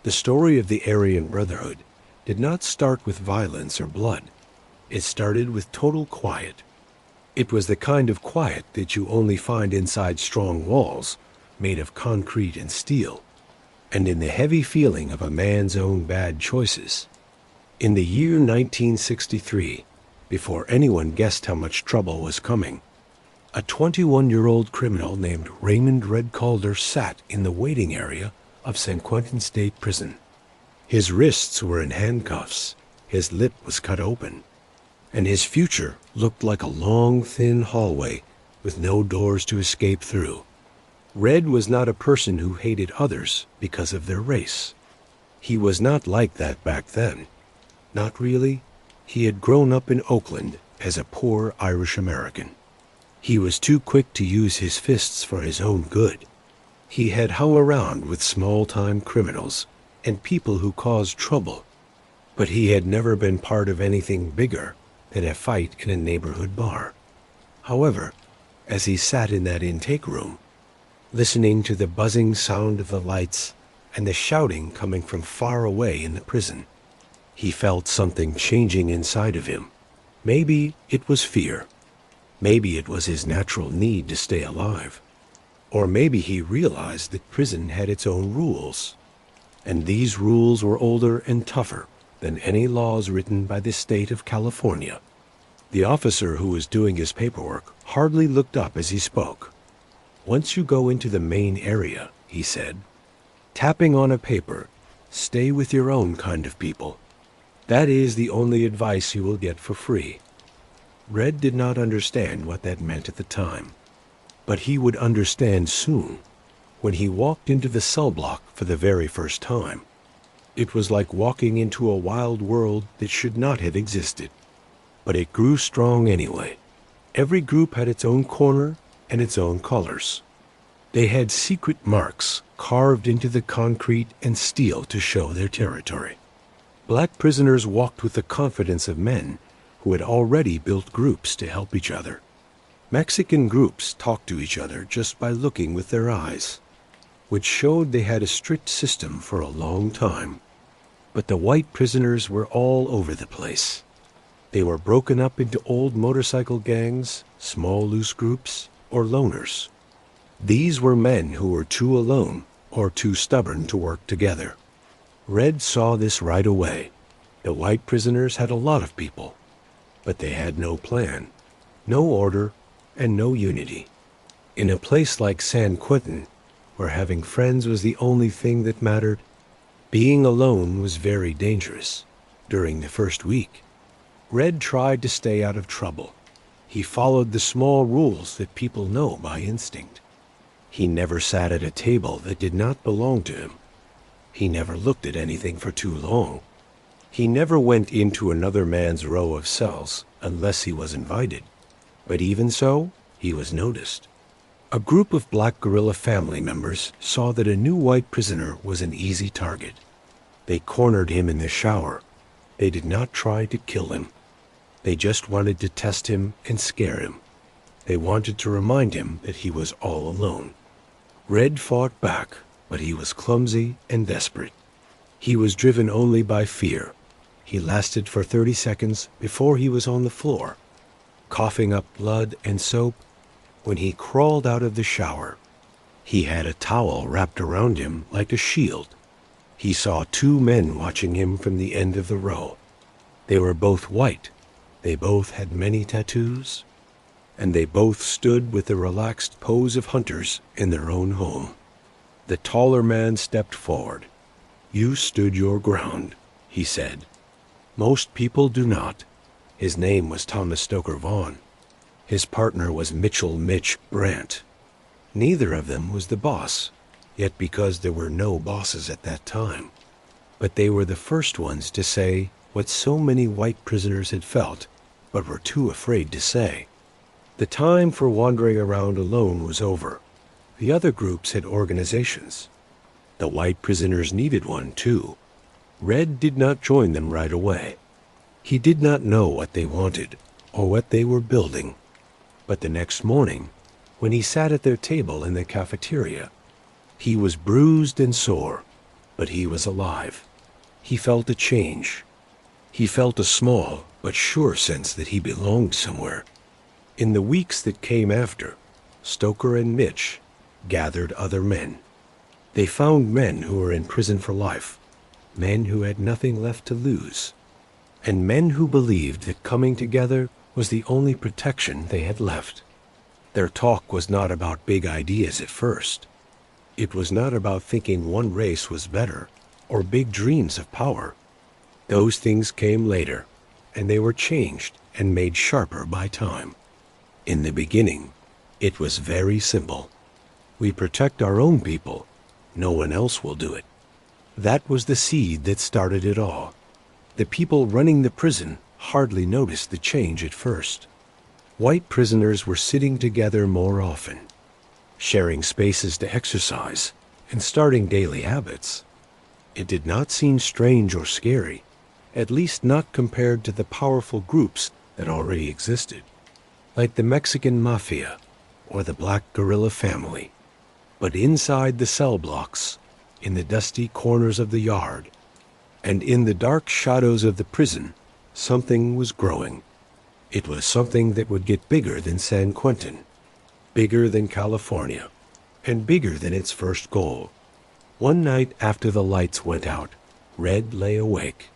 The story of the Aryan Brotherhood did not start with violence or blood. It started with total quiet. It was the kind of quiet that you only find inside strong walls made of concrete and steel, and in the heavy feeling of a man's own bad choices. In the year 1963, before anyone guessed how much trouble was coming, a 21-year-old criminal named Raymond Red Calder sat in the waiting area of San Quentin State Prison. His wrists were in handcuffs, his lip was cut open, and his future looked like a long, thin hallway with no doors to escape through. Red was not a person who hated others because of their race. He was not like that back then. Not really. He had grown up in Oakland as a poor Irish American. He was too quick to use his fists for his own good. He had hung around with small-time criminals and people who caused trouble, but he had never been part of anything bigger than a fight in a neighborhood bar. However, as he sat in that intake room, listening to the buzzing sound of the lights and the shouting coming from far away in the prison, he felt something changing inside of him. Maybe it was fear. Maybe it was his natural need to stay alive. Or maybe he realized that prison had its own rules, and these rules were older and tougher than any laws written by the state of California. The officer who was doing his paperwork hardly looked up as he spoke. "Once you go into the main area," he said, tapping on a paper, "stay with your own kind of people. That is the only advice you will get for free." Red did not understand what that meant at the time, but he would understand soon when he walked into the cell block for the very first time. It was like walking into a wild world that should not have existed, but it grew strong anyway. Every group had its own corner and its own colors. They had secret marks carved into the concrete and steel to show their territory. Black prisoners walked with the confidence of men who had already built groups to help each other. Mexican groups talked to each other just by looking with their eyes, which showed they had a strict system for a long time. But the white prisoners were all over the place. They were broken up into old motorcycle gangs, small loose groups, or loners. These were men who were too alone or too stubborn to work together. Red saw this right away. The white prisoners had a lot of people, but they had no plan, no order, and no unity. In a place like San Quentin, where having friends was the only thing that mattered, being alone was very dangerous. During the first week, Red tried to stay out of trouble. He followed the small rules that people know by instinct. He never sat at a table that did not belong to him. He never looked at anything for too long. He never went into another man's row of cells unless he was invited. But even so, he was noticed. A group of black guerrilla family members saw that a new white prisoner was an easy target. They cornered him in the shower. They did not try to kill him. They just wanted to test him and scare him. They wanted to remind him that he was all alone. Red fought back, but he was clumsy and desperate. He was driven only by fear. He lasted for 30 seconds before he was on the floor, coughing up blood and soap. When he crawled out of the shower, he had a towel wrapped around him like a shield. He saw two men watching him from the end of the row. They were both white. They both had many tattoos, and they both stood with the relaxed pose of hunters in their own home. The taller man stepped forward. "You stood your ground," he said. "Most people do not." His name was Thomas Stoker Vaughn. His partner was Mitchell Mitch Brandt. Neither of them was the boss, yet because there were no bosses at that time. But they were the first ones to say what so many white prisoners had felt, but were too afraid to say. The time for wandering around alone was over. The other groups had organizations. The white prisoners needed one, too. Red did not join them right away. He did not know what they wanted or what they were building. But the next morning, when he sat at their table in the cafeteria, he was bruised and sore. But he was alive. He felt a change. He felt a small but sure sense that he belonged somewhere. In the weeks that came after, Stoker and Mitch gathered other men. They found men who were in prison for life, men who had nothing left to lose, and men who believed that coming together was the only protection they had left. Their talk was not about big ideas at first. It was not about thinking one race was better or big dreams of power. Those things came later, and they were changed and made sharper by time. In the beginning, it was very simple. We protect our own people. No one else will do it. That was the seed that started it all. The people running the prison hardly noticed the change at first. White prisoners were sitting together more often, sharing spaces to exercise, and starting daily habits. It did not seem strange or scary, at least not compared to the powerful groups that already existed, like the Mexican Mafia or the Black Guerrilla family. But inside the cell blocks, in the dusty corners of the yard, and in the dark shadows of the prison, something was growing. It was something that would get bigger than San Quentin, bigger than California, and bigger than its first goal. One night after the lights went out, Red lay awake.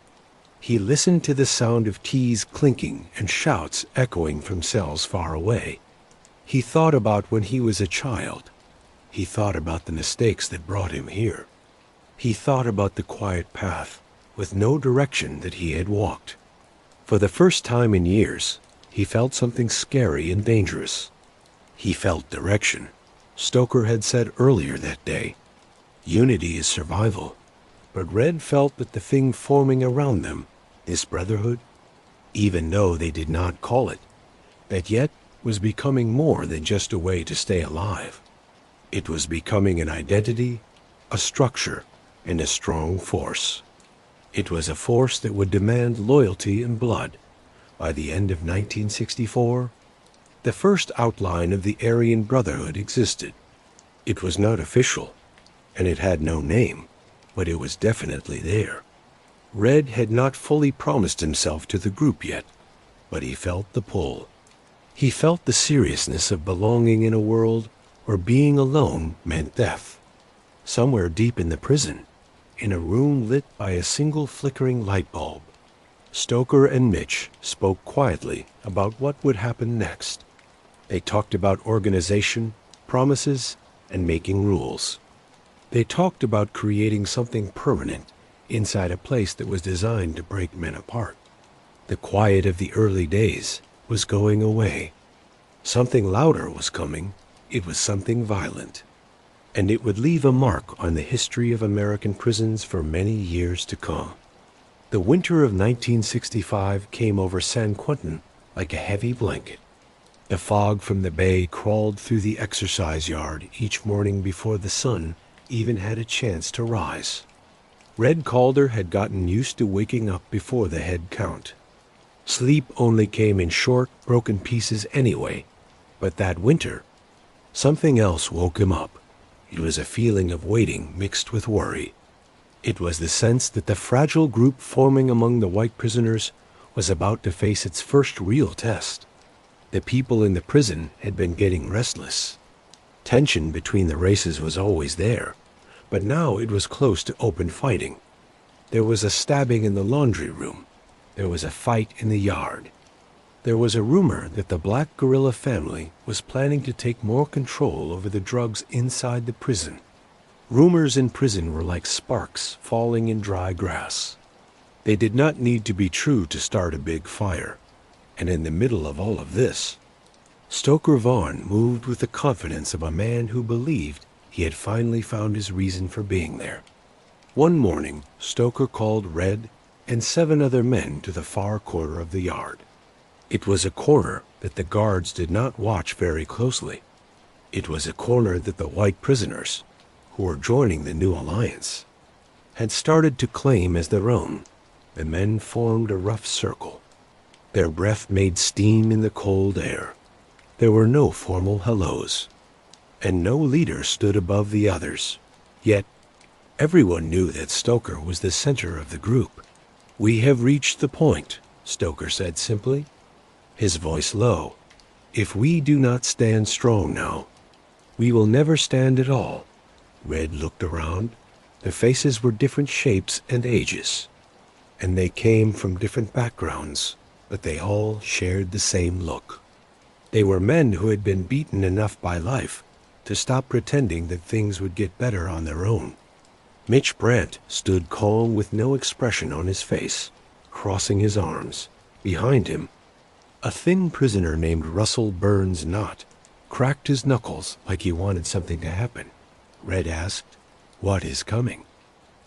He listened to the sound of keys clinking and shouts echoing from cells far away. He thought about when he was a child. He thought about the mistakes that brought him here. He thought about the quiet path with no direction that he had walked. For the first time in years, he felt something scary and dangerous. He felt direction. Stoker had said earlier that day, unity is survival. But Red felt that the thing forming around them, this brotherhood, even though they did not call it, that yet was becoming more than just a way to stay alive. It was becoming an identity, a structure, and a strong force. It was a force that would demand loyalty and blood. By the end of 1964, the first outline of the Aryan Brotherhood existed. It was not official, and it had no name, but it was definitely there. Red had not fully promised himself to the group yet, but he felt the pull. He felt the seriousness of belonging in a world where being alone meant death. Somewhere deep in the prison, in a room lit by a single flickering light bulb, Stoker and Mitch spoke quietly about what would happen next. They talked about organization, promises, and making rules. They talked about creating something permanent inside a place that was designed to break men apart. The quiet of the early days was going away. Something louder was coming. It was something violent. And it would leave a mark on the history of American prisons for many years to come. The winter of 1965 came over San Quentin like a heavy blanket. The fog from the bay crawled through the exercise yard each morning before the sun even had a chance to rise. Red Calder had gotten used to waking up before the head count. Sleep only came in short, broken pieces anyway, but that winter, something else woke him up. It was a feeling of waiting mixed with worry. It was the sense that the fragile group forming among the white prisoners was about to face its first real test. The people in the prison had been getting restless. Tension between the races was always there, but now it was close to open fighting. There was a stabbing in the laundry room. There was a fight in the yard. There was a rumor that the Black Guerrilla family was planning to take more control over the drugs inside the prison. Rumors in prison were like sparks falling in dry grass. They did not need to be true to start a big fire. And in the middle of all of this, Stoker Vaughn moved with the confidence of a man who believed he had finally found his reason for being there. One morning, Stoker called Red and 7 other men to the far corner of the yard. It was a corner that the guards did not watch very closely. It was a corner that the white prisoners, who were joining the new alliance, had started to claim as their own. The men formed a rough circle. Their breath made steam in the cold air. There were no formal hellos, and no leader stood above the others. Yet Everyone knew that Stoker was the center of the group. "We have reached the point," Stoker said simply, his voice low. "If we do not stand strong now, we will never stand at all." Red looked around. The faces were different shapes and ages, and they came from different backgrounds, but they all shared the same look. They were men who had been beaten enough by life to stop pretending that things would get better on their own. Mitch Brandt stood calm with no expression on his face, crossing his arms. Behind him, a thin prisoner named Russell Burns Knott cracked his knuckles like he wanted something to happen. Red asked, "What is coming?"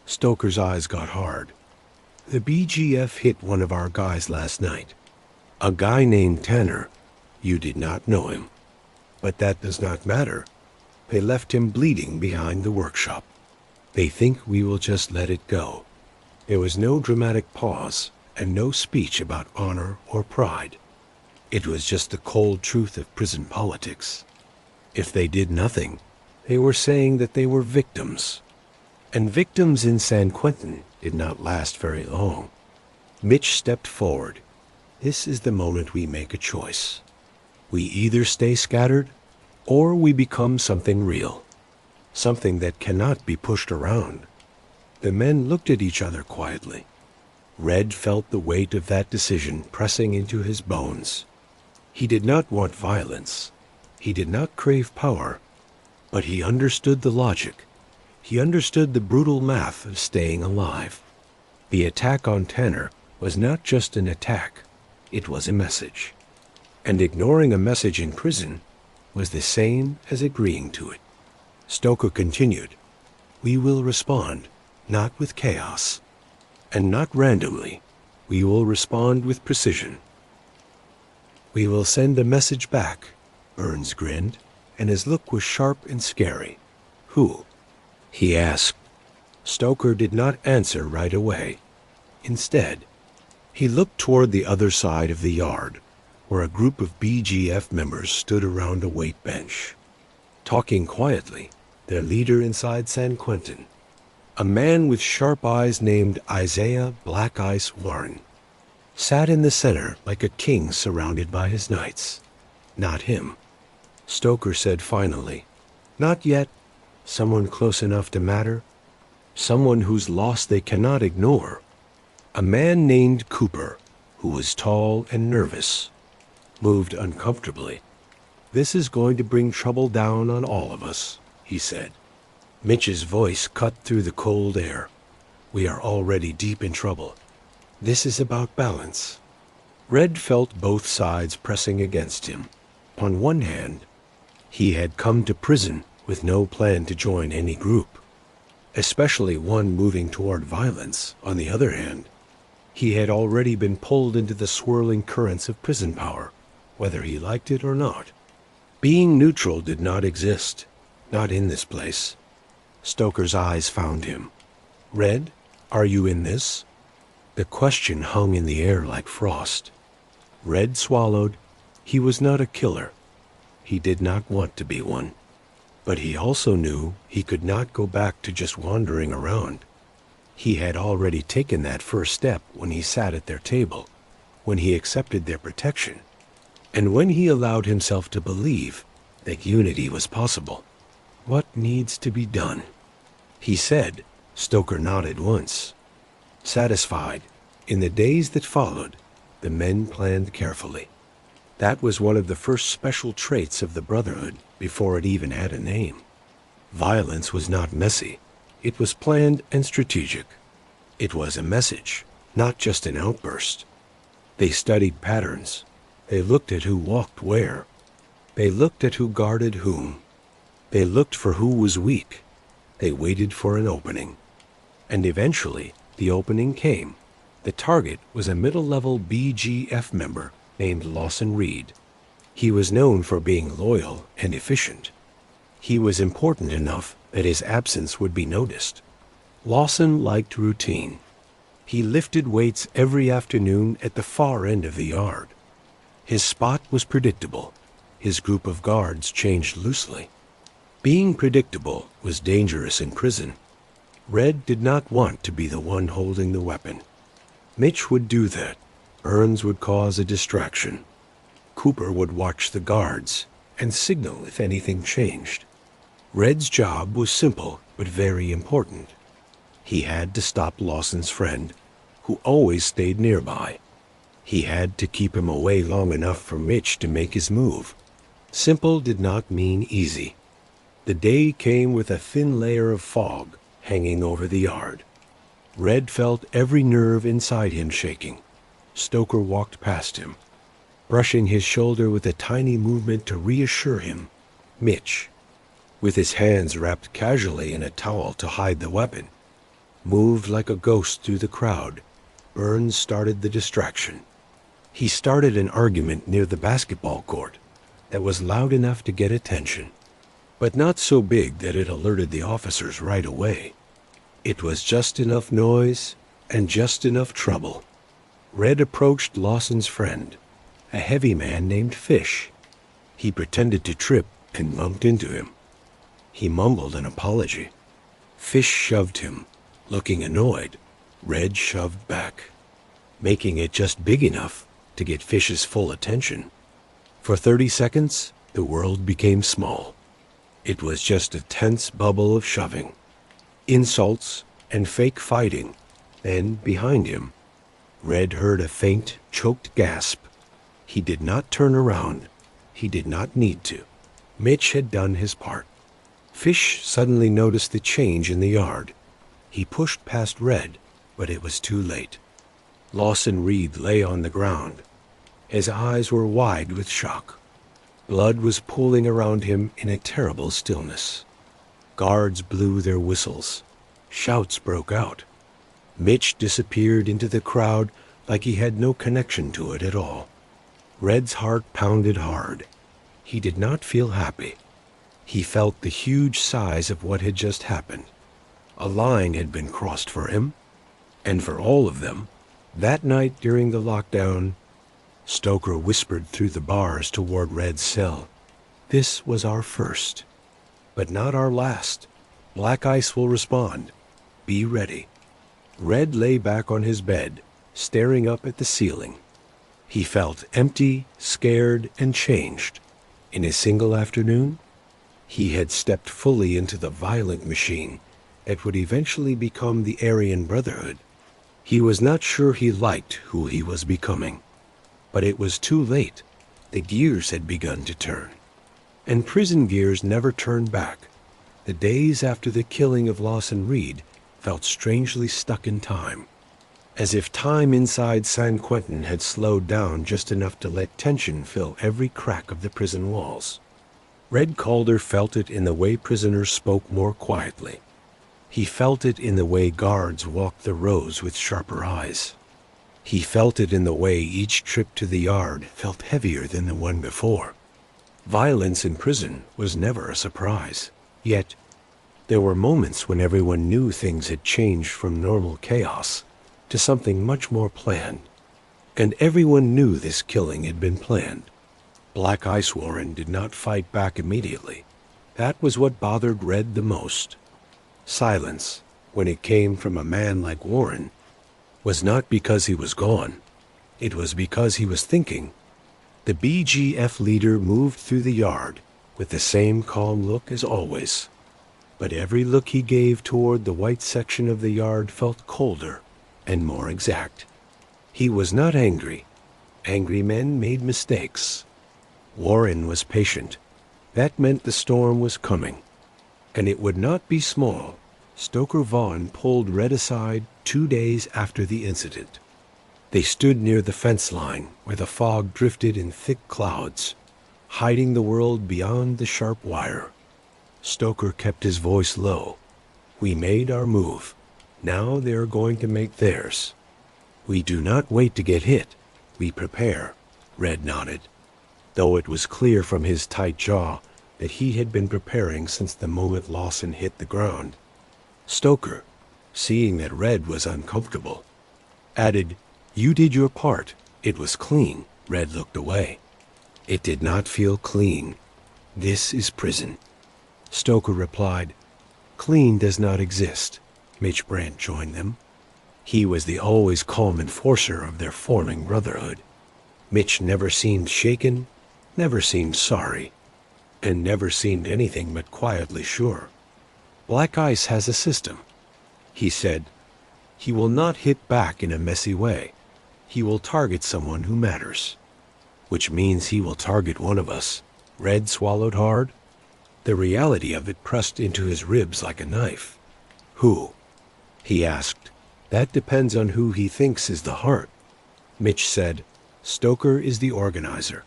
Stoker's eyes got hard. "The BGF hit one of our guys last night. A guy named Tanner. You did not know him. But that does not matter. They left him bleeding behind the workshop. They think we will just let it go." There was no dramatic pause and no speech about honor or pride. It was just the cold truth of prison politics. If they did nothing, they were saying that they were victims. And victims in San Quentin did not last very long. Mitch stepped forward. "This is the moment we make a choice. We either stay scattered, or we become something real. Something that cannot be pushed around." The men looked at each other quietly. Red felt the weight of that decision pressing into his bones. He did not want violence. He did not crave power. But he understood the logic. He understood the brutal math of staying alive. The attack on Tanner was not just an attack. It was a message. And ignoring a message in prison was the same as agreeing to it. Stoker continued, "We will respond, not with chaos, and not randomly. We will respond with precision. We will send a message back." Burns grinned, and his look was sharp and scary. "Who?" he asked. Stoker did not answer right away. Instead, he looked toward the other side of the yard, where a group of BGF members stood around a weight bench, talking quietly, their leader inside San Quentin, a man with sharp eyes named Isaiah Black Ice Warren, sat in the center like a king surrounded by his knights. "Not him," Stoker said finally. "Not yet. Someone close enough to matter. Someone whose loss they cannot ignore. A man named Cooper, who was tall and nervous, moved uncomfortably. This is going to bring trouble down on all of us," he said. Mitch's voice cut through the cold air. "We are already deep in trouble. This is about balance." Red felt both sides pressing against him. On one hand, he had come to prison with no plan to join any group, especially one moving toward violence. On the other hand, he had already been pulled into the swirling currents of prison power, whether he liked it or not. Being neutral did not exist, not in this place. Stoker's eyes found him. "Red, are you in this?" The question hung in the air like frost. Red swallowed. He was not a killer. He did not want to be one. But he also knew he could not go back to just wandering around. He had already taken that first step when he sat at their table, when he accepted their protection, and when he allowed himself to believe that unity was possible. "What needs to be done?" he said. Stoker nodded once. Satisfied, in the days that followed, the men planned carefully. That was one of the first special traits of the Brotherhood before it even had a name. Violence was not messy. It was planned and strategic. It was a message, not just an outburst. They studied patterns. They looked at who walked where. They looked at who guarded whom. They looked for who was weak. They waited for an opening. And eventually, the opening came. The target was a middle-level BGF member named Lawson Reed. He was known for being loyal and efficient. He was important enough that his absence would be noticed. Lawson liked routine. He lifted weights every afternoon at the far end of the yard. His spot was predictable. His group of guards changed loosely. Being predictable was dangerous in prison. Red did not want to be the one holding the weapon. Mitch would do that. Burns would cause a distraction. Cooper would watch the guards and signal if anything changed. Red's job was simple but very important. He had to stop Lawson's friend, who always stayed nearby. He had to keep him away long enough for Mitch to make his move. Simple did not mean easy. The day came with a thin layer of fog hanging over the yard. Red felt every nerve inside him shaking. Stoker walked past him, brushing his shoulder with a tiny movement to reassure him. Mitch, with his hands wrapped casually in a towel to hide the weapon, moved like a ghost through the crowd. Burns started the distraction. He started an argument near the basketball court that was loud enough to get attention, but not so big that it alerted the officers right away. It was just enough noise and just enough trouble. Red approached Lawson's friend, a heavy man named Fish. He pretended to trip and bumped into him. He mumbled an apology. Fish shoved him. Looking annoyed, Red shoved back, making it just big enough to get Fish's full attention. For 30 seconds, the world became small. It was just a tense bubble of shoving, insults, and fake fighting. Then, behind him, Red heard a faint, choked gasp. He did not turn around. He did not need to. Mitch had done his part. Fish suddenly noticed the change in the yard. He pushed past Red, but it was too late. Lawson Reed lay on the ground. His eyes were wide with shock. Blood was pooling around him in a terrible stillness. Guards blew their whistles. Shouts broke out. Mitch disappeared into the crowd like he had no connection to it at all. Red's heart pounded hard. He did not feel happy. He felt the huge size of what had just happened. A line had been crossed for him, and for all of them. That night during the lockdown, Stoker whispered through the bars toward Red's cell. "This was our first, but not our last. Black ice will respond. Be ready." Red lay back on his bed, staring up at the ceiling. He felt empty, scared, and changed. In a single afternoon, he had stepped fully into the violent machine that would eventually become the Aryan Brotherhood. He was not sure he liked who he was becoming. But it was too late. The gears had begun to turn. And prison gears never turn back. The days after the killing of Lawson Reed felt strangely stuck in time, as if time inside San Quentin had slowed down just enough to let tension fill every crack of the prison walls. Red Calder felt it in the way prisoners spoke more quietly. He felt it in the way guards walked the rows with sharper eyes. He felt it in the way each trip to the yard felt heavier than the one before. Violence in prison was never a surprise. Yet, there were moments when everyone knew things had changed from normal chaos to something much more planned. And everyone knew this killing had been planned. Black Ice Warren did not fight back immediately. That was what bothered Red the most. Silence, when it came from a man like Warren, was not because he was gone. It was because he was thinking. The BGF leader moved through the yard with the same calm look as always. But every look he gave toward the white section of the yard felt colder and more exact. He was not angry. Angry men made mistakes. Warren was patient. That meant the storm was coming. And it would not be small. Stoker Vaughn pulled Red aside 2 days after the incident. They stood near the fence line where the fog drifted in thick clouds, hiding the world beyond the sharp wire. Stoker kept his voice low. "We made our move. Now they are going to make theirs. We do not wait to get hit. We prepare." Red nodded, though it was clear from his tight jaw that he had been preparing since the moment Lawson hit the ground. Stoker, seeing that Red was uncomfortable, added, "You did your part. It was clean." Red looked away. "It did not feel clean. This is prison." Stoker replied, "Clean does not exist. Mitch Brant joined them. He was the always calm enforcer of their forming brotherhood. Mitch never seemed shaken, never seemed sorry, and never seemed anything but quietly sure. Black Ice has a system, he said. He will not hit back in a messy way. He will target someone who matters. Which means he will target one of us. Red swallowed hard. The reality of it pressed into his ribs like a knife. Who? He asked. That depends on who he thinks is the heart. Mitch said, Stoker is the organizer.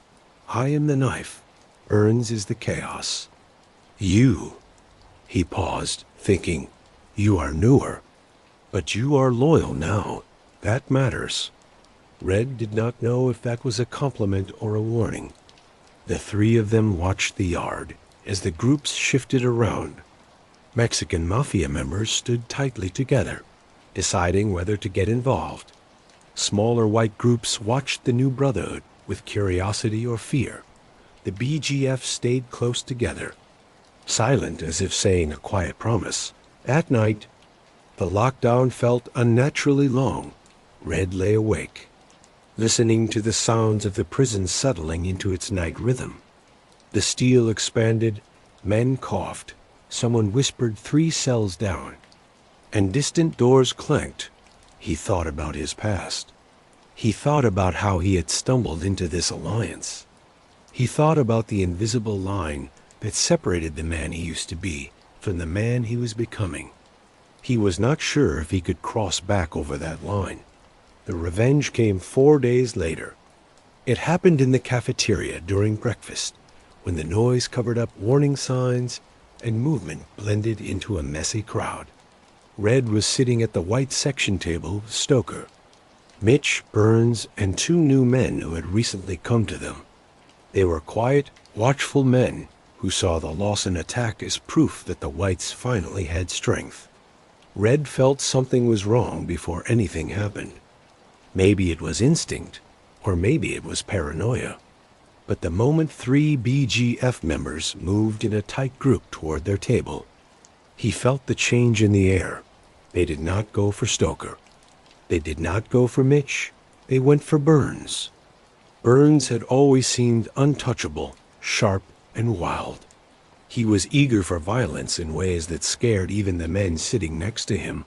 I am the knife. Burns is the chaos. You. He paused, thinking, you are newer. But you are loyal now. That matters. Red did not know if that was a compliment or a warning. The three of them watched the yard as the groups shifted around. Mexican mafia members stood tightly together, deciding whether to get involved. Smaller white groups watched the new brotherhood with curiosity or fear. The BGF stayed close together, silent as if saying a quiet promise. That night, the lockdown felt unnaturally long. Red lay awake, listening to the sounds of the prison settling into its night rhythm. The steel expanded, men coughed, someone whispered 3 cells down, and distant doors clanked. He thought about his past. He thought about how he had stumbled into this alliance. He thought about the invisible line that separated the man he used to be from the man he was becoming. He was not sure if he could cross back over that line. The revenge came 4 days later. It happened in the cafeteria during breakfast, when the noise covered up warning signs and movement blended into a messy crowd. Red was sitting at the white section table with Stoker, Mitch, Burns, and 2 new men who had recently come to them. They were quiet, watchful men who saw the Lawson attack as proof that the whites finally had strength. Red felt something was wrong before anything happened. Maybe it was instinct, or maybe it was paranoia. But the moment 3 BGF members moved in a tight group toward their table, he felt the change in the air. They did not go for Stoker. They did not go for Mitch. They went for Burns. Burns had always seemed untouchable, sharp, and wild. He was eager for violence in ways that scared even the men sitting next to him.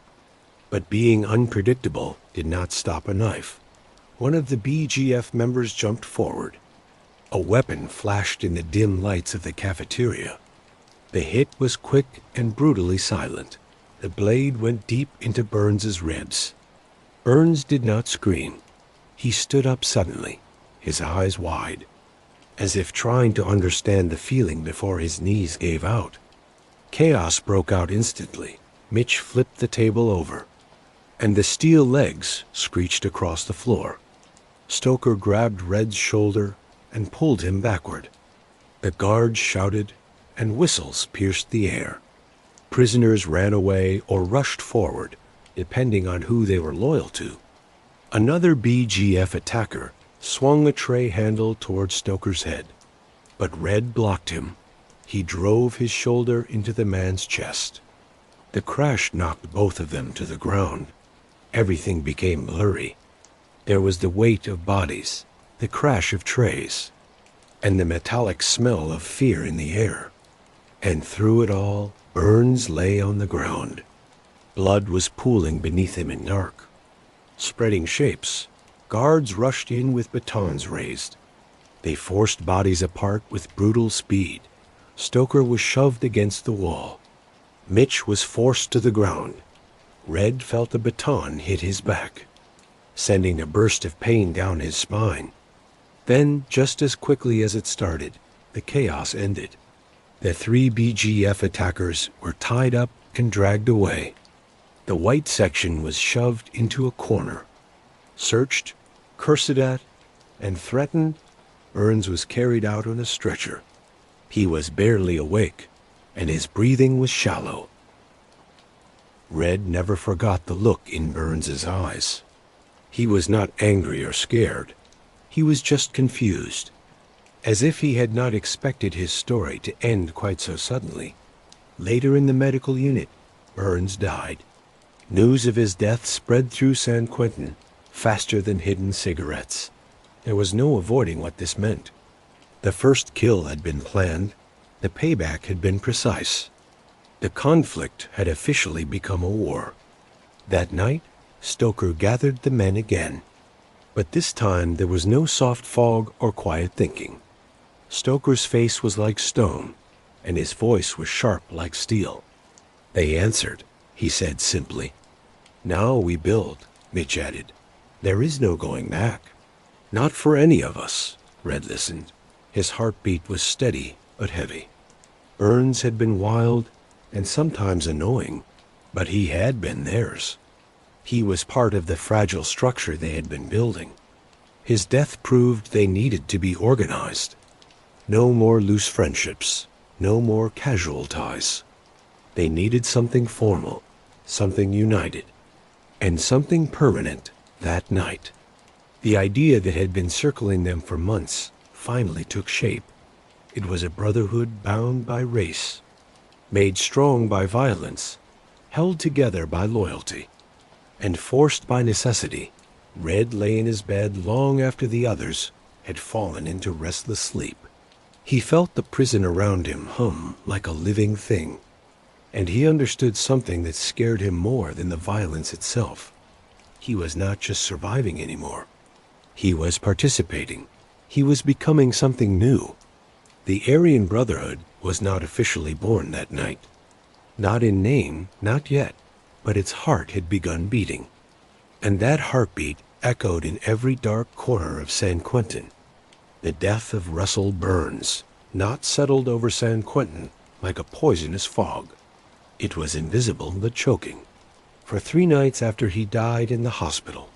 But being unpredictable did not stop a knife. One of the BGF members jumped forward. A weapon flashed in the dim lights of the cafeteria. The hit was quick and brutally silent. The blade went deep into Burns's ribs. Burns did not scream. He stood up suddenly, his eyes wide, as if trying to understand the feeling before his knees gave out. Chaos broke out instantly. Mitch flipped the table over, and the steel legs screeched across the floor. Stoker grabbed Red's shoulder and pulled him backward. The guards shouted, and whistles pierced the air. Prisoners ran away or rushed forward, depending on who they were loyal to. Another BGF attacker swung a tray handle toward Stoker's head, but Red blocked him. He drove his shoulder into the man's chest. The crash knocked both of them to the ground. Everything became blurry. There was the weight of bodies, the crash of trays, and the metallic smell of fear in the air. And through it all, Burns lay on the ground. Blood was pooling beneath him in dark. Spreading shapes, guards rushed in with batons raised. They forced bodies apart with brutal speed. Stoker was shoved against the wall. Mitch was forced to the ground. Red felt a baton hit his back, sending a burst of pain down his spine. Then, just as quickly as it started, the chaos ended. The 3 BGF attackers were tied up and dragged away. The white section was shoved into a corner. Searched, cursed at, and threatened, Burns was carried out on a stretcher. He was barely awake, and his breathing was shallow. Red never forgot the look in Burns's eyes. He was not angry or scared. He was just confused, as if he had not expected his story to end quite so suddenly. Later in the medical unit, Burns died. News of his death spread through San Quentin faster than hidden cigarettes. There was no avoiding what this meant. The first kill had been planned. The payback had been precise. The conflict had officially become a war. That night, Stoker gathered the men again. But this time there was no soft fog or quiet thinking. Stoker's face was like stone, and his voice was sharp like steel. "They answered," he said simply. "Now we build," Mitch added. "There is no going back." "Not for any of us." Red listened. His heartbeat was steady but heavy. Burns had been wild and sometimes annoying, but he had been theirs. He was part of the fragile structure they had been building. His death proved they needed to be organized. No more loose friendships, no more casual ties. They needed something formal, something united, and something permanent that night. The idea that had been circling them for months finally took shape. It was a brotherhood bound by race, made strong by violence, held together by loyalty, and forced by necessity. Red lay in his bed long after the others had fallen into restless sleep. He felt the prison around him hum like a living thing, and he understood something that scared him more than the violence itself. He was not just surviving anymore. He was participating. He was becoming something new. The Aryan Brotherhood was not officially born that night. Not in name, not yet, but its heart had begun beating. And that heartbeat echoed in every dark corner of San Quentin. The death of Russell Burns not settled over San Quentin like a poisonous fog. It was invisible but choking. For 3 nights after he died in the hospital,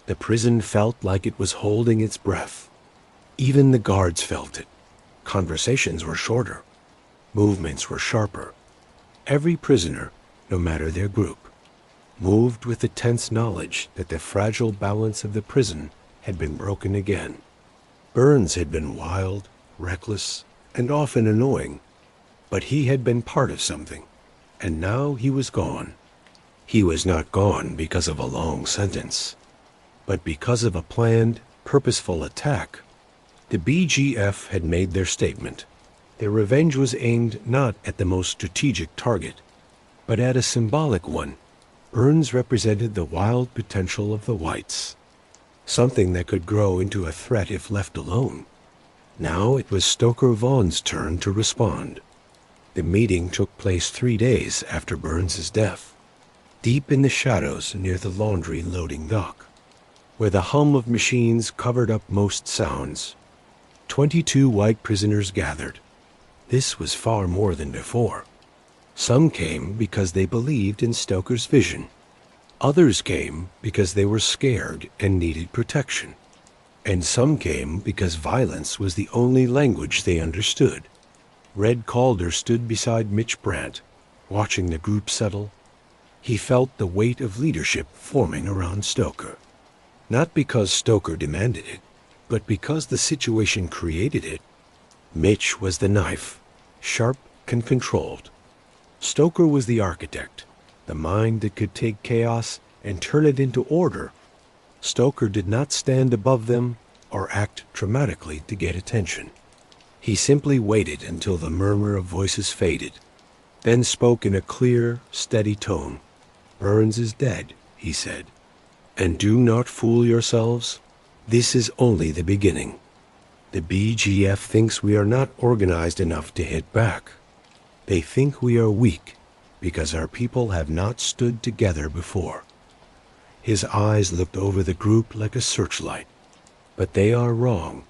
the prison felt like it was holding its breath. Even the guards felt it. Conversations were shorter. Movements were sharper. Every prisoner, no matter their group, moved with the tense knowledge that the fragile balance of the prison had been broken again. Burns had been wild, reckless, and often annoying, but he had been part of something, and now he was gone. He was not gone because of a long sentence, but because of a planned, purposeful attack. The BGF had made their statement. Their revenge was aimed not at the most strategic target, but at a symbolic one. Burns represented the wild potential of the whites, something that could grow into a threat if left alone. Now it was Stoker Vaughn's turn to respond. The meeting took place 3 days after Burns's death, deep in the shadows near the laundry loading dock, where the hum of machines covered up most sounds. 22 white prisoners gathered. This was far more than before. Some came because they believed in Stoker's vision. Others came because they were scared and needed protection. And some came because violence was the only language they understood. Red Calder stood beside Mitch Brandt, watching the group settle. He felt the weight of leadership forming around Stoker. Not because Stoker demanded it, but because the situation created it. Mitch was the knife, sharp and controlled. Stoker was the architect, the mind that could take chaos and turn it into order. Stoker did not stand above them or act dramatically to get attention. He simply waited until the murmur of voices faded, then spoke in a clear, steady tone. "Burns is dead," he said. "And do not fool yourselves. This is only the beginning. The BGF thinks we are not organized enough to hit back. They think we are weak because our people have not stood together before." His eyes looked over the group like a searchlight. "But they are wrong.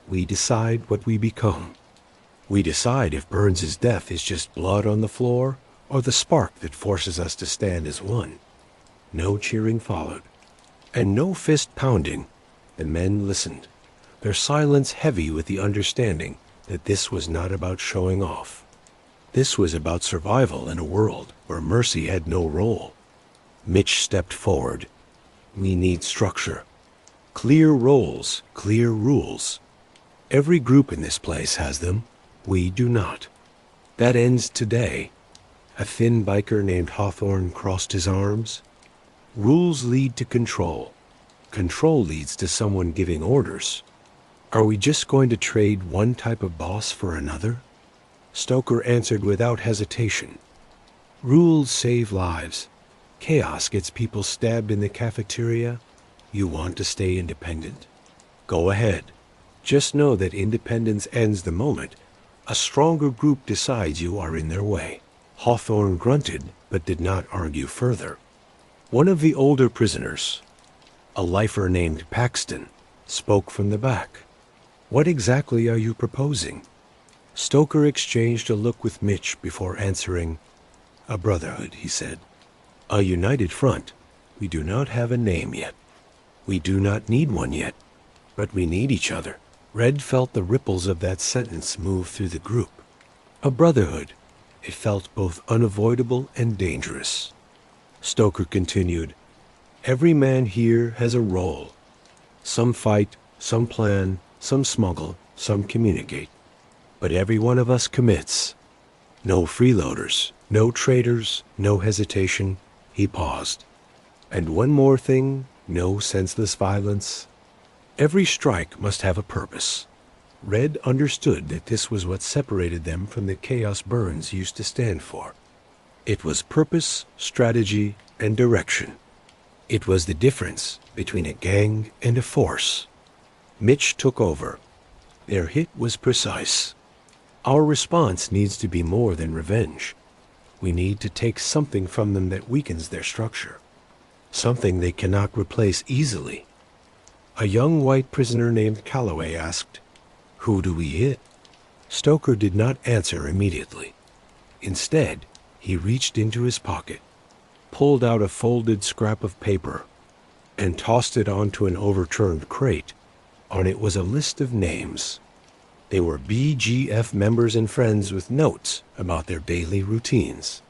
We decide what we become. We decide if Burns's death is just blood on the floor or the spark that forces us to stand as one." No cheering followed, and no fist pounding. The men listened, their silence heavy with the understanding that this was not about showing off. This was about survival in a world where mercy had no role. Mitch stepped forward. "We need structure. Clear roles, clear rules. Every group in this place has them. We do not. That ends today." A thin biker named Hawthorne crossed his arms. Rules lead to control. Control leads to someone giving orders. Are we just going to trade one type of boss for another? Stoker answered without hesitation. Rules save lives. Chaos gets people stabbed in the cafeteria. You want to stay independent? Go ahead. Just know that independence ends the moment a stronger group decides you are in their way. Hawthorne grunted, but did not argue further. One of the older prisoners, a lifer named Paxton, spoke from the back. What exactly are you proposing? Stoker exchanged a look with Mitch before answering. A brotherhood, he said. A united front. We do not have a name yet. We do not need one yet, but we need each other. Red felt the ripples of that sentence move through the group. A brotherhood. It felt both unavoidable and dangerous. Stoker continued, Every man here has a role. Some fight, some plan, some smuggle, some communicate. But every one of us commits. No freeloaders, no traitors, no hesitation. He paused. And one more thing, no senseless violence. Every strike must have a purpose. Red understood that this was what separated them from the chaos Burns used to stand for. It was purpose, strategy, and direction. It was the difference between a gang and a force. Mitch took over. Their hit was precise. Our response needs to be more than revenge. We need to take something from them that weakens their structure. Something they cannot replace easily. A young white prisoner named Calloway asked, Who do we hit? Stoker did not answer immediately. Instead, he reached into his pocket, pulled out a folded scrap of paper, and tossed it onto an overturned crate. On it was a list of names. They were BGF members and friends with notes about their daily routines.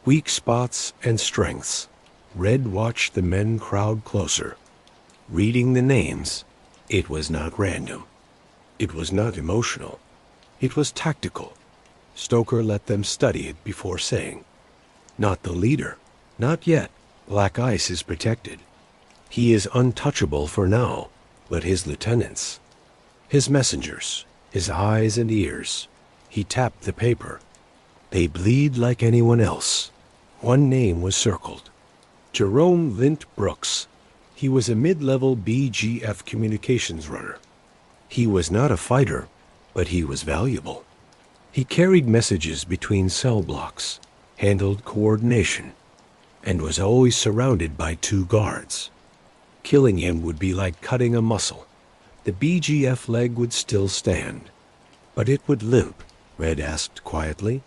Weak spots and strengths. Red watched the men crowd closer. Reading the names, it was not random. It was not emotional. It was tactical. Stoker let them study it before saying, Not the leader. Not yet. Black Ice is protected. He is untouchable for now, but his lieutenants, his messengers, his eyes and ears. He tapped the paper. They bleed like anyone else. One name was circled. Jerome Lint Brooks. He was a mid-level BGF communications runner. He was not a fighter, but he was valuable. He carried messages between cell blocks, handled coordination, and was always surrounded by 2 guards. Killing him would be like cutting a muscle. The BGF leg would still stand, but it would limp. Red asked quietly,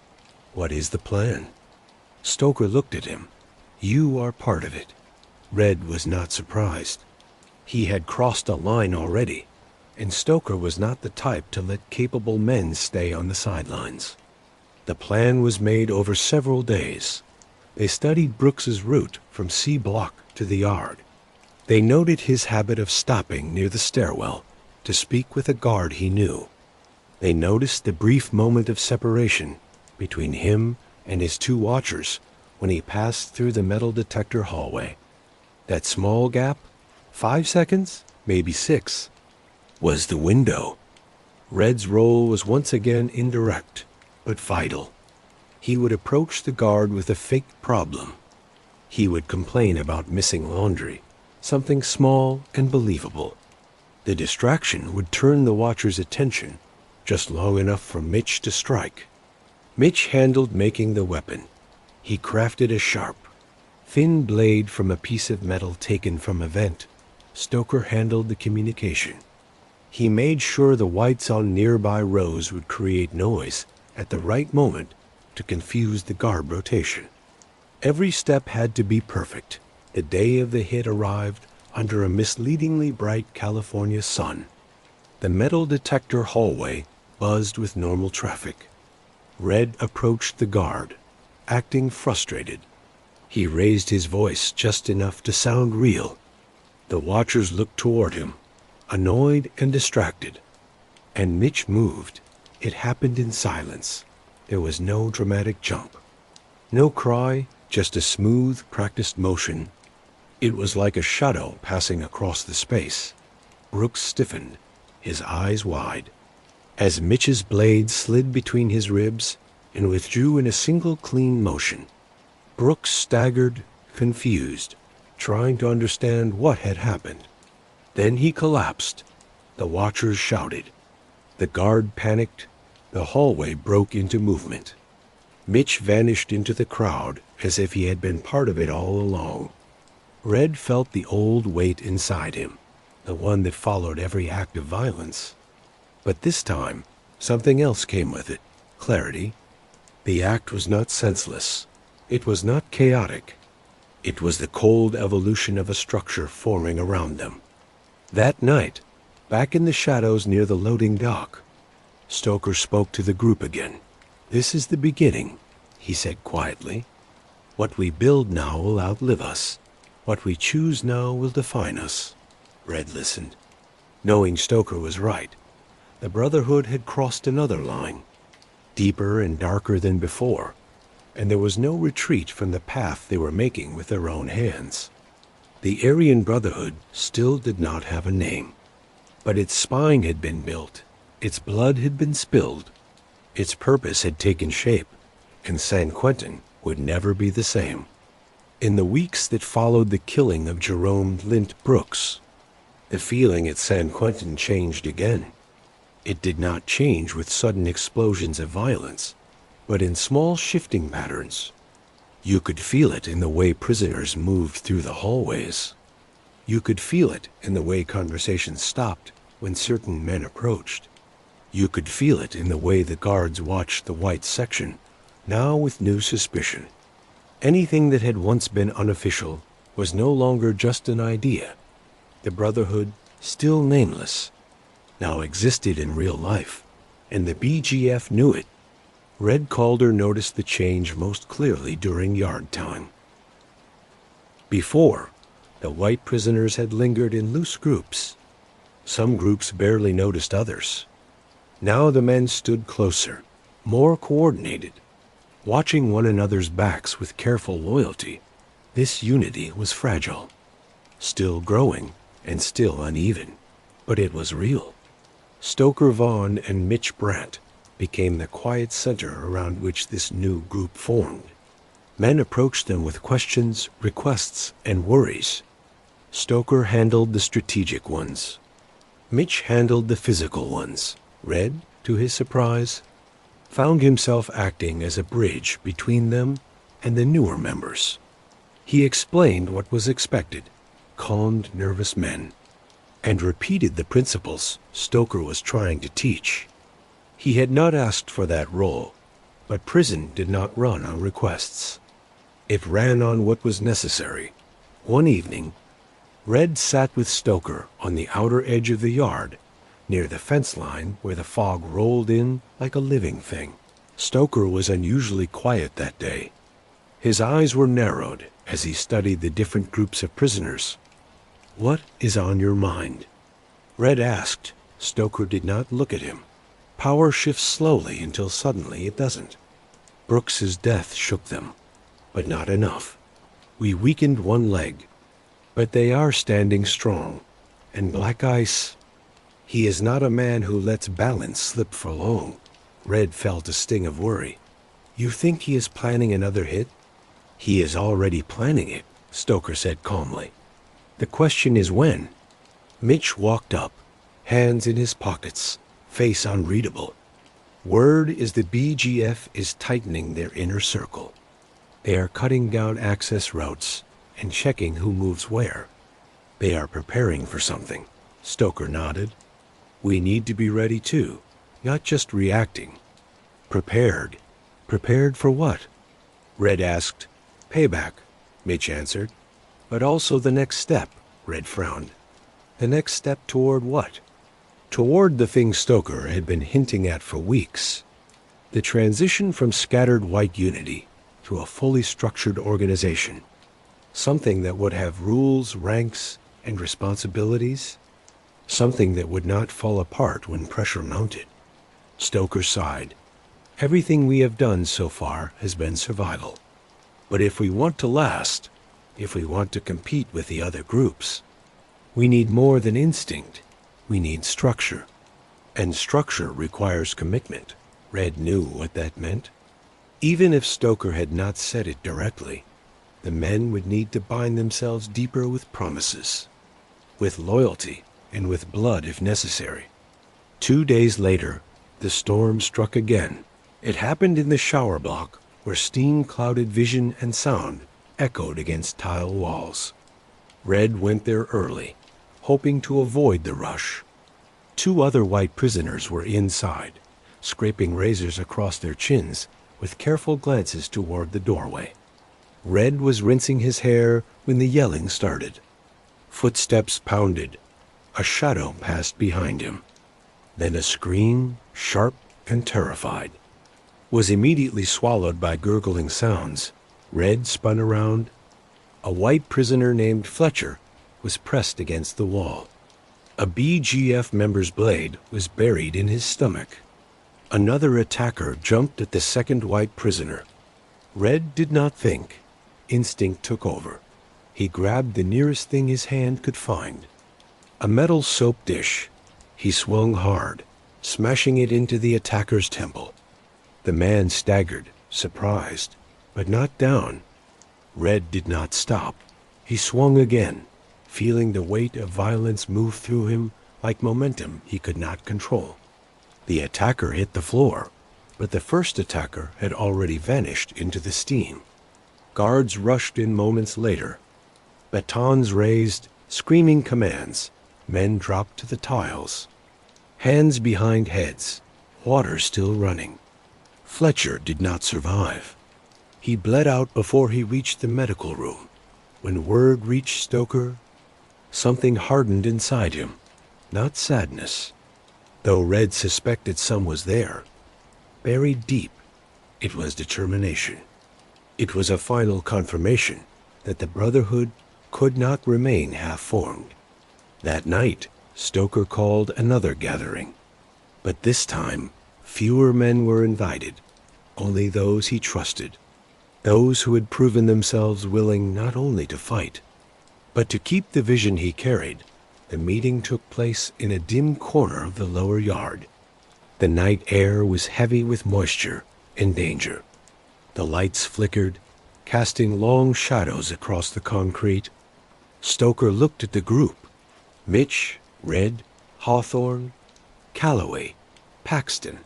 What is the plan? Stoker looked at him. You are part of it. Red was not surprised. He had crossed a line already, and Stoker was not the type to let capable men stay on the sidelines. The plan was made over several days. They studied Brooks's route from C Block to the yard. They noted his habit of stopping near the stairwell to speak with a guard he knew. They noticed the brief moment of separation between him and his 2 watchers when he passed through the metal detector hallway. That small gap, 5 seconds, maybe 6, was the window. Red's role was once again indirect, but vital. He would approach the guard with a fake problem. He would complain about missing laundry, something small and believable. The distraction would turn the watcher's attention just long enough for Mitch to strike. Mitch handled making the weapon. He crafted a sharp, thin blade from a piece of metal taken from a vent. Stoker handled the communication. He made sure the whites on nearby rows would create noise at the right moment to confuse the guard rotation. Every step had to be perfect. The day of the hit arrived under a misleadingly bright California sun. The metal detector hallway buzzed with normal traffic. Red approached the guard, acting frustrated. He raised his voice just enough to sound real. The watchers looked toward him, annoyed and distracted. And Mitch moved. It happened in silence. There was no dramatic jump. No cry, just a smooth, practiced motion. It was like a shadow passing across the space. Brooks stiffened, his eyes wide, as Mitch's blade slid between his ribs and withdrew in a single clean motion. Brooks staggered, confused, trying to understand what had happened. Then he collapsed. The watchers shouted. The guard panicked. The hallway broke into movement. Mitch vanished into the crowd as if he had been part of it all along. Red felt the old weight inside him, the one that followed every act of violence. But this time, something else came with it, clarity. The act was not senseless. It was not chaotic. It was the cold evolution of a structure forming around them. That night, back in the shadows near the loading dock, Stoker spoke to the group again. "This is the beginning," he said quietly. "What we build now will outlive us. What we choose now will define us." Red listened, knowing Stoker was right. The Brotherhood had crossed another line, deeper and darker than before, and there was no retreat from the path they were making with their own hands. The Aryan Brotherhood still did not have a name, but its spine had been built, its blood had been spilled, its purpose had taken shape, and San Quentin would never be the same. In the weeks that followed the killing of Jerome Lint Brooks, the feeling at San Quentin changed again. It did not change with sudden explosions of violence, but in small shifting patterns. You could feel it in the way prisoners moved through the hallways. You could feel it in the way conversations stopped when certain men approached. You could feel it in the way the guards watched the white section, now with new suspicion. Anything that had once been unofficial was no longer just an idea. The Brotherhood, still nameless, now existed in real life, and the BGF knew it. Red Calder noticed the change most clearly during yard time. Before, the white prisoners had lingered in loose groups. Some groups barely noticed others. Now the men stood closer, more coordinated, watching one another's backs with careful loyalty. This unity was fragile, still growing and still uneven, but it was real. Stoker Vaughn and Mitch Brandt became the quiet center around which this new group formed. Men approached them with questions, requests, and worries. Stoker handled the strategic ones. Mitch handled the physical ones. Red, to his surprise, found himself acting as a bridge between them and the newer members. He explained what was expected, calmed nervous men, and repeated the principles Stoker was trying to teach. He had not asked for that role, but prison did not run on requests. It ran on what was necessary. One evening, Red sat with Stoker on the outer edge of the yard, near the fence line where the fog rolled in like a living thing. Stoker was unusually quiet that day. His eyes were narrowed as he studied the different groups of prisoners. "What is on your mind?" Red asked. Stoker did not look at him. Power shifts slowly until suddenly it doesn't. Brooks's death shook them, but not enough. We weakened one leg, but they are standing strong. And Black Ice, he is not a man who lets balance slip for long. Red felt a sting of worry. You think he is planning another hit? He is already planning it, Stoker said calmly. The question is when. Mitch walked up, hands in his pockets, face unreadable. Word is the BGF is tightening their inner circle. They are cutting down access routes and checking who moves where. They are preparing for something. Stoker nodded. We need to be ready too, not just reacting. Prepared. Prepared for what? Red asked. Payback, Mitch answered. But also the next step, Red frowned. The next step toward what? Toward the thing Stoker had been hinting at for weeks. The transition from scattered white unity to a fully structured organization. Something that would have rules, ranks, and responsibilities. Something that would not fall apart when pressure mounted. Stoker sighed. Everything we have done so far has been survival. But if we want to last, if we want to compete with the other groups. We need more than instinct. We need structure. And structure requires commitment. Red knew what that meant. Even if Stoker had not said it directly, the men would need to bind themselves deeper with promises, with loyalty, and with blood if necessary. 2 days later, the storm struck again. It happened in the shower block, where steam-clouded vision and sound echoed against tile walls. Red went there early, hoping to avoid the rush. 2 other white prisoners were inside, scraping razors across their chins with careful glances toward the doorway. Red was rinsing his hair when the yelling started. Footsteps pounded. A shadow passed behind him. Then a scream, sharp and terrified, was immediately swallowed by gurgling sounds. Red spun around. A white prisoner named Fletcher was pressed against the wall. A BGF member's blade was buried in his stomach. Another attacker jumped at the second white prisoner. Red did not think. Instinct took over. He grabbed the nearest thing his hand could find. A metal soap dish. He swung hard, smashing it into the attacker's temple. The man staggered, surprised, but not down. Red did not stop. He swung again, feeling the weight of violence move through him like momentum he could not control. The attacker hit the floor, but the first attacker had already vanished into the steam. Guards rushed in moments later. Batons raised, screaming commands. Men dropped to the tiles. Hands behind heads, water still running. Fletcher did not survive. He bled out before he reached the medical room. When word reached Stoker, something hardened inside him. Not sadness, though Red suspected some was there. Buried deep, it was determination. It was a final confirmation that the Brotherhood could not remain half-formed. That night, Stoker called another gathering. But this time, fewer men were invited, only those he trusted, those who had proven themselves willing not only to fight, but to keep the vision he carried. The meeting took place in a dim corner of the lower yard. The night air was heavy with moisture and danger. The lights flickered, casting long shadows across the concrete. Stoker looked at the group. Mitch, Red, Hawthorne, Calloway, Paxton,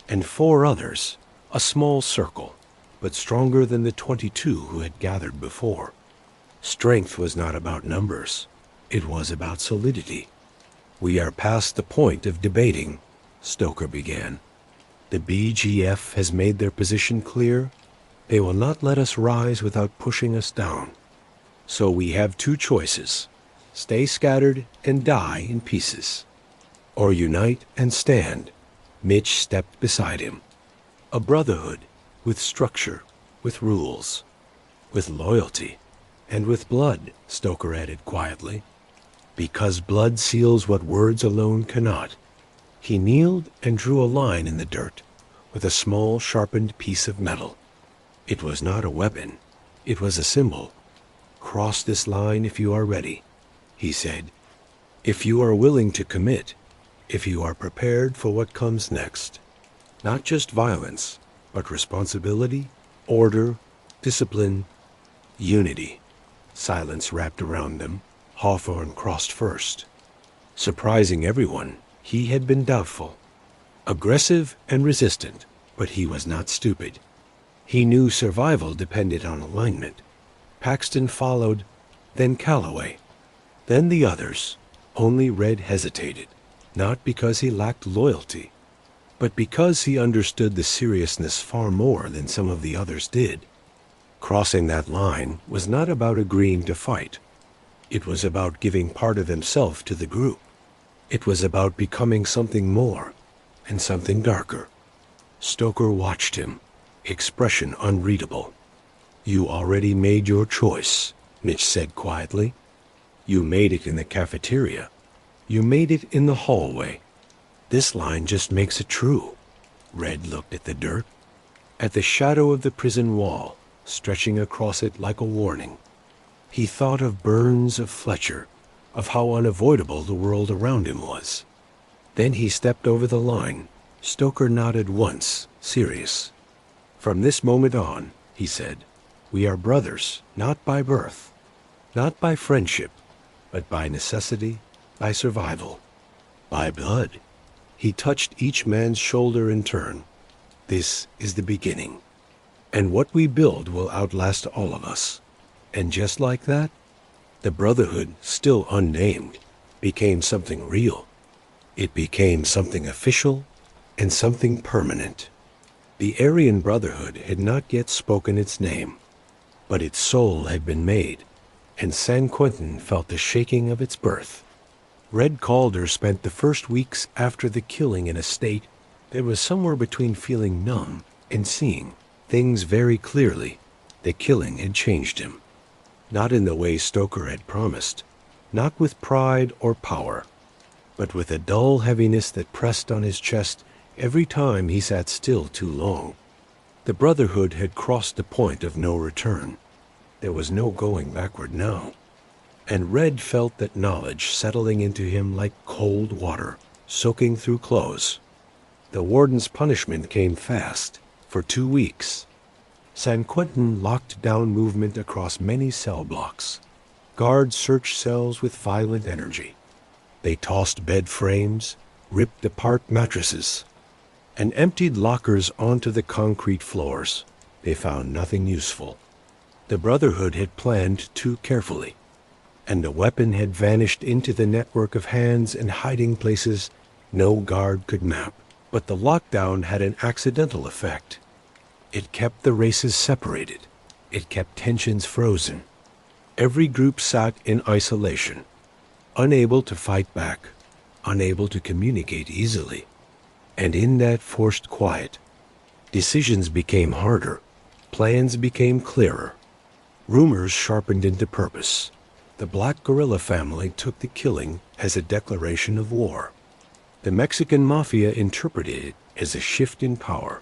and 4 others, a small circle, but stronger than the 22 who had gathered before. Strength was not about numbers. It was about solidity. "We are past the point of debating," Stoker began. "The BGF has made their position clear. They will not let us rise without pushing us down. So we have 2 choices. Stay scattered and die in pieces, or unite and stand." Mitch stepped beside him. "A brotherhood, with structure, with rules, with loyalty, and with blood," Stoker added quietly. "Because blood seals what words alone cannot." He kneeled and drew a line in the dirt with a small sharpened piece of metal. It was not a weapon. It was a symbol. "Cross this line if you are ready," he said. "If you are willing to commit, if you are prepared for what comes next. Not just violence, but responsibility, order, discipline, unity." Silence wrapped around them. Hawthorne crossed first. Surprising everyone, he had been doubtful. Aggressive and resistant, but he was not stupid. He knew survival depended on alignment. Paxton followed, then Calloway, then the others. Only Red hesitated, not because he lacked loyalty, but because he understood the seriousness far more than some of the others did. Crossing that line was not about agreeing to fight. It was about giving part of himself to the group. It was about becoming something more and something darker. Stoker watched him, expression unreadable. "You already made your choice," Mitch said quietly. "You made it in the cafeteria. You made it in the hallway. This line just makes it true." Red looked at the dirt, at the shadow of the prison wall, stretching across it like a warning. He thought of Burns, of Fletcher, of how unavoidable the world around him was. Then he stepped over the line. Stoker nodded once, serious. "From this moment on," he said, "we are brothers, not by birth, not by friendship, but by necessity, by survival, by blood." He touched each man's shoulder in turn. "This is the beginning. And what we build will outlast all of us." And just like that, the Brotherhood, still unnamed, became something real. It became something official and something permanent. The Aryan Brotherhood had not yet spoken its name, but its soul had been made, and San Quentin felt the shaking of its birth. Red Calder spent the first weeks after the killing in a state that was somewhere between feeling numb and seeing things very clearly. The killing had changed him. Not in the way Stoker had promised, not with pride or power, but with a dull heaviness that pressed on his chest every time he sat still too long. The Brotherhood had crossed the point of no return. There was no going backward now. And Red felt that knowledge settling into him like cold water, soaking through clothes. The warden's punishment came fast, for 2 weeks. San Quentin locked down movement across many cell blocks. Guards searched cells with violent energy. They tossed bed frames, ripped apart mattresses, and emptied lockers onto the concrete floors. They found nothing useful. The Brotherhood had planned too carefully, and the weapon had vanished into the network of hands and hiding places no guard could map. But the lockdown had an accidental effect. It kept the races separated. It kept tensions frozen. Every group sat in isolation, unable to fight back, unable to communicate easily. And in that forced quiet, decisions became harder, plans became clearer, rumors sharpened into purpose. The Black Guerrilla family took the killing as a declaration of war. The Mexican Mafia interpreted it as a shift in power.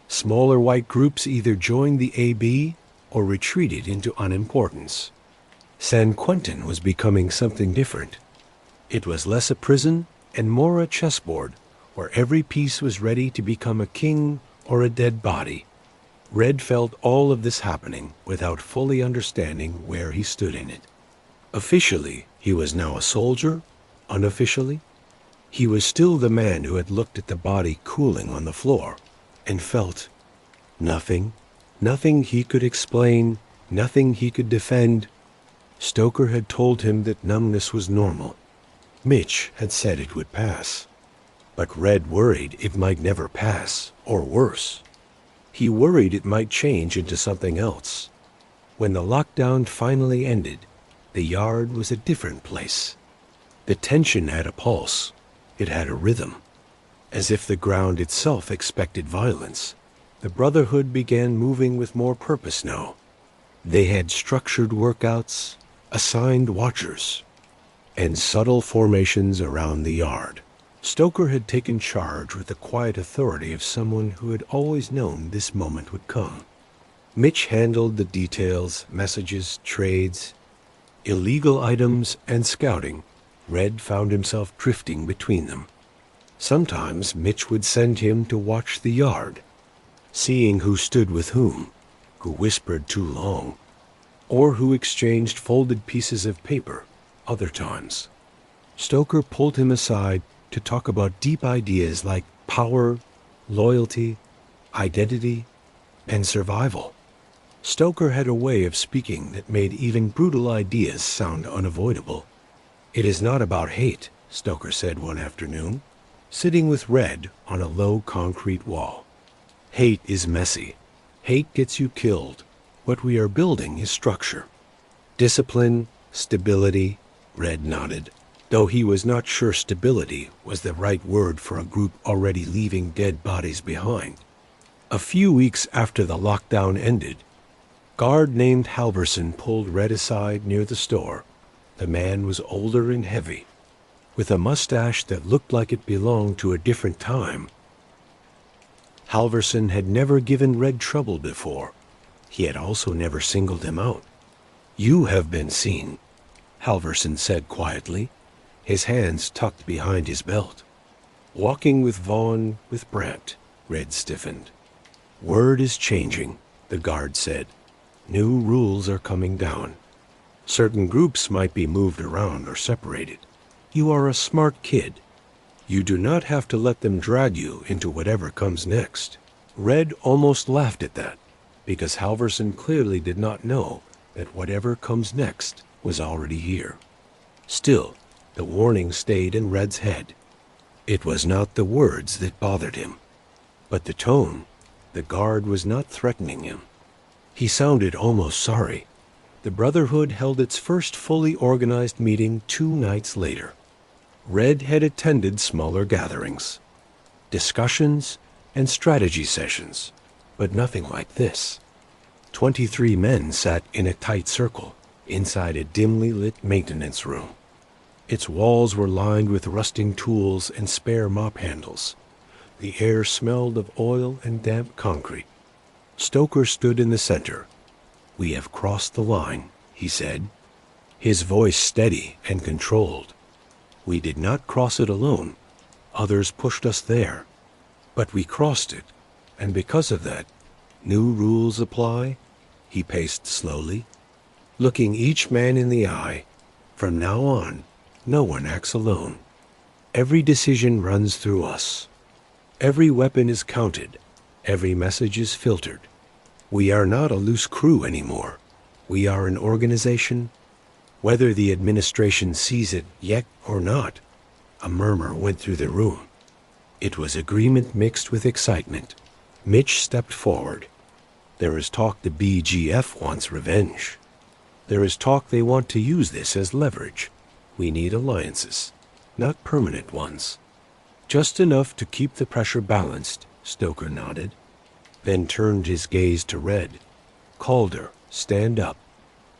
Smaller white groups either joined the AB or retreated into unimportance. San Quentin was becoming something different. It was less a prison and more a chessboard where every piece was ready to become a king or a dead body. Red felt all of this happening without fully understanding where he stood in it. Officially, he was now a soldier. Unofficially, he was still the man who had looked at the body cooling on the floor and felt nothing, nothing he could explain, nothing he could defend. Stoker had told him that numbness was normal. Mitch had said it would pass. But Red worried it might never pass, or worse. He worried it might change into something else. When the lockdown finally ended, the yard was a different place. The tension had a pulse. It had a rhythm. As if the ground itself expected violence, the Brotherhood began moving with more purpose now. They had structured workouts, assigned watchers, and subtle formations around the yard. Stoker had taken charge with the quiet authority of someone who had always known this moment would come. Mitch handled the details, messages, trades, illegal items, and scouting. Red found himself drifting between them. Sometimes Mitch would send him to watch the yard, seeing who stood with whom, who whispered too long, or who exchanged folded pieces of paper. Other times, Stoker pulled him aside to talk about deep ideas like power, loyalty, identity, and survival. Stoker had a way of speaking that made even brutal ideas sound unavoidable. "It is not about hate," Stoker said one afternoon, sitting with Red on a low concrete wall. "Hate is messy. Hate gets you killed. What we are building is structure. Discipline, stability." Red nodded, though he was not sure stability was the right word for a group already leaving dead bodies behind. A few weeks after the lockdown ended, guard named Halverson pulled Red aside near the store. The man was older and heavy, with a mustache that looked like it belonged to a different time. Halverson had never given Red trouble before. He had also never singled him out. You have been seen, Halverson said quietly, his hands tucked behind his belt. Walking with Vaughn, with Brandt, Red stiffened. Word is changing, the guard said. New rules are coming down. Certain groups might be moved around or separated. You are a smart kid. You do not have to let them drag you into whatever comes next. Red almost laughed at that, because Halverson clearly did not know that whatever comes next was already here. Still, the warning stayed in Red's head. It was not the words that bothered him, but the tone. The guard was not threatening him. He sounded almost sorry. The Brotherhood held its first fully organized meeting 2 nights later. Red had attended smaller gatherings, discussions, and strategy sessions, but nothing like this. 23 men sat in a tight circle inside a dimly lit maintenance room. Its walls were lined with rusting tools and spare mop handles. The air smelled of oil and damp concrete. Stoker stood in the center. "We have crossed the line," he said, his voice steady and controlled. "We did not cross it alone. Others pushed us there. But we crossed it, and because of that, new rules apply." He paced slowly, looking each man in the eye. "From now on, no one acts alone. Every decision runs through us. Every weapon is counted. Every message is filtered. We are not a loose crew anymore. We are an organization. Whether the administration sees it yet or not." A murmur went through the room. It was agreement mixed with excitement. Mitch stepped forward. "There is talk the BGF wants revenge. There is talk they want to use this as leverage. We need alliances, not permanent ones. Just enough to keep the pressure balanced," Stoker nodded, then turned his gaze to Red. "Calder, stand up."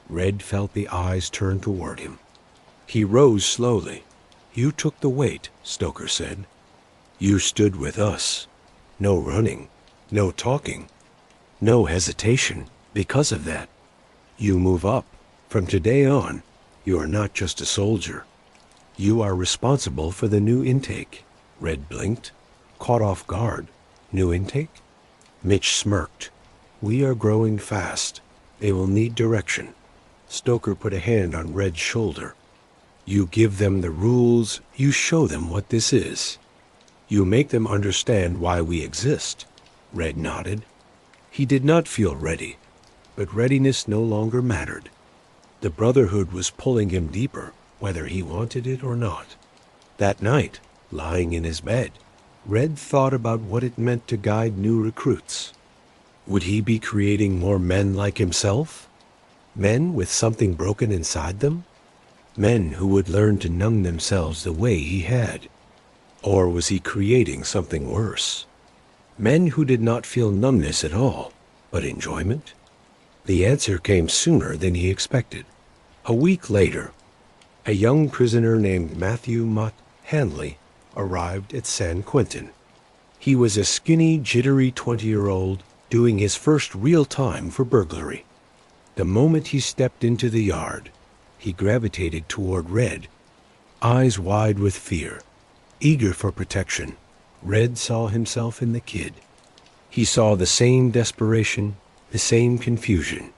Red felt the eyes turn toward him. He rose slowly. "You took the weight," Stoker said. "You stood with us. No running, no talking, no hesitation because of that. You move up. From today on, you are not just a soldier. You are responsible for the new intake." Red blinked, caught off guard. "New intake?" Mitch smirked. "We are growing fast. They will need direction." Stoker put a hand on Red's shoulder. "You give them the rules. You show them what this is. You make them understand why we exist." Red nodded. He did not feel ready, but readiness no longer mattered. The Brotherhood was pulling him deeper, whether he wanted it or not. That night, lying in his bed, Red thought about what it meant to guide new recruits. Would he be creating more men like himself? Men with something broken inside them? Men who would learn to numb themselves the way he had? Or was he creating something worse? Men who did not feel numbness at all, but enjoyment? The answer came sooner than he expected. A week later, a young prisoner named Matthew Mutt Hanley arrived at San Quentin. He was a skinny, jittery 20-year-old doing his first real time for burglary. The moment he stepped into the yard, he gravitated toward Red, eyes wide with fear, eager for protection. Red saw himself in the kid. He saw the same desperation, the same confusion,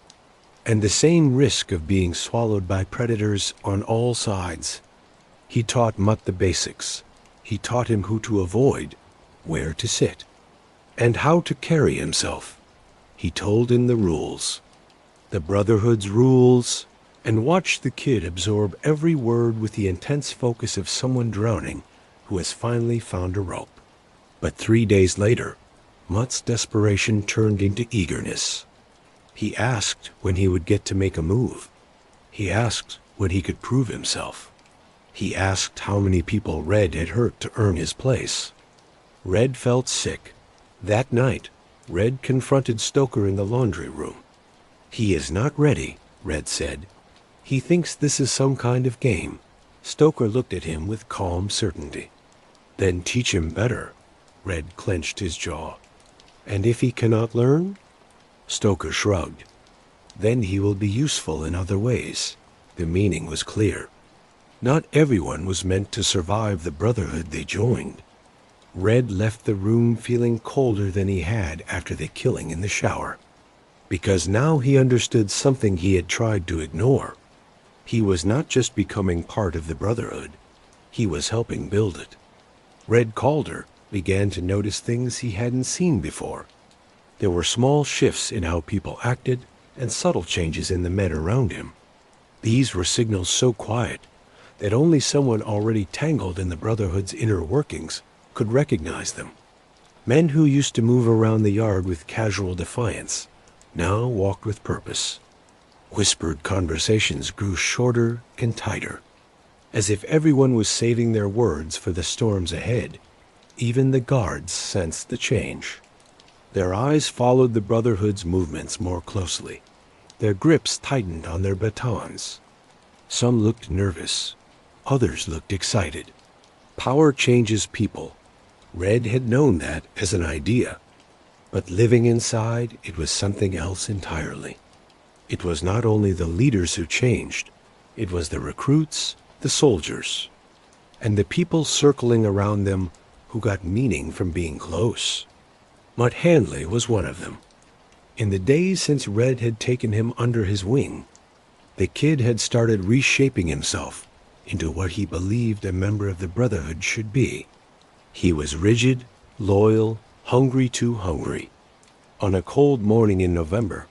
and the same risk of being swallowed by predators on all sides. He taught Mutt the basics. He taught him who to avoid, where to sit, and how to carry himself. He told him the rules, the Brotherhood's rules, and watched the kid absorb every word with the intense focus of someone drowning who has finally found a rope. But 3 days later, Mutt's desperation turned into eagerness. He asked when he would get to make a move. He asked when he could prove himself. He asked how many people Red had hurt to earn his place. Red felt sick. That night, Red confronted Stoker in the laundry room. "He is not ready," Red said. "He thinks this is some kind of game." Stoker looked at him with calm certainty. "Then teach him better." Red clenched his jaw. "And if he cannot learn?" Stoker shrugged. Then he will be useful in other ways. The meaning was clear. Not everyone was meant to survive the Brotherhood they joined. Red left the room feeling colder than he had after the killing in the shower, because now he understood something he had tried to ignore. He was not just becoming part of the Brotherhood, he was helping build it. Red Calder began to notice things he hadn't seen before. There were small shifts in how people acted and subtle changes in the men around him. These were signals so quiet that only someone already tangled in the Brotherhood's inner workings could recognize them. Men who used to move around the yard with casual defiance now walked with purpose. Whispered conversations grew shorter and tighter, as if everyone was saving their words for the storms ahead. Even the guards sensed the change. Their eyes followed the Brotherhood's movements more closely. Their grips tightened on their batons. Some looked nervous. Others looked excited. Power changes people. Red had known that as an idea. But living inside, it was something else entirely. It was not only the leaders who changed. It was the recruits, the soldiers, and the people circling around them who got meaning from being close. Mutt Hanley was one of them. In the days since Red had taken him under his wing, the kid had started reshaping himself into what he believed a member of the Brotherhood should be. He was rigid, loyal, hungry too hungry. On a cold morning in November,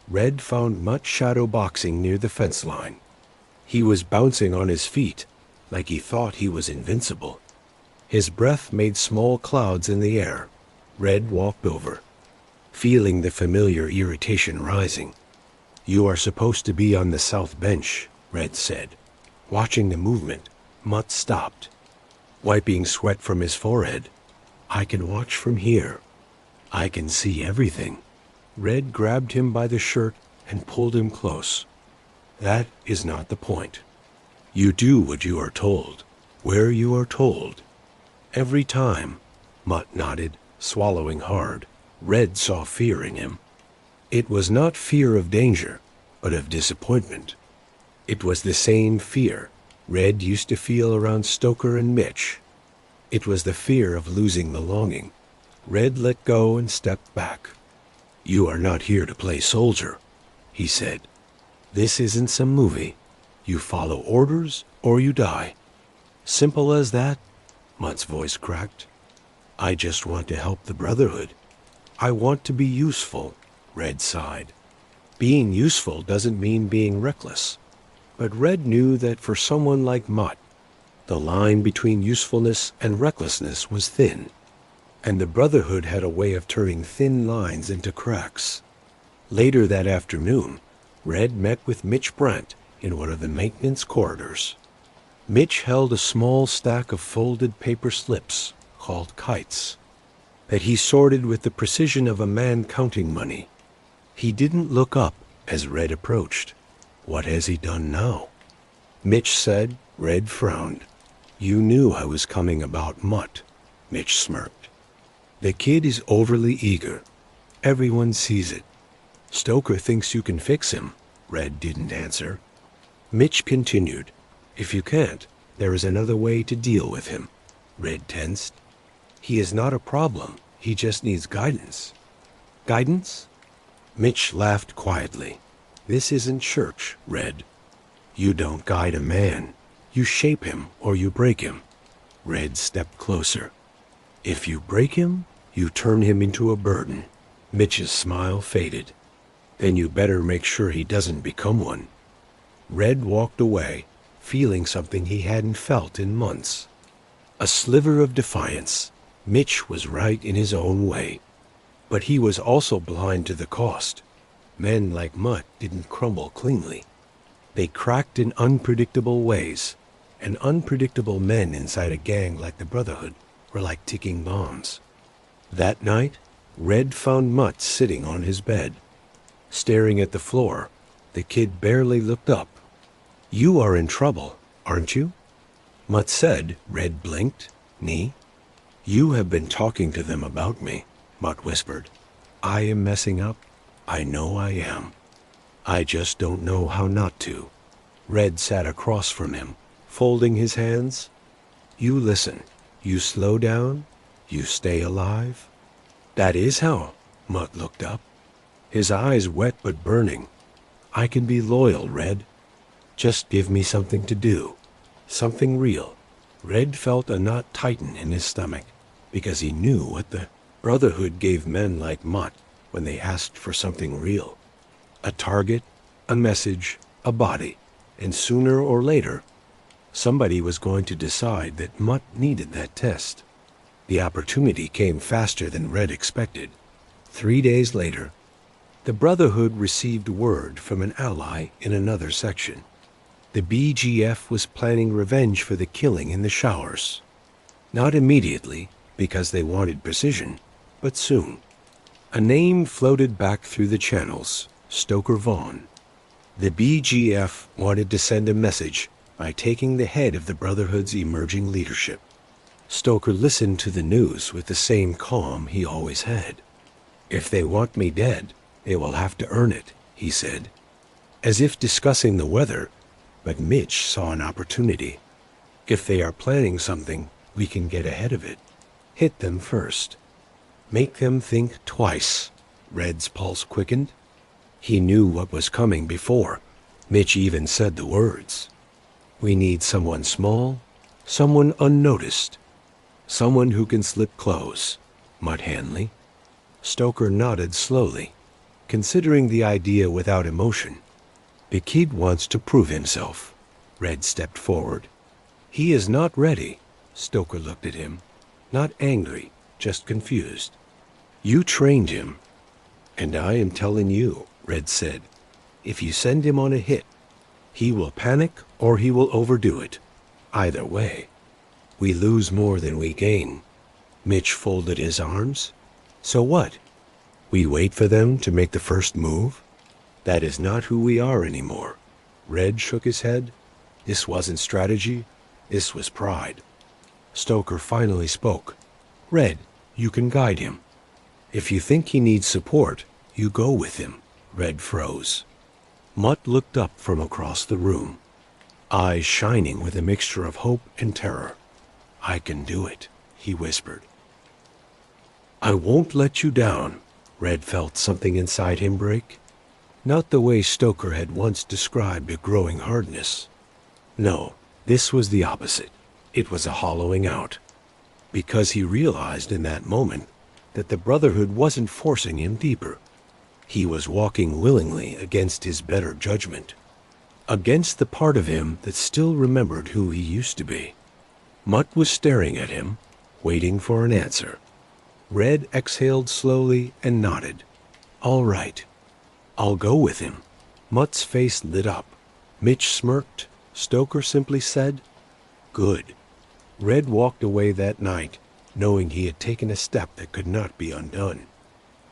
Red found Mutt shadow boxing near the fence line. He was bouncing on his feet like he thought he was invincible. His breath made small clouds in the air. Red walked over, feeling the familiar irritation rising. "You are supposed to be on the south bench," Red said. Watching the movement, Mutt stopped, wiping sweat from his forehead. "I can watch from here. I can see everything." Red grabbed him by the shirt and pulled him close. "That is not the point. You do what you are told, where you are told. Every time." Mutt nodded, swallowing hard. Red saw fear in him. It was not fear of danger, but of disappointment. It was the same fear Red used to feel around Stoker and Mitch. It was the fear of losing belonging. Red let go and stepped back. "You are not here to play soldier," he said. "This isn't some movie. You follow orders or you die. Simple as that." Mutt's voice cracked. "I just want to help the Brotherhood. I want to be useful," Red sighed. Being useful doesn't mean being reckless. But Red knew that for someone like Mutt, the line between usefulness and recklessness was thin. And the Brotherhood had a way of turning thin lines into cracks. Later that afternoon, Red met with Mitch Brandt in one of the maintenance corridors. Mitch held a small stack of folded paper slips called kites that he sorted with the precision of a man counting money. He didn't look up as Red approached. "What has he done now?" Mitch said. Red frowned. "You knew I was coming about Mutt." Mitch smirked. "The kid is overly eager. Everyone sees it. Stoker thinks you can fix him." Red didn't answer. Mitch continued. "If you can't, there is another way to deal with him." Red tensed. "He is not a problem. He just needs guidance." "Guidance?" Mitch laughed quietly. "This isn't church, Red. You don't guide a man. You shape him or you break him." Red stepped closer. "If you break him, you turn him into a burden." Mitch's smile faded. "Then you better make sure he doesn't become one." Red walked away, feeling something he hadn't felt in months. A sliver of defiance. Mitch was right in his own way. But he was also blind to the cost. Men like Mutt didn't crumble cleanly. They cracked in unpredictable ways, and unpredictable men inside a gang like the Brotherhood were like ticking bombs. That night, Red found Mutt sitting on his bed. Staring at the floor, the kid barely looked up. "You are in trouble, aren't you?" Mutt said. Red blinked. "Me?" "You have been talking to them about me," Mutt whispered. "I am messing up. I know I am." I just don't know how not to. Red sat across from him, folding his hands. You listen. You slow down. You stay alive. That is how. Mutt looked up, his eyes wet but burning. I can be loyal, Red. Just give me something to do. Something real. Red felt a knot tighten in his stomach, because he knew what the Brotherhood gave men like Mutt when they asked for something real. A target, a message, a body, and sooner or later, somebody was going to decide that Mutt needed that test. The opportunity came faster than Red expected. 3 days later, the Brotherhood received word from an ally in another section. The BGF was planning revenge for the killing in the showers. Not immediately, because they wanted precision, but soon. A name floated back through the channels, Stoker Vaughn. The BGF wanted to send a message by taking the head of the Brotherhood's emerging leadership. Stoker listened to the news with the same calm he always had. If they want me dead, they will have to earn it, he said, as if discussing the weather, but Mitch saw an opportunity. If they are planning something, we can get ahead of it. Hit them first. Make them think twice. Red's pulse quickened. He knew what was coming before. Mitch even said the words. We need someone small, someone unnoticed, someone who can slip clothes. Mutt Hanley. Stoker nodded slowly, considering the idea without emotion. The kid wants to prove himself. Red stepped forward. He is not ready. Stoker looked at him. Not angry, just confused. You trained him. And I am telling you, Red said, if you send him on a hit, he will panic or he will overdo it. Either way, we lose more than we gain. Mitch folded his arms. So what? We wait for them to make the first move? That is not who we are anymore. Red shook his head. This wasn't strategy. This was pride. Stoker finally spoke. Red, you can guide him. If you think he needs support, you go with him. Red froze. Mutt looked up from across the room, eyes shining with a mixture of hope and terror. I can do it, he whispered. I won't let you down. Red felt something inside him break. Not the way Stoker had once described a growing hardness. No, this was the opposite. It was a hollowing out. Because he realized in that moment that the Brotherhood wasn't forcing him deeper. He was walking willingly against his better judgment. Against the part of him that still remembered who he used to be. Mutt was staring at him, waiting for an answer. Red exhaled slowly and nodded. All right. I'll go with him. Mutt's face lit up. Mitch smirked. Stoker simply said, Good. Red walked away that night, knowing he had taken a step that could not be undone.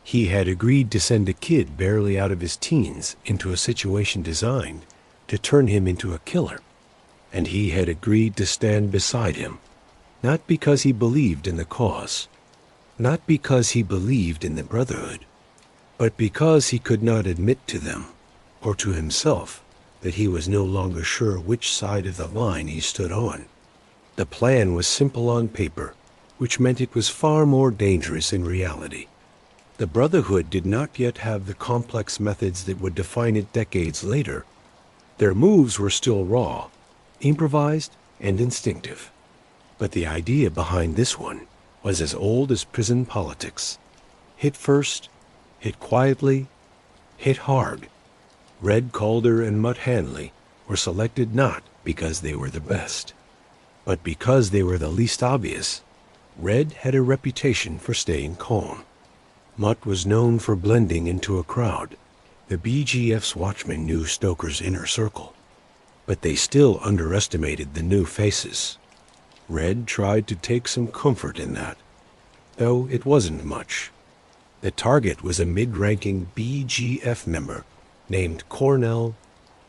He had agreed to send a kid barely out of his teens into a situation designed to turn him into a killer, and he had agreed to stand beside him, not because he believed in the cause, not because he believed in the Brotherhood, but because he could not admit to them, or to himself, that he was no longer sure which side of the line he stood on. The plan was simple on paper, which meant it was far more dangerous in reality. The Brotherhood did not yet have the complex methods that would define it decades later. Their moves were still raw, improvised, and instinctive. But the idea behind this one was as old as prison politics. Hit first, hit quietly, hit hard. Red, Calder, and Mutt Hanley were selected not because they were the best, but because they were the least obvious. Red had a reputation for staying calm. Mutt was known for blending into a crowd. The BGF's watchmen knew Stoker's inner circle, but they still underestimated the new faces. Red tried to take some comfort in that, though it wasn't much. The target was a mid-ranking BGF member named Cornell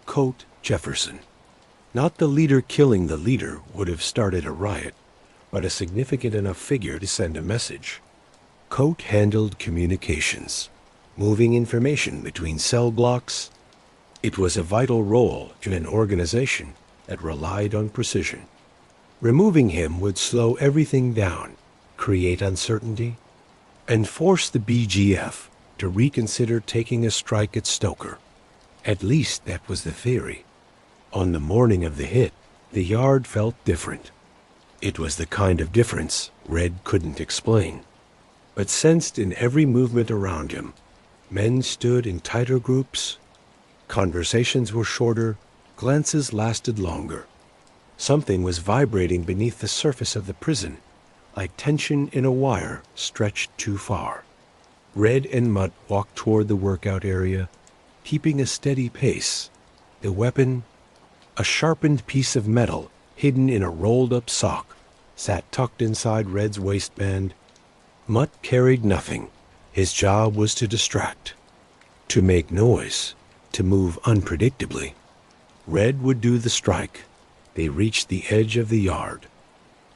Coat Jefferson. Not the leader killing the leader would have started a riot, but a significant enough figure to send a message. Coat handled communications, moving information between cell blocks, It was a vital role in an organization that relied on precision. Removing him would slow everything down, create uncertainty, and force the BGF to reconsider taking a strike at Stoker. At least that was the theory. On the morning of the hit, the yard felt different. It was the kind of difference Red couldn't explain, but sensed in every movement around him. Men stood in tighter groups. Conversations were shorter. Glances lasted longer. Something was vibrating beneath the surface of the prison, like tension in a wire stretched too far. Red and Mutt walked toward the workout area, keeping a steady pace. The weapon, a sharpened piece of metal hidden in a rolled-up sock, sat tucked inside Red's waistband. Mutt carried nothing. His job was to distract, to make noise, to move unpredictably. Red would do the strike. They reached the edge of the yard.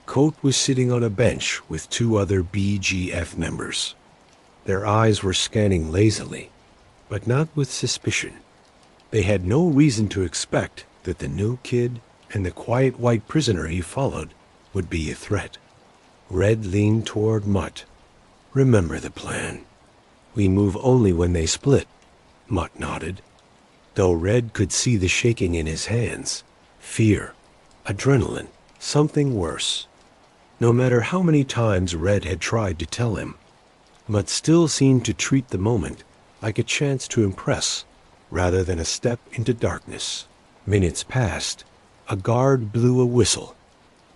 Coat was sitting on a bench with two other BGF members. Their eyes were scanning lazily, but not with suspicion. They had no reason to expect that the new kid and the quiet white prisoner he followed would be a threat. Red leaned toward Mutt. "Remember the plan. We move only when they split." Mutt nodded, though Red could see the shaking in his hands. Fear, adrenaline, something worse. No matter how many times Red had tried to tell him, Mutt still seemed to treat the moment like a chance to impress, rather than a step into darkness. Minutes passed. A guard blew a whistle.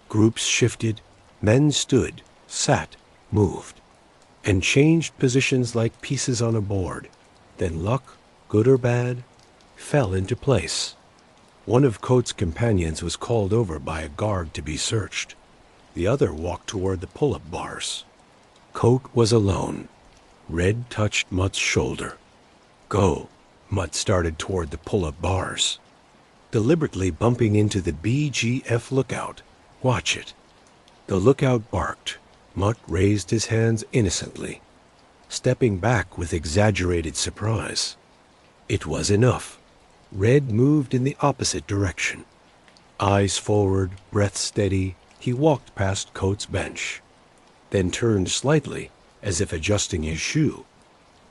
Groups shifted. Men stood, sat, moved, and changed positions like pieces on a board. Then luck, good or bad, fell into place. One of Coates' companions was called over by a guard to be searched. The other walked toward the pull-up bars. Coat was alone. Red touched Mutt's shoulder. "Go." Mutt started toward the pull-up bars, deliberately bumping into the BGF lookout. "Watch it." The lookout barked. Mutt raised his hands innocently, stepping back with exaggerated surprise. It was enough. Red moved in the opposite direction. Eyes forward, breath steady, he walked past Coates' bench, then turned slightly, as if adjusting his shoe.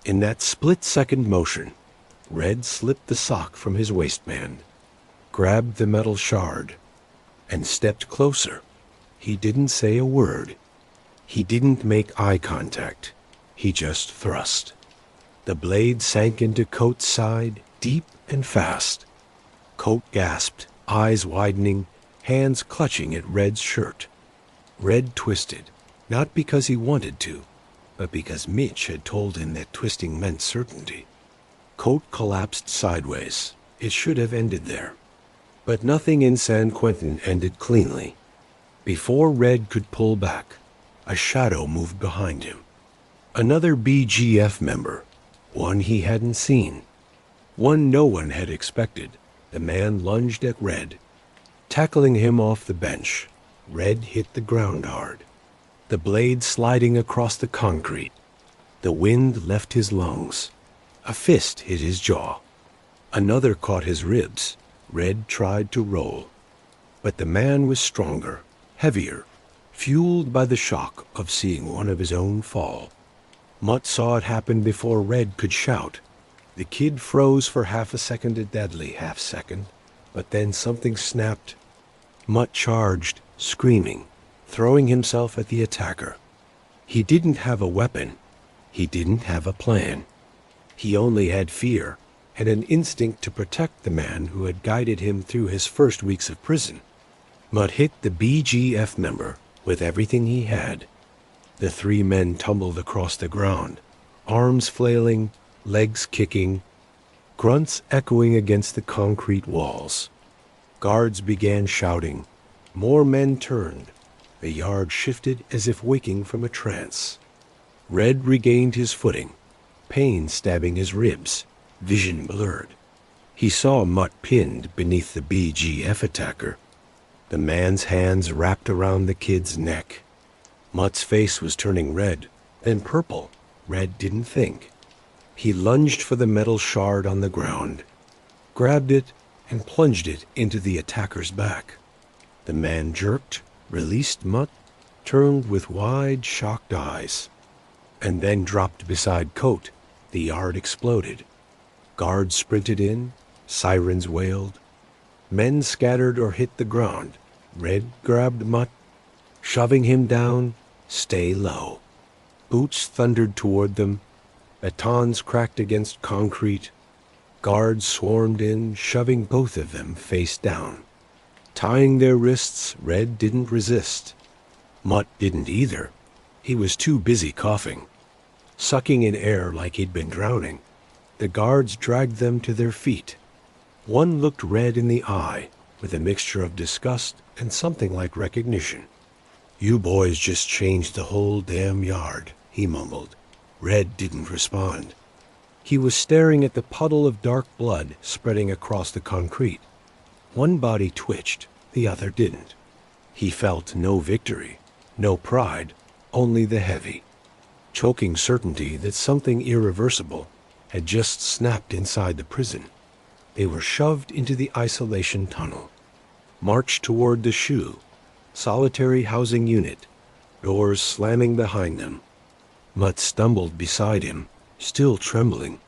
In that split-second motion, Red slipped the sock from his waistband, grabbed the metal shard, and stepped closer. He didn't say a word. He didn't make eye contact. He just thrust. The blade sank into Coates' side, deep and fast. Coat gasped, eyes widening, hands clutching at Red's shirt. Red twisted, not because he wanted to, but because Mitch had told him that twisting meant certainty. Coat collapsed sideways. It should have ended there. But nothing in San Quentin ended cleanly. Before Red could pull back, a shadow moved behind him. Another BGF member, one he hadn't seen, one no one had expected. The man lunged at Red. Tackling him off the bench, Red hit the ground hard, the blade sliding across the concrete. The wind left his lungs. A fist hit his jaw. Another caught his ribs. Red tried to roll, but the man was stronger, heavier, fueled by the shock of seeing one of his own fall. Mutt saw it happen before Red could shout. The kid froze for half a second, a deadly half-second, but then something snapped. Mutt charged, screaming, throwing himself at the attacker. He didn't have a weapon. He didn't have a plan. He only had fear and an instinct to protect the man who had guided him through his first weeks of prison. Mutt hit the BGF member with everything he had. The three men tumbled across the ground, arms flailing, legs kicking, grunts echoing against the concrete walls. Guards began shouting. More men turned. The yard shifted as if waking from a trance. Red regained his footing, pain stabbing his ribs, vision blurred. He saw Mutt pinned beneath the BGF attacker. The man's hands wrapped around the kid's neck. Mutt's face was turning red, then purple. Red didn't think. He lunged for the metal shard on the ground. grabbed it, and plunged it into the attacker's back. The man jerked, released Mutt, turned with wide, shocked eyes, and then dropped beside Coat. The yard exploded. Guards sprinted in, sirens wailed. Men scattered or hit the ground. Red grabbed Mutt, shoving him down. Stay low. Boots thundered toward them. Batons cracked against concrete. Guards swarmed in, shoving both of them face down. Tying their wrists, Red didn't resist. Mutt didn't either. He was too busy coughing, sucking in air like he'd been drowning. The guards dragged them to their feet. One looked Red in the eye, with a mixture of disgust and something like recognition. "You boys just changed the whole damn yard," he mumbled. Red didn't respond. He was staring at the puddle of dark blood spreading across the concrete. One body twitched, the other didn't. He felt no victory, no pride, only the heavy, choking certainty that something irreversible had just snapped inside the prison. They were shoved into the isolation tunnel, marched toward the shoe, solitary housing unit, doors slamming behind them. Mutt stumbled beside him, still trembling.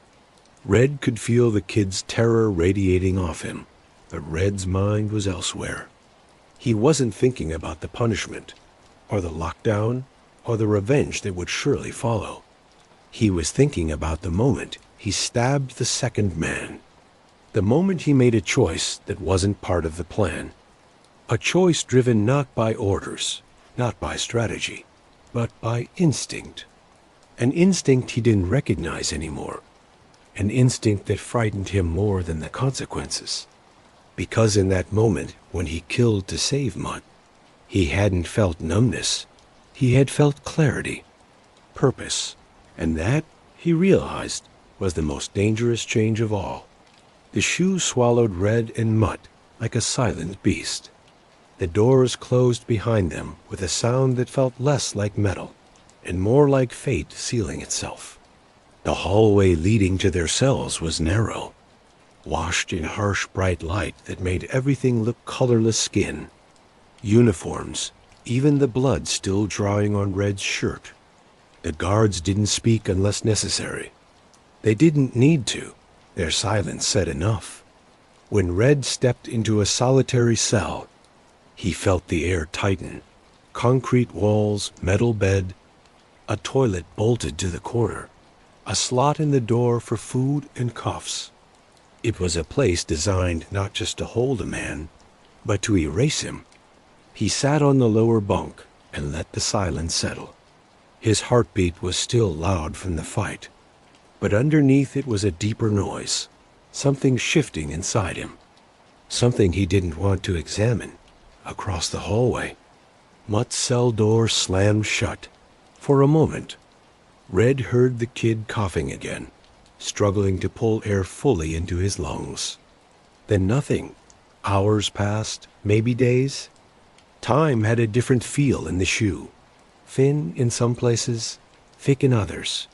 Red could feel the kid's terror radiating off him, but Red's mind was elsewhere. He wasn't thinking about the punishment, or the lockdown, or the revenge that would surely follow. He was thinking about the moment he stabbed the second man. The moment he made a choice that wasn't part of the plan. A choice driven not by orders, not by strategy, but by instinct. An instinct he didn't recognize anymore. An instinct that frightened him more than the consequences. Because in that moment, when he killed to save Mutt, he hadn't felt numbness. He had felt clarity, purpose, and that, he realized, was the most dangerous change of all. The shoe swallowed Red and Mutt like a silent beast. The doors closed behind them with a sound that felt less like metal and more like fate sealing itself. The hallway leading to their cells was narrow, washed in harsh bright light that made everything look colorless skin. Uniforms, even the blood still drying on Red's shirt. The guards didn't speak unless necessary. They didn't need to. Their silence said enough. When Red stepped into a solitary cell, he felt the air tighten. Concrete walls, metal bed, a toilet bolted to the corner, a slot in the door for food and cuffs. It was a place designed not just to hold a man, but to erase him. He sat on the lower bunk and let the silence settle. His heartbeat was still loud from the fight, but underneath it was a deeper noise, something shifting inside him, something he didn't want to examine. Across the hallway, Mutt's cell door slammed shut. For a moment, Red heard the kid coughing again, struggling to pull air fully into his lungs. Then nothing. Hours passed, maybe days. Time had a different feel in the shoe. Thin in some places, thick in others.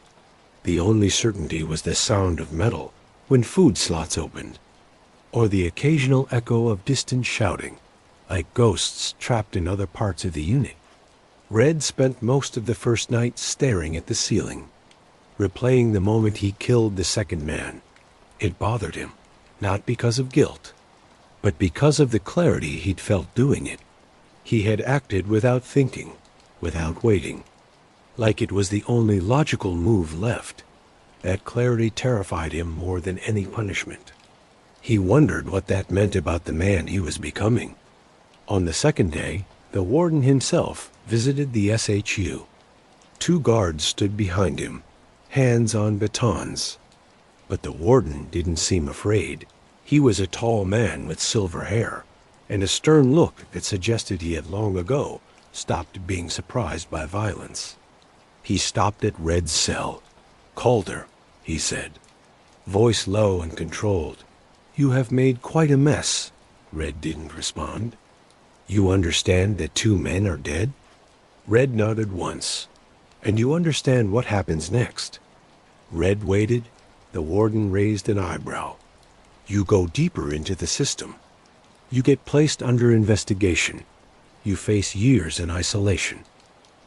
The only certainty was the sound of metal when food slots opened, or the occasional echo of distant shouting, like ghosts trapped in other parts of the unit. Red spent most of the first night staring at the ceiling, replaying the moment he killed the second man. It bothered him, not because of guilt, but because of the clarity he'd felt doing it. He had acted without thinking, without waiting, like it was the only logical move left. That clarity terrified him more than any punishment. He wondered what that meant about the man he was becoming. On the second day, the warden himself visited the SHU. 2 guards stood behind him, hands on batons. But the warden didn't seem afraid. He was a tall man with silver hair, and a stern look that suggested he had long ago stopped being surprised by violence. He stopped at Red's cell. "Calder," he said, voice low and controlled. "You have made quite a mess." Red didn't respond. "You understand that 2 men are dead?" Red nodded once. "And you understand what happens next?" Red waited. The warden raised an eyebrow. You go deeper into the system. You get placed under investigation. You face years in isolation.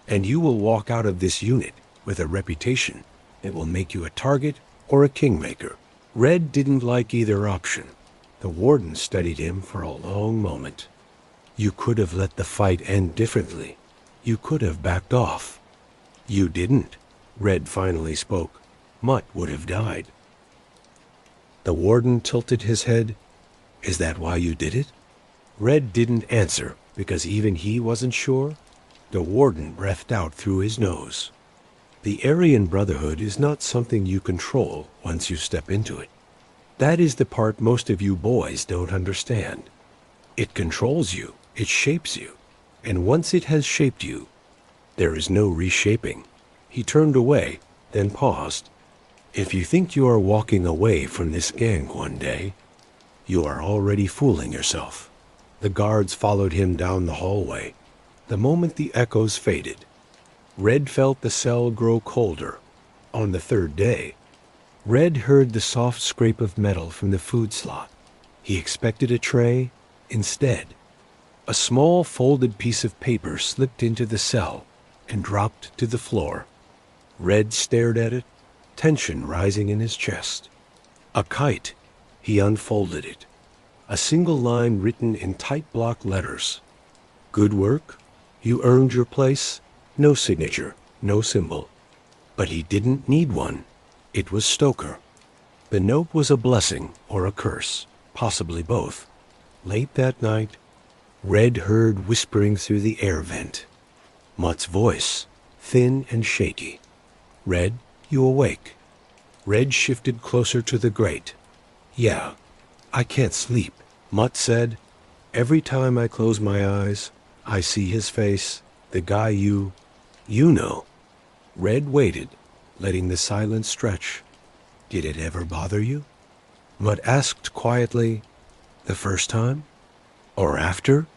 And you will walk out of this unit with a reputation that will make you a target or a kingmaker. Red didn't like either option. The warden studied him for a long moment. You could have let the fight end differently. You could have backed off. You didn't. Red finally spoke. Mutt would have died. The warden tilted his head. Is that why you did it? Red didn't answer because even he wasn't sure. The warden breathed out through his nose. The Aryan Brotherhood is not something you control once you step into it. That is the part most of you boys don't understand. It controls you, it shapes you, and once it has shaped you, there is no reshaping. He turned away, then paused. If you think you are walking away from this gang one day, you are already fooling yourself. The guards followed him down the hallway. The moment the echoes faded, Red felt the cell grow colder. On the third day, Red heard the soft scrape of metal from the food slot. He expected a tray. Instead, a small folded piece of paper slipped into the cell and dropped to the floor. Red stared at it, tension rising in his chest. A kite. He unfolded it. A single line written in tight block letters. Good work. You earned your place. No signature, no symbol. But he didn't need one. It was Stoker. The note was a blessing or a curse, possibly both. Late that night, Red heard whispering through the air vent. Mutt's voice, thin and shaky. Red, you awake? Red shifted closer to the grate. Yeah, I can't sleep, Mutt said. Every time I close my eyes, I see his face, the guy you know. Red waited, letting the silence stretch. Did it ever bother you? Mutt asked quietly. The first time? Or after?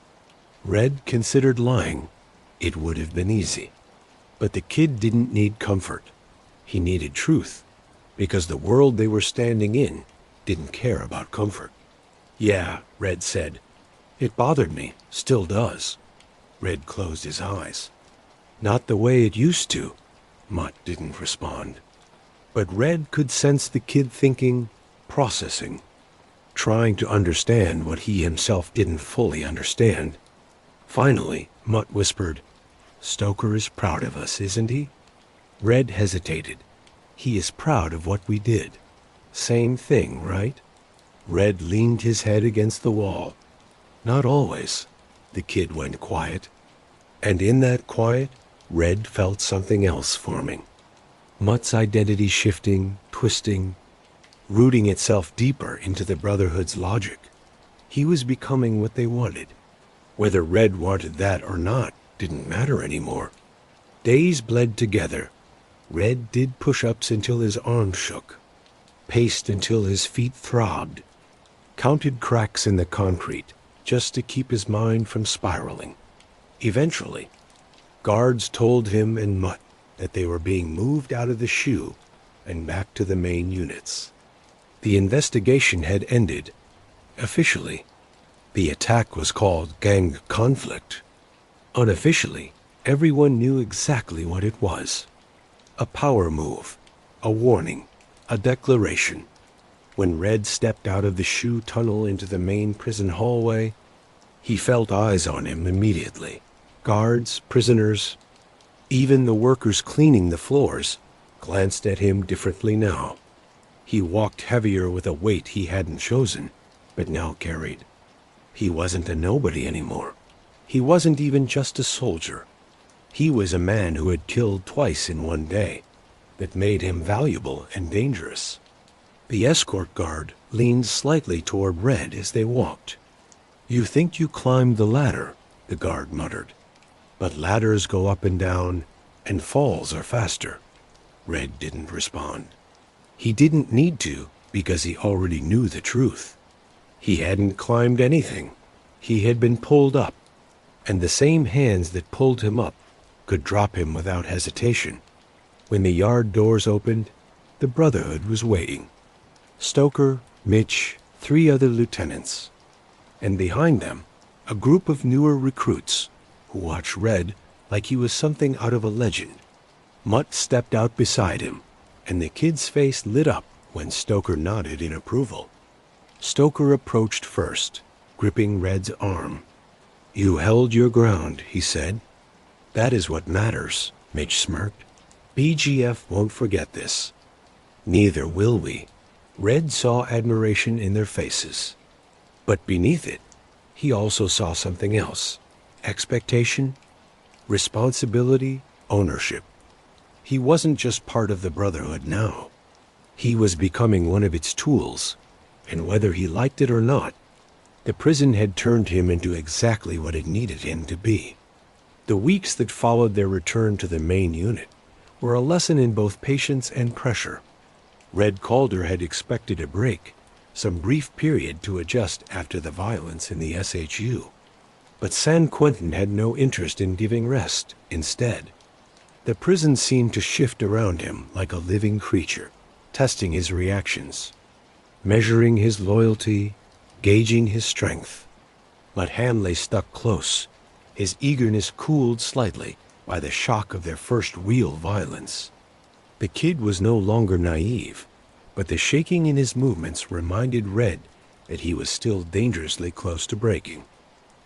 Red considered lying. It would have been easy. But the kid didn't need comfort. He needed truth, because the world they were standing in didn't care about comfort. Yeah, Red said. It bothered me, still does. Red closed his eyes. Not the way it used to. Mutt didn't respond. But Red could sense the kid thinking, processing, trying to understand what he himself didn't fully understand. Finally, Mutt whispered, Stoker is proud of us, isn't he? Red hesitated. He is proud of what we did. Same thing, right? Red leaned his head against the wall. Not always. The kid went quiet. And in that quiet, Red felt something else forming. Mutt's identity shifting, twisting, rooting itself deeper into the Brotherhood's logic. He was becoming what they wanted. Whether Red wanted that or not didn't matter anymore. Days bled together. Red did push-ups until his arms shook, paced until his feet throbbed, counted cracks in the concrete just to keep his mind from spiraling. Eventually, guards told him and Mutt that they were being moved out of the shoe and back to the main units. The investigation had ended. Officially, the attack was called gang conflict. Unofficially, everyone knew exactly what it was. A power move, a warning, a declaration. When Red stepped out of the shoe tunnel into the main prison hallway, he felt eyes on him immediately. Guards, prisoners, even the workers cleaning the floors glanced at him differently now. He walked heavier with a weight he hadn't chosen, but now carried. He wasn't a nobody anymore. He wasn't even just a soldier. He was a man who had killed twice in one day. That made him valuable and dangerous. The escort guard leaned slightly toward Red as they walked. You think you climbed the ladder, the guard muttered. But ladders go up and down, and falls are faster. Red didn't respond. He didn't need to, because he already knew the truth. He hadn't climbed anything. He had been pulled up, and the same hands that pulled him up could drop him without hesitation. When the yard doors opened, the Brotherhood was waiting. Stoker, Mitch, 3 other lieutenants, and behind them, a group of newer recruits who watched Red like he was something out of a legend. Mutt stepped out beside him, and the kid's face lit up when Stoker nodded in approval. Stoker approached first, gripping Red's arm. "You held your ground," he said. "That is what matters," Mitch smirked. "BGF won't forget this." "Neither will we." Red saw admiration in their faces. But beneath it, he also saw something else. Expectation, responsibility, ownership. He wasn't just part of the Brotherhood now. He was becoming one of its tools, and whether he liked it or not, the prison had turned him into exactly what it needed him to be. The weeks that followed their return to the main unit were a lesson in both patience and pressure. Red Calder had expected a break, some brief period to adjust after the violence in the SHU. But San Quentin had no interest in giving rest. Instead, the prison seemed to shift around him like a living creature, testing his reactions, measuring his loyalty, gauging his strength. But Hanley stuck close, his eagerness cooled slightly by the shock of their first real violence. The kid was no longer naive, but the shaking in his movements reminded Red that he was still dangerously close to breaking.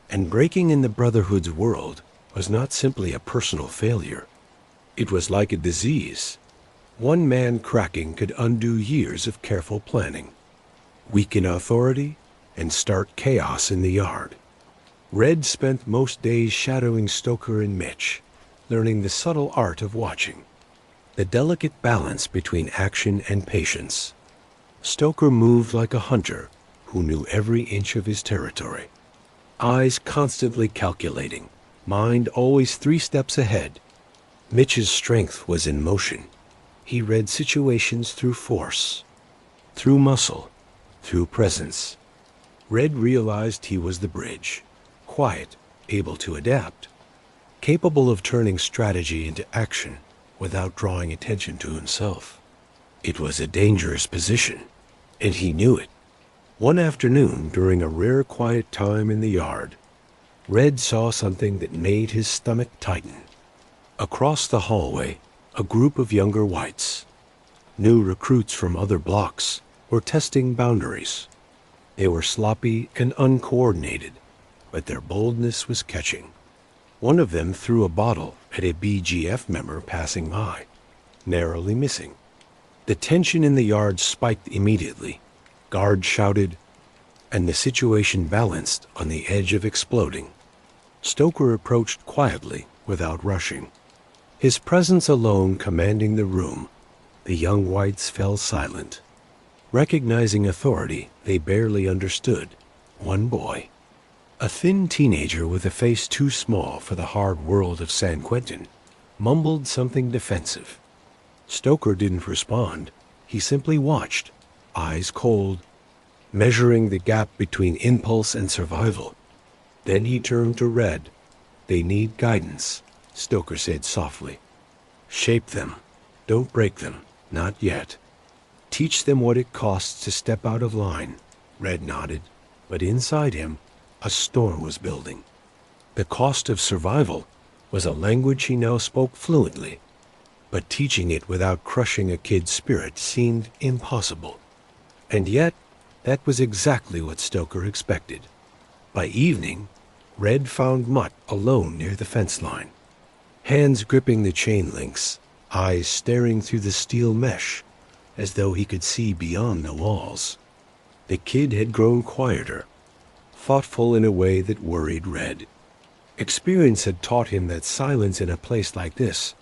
And breaking in the Brotherhood's world was not simply a personal failure. It was like a disease. One man cracking could undo years of careful planning, weaken authority, and start chaos in the yard. Red spent most days shadowing Stoker and Mitch, learning the subtle art of watching, the delicate balance between action and patience. Stoker moved like a hunter who knew every inch of his territory, eyes constantly calculating, mind always 3 steps ahead. Mitch's strength was in motion. He read situations through force, through muscle, through presence. Red realized he was the bridge, quiet, able to adapt, capable of turning strategy into action without drawing attention to himself. It was a dangerous position, and he knew it. One afternoon, during a rare quiet time in the yard, Red saw something that made his stomach tighten. Across the hallway, a group of younger whites, new recruits from other blocks, were testing boundaries. They were sloppy and uncoordinated, but their boldness was catching. One of them threw a bottle at a BGF member passing by, narrowly missing. The tension in the yard spiked immediately. Guards shouted, and the situation balanced on the edge of exploding. Stoker approached quietly, without rushing. His presence alone commanding the room, the young whites fell silent. Recognizing authority they barely understood. One boy, a thin teenager with a face too small for the hard world of San Quentin, mumbled something defensive. Stoker didn't respond. He simply watched, eyes cold, measuring the gap between impulse and survival. Then he turned to Red. "They need guidance," Stoker said softly. "Shape them. Don't break them. Not yet. Teach them what it costs to step out of line." Red nodded, but inside him, a storm was building. The cost of survival was a language he now spoke fluently, but teaching it without crushing a kid's spirit seemed impossible. And yet, that was exactly what Stoker expected. By evening, Red found Mutt alone near the fence line, hands gripping the chain links, eyes staring through the steel mesh as though he could see beyond the walls. The kid had grown quieter, thoughtful in a way that worried Red. Experience had taught him that silence in a place like this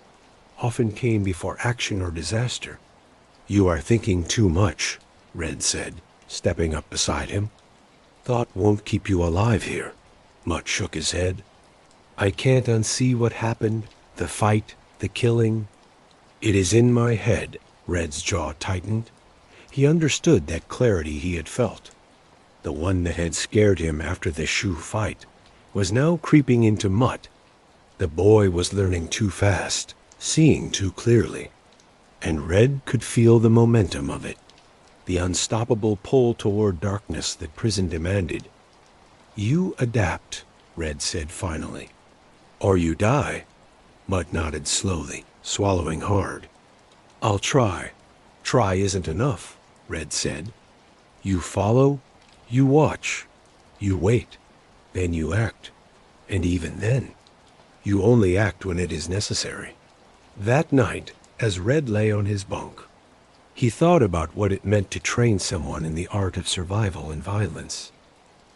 often came before action or disaster. "You are thinking too much," Red said, stepping up beside him. "Thought won't keep you alive here." Mutt shook his head. "I can't unsee what happened, the fight, the killing. It is in my head." Red's jaw tightened. He understood that clarity he had felt. The one that had scared him after the shoe fight was now creeping into Mutt. The boy was learning too fast, seeing too clearly, and Red could feel the momentum of it. the unstoppable pull toward darkness that prison demanded. "You adapt," Red said finally. "Or you die." Mutt nodded slowly, swallowing hard. "I'll try." "Try isn't enough," Red said. "You follow, you watch, you wait, then you act. And even then, you only act when it is necessary." That night, as Red lay on his bunk, he thought about what it meant to train someone in the art of survival and violence.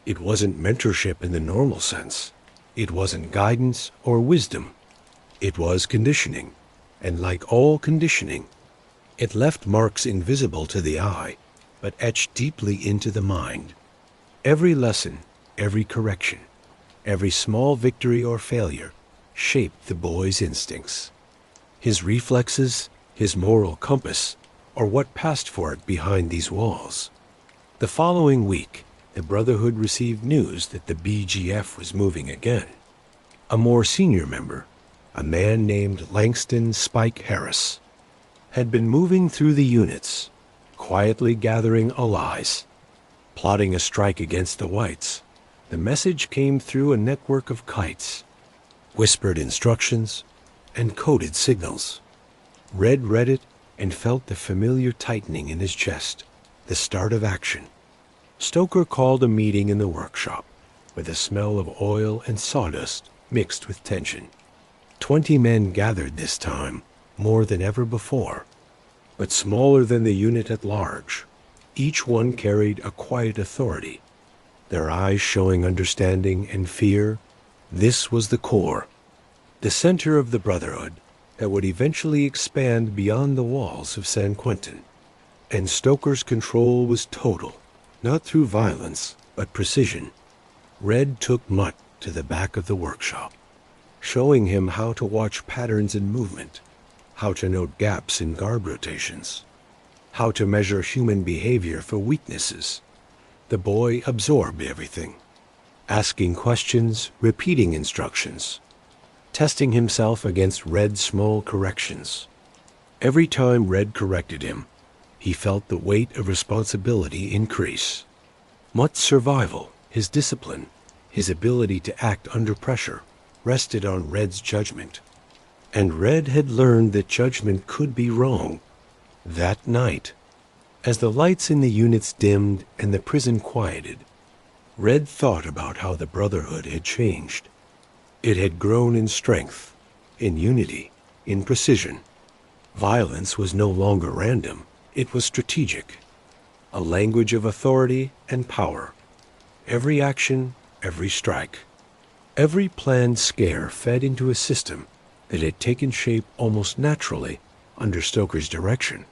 It wasn't mentorship in the normal sense. It wasn't guidance or wisdom. It was conditioning, and like all conditioning, it left marks invisible to the eye, but etched deeply into the mind. Every lesson, every correction, every small victory or failure shaped the boy's instincts. His reflexes, his moral compass, or what passed for it behind these walls. The following week, the Brotherhood received news that the BGF was moving again. A more senior member, a man named Langston Spike Harris, had been moving through the units, quietly gathering allies, plotting a strike against the whites. The message came through a network of kites, whispered instructions, and coded signals. Red read it and felt the familiar tightening in his chest, the start of action. Stoker called a meeting in the workshop, with a smell of oil and sawdust mixed with tension. 20 men gathered this time, more than ever before, but smaller than the unit at large. Each one carried a quiet authority, their eyes showing understanding and fear. This was the core, the center of the Brotherhood that would eventually expand beyond the walls of San Quentin. And Stoker's control was total, not through violence, but precision. Red took Mutt to the back of the workshop, showing him how to watch patterns in movement, how to note gaps in guard rotations, how to measure human behavior for weaknesses. The boy absorbed everything, asking questions, repeating instructions, testing himself against Red's small corrections. Every time Red corrected him, he felt the weight of responsibility increase. Mutt's survival, his discipline, his ability to act under pressure, rested on Red's judgment. And Red had learned that judgment could be wrong. That night, as the lights in the units dimmed and the prison quieted, Red thought about how the Brotherhood had changed. It had grown in strength, in unity, in precision. Violence was no longer random. It was strategic, a language of authority and power. Every action, every strike, every planned scare fed into a system that had taken shape almost naturally under Stoker's direction.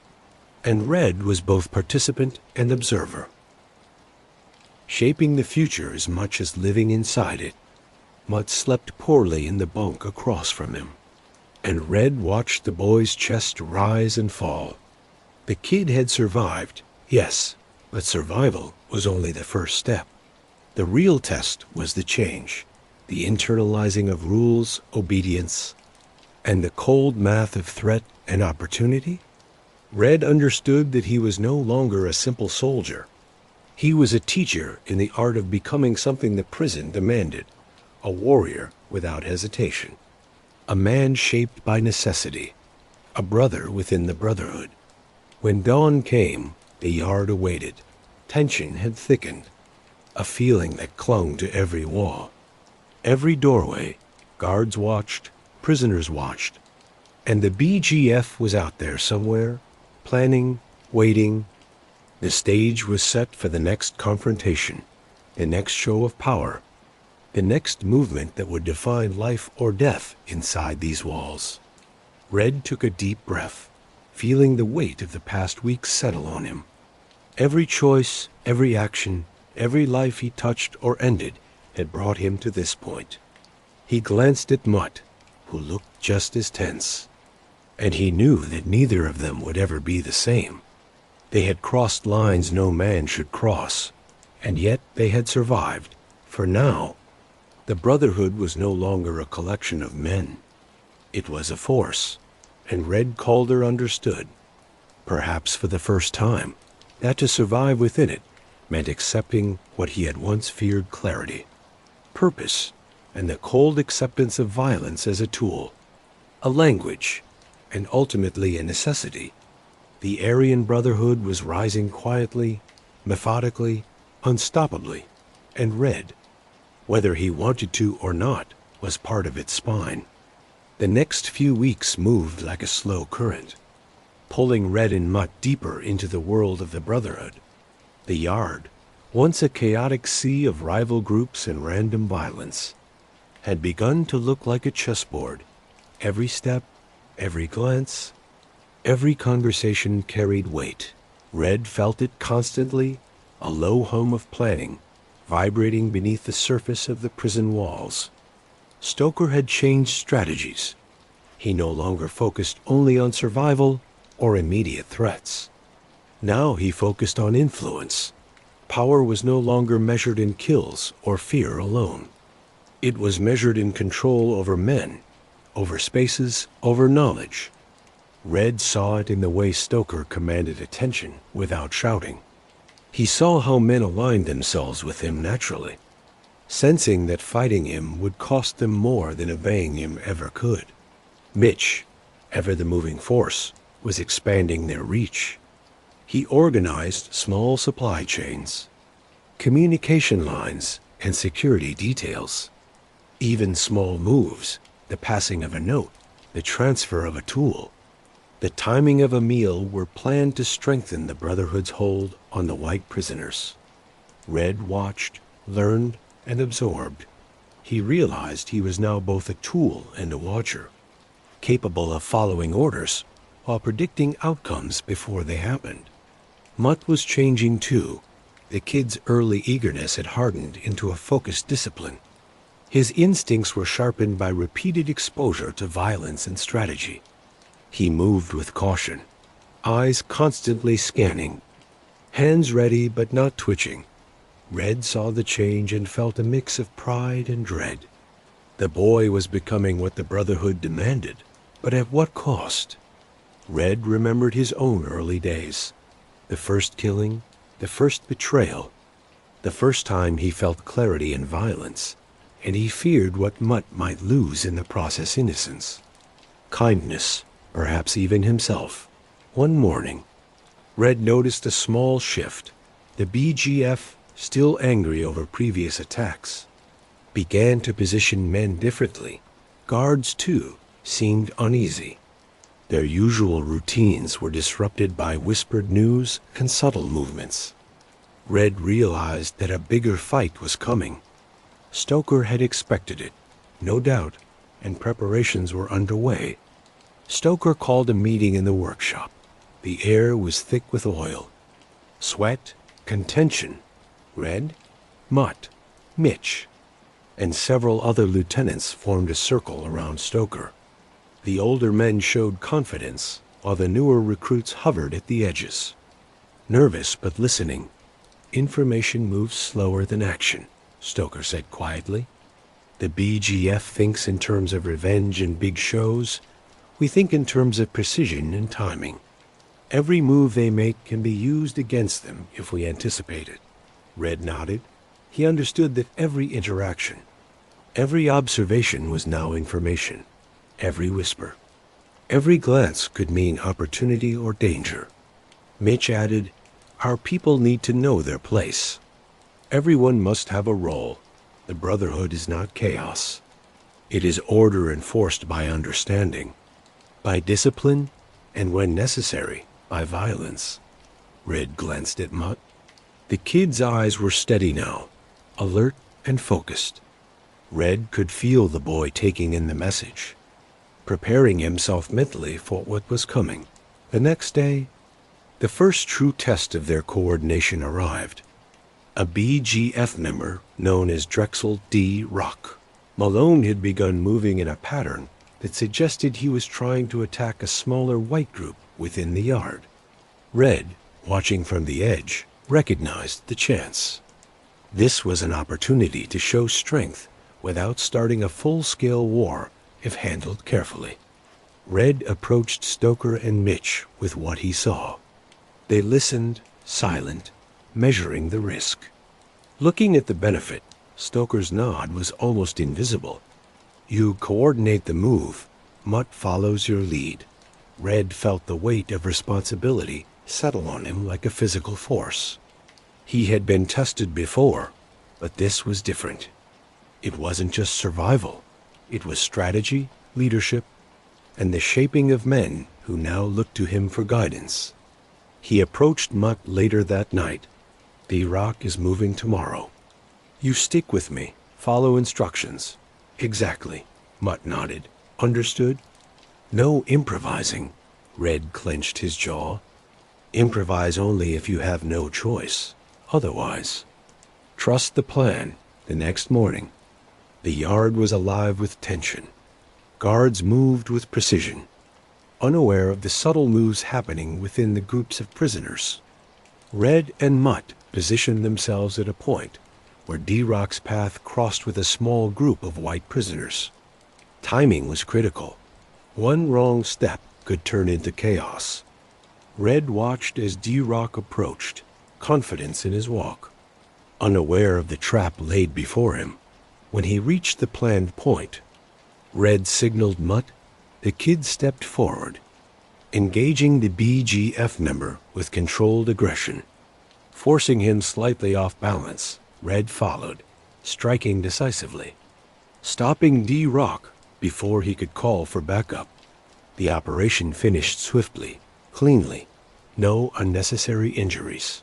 And Red was both participant and observer, shaping the future as much as living inside it. Mutt slept poorly in the bunk across from him, and Red watched the boy's chest rise and fall. The kid had survived, yes, but survival was only the first step. The real test was the change, the internalizing of rules, obedience, and the cold math of threat and opportunity. Red understood that he was no longer a simple soldier. He was a teacher in the art of becoming something the prison demanded, a warrior without hesitation, a man shaped by necessity, a brother within the Brotherhood. When dawn came, the yard awaited. Tension had thickened, a feeling that clung to every wall. Every doorway, guards watched, prisoners watched, and the BGF was out there somewhere, planning, waiting. The stage was set for the next confrontation, the next show of power, the next movement that would define life or death inside these walls. Red took a deep breath, feeling the weight of the past weeks settle on him. Every choice, every action, every life he touched or ended had brought him to this point. He glanced at Mutt, who looked just as tense, and he knew that neither of them would ever be the same. They had crossed lines no man should cross, and yet they had survived. For now, the Brotherhood was no longer a collection of men. It was a force, and Red Calder understood, perhaps for the first time, that to survive within it meant accepting what he had once feared: clarity, purpose, and the cold acceptance of violence as a tool, a language, and ultimately a necessity. The Aryan Brotherhood was rising quietly, methodically, unstoppably, and Red, whether he wanted to or not, was part of its spine. The next few weeks moved like a slow current, pulling Red and Mutt deeper into the world of the Brotherhood. The Yard, once a chaotic sea of rival groups and random violence, had begun to look like a chessboard. Every step, every glance, every conversation carried weight. Red felt it constantly, a low hum of planning, vibrating beneath the surface of the prison walls. Stoker had changed strategies. He no longer focused only on survival or immediate threats. Now he focused on influence. Power was no longer measured in kills or fear alone. It was measured in control over men, over spaces, over knowledge. Red saw it in the way Stoker commanded attention without shouting. He saw how men aligned themselves with him naturally, sensing that fighting him would cost them more than obeying him ever could. Mitch, ever the moving force, was expanding their reach. He organized small supply chains, communication lines, and security details. Even small moves, the passing of a note, the transfer of a tool, the timing of a meal, were planned to strengthen the Brotherhood's hold on the white prisoners. Red watched, learned, and absorbed. He realized he was now both a tool and a watcher, capable of following orders while predicting outcomes before they happened. Mutt was changing too. The kid's early eagerness had hardened into a focused discipline. His instincts were sharpened by repeated exposure to violence and strategy. He moved with caution, eyes constantly scanning, hands ready but not twitching. Red saw the change and felt a mix of pride and dread. The boy was becoming what the Brotherhood demanded, but at what cost? Red remembered his own early days. The first killing, the first betrayal, the first time he felt clarity in violence, and he feared what Mutt might lose in the process: innocence, kindness, perhaps even himself. One morning, Red noticed a small shift. The BGF, still angry over previous attacks, began to position men differently. Guards, too, seemed uneasy. Their usual routines were disrupted by whispered news and subtle movements. Red realized that a bigger fight was coming. Stoker had expected it, no doubt, and preparations were underway. Stoker called a meeting in the workshop. The air was thick with oil, sweat, contention. Red, Mutt, Mitch, and several other lieutenants formed a circle around Stoker. The older men showed confidence, while the newer recruits hovered at the edges, nervous but listening. Information moves slower than action, Stoker said quietly. The BGF thinks in terms of revenge and big shows. We think in terms of precision and timing. Every move they make can be used against them if we anticipate it. Red nodded. He understood that every interaction, every observation was now information. Every whisper, every glance could mean opportunity or danger. Mitch added, "Our people need to know their place. Everyone must have a role. The Brotherhood is not chaos. It is order enforced by understanding, by discipline, and when necessary, by violence." Red glanced at Mutt. The kid's eyes were steady now, alert and focused. Red could feel the boy taking in the message, preparing himself mentally for what was coming. The next day, the first true test of their coordination arrived. A BGF member known as Drexel D. Rock. Malone had begun moving in a pattern that suggested he was trying to attack a smaller white group within the Yard. Red, watching from the edge, recognized the chance. This was an opportunity to show strength without starting a full-scale war if handled carefully. Red approached Stoker and Mitch with what he saw. They listened, silent, measuring the risk. Looking at the benefit, Stoker's nod was almost invisible. You coordinate the move, Mutt follows your lead. Red felt the weight of responsibility settle on him like a physical force. He had been tested before, but this was different. It wasn't just survival. It was strategy, leadership, and the shaping of men who now looked to him for guidance. He approached Mutt later that night. The rock is moving tomorrow. You stick with me, follow instructions. Exactly, Mutt nodded. Understood? No improvising. Red clenched his jaw. Improvise only if you have no choice. Otherwise, trust the plan. The next morning, the yard was alive with tension. Guards moved with precision, unaware of the subtle moves happening within the groups of prisoners. Red and Mutt positioned themselves at a point where D-Rock's path crossed with a small group of white prisoners. Timing was critical. One wrong step could turn into chaos. Red watched as D-Rock approached, confidence in his walk, unaware of the trap laid before him. When he reached the planned point, Red signaled Mutt. The kid stepped forward, engaging the BGF member with controlled aggression. Forcing him slightly off balance, Red followed, striking decisively, stopping D-Rock before he could call for backup. The operation finished swiftly, cleanly, no unnecessary injuries.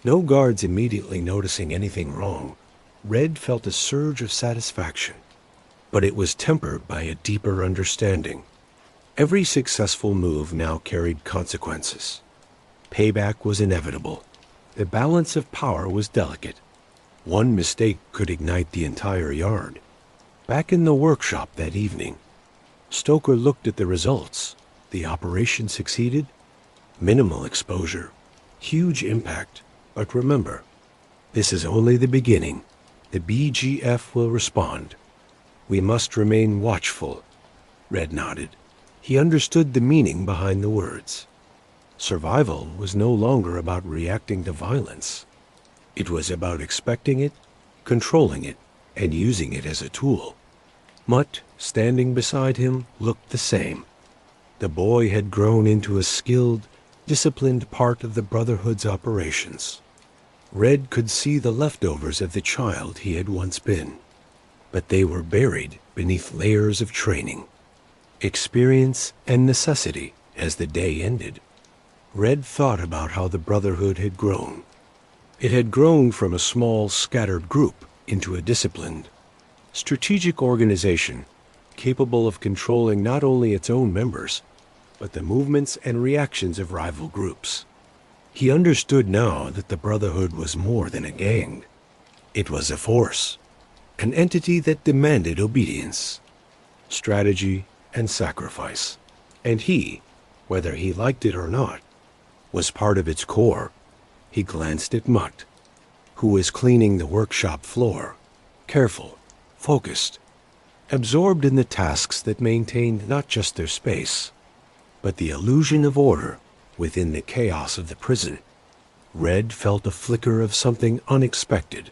No guards immediately noticing anything wrong, Red felt a surge of satisfaction, but it was tempered by a deeper understanding. Every successful move now carried consequences. Payback was inevitable. The balance of power was delicate. One mistake could ignite the entire yard. Back in the workshop that evening, Stoker looked at the results. The operation succeeded. Minimal exposure, huge impact. But remember, this is only the beginning. The BGF will respond. We must remain watchful. Red nodded. He understood the meaning behind the words. Survival was no longer about reacting to violence. It was about expecting it, controlling it, and using it as a tool. Mutt, standing beside him, looked the same. The boy had grown into a skilled, disciplined part of the Brotherhood's operations. Red could see the leftovers of the child he had once been, but they were buried beneath layers of training, experience, and necessity. As the day ended, Red thought about how the Brotherhood had grown. It had grown from a small, scattered group into a disciplined, strategic organization capable of controlling not only its own members, but the movements and reactions of rival groups. He understood now that the Brotherhood was more than a gang. It was a force, an entity that demanded obedience, strategy, and sacrifice. And he, whether he liked it or not, was part of its core. He glanced at Mutt, who was cleaning the workshop floor, careful, focused, absorbed in the tasks that maintained not just their space, but the illusion of order within the chaos of the prison. Red felt a flicker of something unexpected.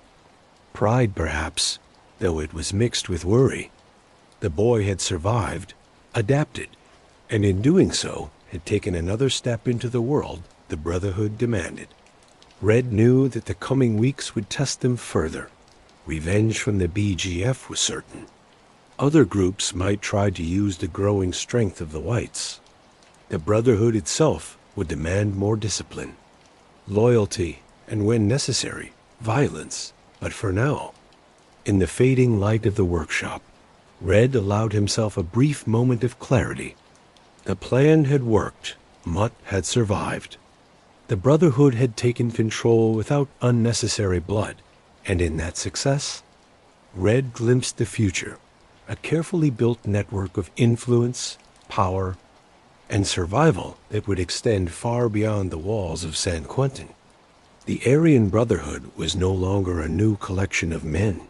Pride, perhaps, though it was mixed with worry. The boy had survived, adapted, and in doing so had taken another step into the world the Brotherhood demanded. Red knew that the coming weeks would test them further. Revenge from the BGF was certain. Other groups might try to use the growing strength of the whites. The Brotherhood itself would demand more discipline, loyalty, and when necessary, violence. But for now, in the fading light of the workshop, Red allowed himself a brief moment of clarity. The plan had worked. Mutt had survived. The Brotherhood had taken control without unnecessary blood, and in that success, Red glimpsed the future, a carefully built network of influence, power, and survival that would extend far beyond the walls of San Quentin. The Aryan Brotherhood was no longer a new collection of men.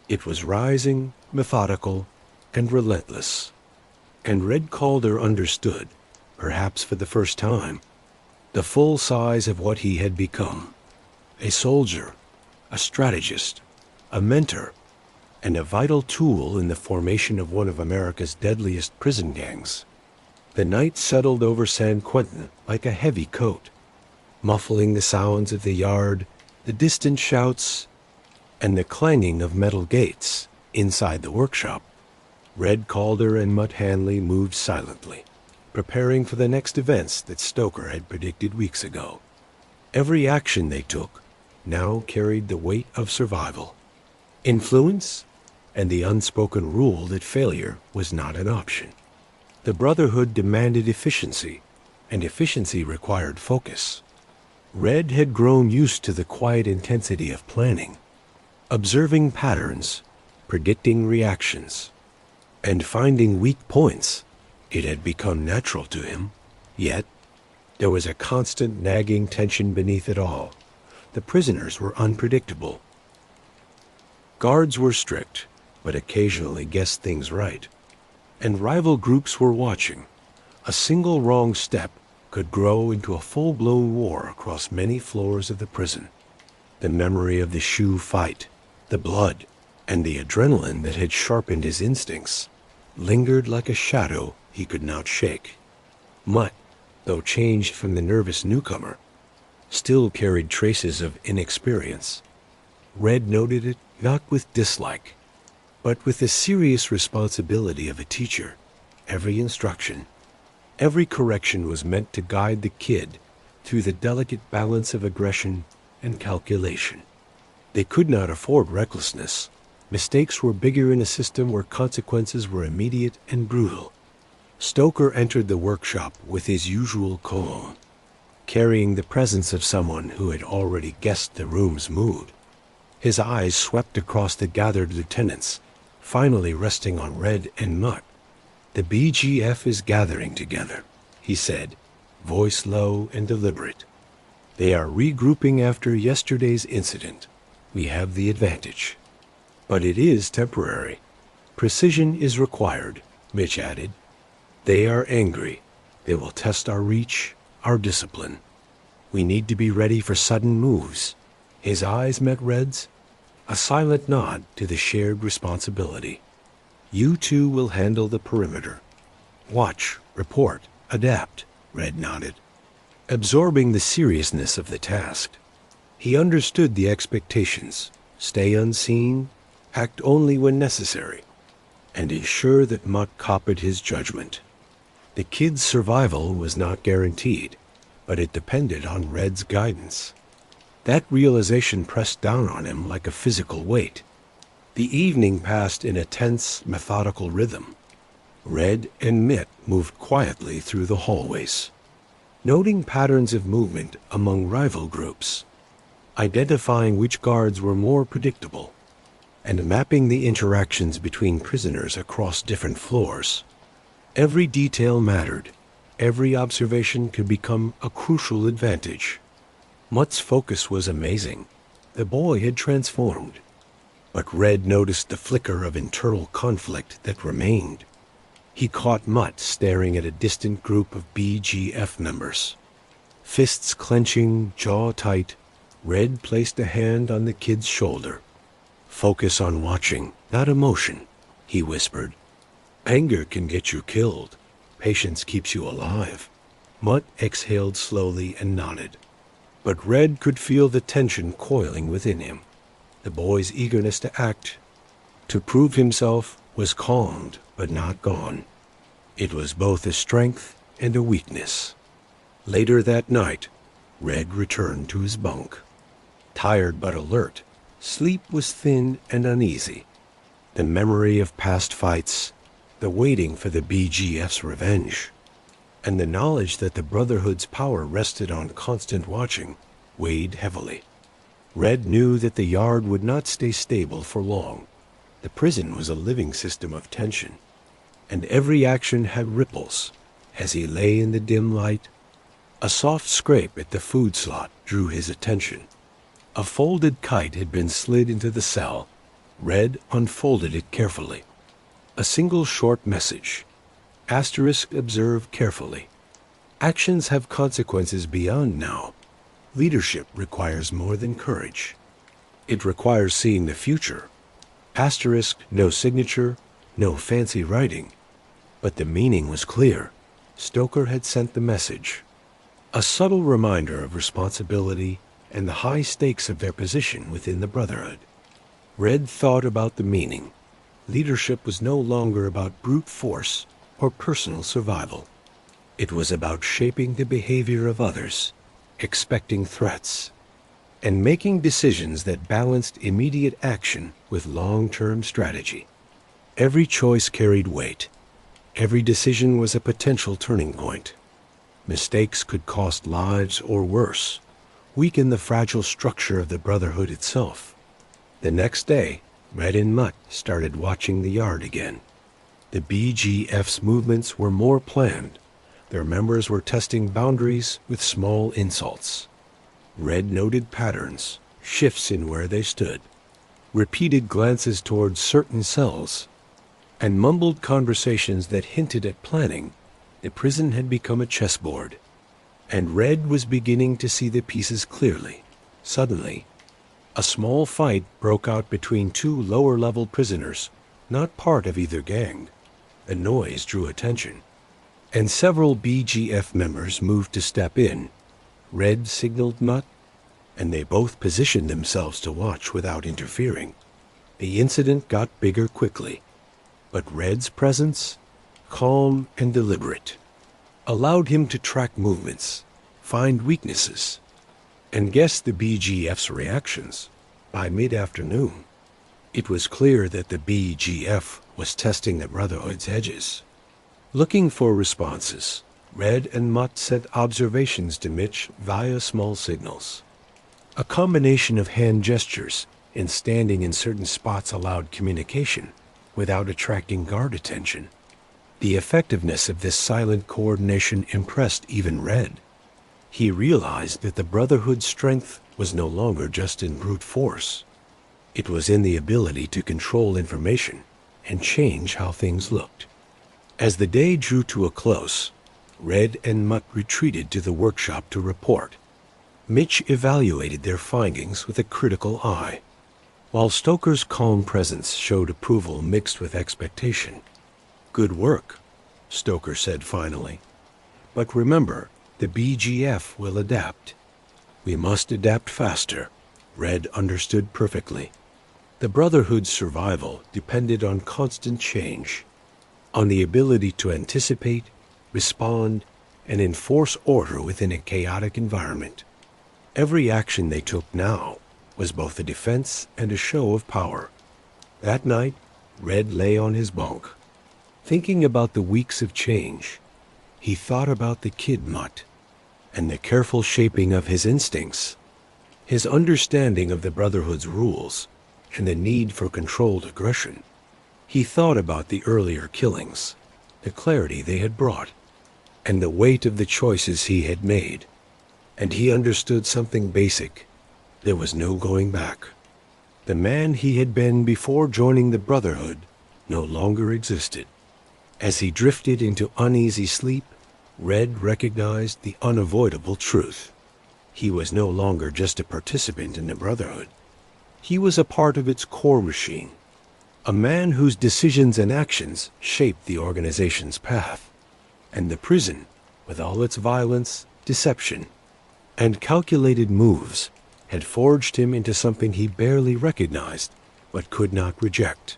It was rising, methodical, and relentless. And Red Calder understood, perhaps for the first time, the full size of what he had become. A soldier, a strategist, a mentor, and a vital tool in the formation of one of America's deadliest prison gangs. The night settled over San Quentin like a heavy coat, muffling the sounds of the yard, the distant shouts, and the clanging of metal gates inside the workshop. Red Calder and Mutt Hanley moved silently, preparing for the next events that Stoker had predicted weeks ago. Every action they took now carried the weight of survival, influence, and the unspoken rule that failure was not an option. The Brotherhood demanded efficiency, and efficiency required focus. Red had grown used to the quiet intensity of planning, observing patterns, predicting reactions, and finding weak points. It had become natural to him. Yet, there was a constant nagging tension beneath it all. The prisoners were unpredictable. Guards were strict, but occasionally guessed things right. And rival groups were watching. A single wrong step could grow into a full-blown war across many floors of the prison. The memory of the shoe fight, the blood, and the adrenaline that had sharpened his instincts lingered like a shadow he could not shake. Mutt, though changed from the nervous newcomer, still carried traces of inexperience. Red noted it not with dislike, but with the serious responsibility of a teacher. Every instruction, every correction was meant to guide the kid through the delicate balance of aggression and calculation. They could not afford recklessness. Mistakes were bigger in a system where consequences were immediate and brutal. Stoker entered the workshop with his usual calm, carrying the presence of someone who had already guessed the room's mood. His eyes swept across the gathered lieutenants, finally resting on Red and Mutt. "The BGF is gathering together," he said, voice low and deliberate. "They are regrouping after yesterday's incident. We have the advantage. But it is temporary. Precision is required," Mitch added. "They are angry. They will test our reach, our discipline. We need to be ready for sudden moves." His eyes met Red's, a silent nod to the shared responsibility. "You two will handle the perimeter. Watch, report, adapt," Red nodded, absorbing the seriousness of the task. He understood the expectations: stay unseen, act only when necessary, and ensure that Mutt copied his judgment. The kid's survival was not guaranteed, but it depended on Red's guidance. That realization pressed down on him like a physical weight. The evening passed in a tense, methodical rhythm. Red and Mitt moved quietly through the hallways, noting patterns of movement among rival groups, identifying which guards were more predictable, and mapping the interactions between prisoners across different floors. Every detail mattered. Every observation could become a crucial advantage. Mutt's focus was amazing. The boy had transformed. But Red noticed the flicker of internal conflict that remained. He caught Mutt staring at a distant group of BGF members. Fists clenching, jaw tight, Red placed a hand on the kid's shoulder. "Focus on watching, not emotion," he whispered. "Anger can get you killed. Patience keeps you alive." Mutt exhaled slowly and nodded. But Red could feel the tension coiling within him. The boy's eagerness to act, to prove himself, was calmed but not gone. It was both a strength and a weakness. Later that night, Red returned to his bunk. Tired but alert, sleep was thin and uneasy. The memory of past fights, the waiting for the BGF's revenge, and the knowledge that the Brotherhood's power rested on constant watching weighed heavily. Red knew that the yard would not stay stable for long. The prison was a living system of tension, and every action had ripples. As he lay in the dim light, a soft scrape at the food slot drew his attention. A folded kite had been slid into the cell. Red unfolded it carefully. A single short message. Asterisk observe carefully. Actions have consequences beyond now. Leadership requires more than courage. It requires seeing the future. Asterisk, no signature, no fancy writing. But the meaning was clear. Stoker had sent the message. A subtle reminder of responsibility and the high stakes of their position within the Brotherhood. Red thought about the meaning. Leadership was no longer about brute force or personal survival. It was about shaping the behavior of others, expecting threats, and making decisions that balanced immediate action with long-term strategy. Every choice carried weight. Every decision was a potential turning point. Mistakes could cost lives or worse, weaken the fragile structure of the Brotherhood itself. The next day, Red and Mutt started watching the yard again. The BGF's movements were more planned. Their members were testing boundaries with small insults. Red noted patterns, shifts in where they stood, repeated glances towards certain cells, and mumbled conversations that hinted at planning. The prison had become a chessboard, and Red was beginning to see the pieces clearly. Suddenly, a small fight broke out between two lower-level prisoners, not part of either gang. The noise drew attention, and several BGF members moved to step in. Red signaled Mutt, and they both positioned themselves to watch without interfering. The incident got bigger quickly, but Red's presence, calm and deliberate, allowed him to track movements, find weaknesses, and guess the BGF's reactions. By mid-afternoon, it was clear that the BGF was testing the Brotherhood's edges. Looking for responses, Red and Mutt sent observations to Mitch via small signals. A combination of hand gestures and standing in certain spots allowed communication without attracting guard attention. The effectiveness of this silent coordination impressed even Red. He realized that the Brotherhood's strength was no longer just in brute force. It was in the ability to control information and change how things looked. As the day drew to a close, Red and Mutt retreated to the workshop to report. Mitch evaluated their findings with a critical eye, while Stoker's calm presence showed approval mixed with expectation. "Good work," Stoker said finally. "But remember, the BGF will adapt. We must adapt faster." Red understood perfectly. The Brotherhood's survival depended on constant change, on the ability to anticipate, respond, and enforce order within a chaotic environment. Every action they took now was both a defense and a show of power. That night, Red lay on his bunk, thinking about the weeks of change. He thought about the kid Mutt, and the careful shaping of his instincts, his understanding of the Brotherhood's rules, and the need for controlled aggression. He thought about the earlier killings, the clarity they had brought, and the weight of the choices he had made. And he understood something basic. There was no going back. The man he had been before joining the Brotherhood no longer existed. As he drifted into uneasy sleep, Red recognized the unavoidable truth. He was no longer just a participant in the Brotherhood. He was a part of its core machine, a man whose decisions and actions shaped the organization's path. And the prison, with all its violence, deception, and calculated moves, had forged him into something he barely recognized, but could not reject.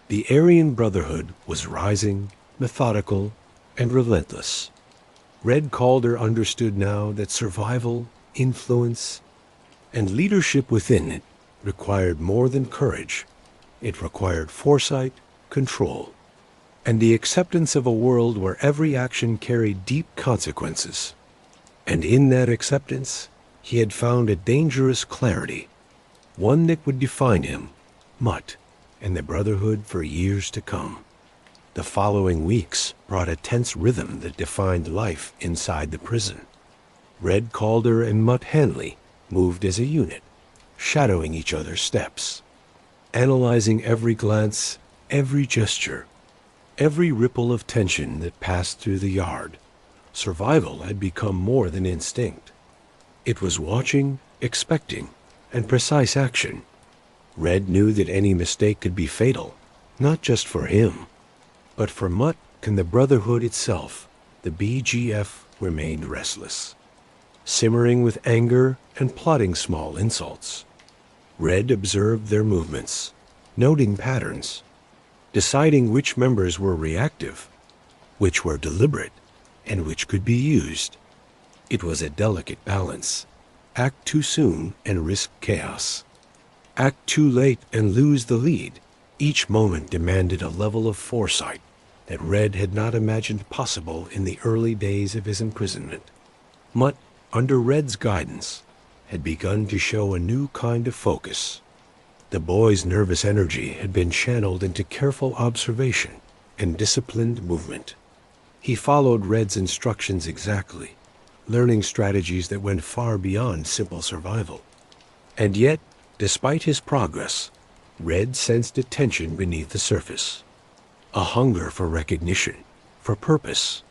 The Aryan Brotherhood was rising, methodical, and relentless. Red Calder understood now that survival, influence, and leadership within it required more than courage. It required foresight, control, and the acceptance of a world where every action carried deep consequences. And in that acceptance, he had found a dangerous clarity, one that would define him, Mutt, and the Brotherhood for years to come. The following weeks brought a tense rhythm that defined life inside the prison. Red Calder and Mutt Hanley moved as a unit, shadowing each other's steps, analyzing every glance, every gesture, every ripple of tension that passed through the yard. Survival had become more than instinct. It was watching, expecting, and precise action. Red knew that any mistake could be fatal, not just for him, but for Mutt and the Brotherhood itself. The BGF remained restless, simmering with anger and plotting small insults. Red observed their movements, noting patterns, deciding which members were reactive, which were deliberate, and which could be used. It was a delicate balance. Act too soon and risk chaos. Act too late and lose the lead. Each moment demanded a level of foresight that Red had not imagined possible in the early days of his imprisonment. Mutt, under Red's guidance, had begun to show a new kind of focus. The boy's nervous energy had been channeled into careful observation and disciplined movement. He followed Red's instructions exactly, learning strategies that went far beyond simple survival. And yet, despite his progress, Red sensed a tension beneath the surface, a hunger for recognition, for purpose.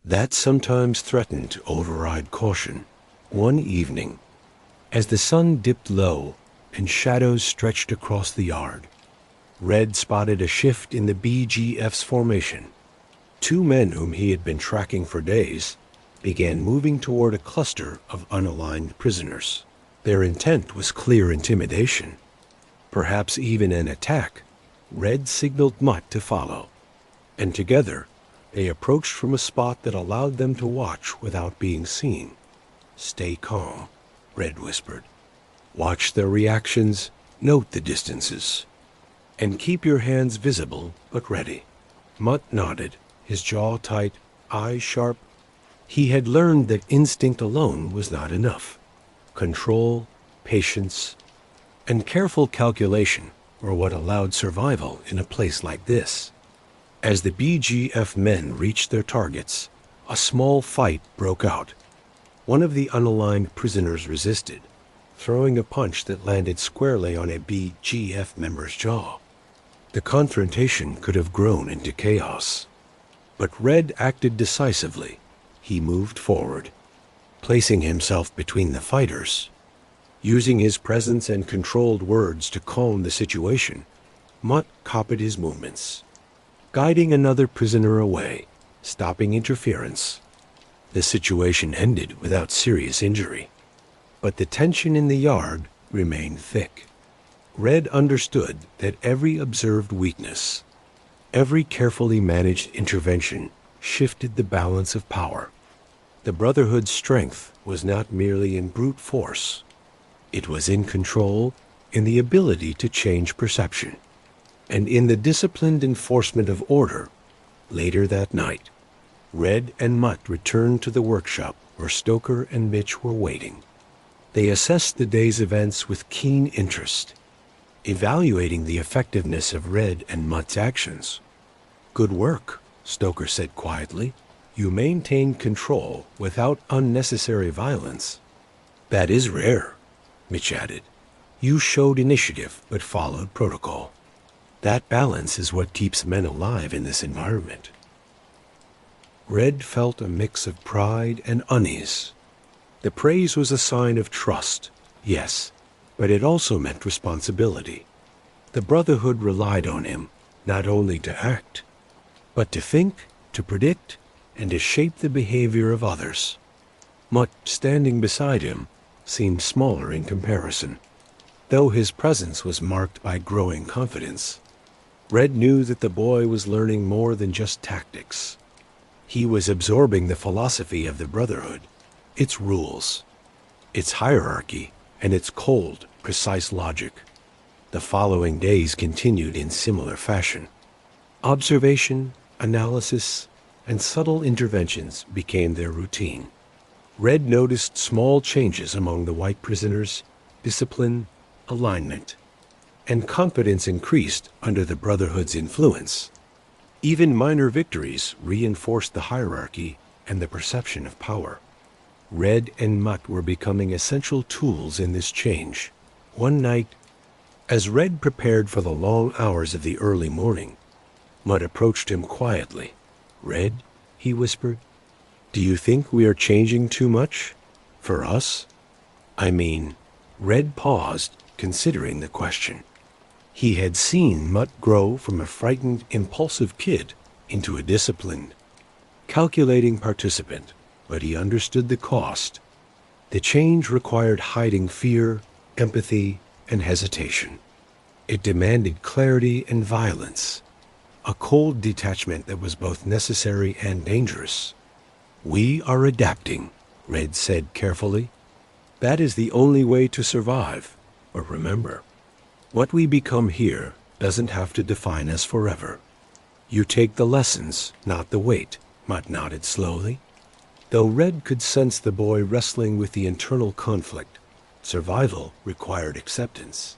That sometimes threatened to override caution. One evening, as the sun dipped low and shadows stretched across the yard, Red spotted a shift in the BGF's formation. Two men whom he had been tracking for days began moving toward a cluster of unaligned prisoners. Their intent was clear intimidation, perhaps even an attack. Red signaled Mutt to follow, and together they approached from a spot that allowed them to watch without being seen. "Stay calm," Red whispered. "Watch their reactions, note the distances, and keep your hands visible but ready." Mutt nodded, his jaw tight, eyes sharp. He had learned that instinct alone was not enough. Control, patience, and careful calculation were what allowed survival in a place like this. As the BGF men reached their targets, a small fight broke out. One of the unaligned prisoners resisted, throwing a punch that landed squarely on a BGF member's jaw. The confrontation could have grown into chaos. But Red acted decisively. He moved forward, placing himself between the fighters. Using his presence and controlled words to calm the situation, Mutt copied his movements, guiding another prisoner away, stopping interference. The situation ended without serious injury, but the tension in the yard remained thick. Red understood that every observed weakness, every carefully managed intervention shifted the balance of power. The Brotherhood's strength was not merely in brute force. It was in control, in the ability to change perception, and in the disciplined enforcement of order. Later that night, Red and Mutt returned to the workshop where Stoker and Mitch were waiting. They assessed the day's events with keen interest, evaluating the effectiveness of Red and Mutt's actions. "Good work," Stoker said quietly. "You maintained control without unnecessary violence." "That is rare," Mitch added. "You showed initiative but followed protocol. That balance is what keeps men alive in this environment." Red felt a mix of pride and unease. The praise was a sign of trust, yes, but it also meant responsibility. The Brotherhood relied on him, not only to act, but to think, to predict, and to shape the behavior of others. Mutt, standing beside him, seemed smaller in comparison, though his presence was marked by growing confidence. Red knew that the boy was learning more than just tactics. He was absorbing the philosophy of the Brotherhood, its rules, its hierarchy, and its cold, precise logic. The following days continued in similar fashion. Observation, analysis, and subtle interventions became their routine. Red noticed small changes among the white prisoners, discipline, alignment, and confidence increased under the Brotherhood's influence. Even minor victories reinforced the hierarchy and the perception of power. Red and Mutt were becoming essential tools in this change. One night, as Red prepared for the long hours of the early morning, Mutt approached him quietly. "Red," he whispered, Do you think we are changing too much? For us? I mean, Red paused, considering the question. He had seen Mutt grow from a frightened, impulsive kid into a disciplined, calculating participant, but he understood the cost. The change required hiding fear, empathy, and hesitation. It demanded clarity and violence, a cold detachment that was both necessary and dangerous. We are adapting, Red said carefully. That is the only way to survive. But remember, what we become here doesn't have to define us forever. You take the lessons, not the weight, Mutt nodded slowly. Though Red could sense the boy wrestling with the internal conflict, survival required acceptance.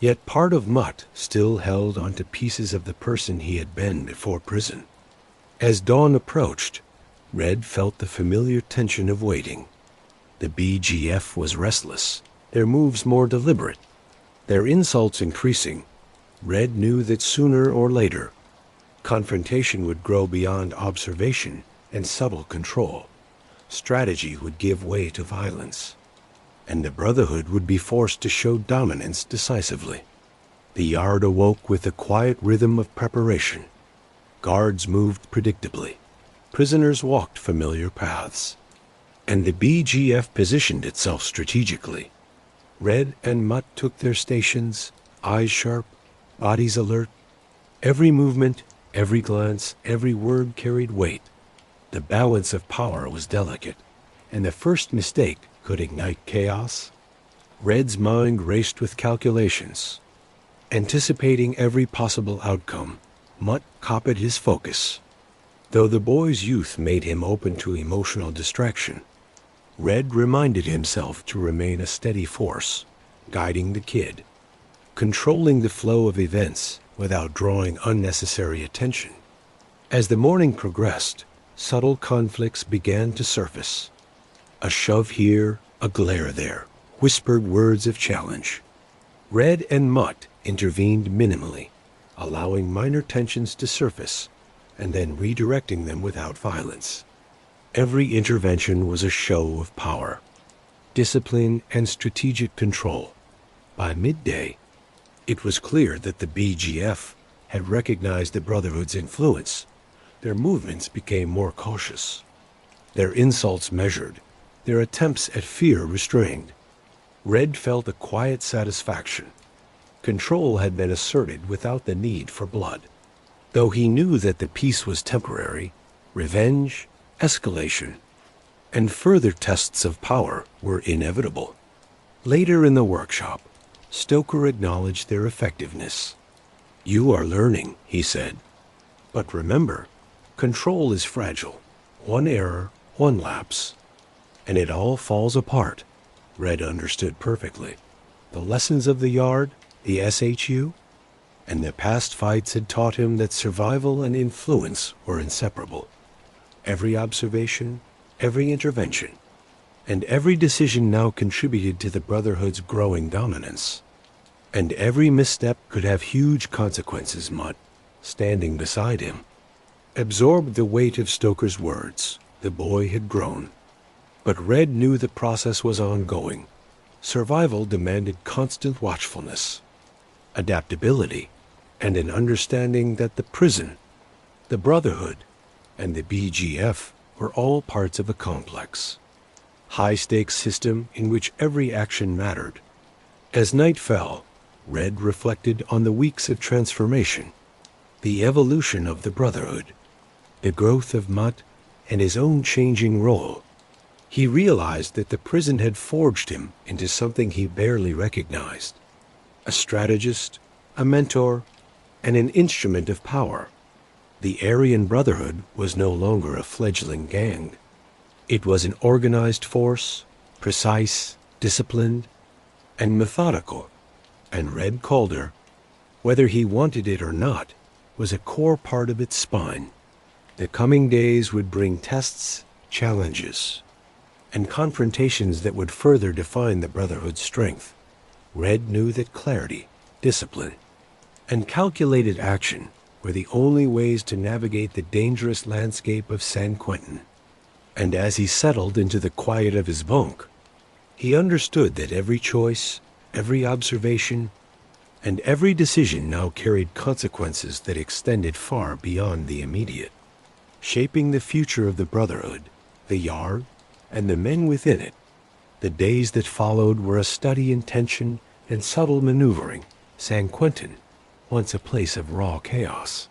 Yet part of Mutt still held onto pieces of the person he had been before prison. As dawn approached, Red felt the familiar tension of waiting. The BGF was restless, their moves more deliberate, their insults increasing. Red knew that sooner or later, confrontation would grow beyond observation and subtle control. Strategy would give way to violence, and the Brotherhood would be forced to show dominance decisively. The yard awoke with the quiet rhythm of preparation. Guards moved predictably. Prisoners walked familiar paths. And the BGF positioned itself strategically. Red and Mutt took their stations, eyes sharp, bodies alert. Every movement, every glance, every word carried weight. The balance of power was delicate, and the first mistake could ignite chaos. Red's mind raced with calculations. Anticipating every possible outcome, Mutt copied his focus. Though the boy's youth made him open to emotional distraction, Red reminded himself to remain a steady force, guiding the kid, controlling the flow of events without drawing unnecessary attention. As the morning progressed, subtle conflicts began to surface. A shove here, a glare there, whispered words of challenge. Red and Mutt intervened minimally, allowing minor tensions to surface and then redirecting them without violence. Every intervention was a show of power, discipline, and strategic control. By midday, it was clear that the BGF had recognized the Brotherhood's influence. Their movements became more cautious, their insults measured, their attempts at fear restrained. Red felt a quiet satisfaction. Control had been asserted without the need for blood. Though he knew that the peace was temporary, revenge, escalation, and further tests of power were inevitable. Later in the workshop, Stoker acknowledged their effectiveness. "You are learning," he said. "But remember, control is fragile. One error, one lapse, and it all falls apart." Red understood perfectly. The lessons of the yard, the SHU, and the past fights had taught him that survival and influence were inseparable. Every observation, every intervention, and every decision now contributed to the Brotherhood's growing dominance. And every misstep could have huge consequences. Mutt, standing beside him, absorbed the weight of Stoker's words. The boy had grown. But Red knew the process was ongoing. Survival demanded constant watchfulness, adaptability, and an understanding that the prison, the Brotherhood, and the BGF were all parts of a complex, high-stakes system in which every action mattered. As night fell, Red reflected on the weeks of transformation, the evolution of the Brotherhood, the growth of Mutt, and his own changing role. He realized that the prison had forged him into something he barely recognized: a strategist, a mentor, and an instrument of power. The Aryan Brotherhood was no longer a fledgling gang. It was an organized force, precise, disciplined, and methodical. And Red Calder, whether he wanted it or not, was a core part of its spine. The coming days would bring tests, challenges, and confrontations that would further define the Brotherhood's strength. Red knew that clarity, discipline, and calculated action were the only ways to navigate the dangerous landscape of San Quentin. And as he settled into the quiet of his bunk, he understood that every choice, every observation, and every decision now carried consequences that extended far beyond the immediate, shaping the future of the Brotherhood, the Yard, and the men within it. The days that followed were a study in tension and subtle maneuvering. San Quentin, once a place of raw chaos,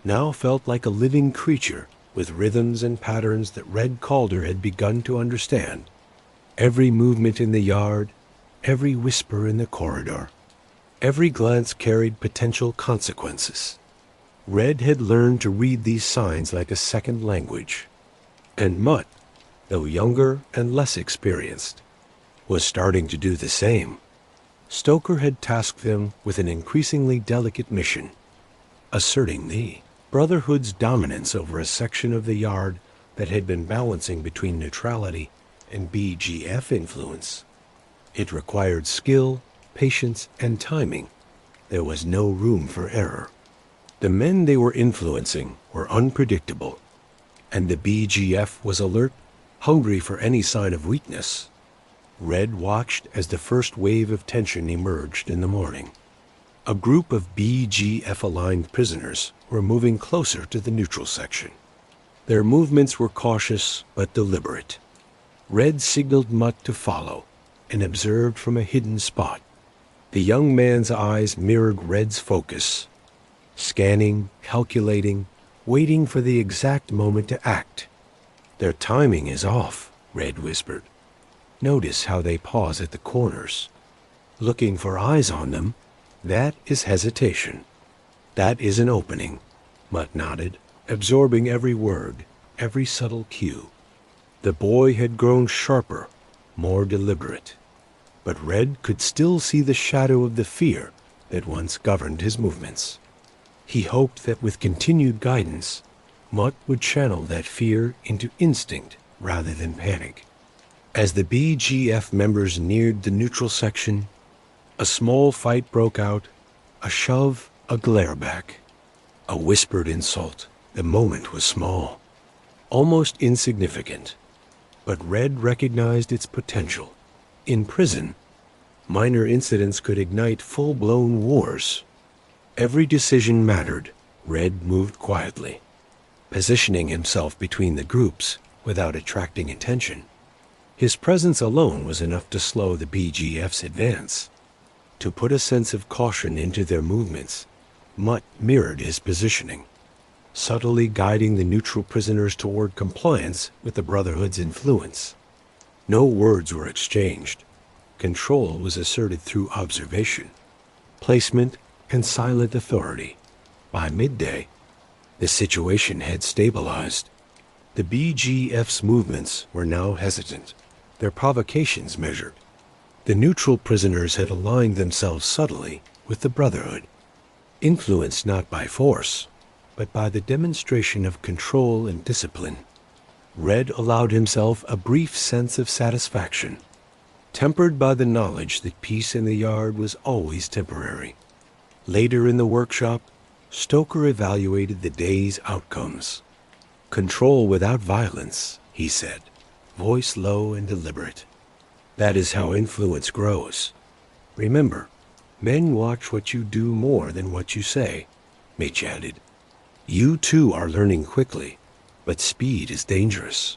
now felt like a living creature with rhythms and patterns that Red Calder had begun to understand. Every movement in the yard, every whisper in the corridor, every glance carried potential consequences. Red had learned to read these signs like a second language, and Mutt, though younger and less experienced, was starting to do the same. Stoker had tasked them with an increasingly delicate mission, asserting the Brotherhood's dominance over a section of the yard that had been balancing between neutrality and BGF influence. It required skill, patience, and timing. There was no room for error. The men they were influencing were unpredictable, and the BGF was alert, hungry for any sign of weakness. Red watched as the first wave of tension emerged in the morning. A group of BGF-aligned prisoners were moving closer to the neutral section. Their movements were cautious but deliberate. Red signaled Mutt to follow and observed from a hidden spot. The young man's eyes mirrored Red's focus, scanning, calculating, waiting for the exact moment to act. "Their timing is off," Red whispered. "Notice how they pause at the corners. Looking for eyes on them, that is hesitation. That is an opening." Mutt nodded, absorbing every word, every subtle cue. The boy had grown sharper, more deliberate, but Red could still see the shadow of the fear that once governed his movements. He hoped that with continued guidance, Mutt would channel that fear into instinct rather than panic. As the BGF members neared the neutral section, a small fight broke out, a shove, a glare back, a whispered insult. The moment was small, almost insignificant, but Red recognized its potential. In prison, minor incidents could ignite full-blown wars. Every decision mattered. Red moved quietly, positioning himself between the groups without attracting attention. His presence alone was enough to slow the BGF's advance. To put a sense of caution into their movements, Mutt mirrored his positioning, subtly guiding the neutral prisoners toward compliance with the Brotherhood's influence. No words were exchanged. Control was asserted through observation, placement, and silent authority. By midday, the situation had stabilized. The BGF's movements were now hesitant, their provocations measured. The neutral prisoners had aligned themselves subtly with the Brotherhood, influenced not by force, but by the demonstration of control and discipline. Red allowed himself a brief sense of satisfaction, tempered by the knowledge that peace in the yard was always temporary. Later in the workshop, Stoker evaluated the day's outcomes. "Control without violence," he said, voice low and deliberate. "That is how influence grows. Remember, men watch what you do more than what you say," Mitch added. "You too are learning quickly, but speed is dangerous.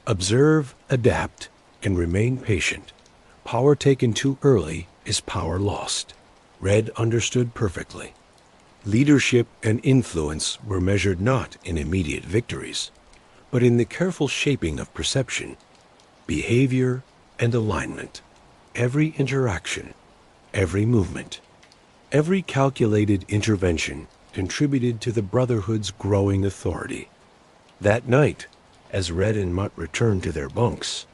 Observe, adapt, and remain patient. Power taken too early is power lost." Red understood perfectly. Leadership and influence were measured not in immediate victories, but in the careful shaping of perception, behavior, and alignment. Every interaction, every movement, every calculated intervention contributed to the Brotherhood's growing authority. That night, as Red and Mutt returned to their bunks,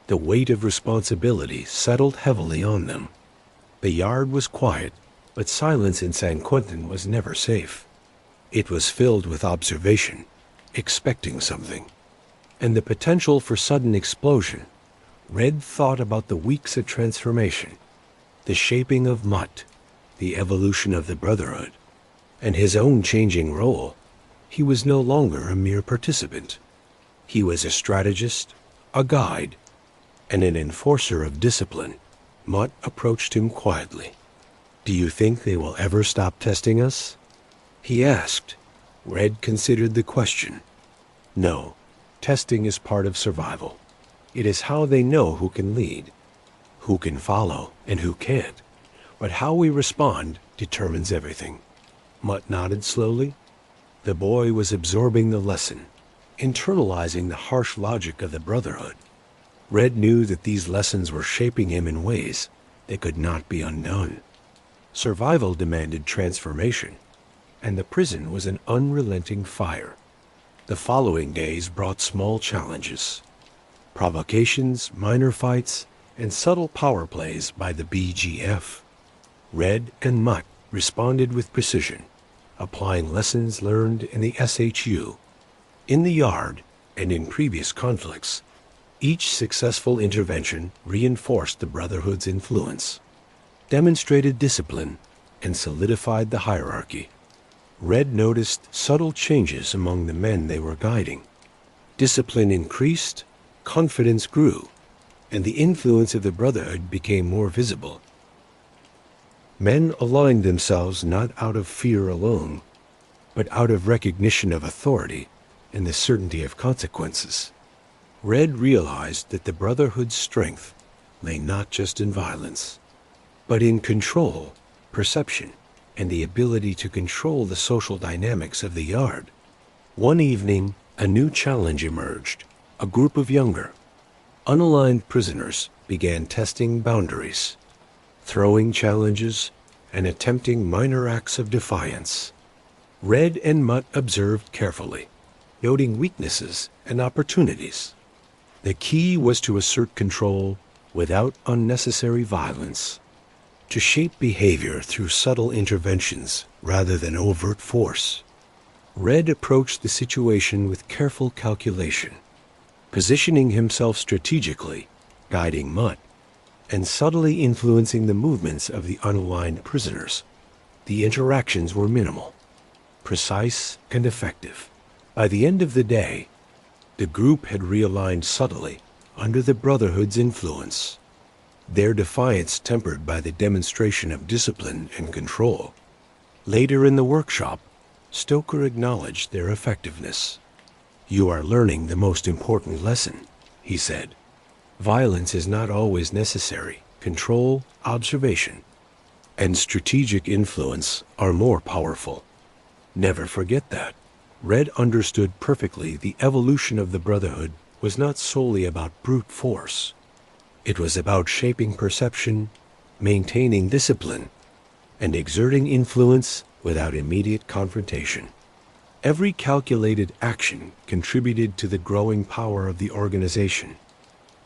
the weight of responsibility settled heavily on them. The yard was quiet, but silence in San Quentin was never safe. It was filled with observation, expecting something, and the potential for sudden explosion. Red thought about the weeks of transformation, the shaping of Mutt, the evolution of the Brotherhood, and his own changing role. He was no longer a mere participant. He was a strategist, a guide, and an enforcer of discipline. Mutt approached him quietly. "Do you think they will ever stop testing us?" he asked. Red considered the question. "No, testing is part of survival. It is how they know who can lead, who can follow, and who can't. But how we respond determines everything." Mutt nodded slowly. The boy was absorbing the lesson, internalizing the harsh logic of the Brotherhood. Red knew that these lessons were shaping him in ways that could not be undone. Survival demanded transformation, and the prison was an unrelenting fire. The following days brought small challenges, provocations, minor fights, and subtle power plays by the BGF. Red and Mutt responded with precision, applying lessons learned in the SHU, in the yard, and in previous conflicts. Each successful intervention reinforced the Brotherhood's influence, demonstrated discipline, and solidified the hierarchy. Red noticed subtle changes among the men they were guiding. Discipline increased, confidence grew, and the influence of the Brotherhood became more visible. Men aligned themselves not out of fear alone, but out of recognition of authority and the certainty of consequences. Red realized that the Brotherhood's strength lay not just in violence, but in control, perception, and the ability to control the social dynamics of the yard. One evening, a new challenge emerged. A group of younger, unaligned prisoners began testing boundaries, throwing challenges, and attempting minor acts of defiance. Red and Mutt observed carefully, noting weaknesses and opportunities. The key was to assert control without unnecessary violence, to shape behavior through subtle interventions rather than overt force. Red approached the situation with careful calculation, positioning himself strategically, guiding Mutt, and subtly influencing the movements of the unaligned prisoners. The interactions were minimal, precise, and effective. By the end of the day, the group had realigned subtly under the Brotherhood's influence, their defiance tempered by the demonstration of discipline and control. Later in the workshop, Stoker acknowledged their effectiveness. "You are learning the most important lesson," he said. "Violence is not always necessary. Control, observation, and strategic influence are more powerful. Never forget that." Red understood perfectly the evolution of the Brotherhood was not solely about brute force. It was about shaping perception, maintaining discipline, and exerting influence without immediate confrontation. Every calculated action contributed to the growing power of the organization.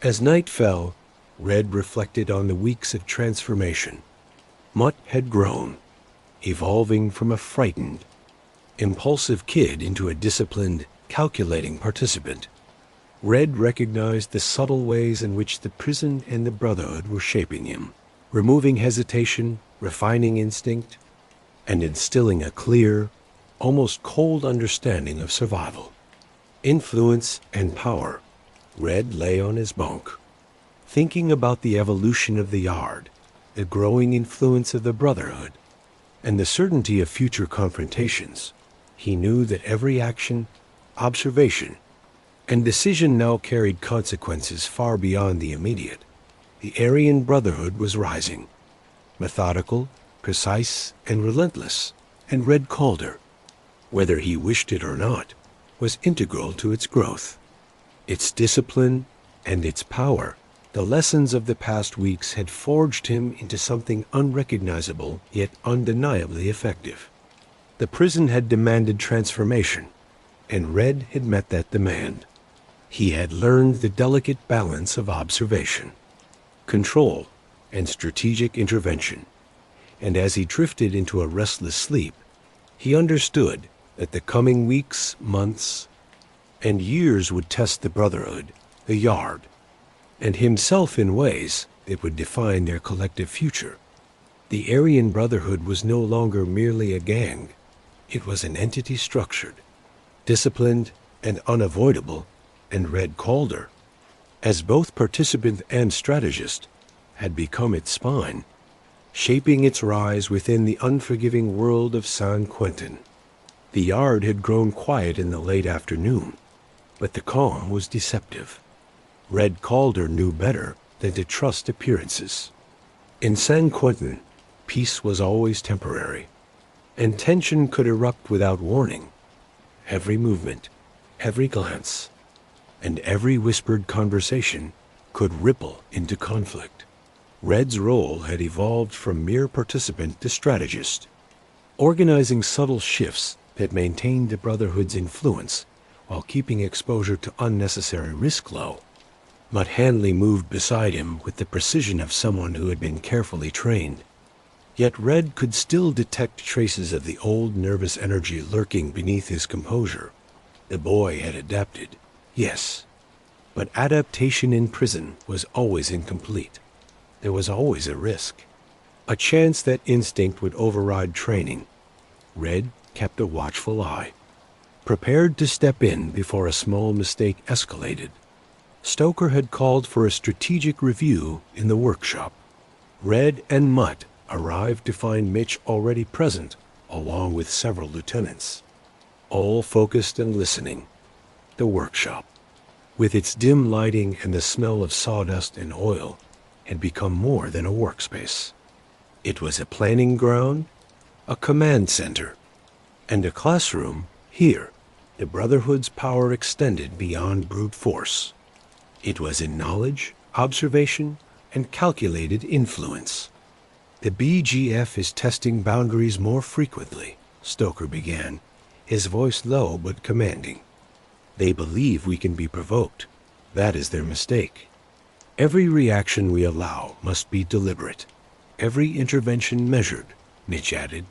As night fell, Red reflected on the weeks of transformation. Mutt had grown, evolving from a frightened, impulsive kid into a disciplined, calculating participant. Red recognized the subtle ways in which the prison and the Brotherhood were shaping him, removing hesitation, refining instinct, and instilling a clear, almost cold understanding of survival. Influence and power. Red lay on his bunk, thinking about the evolution of the yard, the growing influence of the Brotherhood, and the certainty of future confrontations. He knew that every action, observation, and decision now carried consequences far beyond the immediate. The Aryan Brotherhood was rising, methodical, precise, and relentless, and Red Calder, whether he wished it or not, was integral to its growth. Its discipline and its power, the lessons of the past weeks had forged him into something unrecognizable yet undeniably effective. The prison had demanded transformation, and Red had met that demand. He had learned the delicate balance of observation, control, and strategic intervention, and as he drifted into a restless sleep, he understood that the coming weeks, months, and years would test the Brotherhood, the yard, and himself in ways that would define their collective future. The Aryan Brotherhood was no longer merely a gang. It was an entity structured, disciplined, and unavoidable and Red Calder, as both participant and strategist, had become its spine, shaping its rise within the unforgiving world of San Quentin. The yard had grown quiet in the late afternoon, but the calm was deceptive. Red Calder knew better than to trust appearances. In San Quentin, peace was always temporary, and tension could erupt without warning. Every movement, every glance, and every whispered conversation could ripple into conflict. Red's role had evolved from mere participant to strategist, organizing subtle shifts that maintained the Brotherhood's influence while keeping exposure to unnecessary risk low. Mutt Hanley moved beside him with the precision of someone who had been carefully trained. Yet Red could still detect traces of the old nervous energy lurking beneath his composure. The boy had adapted, yes, but adaptation in prison was always incomplete. There was always a risk, a chance that instinct would override training. Red kept a watchful eye, prepared to step in before a small mistake escalated. Stoker had called for a strategic review in the workshop. Red and Mutt arrived to find Mitch already present, along with several lieutenants, all focused and listening. The workshop, with its dim lighting and the smell of sawdust and oil, had become more than a workspace. It was a planning ground, a command center, and a classroom. Here, the Brotherhood's power extended beyond brute force. It was in knowledge, observation, and calculated influence. The BGF is testing boundaries more frequently, Stoker began, his voice low but commanding. They believe we can be provoked. That is their mistake. Every reaction we allow must be deliberate, every intervention measured, Mitch added.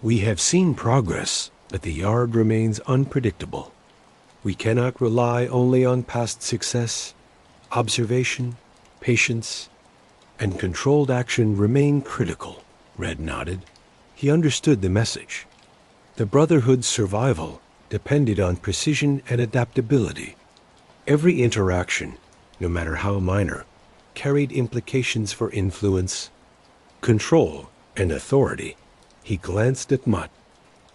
We have seen progress, but the yard remains unpredictable. We cannot rely only on past success. Observation, patience, and controlled action remain critical, Red nodded. He understood the message. The Brotherhood's survival depended on precision and adaptability. Every interaction, no matter how minor, carried implications for influence, control, and authority. He glanced at Mutt,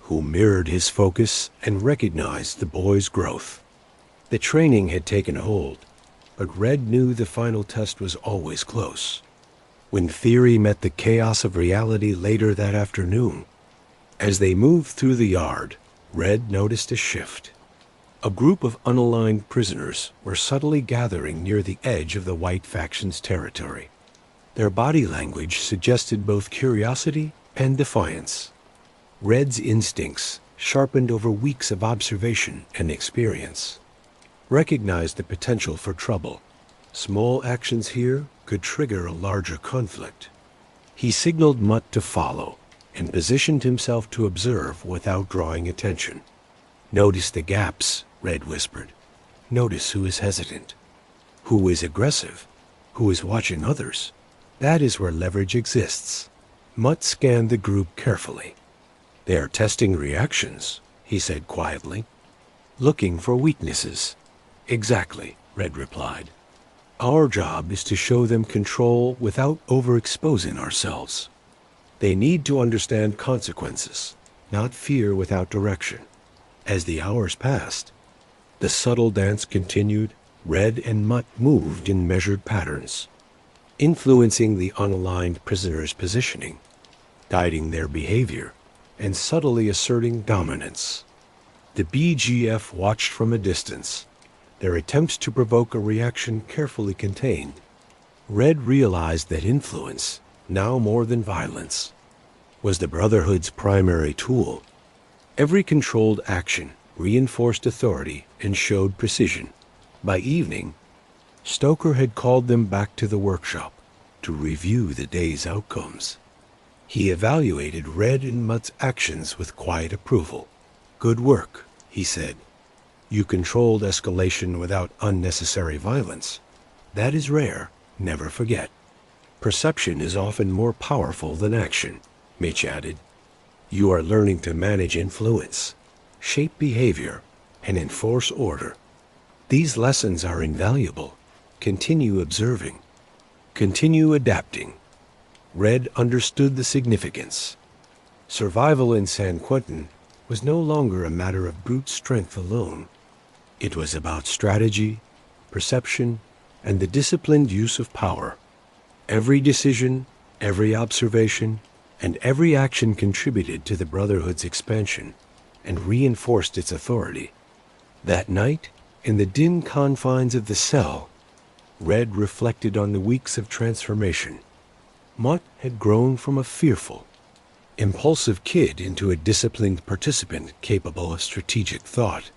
who mirrored his focus and recognized the boy's growth. The training had taken hold, but Red knew the final test was always close. When theory met the chaos of reality later that afternoon, as they moved through the yard, Red noticed a shift. A group of unaligned prisoners were subtly gathering near the edge of the White faction's territory. Their body language suggested both curiosity and defiance. Red's instincts, sharpened over weeks of observation and experience, recognized the potential for trouble. Small actions here could trigger a larger conflict. He signaled Mutt to follow and positioned himself to observe without drawing attention. Notice the gaps, Red whispered. Notice who is hesitant, who is aggressive, who is watching others. That is where leverage exists. Mutt scanned the group carefully. They are testing reactions, he said quietly. Looking for weaknesses. Exactly, Red replied. Our job is to show them control without overexposing ourselves. They need to understand consequences, not fear without direction. As the hours passed, the subtle dance continued. Red and Mutt moved in measured patterns, influencing the unaligned prisoners' positioning, guiding their behavior, and subtly asserting dominance. The BGF watched from a distance, their attempts to provoke a reaction carefully contained. Red realized that influence, now more than violence, was the Brotherhood's primary tool. Every controlled action reinforced authority and showed precision. By evening, Stoker had called them back to the workshop to review the day's outcomes. He evaluated Red and Mutt's actions with quiet approval. Good work, he said. You controlled escalation without unnecessary violence. That is rare, never forget. Perception is often more powerful than action, Mitch added. You are learning to manage influence, shape behavior, and enforce order. These lessons are invaluable. Continue observing. Continue adapting. Red understood the significance. Survival in San Quentin was no longer a matter of brute strength alone. It was about strategy, perception, and the disciplined use of power. Every decision, every observation, and every action contributed to the Brotherhood's expansion and reinforced its authority. That night, in the dim confines of the cell, Red reflected on the weeks of transformation. Mutt had grown from a fearful, impulsive kid into a disciplined participant capable of strategic thought.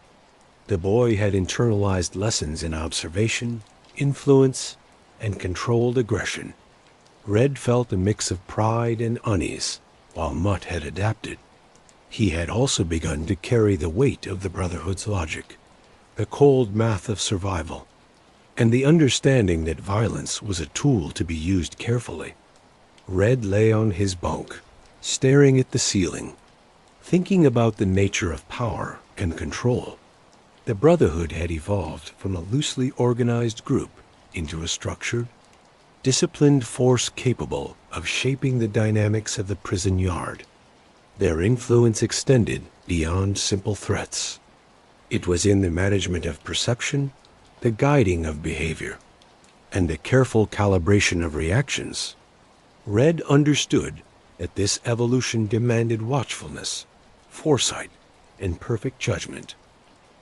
The boy had internalized lessons in observation, influence, and controlled aggression. Red felt a mix of pride and unease, while Mutt had adapted. He had also begun to carry the weight of the Brotherhood's logic, the cold math of survival, and the understanding that violence was a tool to be used carefully. Red lay on his bunk, staring at the ceiling, thinking about the nature of power and control. The Brotherhood had evolved from a loosely organized group into a structured, disciplined force capable of shaping the dynamics of the prison yard. Their influence extended beyond simple threats. It was in the management of perception, the guiding of behavior, and the careful calibration of reactions. Red understood that this evolution demanded watchfulness, foresight, and perfect judgment.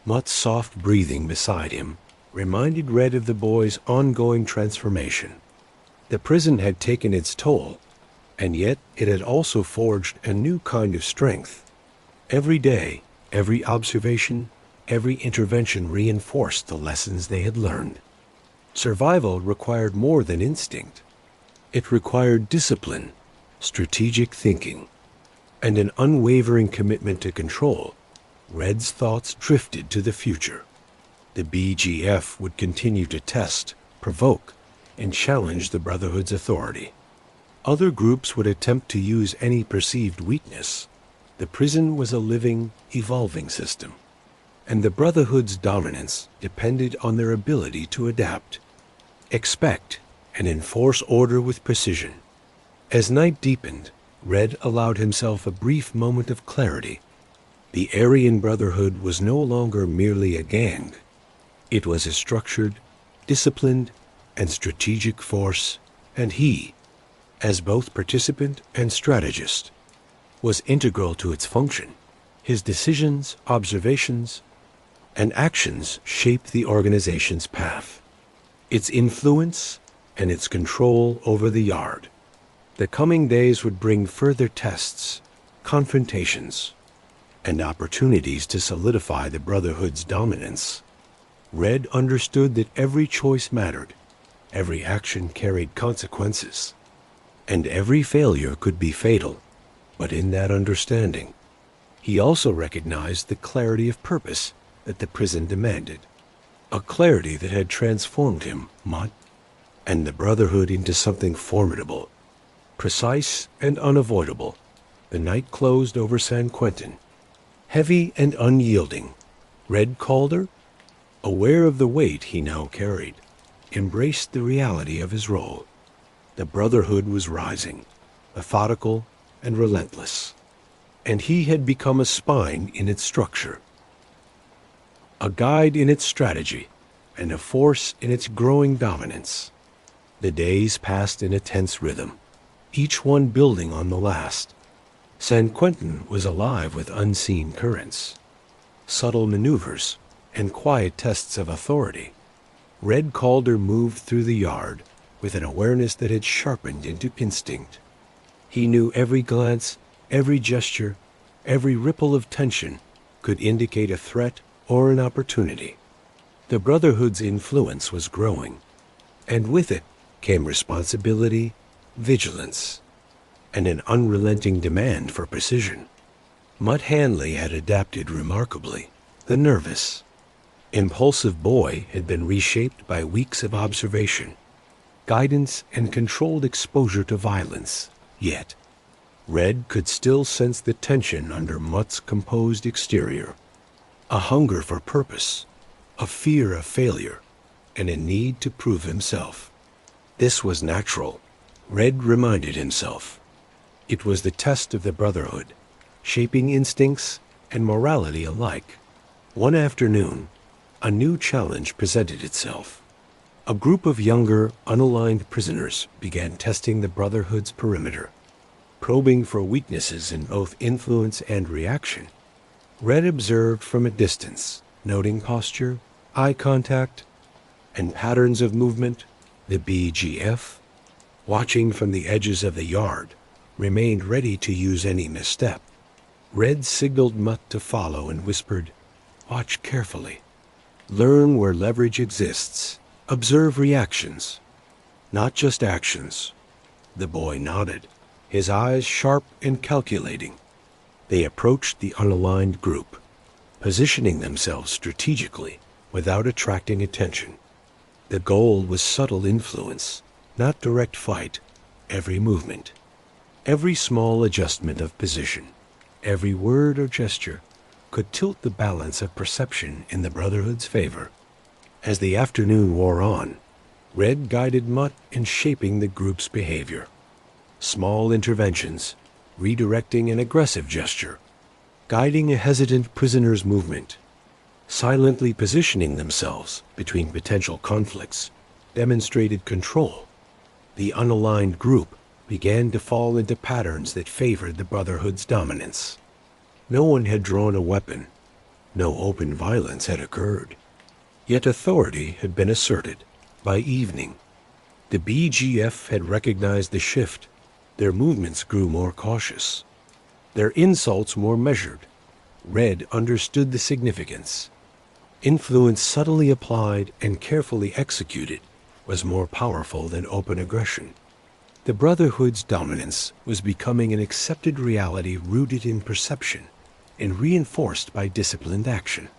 Mutt's soft breathing beside him reminded Red of the boy's ongoing transformation. The prison had taken its toll, and yet it had also forged a new kind of strength. Every day, every observation, every intervention reinforced the lessons they had learned. Survival required more than instinct. It required discipline, strategic thinking, and an unwavering commitment to control. Red's thoughts drifted to the future. The BGF would continue to test, provoke, and challenge the Brotherhood's authority. Other groups would attempt to use any perceived weakness. The prison was a living, evolving system, and the Brotherhood's dominance depended on their ability to adapt, expect, and enforce order with precision. As night deepened, Red allowed himself a brief moment of clarity. The Aryan Brotherhood was no longer merely a gang. It was a structured, disciplined, and strategic force, and he, as both participant and strategist, was integral to its function. His decisions, observations, and actions shaped the organization's path, its influence, and its control over the yard. The coming days would bring further tests, confrontations, and opportunities to solidify the Brotherhood's dominance. Red understood that every choice mattered, every action carried consequences, and every failure could be fatal. But in that understanding, he also recognized the clarity of purpose that the prison demanded, a clarity that had transformed him, Mutt, and the Brotherhood into something formidable, precise and unavoidable. The night closed over San Quentin, heavy and unyielding. Red Calder, aware of the weight he now carried, embraced the reality of his role. The Brotherhood was rising, methodical and relentless, and he had become a spine in its structure, a guide in its strategy, and a force in its growing dominance. The days passed in a tense rhythm, each one building on the last. San Quentin was alive with unseen currents, subtle maneuvers, and quiet tests of authority. Red Calder moved through the yard with an awareness that had sharpened into instinct. He knew every glance, every gesture, every ripple of tension could indicate a threat or an opportunity. The Brotherhood's influence was growing, and with it came responsibility, vigilance, and an unrelenting demand for precision. Mutt Hanley had adapted remarkably. The nervous, impulsive boy had been reshaped by weeks of observation, guidance, and controlled exposure to violence. Yet, Red could still sense the tension under Mutt's composed exterior, a hunger for purpose, a fear of failure, and a need to prove himself. This was natural, Red reminded himself. It was the test of the Brotherhood, shaping instincts and morality alike. One afternoon, a new challenge presented itself. A group of younger, unaligned prisoners began testing the Brotherhood's perimeter, probing for weaknesses in both influence and reaction. Red observed from a distance, noting posture, eye contact, and patterns of movement. The BGF, watching from the edges of the yard, remained ready to use any misstep. Red signaled Mutt to follow and whispered, "Watch carefully. Learn where leverage exists. Observe reactions, not just actions." The boy nodded, his eyes sharp and calculating. They approached the unaligned group, positioning themselves strategically without attracting attention. The goal was subtle influence, not direct fight. Every movement, every small adjustment of position, every word or gesture could tilt the balance of perception in the Brotherhood's favor. As the afternoon wore on, Red guided Mutt in shaping the group's behavior. Small interventions, redirecting an aggressive gesture, guiding a hesitant prisoner's movement, silently positioning themselves between potential conflicts, demonstrated control. The unaligned group began to fall into patterns that favored the Brotherhood's dominance. No one had drawn a weapon. No open violence had occurred. Yet authority had been asserted. By evening, the BGF had recognized the shift. Their movements grew more cautious, their insults more measured. Red understood the significance. Influence subtly applied and carefully executed was more powerful than open aggression. The Brotherhood's dominance was becoming an accepted reality rooted in perception and reinforced by disciplined action.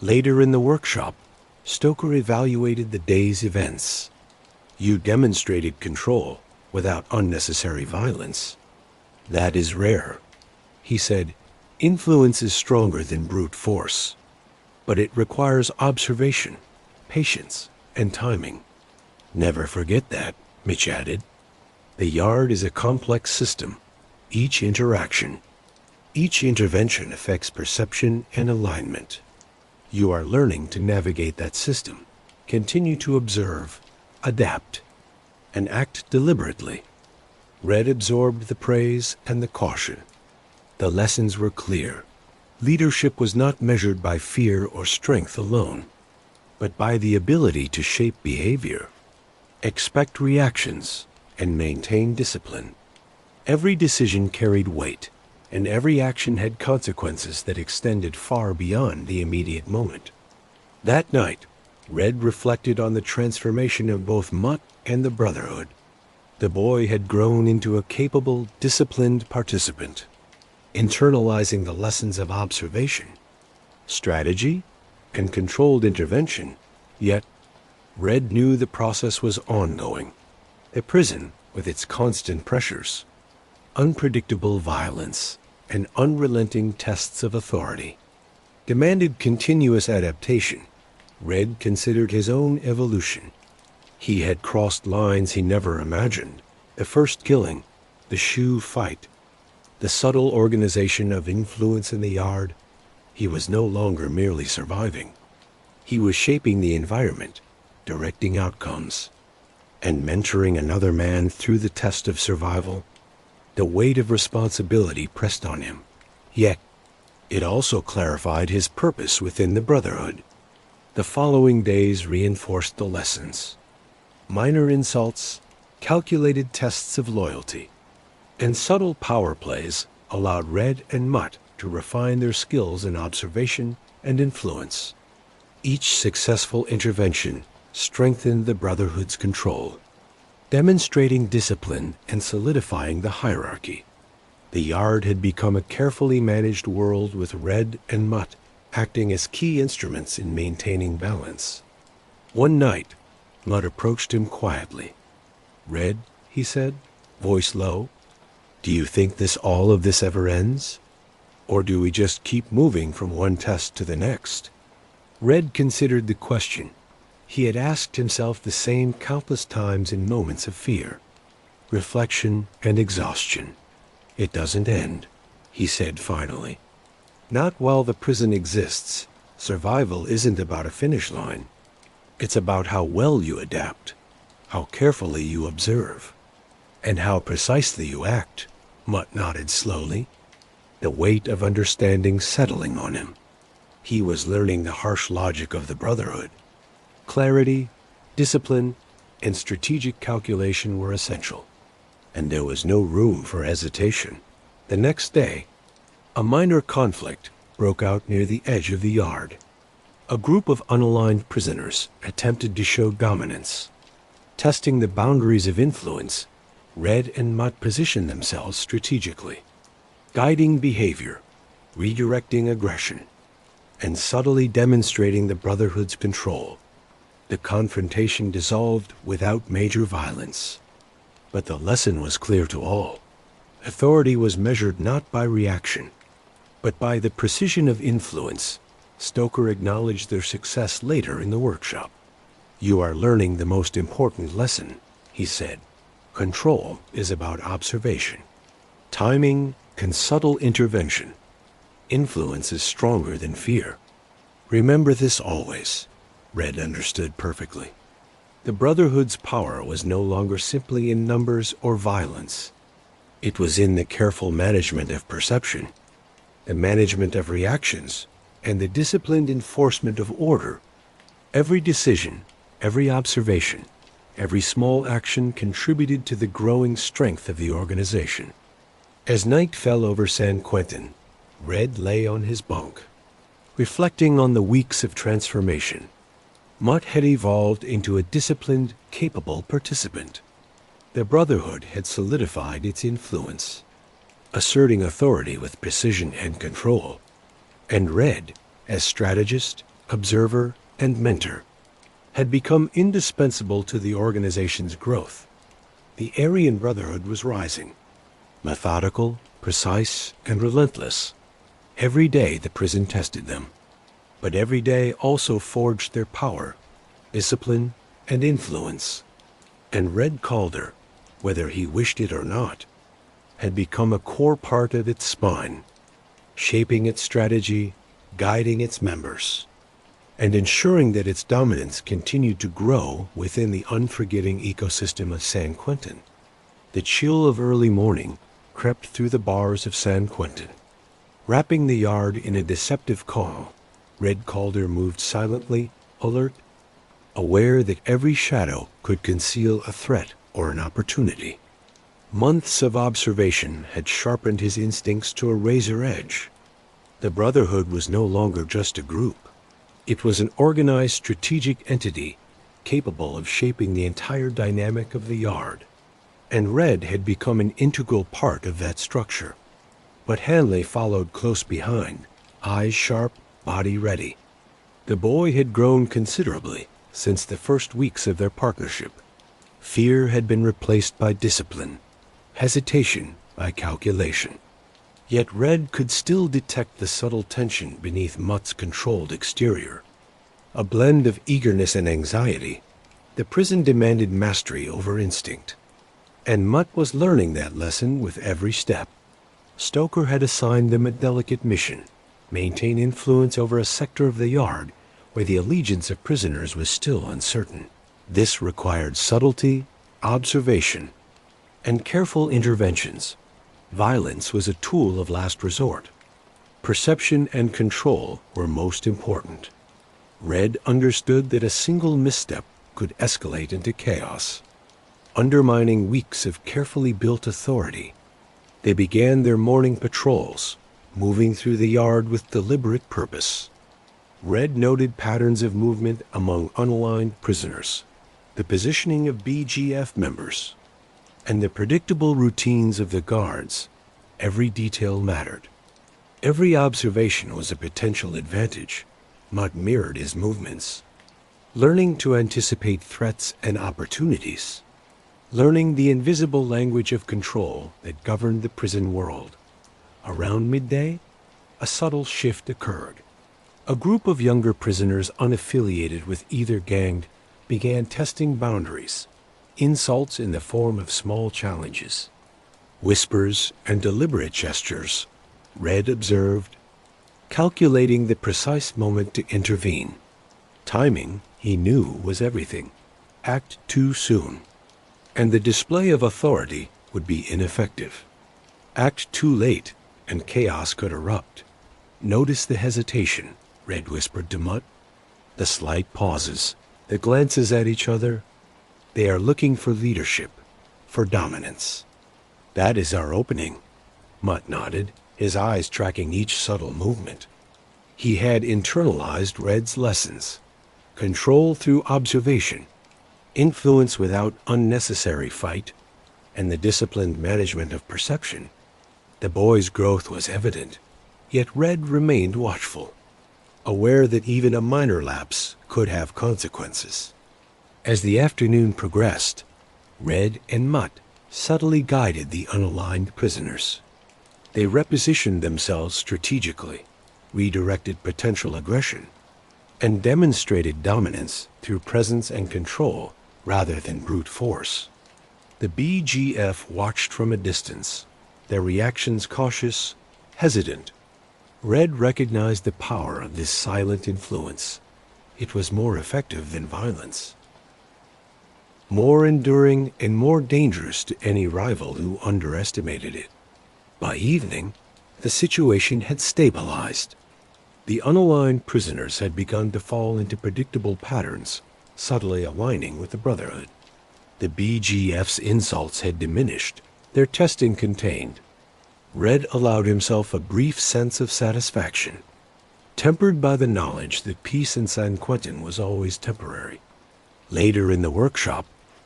Later in the workshop, Stoker evaluated the day's events. "You demonstrated control without unnecessary violence. That is rare," he said. "Influence is stronger than brute force, but it requires observation, patience, and timing." "Never forget that," Mitch added. "The yard is a complex system. Each interaction, each intervention affects perception and alignment. You are learning to navigate that system. Continue to observe, adapt, and act deliberately." Red absorbed the praise and the caution. The lessons were clear. Leadership was not measured by fear or strength alone, but by the ability to shape behavior, expect reactions, and maintain discipline. Every decision carried weight, and every action had consequences that extended far beyond the immediate moment. That night, Red reflected on the transformation of both Mutt and the Brotherhood. The boy had grown into a capable, disciplined participant, internalizing the lessons of observation, strategy, and controlled intervention. Yet, Red knew the process was ongoing. A prison, with its constant pressures, unpredictable violence, and unrelenting tests of authority, demanded continuous adaptation. Red considered his own evolution. He had crossed lines he never imagined. The first killing, the shoe fight, the subtle organization of influence in the yard. He was no longer merely surviving. He was shaping the environment, directing outcomes, and mentoring another man through the test of survival. The weight of responsibility pressed on him. Yet, it also clarified his purpose within the Brotherhood. The following days reinforced the lessons. Minor insults, calculated tests of loyalty, and subtle power plays allowed Red and Mutt to refine their skills in observation and influence. Each successful intervention strengthened the Brotherhood's control, demonstrating discipline and solidifying the hierarchy. The yard had become a carefully managed world with Red and Mutt acting as key instruments in maintaining balance. One night, Mutt approached him quietly. "Red," he said, voice low, "do you think all of this ever ends? Or do we just keep moving from one test to the next?" Red considered the question. He had asked himself the same countless times in moments of fear, reflection, and exhaustion. "It doesn't end," he said finally. "Not while the prison exists. Survival isn't about a finish line. It's about how well you adapt, how carefully you observe, and how precisely you act." Mutt nodded slowly, the weight of understanding settling on him. He was learning the harsh logic of the Brotherhood. Clarity, discipline, and strategic calculation were essential, and there was no room for hesitation. The next day, a minor conflict broke out near the edge of the yard. A group of unaligned prisoners attempted to show dominance. Testing the boundaries of influence, Red and Mutt positioned themselves strategically, guiding behavior, redirecting aggression, and subtly demonstrating the Brotherhood's control. The confrontation dissolved without major violence. But the lesson was clear to all. Authority was measured not by reaction, but by the precision of influence. Stoker acknowledged their success later in the workshop. "You are learning the most important lesson," he said. "Control is about observation, timing, and subtle intervention. Influence is stronger than fear. Remember this always." Red understood perfectly. The Brotherhood's power was no longer simply in numbers or violence. It was in the careful management of perception, the management of reactions, and the disciplined enforcement of order. Every decision, every observation, every small action contributed to the growing strength of the organization. As night fell over San Quentin, Red lay on his bunk, reflecting on the weeks of transformation. Mutt had evolved into a disciplined, capable participant. The Brotherhood had solidified its influence, asserting authority with precision and control. And Red, as strategist, observer, and mentor, had become indispensable to the organization's growth. The Aryan Brotherhood was rising, methodical, precise, and relentless. Every day the prison tested them, but every day also forged their power, discipline, and influence. And Red Calder, whether he wished it or not, had become a core part of its spine, shaping its strategy, guiding its members, and ensuring that its dominance continued to grow within the unforgiving ecosystem of San Quentin. The chill of early morning crept through the bars of San Quentin, wrapping the yard in a deceptive calm. Red Calder moved silently, alert, aware that every shadow could conceal a threat or an opportunity. Months of observation had sharpened his instincts to a razor edge. The Brotherhood was no longer just a group. It was an organized strategic entity capable of shaping the entire dynamic of the yard. And Red had become an integral part of that structure. But Hanley followed close behind, eyes sharp, body ready. The boy had grown considerably since the first weeks of their partnership. Fear had been replaced by discipline, hesitation by calculation. Yet Red could still detect the subtle tension beneath Mutt's controlled exterior. A blend of eagerness and anxiety. The prison demanded mastery over instinct, and Mutt was learning that lesson with every step. Stoker had assigned them a delicate mission: maintain influence over a sector of the yard where the allegiance of prisoners was still uncertain. This required subtlety, observation, and careful interventions. Violence was a tool of last resort. Perception and control were most important. Red understood that a single misstep could escalate into chaos, undermining weeks of carefully built authority. They began their morning patrols, moving through the yard with deliberate purpose. Red noted patterns of movement among unaligned prisoners, the positioning of BGF members, and the predictable routines of the guards. Every detail mattered. Every observation was a potential advantage. Mutt mirrored his movements, learning to anticipate threats and opportunities, learning the invisible language of control that governed the prison world. Around midday, a subtle shift occurred. A group of younger prisoners unaffiliated with either gang began testing boundaries, insults in the form of small challenges, whispers and deliberate gestures. Red observed, calculating the precise moment to intervene. Timing, he knew, was everything. Act too soon, and the display of authority would be ineffective. Act too late, and chaos could erupt. Notice the hesitation, Red whispered to Mutt. The slight pauses, the glances at each other. They are looking for leadership, for dominance. That is our opening. Mutt nodded, his eyes tracking each subtle movement. He had internalized Red's lessons. Control through observation, influence without unnecessary fight, and the disciplined management of perception. The boy's growth was evident, yet Red remained watchful, aware that even a minor lapse could have consequences. As the afternoon progressed, Red and Mutt subtly guided the unaligned prisoners. They repositioned themselves strategically, redirected potential aggression, and demonstrated dominance through presence and control rather than brute force. The BGF watched from a distance, their reactions cautious, hesitant. Red recognized the power of this silent influence. It was more effective than violence, more enduring and more dangerous to any rival who underestimated it. By evening, the situation had stabilized. The unaligned prisoners had begun to fall into predictable patterns, subtly aligning with the Brotherhood. The BGF's insults had diminished, their testing contained. Red allowed himself a brief sense of satisfaction, tempered by the knowledge that peace in San Quentin was always temporary. Later in the workshop,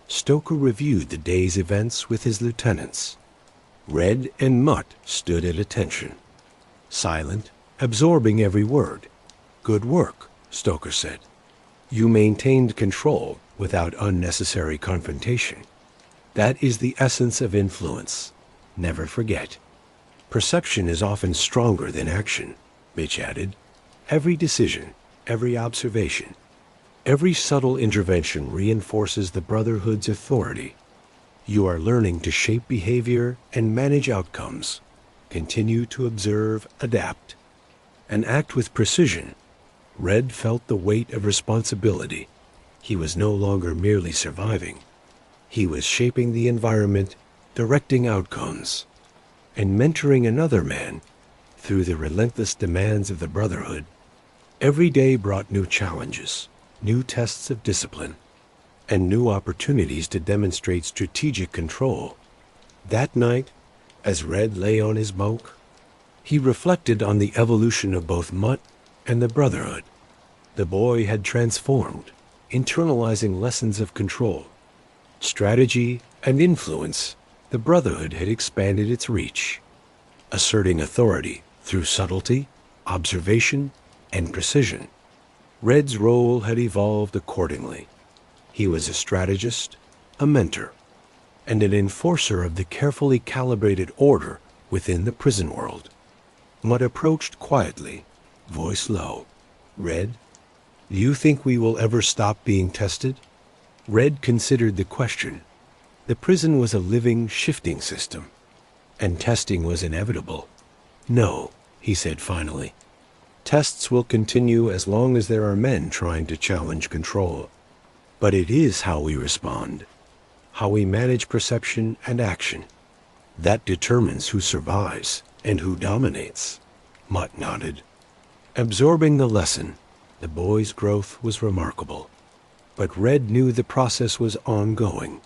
Stoker reviewed the day's events with his lieutenants. Red and Mutt stood at attention, silent, absorbing every word. "Good work," Stoker said. "You maintained control without unnecessary confrontation. That is the essence of influence. Never forget. Perception is often stronger than action," Mitch added. "Every decision, every observation, every subtle intervention reinforces the Brotherhood's authority. You are learning to shape behavior and manage outcomes. Continue to observe, adapt, and act with precision." Red felt the weight of responsibility. He was no longer merely surviving. He was shaping the environment, directing outcomes, and mentoring another man through the relentless demands of the Brotherhood. Every day brought new challenges, new tests of discipline, and new opportunities to demonstrate strategic control. That night, as Red lay on his bunk, he reflected on the evolution of both Mutt and the Brotherhood. The boy had transformed, internalizing lessons of control, strategy, and influence. The Brotherhood had expanded its reach, asserting authority through subtlety, observation, and precision. Red's role had evolved accordingly. He was a strategist, a mentor, and an enforcer of the carefully calibrated order within the prison world. Mutt approached quietly, voice low. "Red, do you think we will ever stop being tested?" Red considered the question. The prison was a living, shifting system, and testing was inevitable. "No," he said finally. "Tests will continue as long as there are men trying to challenge control. But it is how we respond, how we manage perception and action, that determines who survives and who dominates." Mutt nodded. Absorbing the lesson, the boy's growth was remarkable. But Red knew the process was ongoing.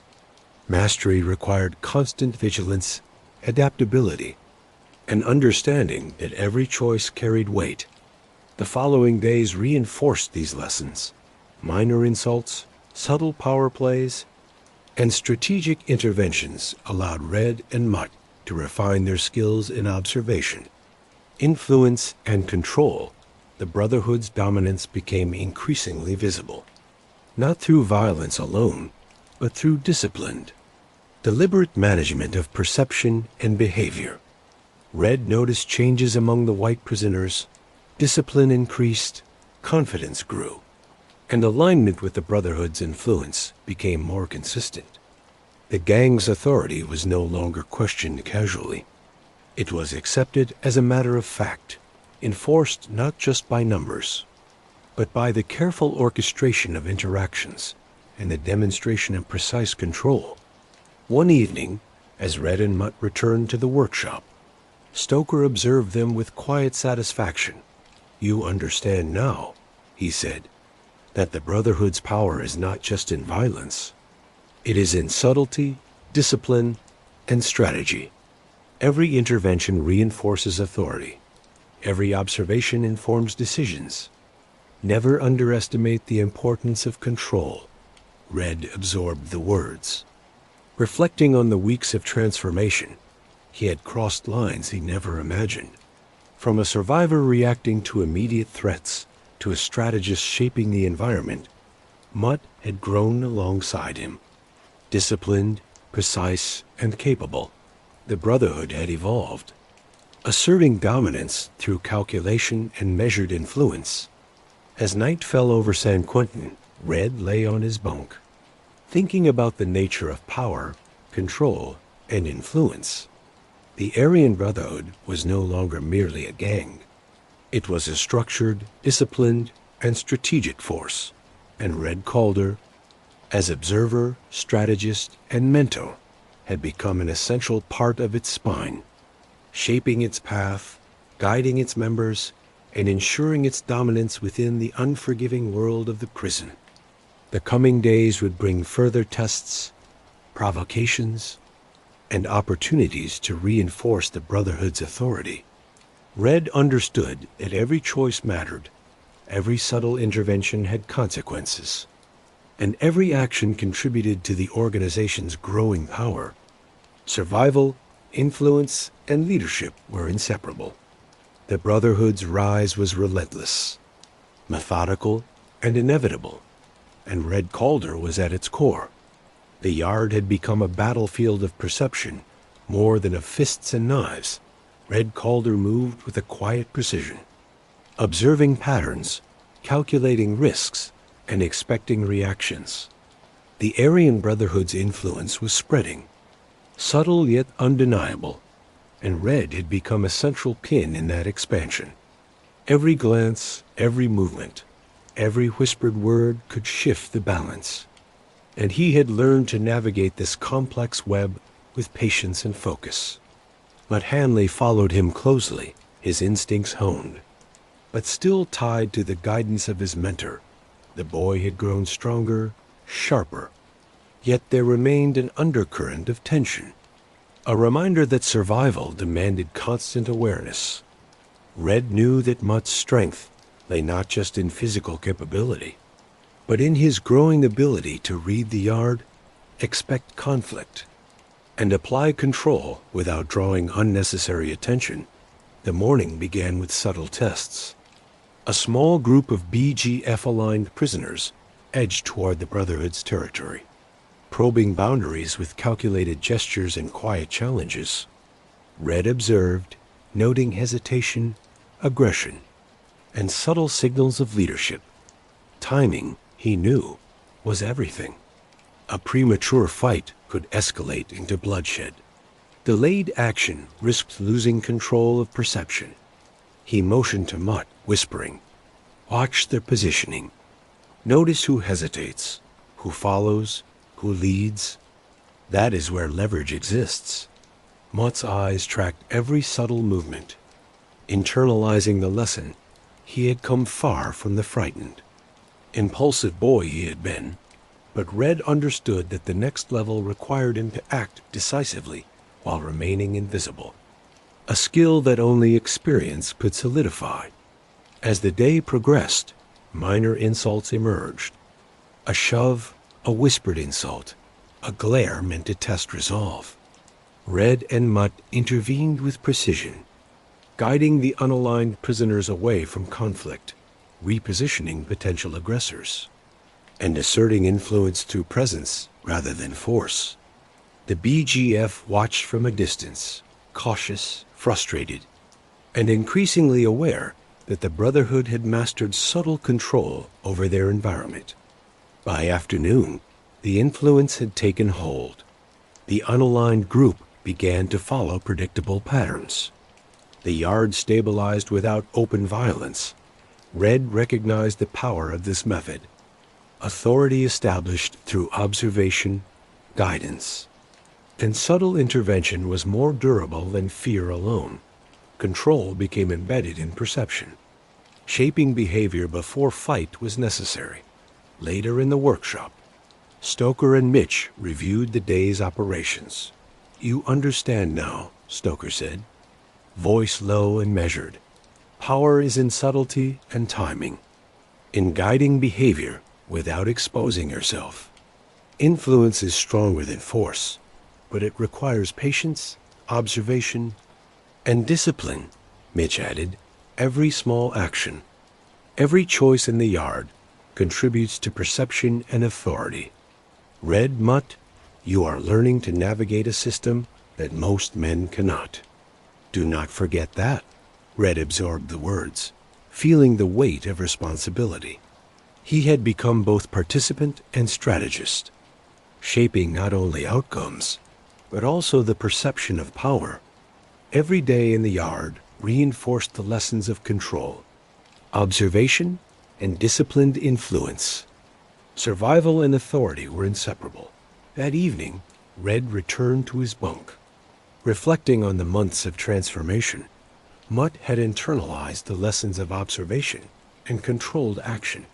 Mastery required constant vigilance, adaptability, and understanding that every choice carried weight. The following days reinforced these lessons. Minor insults, subtle power plays, and strategic interventions allowed Red and Mutt to refine their skills in observation, influence, and control. The Brotherhood's dominance became increasingly visible, not through violence alone, but through disciplined, deliberate management of perception and behavior. Red noticed changes among the white prisoners. Discipline increased, confidence grew, and alignment with the Brotherhood's influence became more consistent. The gang's authority was no longer questioned casually. It was accepted as a matter of fact, enforced not just by numbers, but by the careful orchestration of interactions and the demonstration of precise control. One evening, as Red and Mutt returned to the workshop, Stoker observed them with quiet satisfaction. "You understand now," he said, "that the Brotherhood's power is not just in violence. It is in subtlety, discipline, and strategy. Every intervention reinforces authority. Every observation informs decisions. Never underestimate the importance of control." Red absorbed the words. Reflecting on the weeks of transformation, he had crossed lines he never imagined. From a survivor reacting to immediate threats to a strategist shaping the environment, Mutt had grown alongside him. Disciplined, precise, and capable, the Brotherhood had evolved, asserting dominance through calculation and measured influence. As night fell over San Quentin, Red lay on his bunk, thinking about the nature of power, control, and influence. The Aryan Brotherhood was no longer merely a gang. It was a structured, disciplined, and strategic force, and Red Calder, as observer, strategist, and mentor, had become an essential part of its spine, shaping its path, guiding its members, and ensuring its dominance within the unforgiving world of the prison. The coming days would bring further tests, provocations, and opportunities to reinforce the Brotherhood's authority. Red understood that every choice mattered, every subtle intervention had consequences, and every action contributed to the organization's growing power. Survival, influence, and leadership were inseparable. The Brotherhood's rise was relentless, methodical, and inevitable, and Red Calder was at its core. The yard had become a battlefield of perception, more than of fists and knives. Red Calder moved with a quiet precision, observing patterns, calculating risks, and expecting reactions. The Aryan Brotherhood's influence was spreading, subtle yet undeniable, and Red had become a central pin in that expansion. Every glance, every movement, every whispered word could shift the balance, and he had learned to navigate this complex web with patience and focus. But Hanley followed him closely, his instincts honed. But still tied to the guidance of his mentor, the boy had grown stronger, sharper. Yet there remained an undercurrent of tension, a reminder that survival demanded constant awareness. Red knew that Mutt's strength lay not just in physical capability, but in his growing ability to read the yard, expect conflict, and apply control without drawing unnecessary attention. The morning began with subtle tests. A small group of BGF-aligned prisoners edged toward the Brotherhood's territory, probing boundaries with calculated gestures and quiet challenges. Red observed, noting hesitation, aggression, and subtle signals of leadership. Timing, he knew, was everything. A premature fight could escalate into bloodshed. Delayed action risked losing control of perception. He motioned to Mutt, whispering, "Watch their positioning. Notice who hesitates, who follows, who leads. That is where leverage exists." Mutt's eyes tracked every subtle movement. Internalizing the lesson, he had come far from the frightened, impulsive boy he had been, but Red understood that the next level required him to act decisively while remaining invisible, a skill that only experience could solidify. As the day progressed, minor insults emerged. A shove, a whispered insult, a glare meant to test resolve. Red and Mutt intervened with precision, guiding the unaligned prisoners away from conflict, repositioning potential aggressors, and asserting influence through presence rather than force. The BGF watched from a distance, cautious, frustrated, and increasingly aware that the Brotherhood had mastered subtle control over their environment. By afternoon, the influence had taken hold. The unaligned group began to follow predictable patterns. The yard stabilized without open violence. Red recognized the power of this method. Authority established through observation, guidance. And subtle intervention was more durable than fear alone. Control became embedded in perception. Shaping behavior before fight was necessary. Later in the workshop, Stoker and Mitch reviewed the day's operations. "You understand now," Stoker said, voice low and measured. "Power is in subtlety and timing, in guiding behavior without exposing yourself. Influence is stronger than force, but it requires patience, observation, and discipline," Mitch added. "Every small action, every choice in the yard contributes to perception and authority. Red, Mutt, you are learning to navigate a system that most men cannot." "Do not forget that." Red absorbed the words, feeling the weight of responsibility. He had become both participant and strategist, shaping not only outcomes, but also the perception of power. Every day in the yard reinforced the lessons of control, observation, and disciplined influence. Survival and authority were inseparable. That evening, Red returned to his bunk. Reflecting on the months of transformation, Mutt had internalized the lessons of observation and controlled action.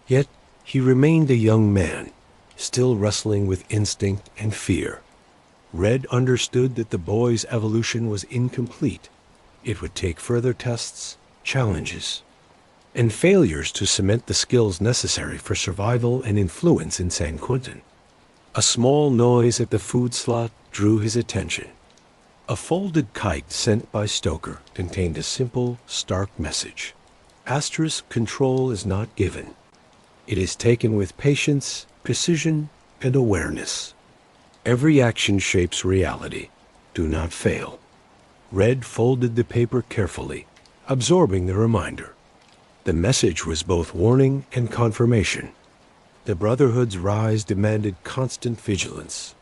Yet he remained a young man, still wrestling with instinct and fear. Red understood that the boy's evolution was incomplete. It would take further tests, challenges, and failures to cement the skills necessary for survival and influence in San Quentin. A small noise at the food slot drew his attention. A folded kite sent by Stoker contained a simple, stark message. Asterisk control is not given. It is taken with patience, precision, and awareness. Every action shapes reality. Do not fail. Red folded the paper carefully, absorbing the reminder. The message was both warning and confirmation. The Brotherhood's rise demanded constant vigilance,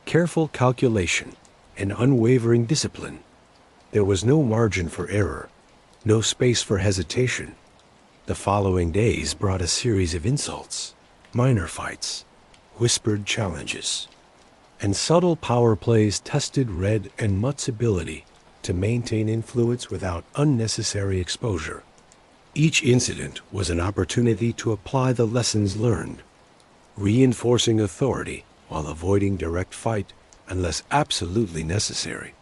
careful calculation, and unwavering discipline. There was no margin for error, no space for hesitation. The following days brought a series of insults, minor fights, whispered challenges, and subtle power plays tested Red and Mutt's ability to maintain influence without unnecessary exposure. Each incident was an opportunity to apply the lessons learned, reinforcing authority while avoiding direct fight unless absolutely necessary.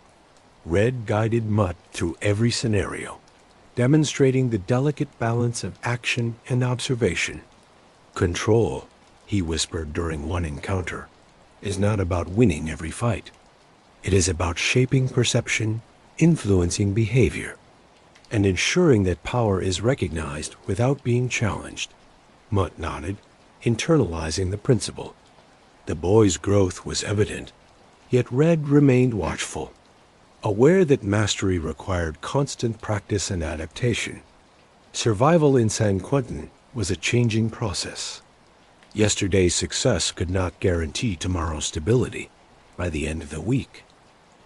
Red guided Mutt through every scenario, demonstrating the delicate balance of action and observation. "Control," he whispered during one encounter, "is not about winning every fight. It is about shaping perception, influencing behavior, and ensuring that power is recognized without being challenged." Mutt nodded, internalizing the principle. The boy's growth was evident, yet Red remained watchful, aware that mastery required constant practice and adaptation. Survival in San Quentin was a changing process. Yesterday's success could not guarantee tomorrow's stability. By the end of the week,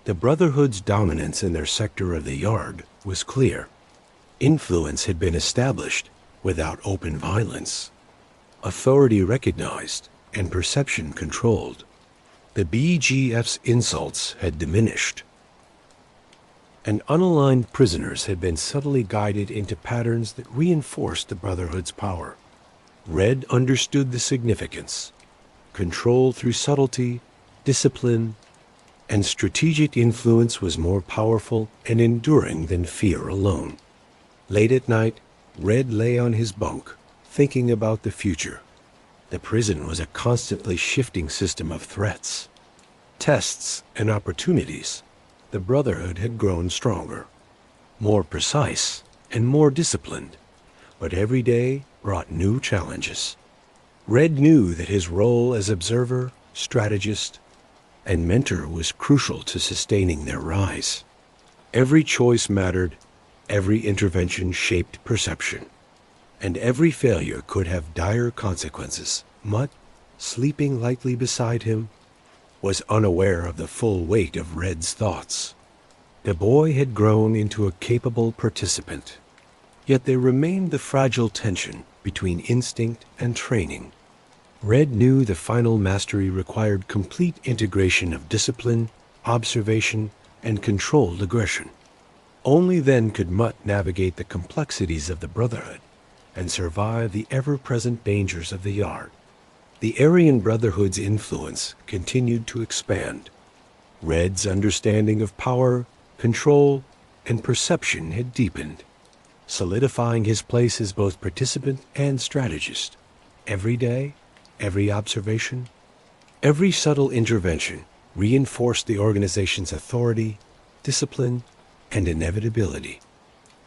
the Brotherhood's dominance in their sector of the yard was clear. Influence had been established without open violence, authority recognized, and perception controlled. The BGF's insults had diminished, and unaligned prisoners had been subtly guided into patterns that reinforced the Brotherhood's power. Red understood the significance. Control through subtlety, discipline, and strategic influence was more powerful and enduring than fear alone. Late at night, Red lay on his bunk, thinking about the future. The prison was a constantly shifting system of threats, tests, and opportunities. The Brotherhood had grown stronger, more precise, and more disciplined, but every day brought new challenges. Red knew that his role as observer, strategist, and mentor was crucial to sustaining their rise. Every choice mattered, Every intervention shaped perception, and every failure could have dire consequences. Mutt, sleeping lightly beside him, was unaware of the full weight of Red's thoughts. The boy had grown into a capable participant, yet there remained the fragile tension between instinct and training. Red knew the final mastery required complete integration of discipline, observation, and controlled aggression. Only then could Mutt navigate the complexities of the Brotherhood and survive the ever-present dangers of the Yard. The Aryan Brotherhood's influence continued to expand. Red's understanding of power, control, and perception had deepened, solidifying his place as both participant and strategist. Every day, every observation, every subtle intervention reinforced the organization's authority, discipline, and inevitability.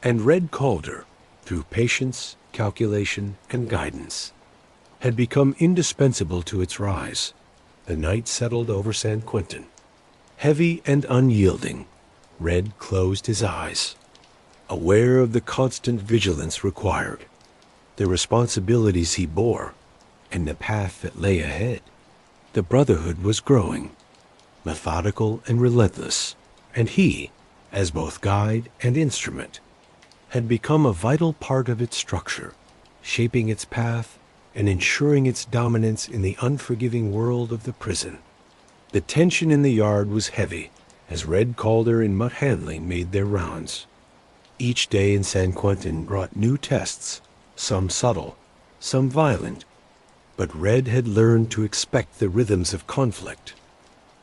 And Red Calder, through patience, calculation, and guidance, had become indispensable to its rise. The night settled over San Quentin. Heavy and unyielding, Red closed his eyes, aware of the constant vigilance required, the responsibilities he bore, and the path that lay ahead. The Brotherhood was growing, methodical and relentless, and he, as both guide and instrument, had become a vital part of its structure, shaping its path and ensuring its dominance in the unforgiving world of the prison. The tension in the Yard was heavy as Red Calder and Mutt Hanley made their rounds. Each day in San Quentin brought new tests, some subtle, some violent, but Red had learned to expect the rhythms of conflict,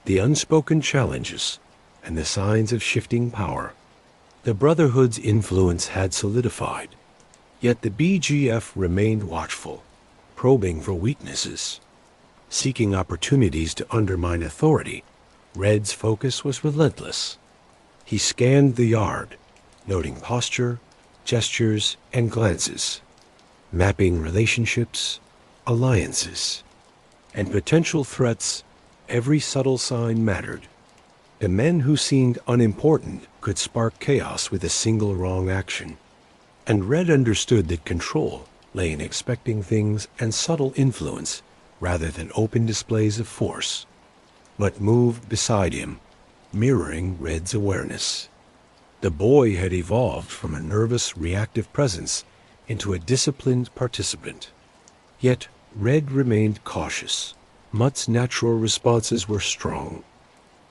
the unspoken challenges, and the signs of shifting power. The Brotherhood's influence had solidified, yet the BGF remained watchful, probing for weaknesses. Seeking opportunities to undermine authority, Red's focus was relentless. He scanned the Yard, noting posture, gestures, and glances, mapping relationships, alliances, and potential threats. Every subtle sign mattered. The men who seemed unimportant could spark chaos with a single wrong action, and Red understood that control lay in expecting things and subtle influence rather than open displays of force. Mutt moved beside him, mirroring Red's awareness. The boy had evolved from a nervous, reactive presence into a disciplined participant. Yet Red remained cautious. Mutt's natural responses were strong,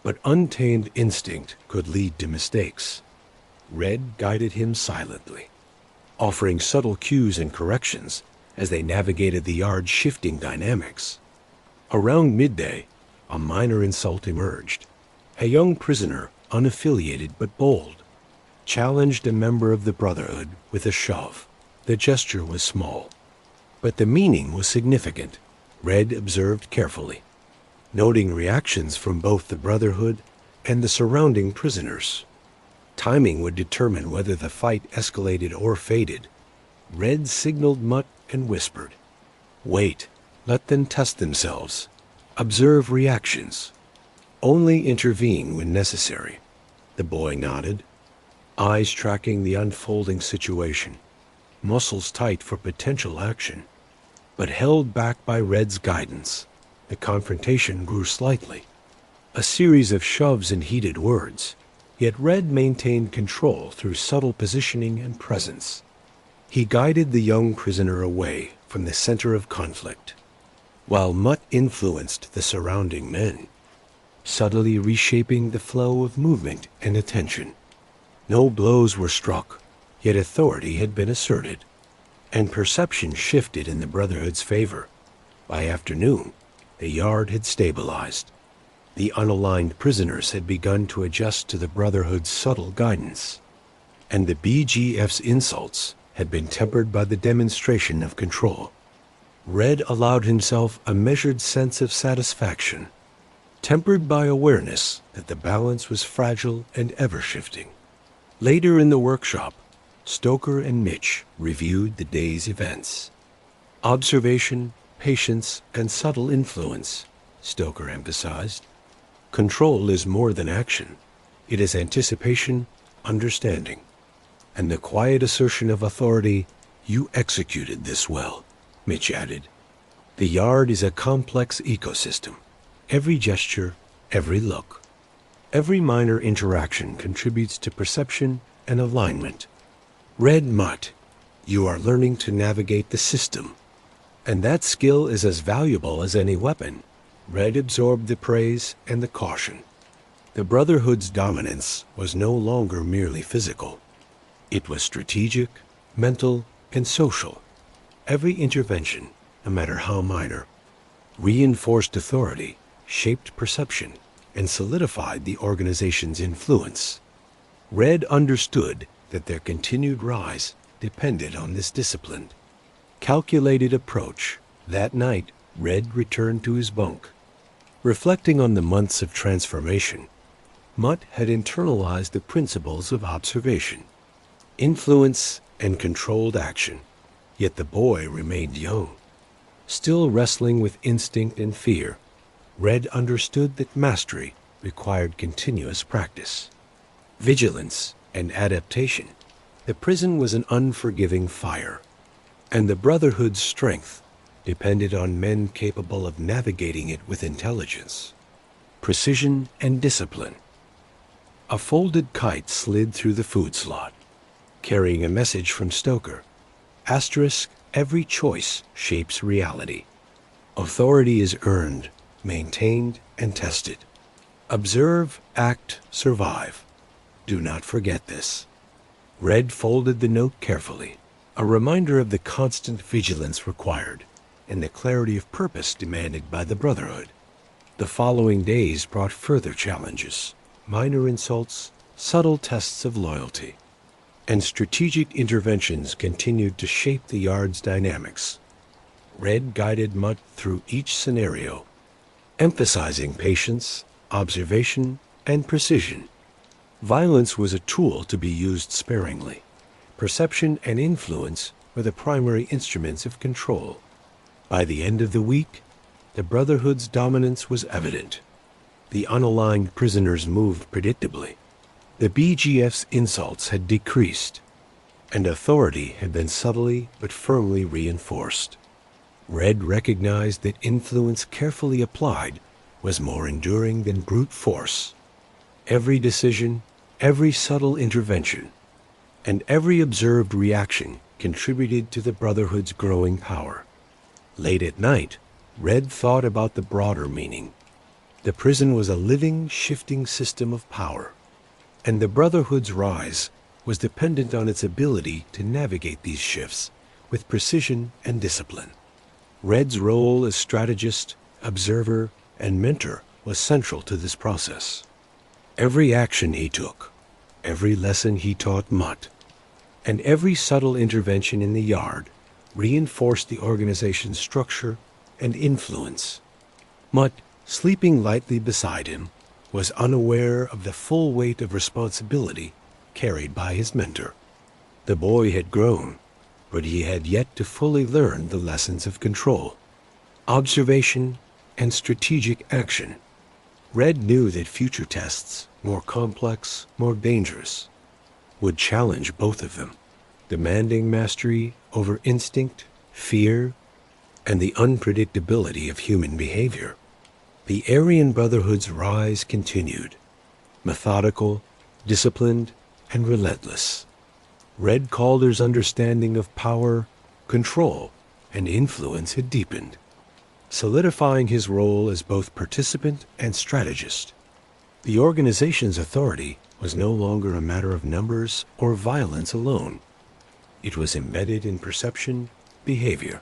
but untamed instinct could lead to mistakes. Red guided him silently, offering subtle cues and corrections as they navigated the Yard's shifting dynamics. Around midday, a minor insult emerged. A young prisoner, unaffiliated but bold, challenged a member of the Brotherhood with a shove. The gesture was small, but the meaning was significant. Red observed carefully, noting reactions from both the Brotherhood and the surrounding prisoners. Timing would determine whether the fight escalated or faded. Red signaled Mutt and whispered, "Wait, let them test themselves. Observe reactions. Only intervene when necessary." The boy nodded, eyes tracking the unfolding situation, muscles tight for potential action. But held back by Red's guidance, the confrontation grew slightly. A series of shoves and heated words, yet Red maintained control through subtle positioning and presence. He guided the young prisoner away from the center of conflict, while Mutt influenced the surrounding men, subtly reshaping the flow of movement and attention. No blows were struck, yet authority had been asserted, and perception shifted in the Brotherhood's favor. By afternoon, the Yard had stabilized. The unaligned prisoners had begun to adjust to the Brotherhood's subtle guidance, and the BGF's insults had been tempered by the demonstration of control. Red allowed himself a measured sense of satisfaction, tempered by awareness that the balance was fragile and ever-shifting. Later in the workshop, Stoker and Mitch reviewed the day's events. Observation, patience, and subtle influence, Stoker emphasized. Control is more than action. It is anticipation, understanding. And the quiet assertion of authority, "You executed this well," Mitch added. The yard is a complex ecosystem. Every gesture, every look, every minor interaction contributes to perception and alignment. Red Mutt, you are learning to navigate the system. And that skill is as valuable as any weapon. Red absorbed the praise and the caution. The Brotherhood's dominance was no longer merely physical. It was strategic, mental, and social. Every intervention, no matter how minor, reinforced authority, shaped perception, and solidified the organization's influence. Red understood that their continued rise depended on this disciplined, calculated approach. That night, Red returned to his bunk. Reflecting on the months of transformation, Mutt had internalized the principles of observation, influence, and controlled action. Yet the boy remained young. Still wrestling with instinct and fear, Red understood that mastery required continuous practice, vigilance, and adaptation. The prison was an unforgiving fire, and the Brotherhood's strength depended on men capable of navigating it with intelligence, precision, and discipline. A folded kite slid through the food slot, carrying a message from Stoker. Asterisk, every choice shapes reality. Authority is earned, maintained, and tested. Observe, act, survive. Do not forget this. Red folded the note carefully, a reminder of the constant vigilance required and the clarity of purpose demanded by the Brotherhood. The following days brought further challenges, minor insults, subtle tests of loyalty, and strategic interventions continued to shape the yard's dynamics. Red guided Mutt through each scenario, emphasizing patience, observation, and precision. Violence was a tool to be used sparingly. Perception and influence were the primary instruments of control. By the end of the week, the Brotherhood's dominance was evident. The unaligned prisoners moved predictably. The BGF's insults had decreased, and authority had been subtly but firmly reinforced. Red recognized that influence carefully applied was more enduring than brute force. Every decision, every subtle intervention, and every observed reaction contributed to the Brotherhood's growing power. Late at night, Red thought about the broader meaning. The prison was a living, shifting system of power, and the Brotherhood's rise was dependent on its ability to navigate these shifts with precision and discipline. Red's role as strategist, observer, and mentor was central to this process. Every action he took, every lesson he taught Mutt, and every subtle intervention in the yard reinforced the organization's structure and influence. Mutt, sleeping lightly beside him, was unaware of the full weight of responsibility carried by his mentor. The boy had grown, but he had yet to fully learn the lessons of control, observation, and strategic action. Red knew that future tests, more complex, more dangerous, would challenge both of them, demanding mastery over instinct, fear, and the unpredictability of human behavior. The Aryan Brotherhood's rise continued, methodical, disciplined, and relentless. Red Calder's understanding of power, control, and influence had deepened, solidifying his role as both participant and strategist. The organization's authority was no longer a matter of numbers or violence alone. It was embedded in perception, behavior,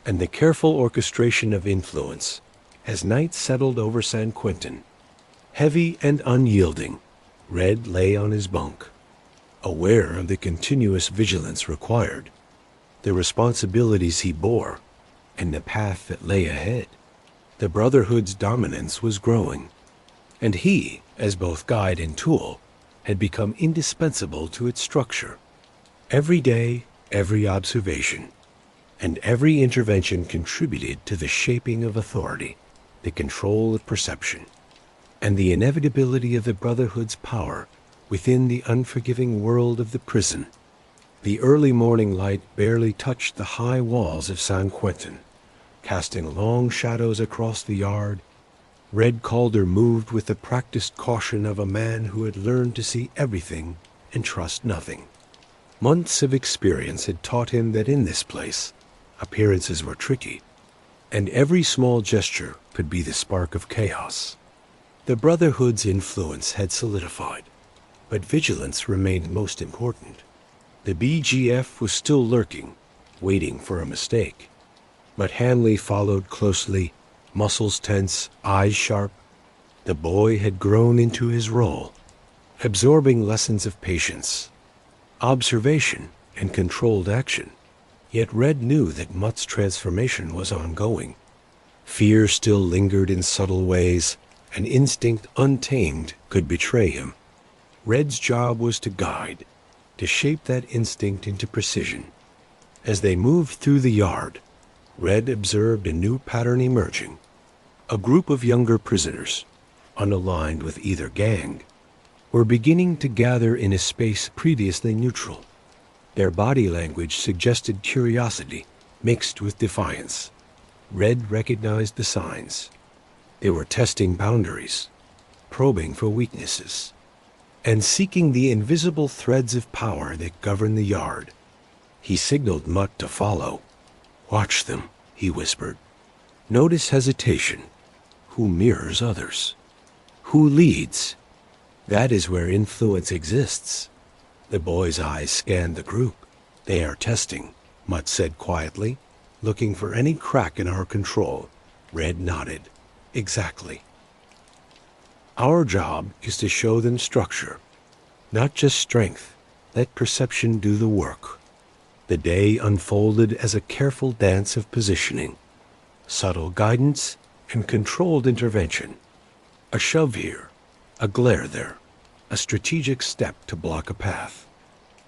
and the careful orchestration of influence. As night settled over San Quentin, heavy and unyielding, Red lay on his bunk, aware of the continuous vigilance required, the responsibilities he bore, and the path that lay ahead. The Brotherhood's dominance was growing, and he, as both guide and tool, had become indispensable to its structure. Every day, every observation, and every intervention contributed to the shaping of authority, the control of perception, and the inevitability of the Brotherhood's power within the unforgiving world of the prison. The early morning light barely touched the high walls of San Quentin, casting long shadows across the yard. Red Calder moved with the practiced caution of a man who had learned to see everything and trust nothing. Months of experience had taught him that in this place, appearances were tricky, and every small gesture could be the spark of chaos. The Brotherhood's influence had solidified, but vigilance remained most important. The BGF was still lurking, waiting for a mistake. But Hanley followed closely, muscles tense, eyes sharp. The boy had grown into his role, absorbing lessons of patience, observation, and controlled action. Yet Red knew that Mutt's transformation was ongoing. Fear still lingered in subtle ways, and instinct untamed could betray him. Red's job was to guide, to shape that instinct into precision. As they moved through the yard, Red observed a new pattern emerging. A group of younger prisoners, unaligned with either gang, were beginning to gather in a space previously neutral. Their body language suggested curiosity mixed with defiance. Red recognized the signs. They were testing boundaries, probing for weaknesses, and seeking the invisible threads of power that govern the yard. He signaled Mutt to follow. "Watch them," he whispered. "Notice hesitation. Who mirrors others? Who leads? That is where influence exists." The boy's eyes scanned the group. "They are testing," Mutt said quietly, "looking for any crack in our control." Red nodded. "Exactly. Our job is to show them structure, not just strength. Let perception do the work." The day unfolded as a careful dance of positioning, subtle guidance and controlled intervention. A shove here, a glare there, a strategic step to block a path.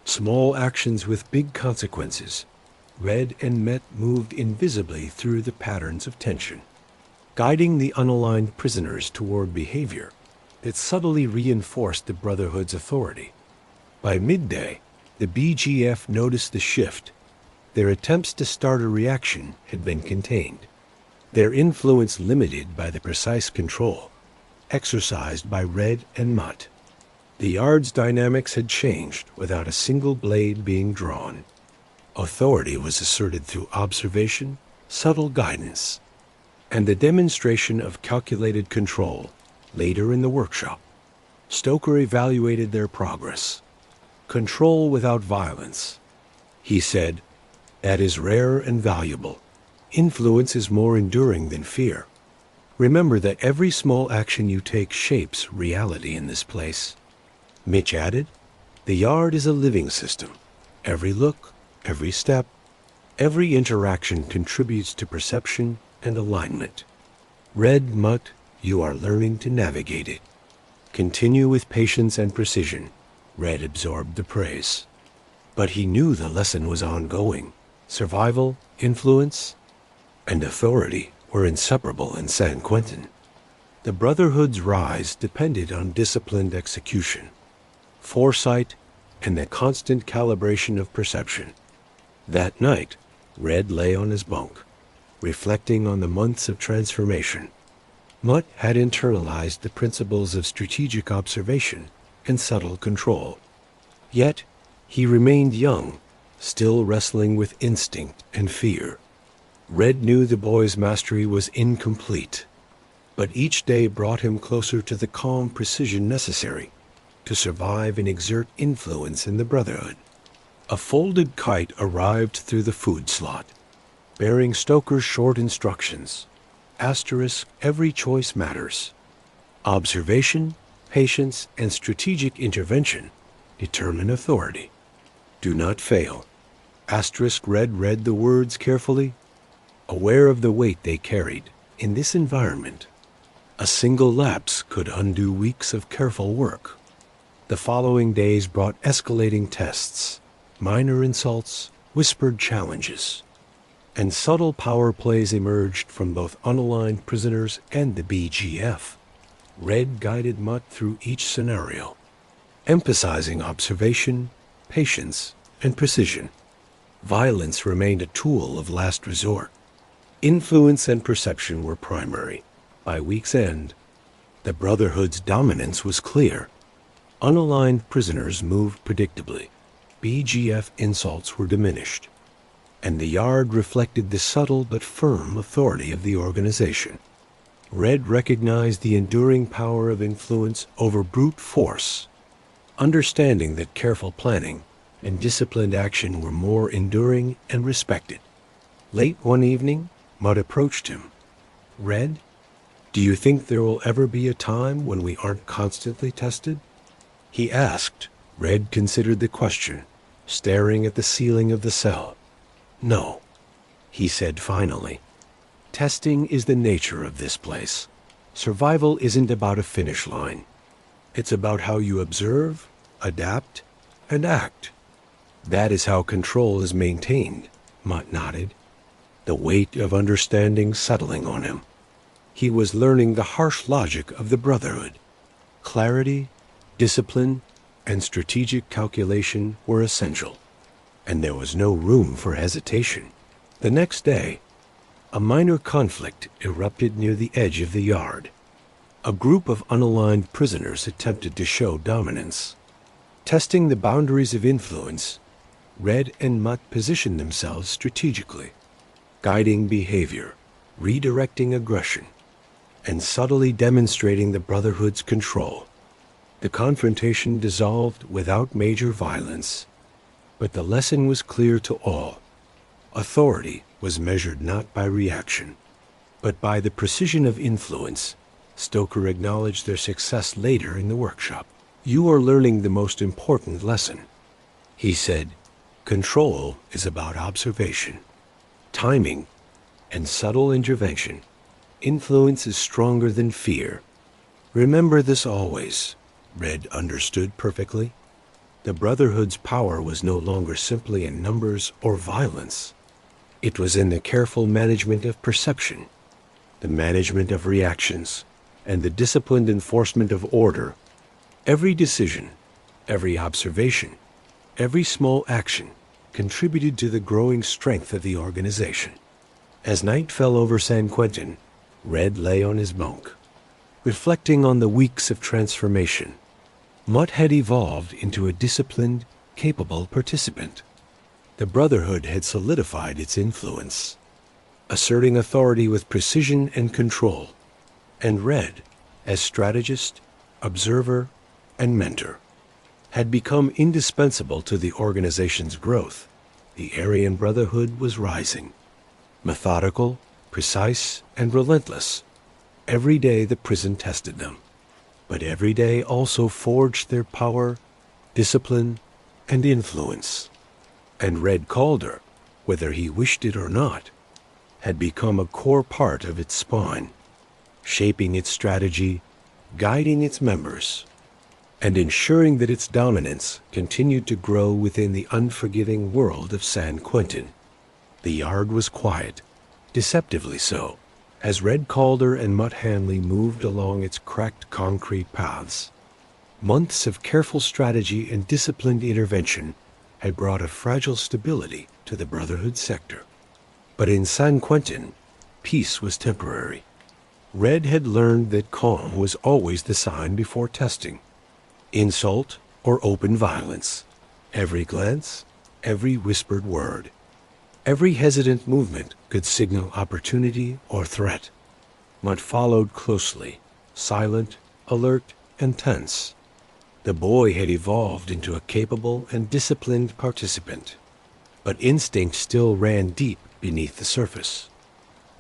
Small actions with big consequences. Red and Mutt moved invisibly through the patterns of tension, guiding the unaligned prisoners toward behavior that subtly reinforced the Brotherhood's authority. By midday, the BGF noticed the shift. Their attempts to start a reaction had been contained, their influence limited by the precise control exercised by Red and Mutt. The yard's dynamics had changed without a single blade being drawn. Authority was asserted through observation, subtle guidance, and the demonstration of calculated control. Later in the workshop, Stoker evaluated their progress. "Control without violence," he said. "That is rare and valuable. Influence is more enduring than fear. Remember that every small action you take shapes reality in this place." Mitch added, "The yard is a living system. Every look, every step, every interaction contributes to perception and alignment. Red, Mutt, you are learning to navigate it. Continue with patience and precision." Red absorbed the praise. But he knew the lesson was ongoing. Survival, influence, and authority were inseparable in San Quentin. The Brotherhood's rise depended on disciplined execution, foresight, and the constant calibration of perception. That night, Red lay on his bunk, reflecting on the months of transformation. Mutt had internalized the principles of strategic observation and subtle control. Yet, he remained young, still wrestling with instinct and fear. Red knew the boy's mastery was incomplete, but each day brought him closer to the calm precision necessary to survive and exert influence in the Brotherhood. A folded kite arrived through the food slot, bearing Stoker's short instructions. Asterisk, every choice matters. Observation, patience, and strategic intervention determine authority. Do not fail. Asterisk Red read the words carefully, aware of the weight they carried. In this environment, a single lapse could undo weeks of careful work. The following days brought escalating tests, minor insults, whispered challenges, and subtle power plays emerged from both unaligned prisoners and the BGF. Red guided Mutt through each scenario, emphasizing observation, patience, and precision. Violence remained a tool of last resort. Influence and perception were primary. By week's end, the Brotherhood's dominance was clear. Unaligned prisoners moved predictably. BGF insults were diminished, and the yard reflected the subtle but firm authority of the organization. Red recognized the enduring power of influence over brute force, understanding that careful planning and disciplined action were more enduring and respected. Late one evening, Mutt approached him. "Red, do you think there will ever be a time when we aren't constantly tested?" He asked. Red considered the question, staring at the ceiling of the cell. "No," he said finally. "Testing is the nature of this place. Survival isn't about a finish line. It's about how you observe, adapt, and act. That is how control is maintained," Mutt nodded, the weight of understanding settling on him. He was learning the harsh logic of the Brotherhood. Clarity, discipline, and strategic calculation were essential, and there was no room for hesitation. The next day, a minor conflict erupted near the edge of the yard. A group of unaligned prisoners attempted to show dominance. Testing the boundaries of influence, Red and Mutt positioned themselves strategically, guiding behavior, redirecting aggression, and subtly demonstrating the Brotherhood's control. The confrontation dissolved without major violence, but the lesson was clear to all. Authority was measured not by reaction, but by the precision of influence. Stoker acknowledged their success later in the workshop. "You are learning the most important lesson," he said. "Control is about observation, timing, and subtle intervention. Influence is stronger than fear. Remember this always." Red understood perfectly. The Brotherhood's power was no longer simply in numbers or violence. It was in the careful management of perception, the management of reactions, and the disciplined enforcement of order. Every decision, every observation, every small action contributed to the growing strength of the organization. As night fell over San Quentin, Red lay on his bunk, reflecting on the weeks of transformation. Mutt had evolved into a disciplined, capable participant. The Brotherhood had solidified its influence, asserting authority with precision and control. And Red, as strategist, observer, and mentor, had become indispensable to the organization's growth. The Aryan Brotherhood was rising, methodical, precise, and relentless. Every day the prison tested them, but every day also forged their power, discipline, and influence. And Red Calder, whether he wished it or not, had become a core part of its spine, shaping its strategy, guiding its members, and ensuring that its dominance continued to grow within the unforgiving world of San Quentin. The yard was quiet, deceptively so, as Red Calder and Mutt Hanley moved along its cracked concrete paths. Months of careful strategy and disciplined intervention had brought a fragile stability to the Brotherhood sector. But in San Quentin, peace was temporary. Red had learned that calm was always the sign before testing. Insult or open violence, every glance, every whispered word, every hesitant movement could signal opportunity or threat. Mutt followed closely, silent, alert, and tense. The boy had evolved into a capable and disciplined participant, but instinct still ran deep beneath the surface.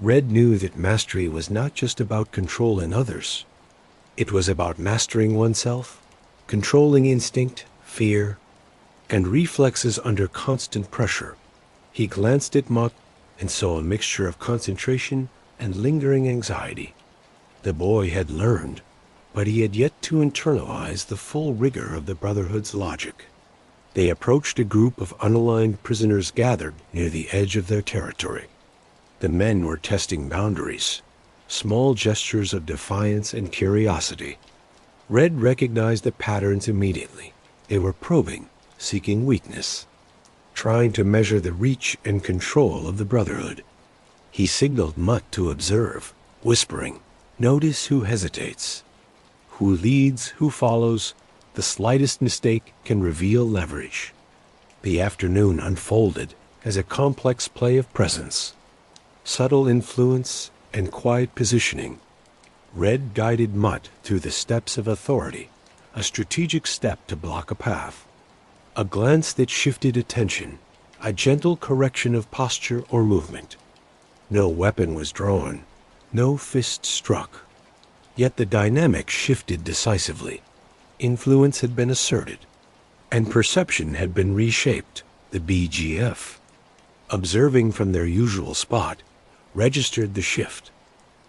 Red knew that mastery was not just about control in others. It was about mastering oneself, controlling instinct, fear, and reflexes under constant pressure. He glanced at Mutt and saw a mixture of concentration and lingering anxiety. The boy had learned, but he had yet to internalize the full rigor of the Brotherhood's logic. They approached a group of unaligned prisoners gathered near the edge of their territory. The men were testing boundaries, small gestures of defiance and curiosity. Red recognized the patterns immediately. They were probing, seeking weakness, trying to measure the reach and control of the Brotherhood. He signaled Mutt to observe, whispering, "Notice who hesitates, who leads, who follows. The slightest mistake can reveal leverage." The afternoon unfolded as a complex play of presence, subtle influence, and quiet positioning. Red guided Mutt through the steps of authority, a strategic step to block a path, a glance that shifted attention, a gentle correction of posture or movement. No weapon was drawn, no fist struck. Yet the dynamic shifted decisively. Influence had been asserted, and perception had been reshaped. The BGF, observing from their usual spot, registered the shift.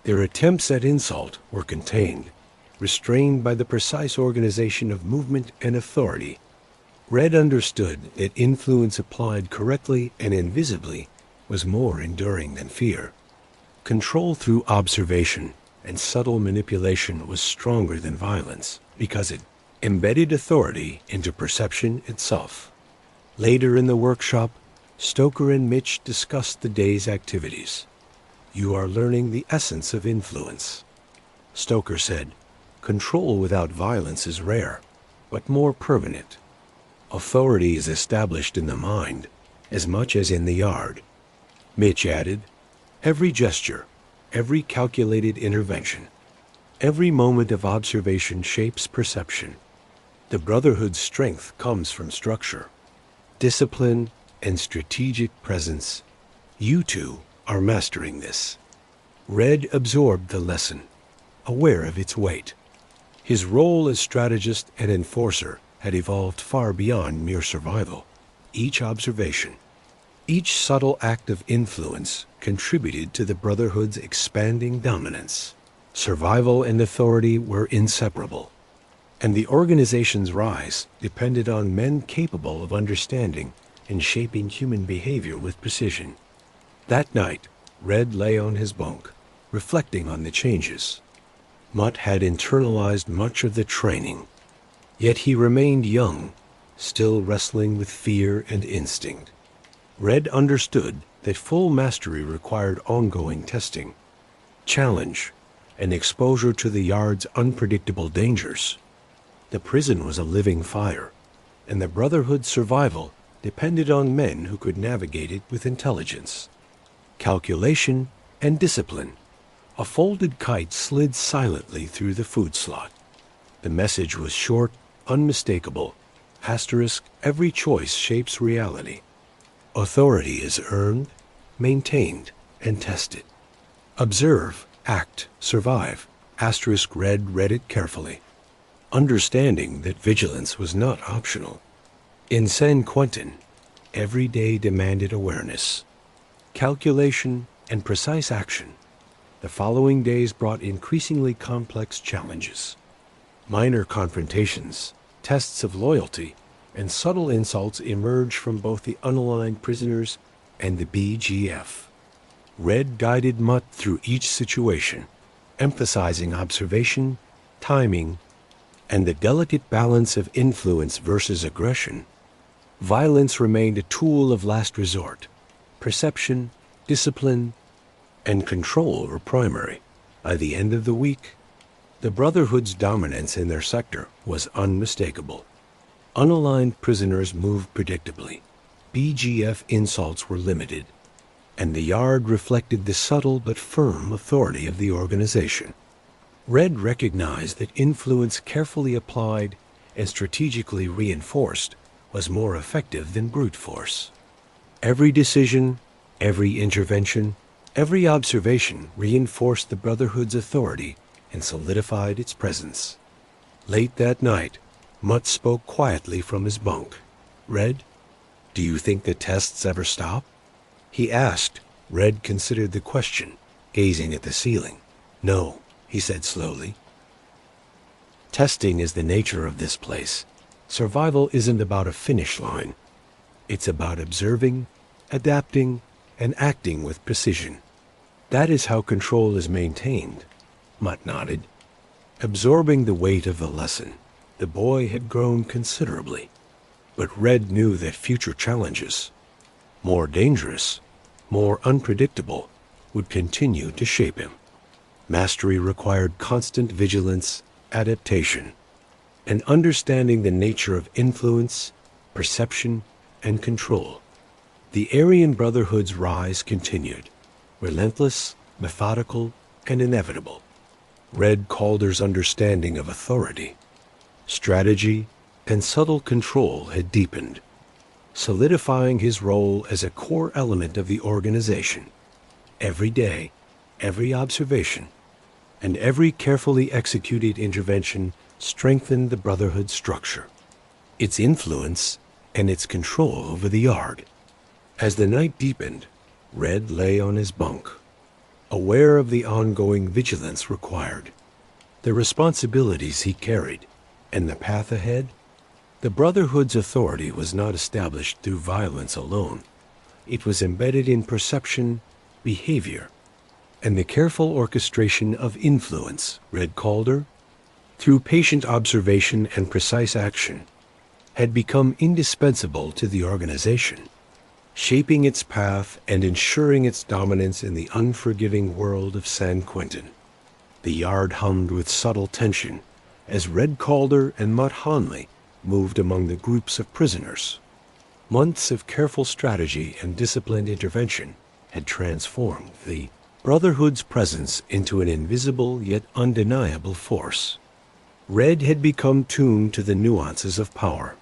Their attempts at insult were contained, restrained by the precise organization of movement and authority. Red understood that influence applied correctly and invisibly was more enduring than fear. Control through observation and subtle manipulation was stronger than violence because it embedded authority into perception itself. Later in the workshop, Stoker and Mitch discussed the day's activities. "You are learning the essence of influence," Stoker said. "Control without violence is rare, but more permanent. Authority is established in the mind as much as in the yard." Mitch added, "Every gesture, every calculated intervention, every moment of observation shapes perception. The Brotherhood's strength comes from structure, discipline, and strategic presence. You two are mastering this." Red absorbed the lesson, aware of its weight. His role as strategist and enforcer had evolved far beyond mere survival. Each observation, each subtle act of influence contributed to the Brotherhood's expanding dominance. Survival and authority were inseparable, and the organization's rise depended on men capable of understanding and shaping human behavior with precision. That night, Red lay on his bunk, reflecting on the changes. Mutt had internalized much of the training, yet he remained young, still wrestling with fear and instinct. Red understood that full mastery required ongoing testing, challenge, and exposure to the yard's unpredictable dangers. The prison was a living fire, and the Brotherhood's survival depended on men who could navigate it with intelligence, calculation, and discipline. A folded kite slid silently through the food slot. The message was short, unmistakable. Asterisk, every choice shapes reality. Authority is earned, maintained, and tested. Observe, act, survive. Asterisk Red read it carefully, understanding that vigilance was not optional. In San Quentin, every day demanded awareness, calculation, and precise action. The following days brought increasingly complex challenges. Minor confrontations, tests of loyalty, and subtle insults emerged from both the unaligned prisoners and the BGF. Red guided Mutt through each situation, emphasizing observation, timing, and the delicate balance of influence versus aggression. Violence remained a tool of last resort. Perception, discipline, and control were primary. By the end of the week, the Brotherhood's dominance in their sector was unmistakable. Unaligned prisoners moved predictably. BGF insults were limited, and the yard reflected the subtle but firm authority of the organization. Red recognized that influence carefully applied and strategically reinforced was more effective than brute force. Every decision, every intervention, every observation reinforced the Brotherhood's authority and solidified its presence. Late that night, Mutt spoke quietly from his bunk. "Red, do you think the tests ever stop?" he asked. Red considered the question, gazing at the ceiling. "No," he said slowly. "Testing is the nature of this place. Survival isn't about a finish line. It's about observing, adapting, and acting with precision. That is how control is maintained." Mutt nodded, absorbing the weight of the lesson. The boy had grown considerably, but Red knew that future challenges, more dangerous, more unpredictable, would continue to shape him. Mastery required constant vigilance, adaptation, and understanding the nature of influence, perception, and control. The Aryan Brotherhood's rise continued, relentless, methodical, and inevitable. Red Calder's understanding of authority, strategy, and subtle control had deepened, solidifying his role as a core element of the organization. Every day, every observation, and every carefully executed intervention strengthened the Brotherhood's structure, its influence, and its control over the Yard. As the night deepened, Red lay on his bunk, aware of the ongoing vigilance required, the responsibilities he carried, and the path ahead. The Brotherhood's authority was not established through violence alone. It was embedded in perception, behavior, and the careful orchestration of influence. Red Calder, through patient observation and precise action, had become indispensable to the organization, shaping its path and ensuring its dominance in the unforgiving world of San Quentin. The Yard hummed with subtle tension as Red Calder and Mutt Hanley moved among the groups of prisoners. Months of careful strategy and disciplined intervention had transformed the Brotherhood's presence into an invisible yet undeniable force. Red had become tuned to the nuances of power,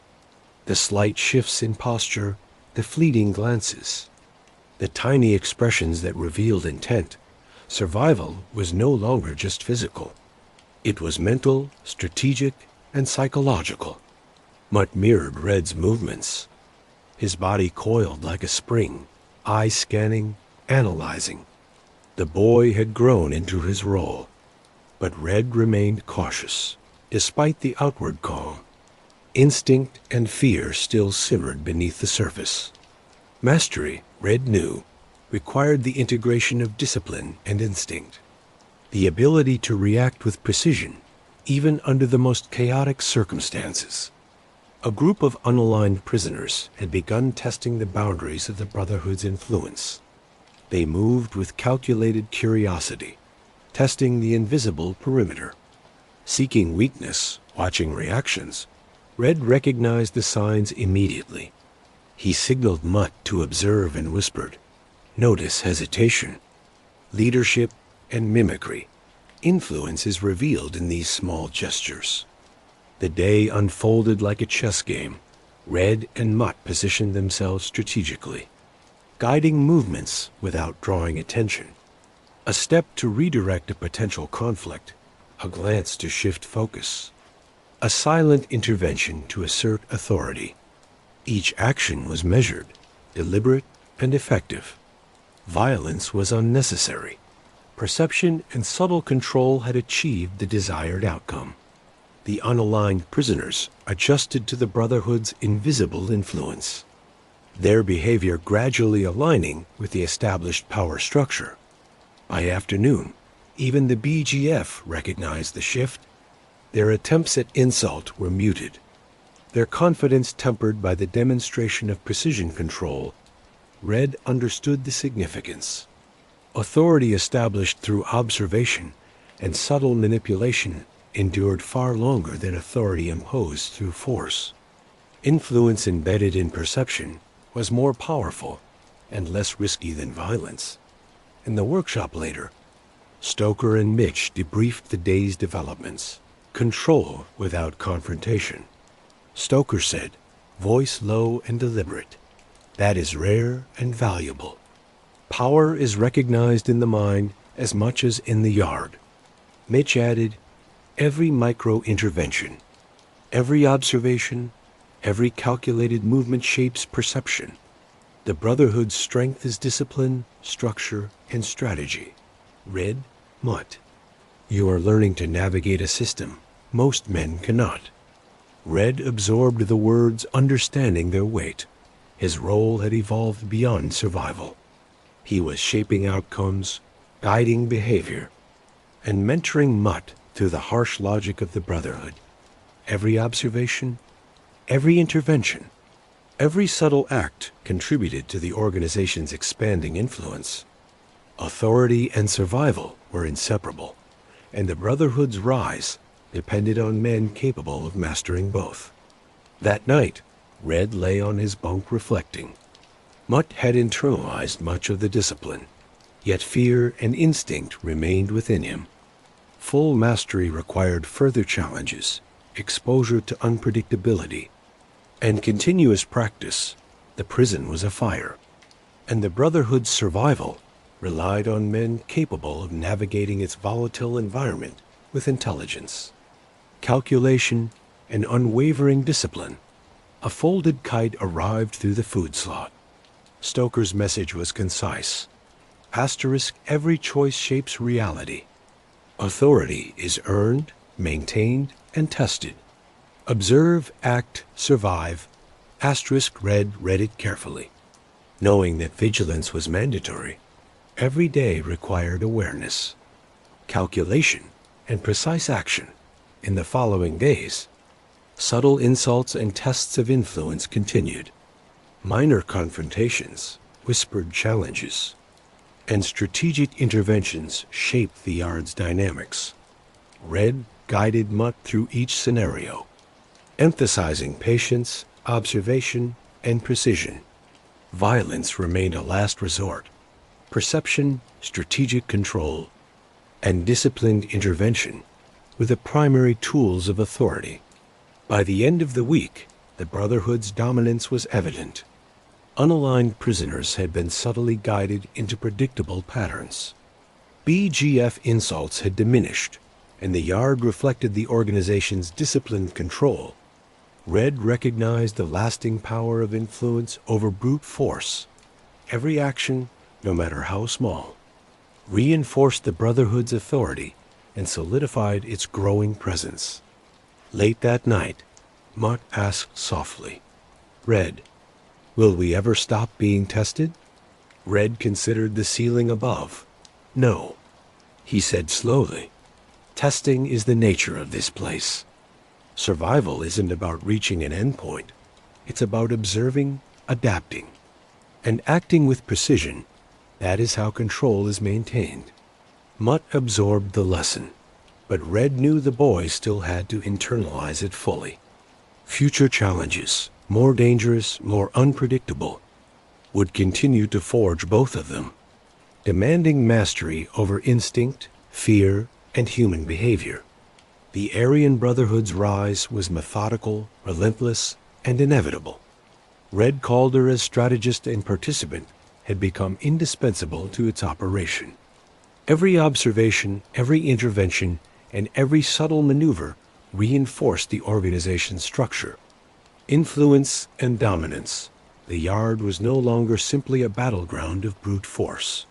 the slight shifts in posture, the fleeting glances, the tiny expressions that revealed intent. Survival was no longer just physical. It was mental, strategic, and psychological. Mutt mirrored Red's movements. His body coiled like a spring, eyes scanning, analyzing. The boy had grown into his role, but Red remained cautious. Despite the outward calm, instinct and fear still simmered beneath the surface. Mastery, Red knew, required the integration of discipline and instinct, the ability to react with precision, even under the most chaotic circumstances. A group of unaligned prisoners had begun testing the boundaries of the Brotherhood's influence. They moved with calculated curiosity, testing the invisible perimeter. Seeking weakness, watching reactions, Red recognized the signs immediately. He signaled Mutt to observe and whispered, "Notice hesitation, leadership, and mimicry. Influence is revealed in these small gestures." The day unfolded like a chess game. Red and Mutt positioned themselves strategically, guiding movements without drawing attention. A step to redirect a potential conflict, a glance to shift focus, a silent intervention to assert authority. Each action was measured, deliberate, and effective. Violence was unnecessary. Perception and subtle control had achieved the desired outcome. The unaligned prisoners adjusted to the Brotherhood's invisible influence, their behavior gradually aligning with the established power structure. By afternoon, even the BGF recognized the shift. Their attempts at insult were muted, their confidence tempered by the demonstration of precision control. Red understood the significance. Authority established through observation and subtle manipulation endured far longer than authority imposed through force. Influence embedded in perception was more powerful and less risky than violence. In the workshop later, Stoker and Mitch debriefed the day's developments. Control without confrontation. Stoker said, voice low and deliberate, "That is rare and valuable. Power is recognized in the mind as much as in the Yard." Mitch added, "Every micro-intervention, every observation, every calculated movement shapes perception. The Brotherhood's strength is discipline, structure, and strategy." Red, Mutt, you are learning to navigate a system most men cannot. Red absorbed the words, understanding their weight. His role had evolved beyond survival. He was shaping outcomes, guiding behavior, and mentoring Mutt through the harsh logic of the Brotherhood. every observation, every intervention, every subtle act contributed to the organization's expanding influence. Authority and survival were inseparable, and the Brotherhood's rise depended on men capable of mastering both. That night, Red lay on his bunk reflecting. Mutt had internalized much of the discipline, yet fear and instinct remained within him. Full mastery required further challenges, exposure to unpredictability, and continuous practice. The prison was afire, and the Brotherhood's survival relied on men capable of navigating its volatile environment with intelligence, calculation, and unwavering discipline. A folded kite arrived through the food slot. Stoker's message was concise. Asterisk, every choice shapes reality. Authority is earned, maintained, and tested. Observe, act, survive. Asterisk, read it carefully. Knowing that vigilance was mandatory, every day required awareness, calculation, and precise action. In the following days, subtle insults and tests of influence continued. Minor confrontations, whispered challenges, and strategic interventions shaped the yard's dynamics. Red guided Mutt through each scenario, emphasizing patience, observation, and precision. Violence remained a last resort. Perception, strategic control, and disciplined intervention were the primary tools of authority. By the end of the week, the Brotherhood's dominance was evident. Unaligned prisoners had been subtly guided into predictable patterns. BGF insults had diminished, and the yard reflected the organization's disciplined control. Red recognized the lasting power of influence over brute force. Every action, no matter how small, reinforced the Brotherhood's authority and solidified its growing presence. Late that night, Mutt asked softly, "Red, will we ever stop being tested?" Red considered the ceiling above. "No," he said slowly. "Testing is the nature of this place. Survival isn't about reaching an endpoint. It's about observing, adapting, and acting with precision. That is how control is maintained." Mutt absorbed the lesson, but Red knew the boy still had to internalize it fully. Future challenges, more dangerous, more unpredictable, would continue to forge both of them, demanding mastery over instinct, fear, and human behavior. The Aryan Brotherhood's rise was methodical, relentless, and inevitable. Red Calder, as strategist and participant, had become indispensable to its operation. Every observation, every intervention, and every subtle maneuver reinforced the organization's structure. Influence and dominance. The yard was no longer simply a battleground of brute force.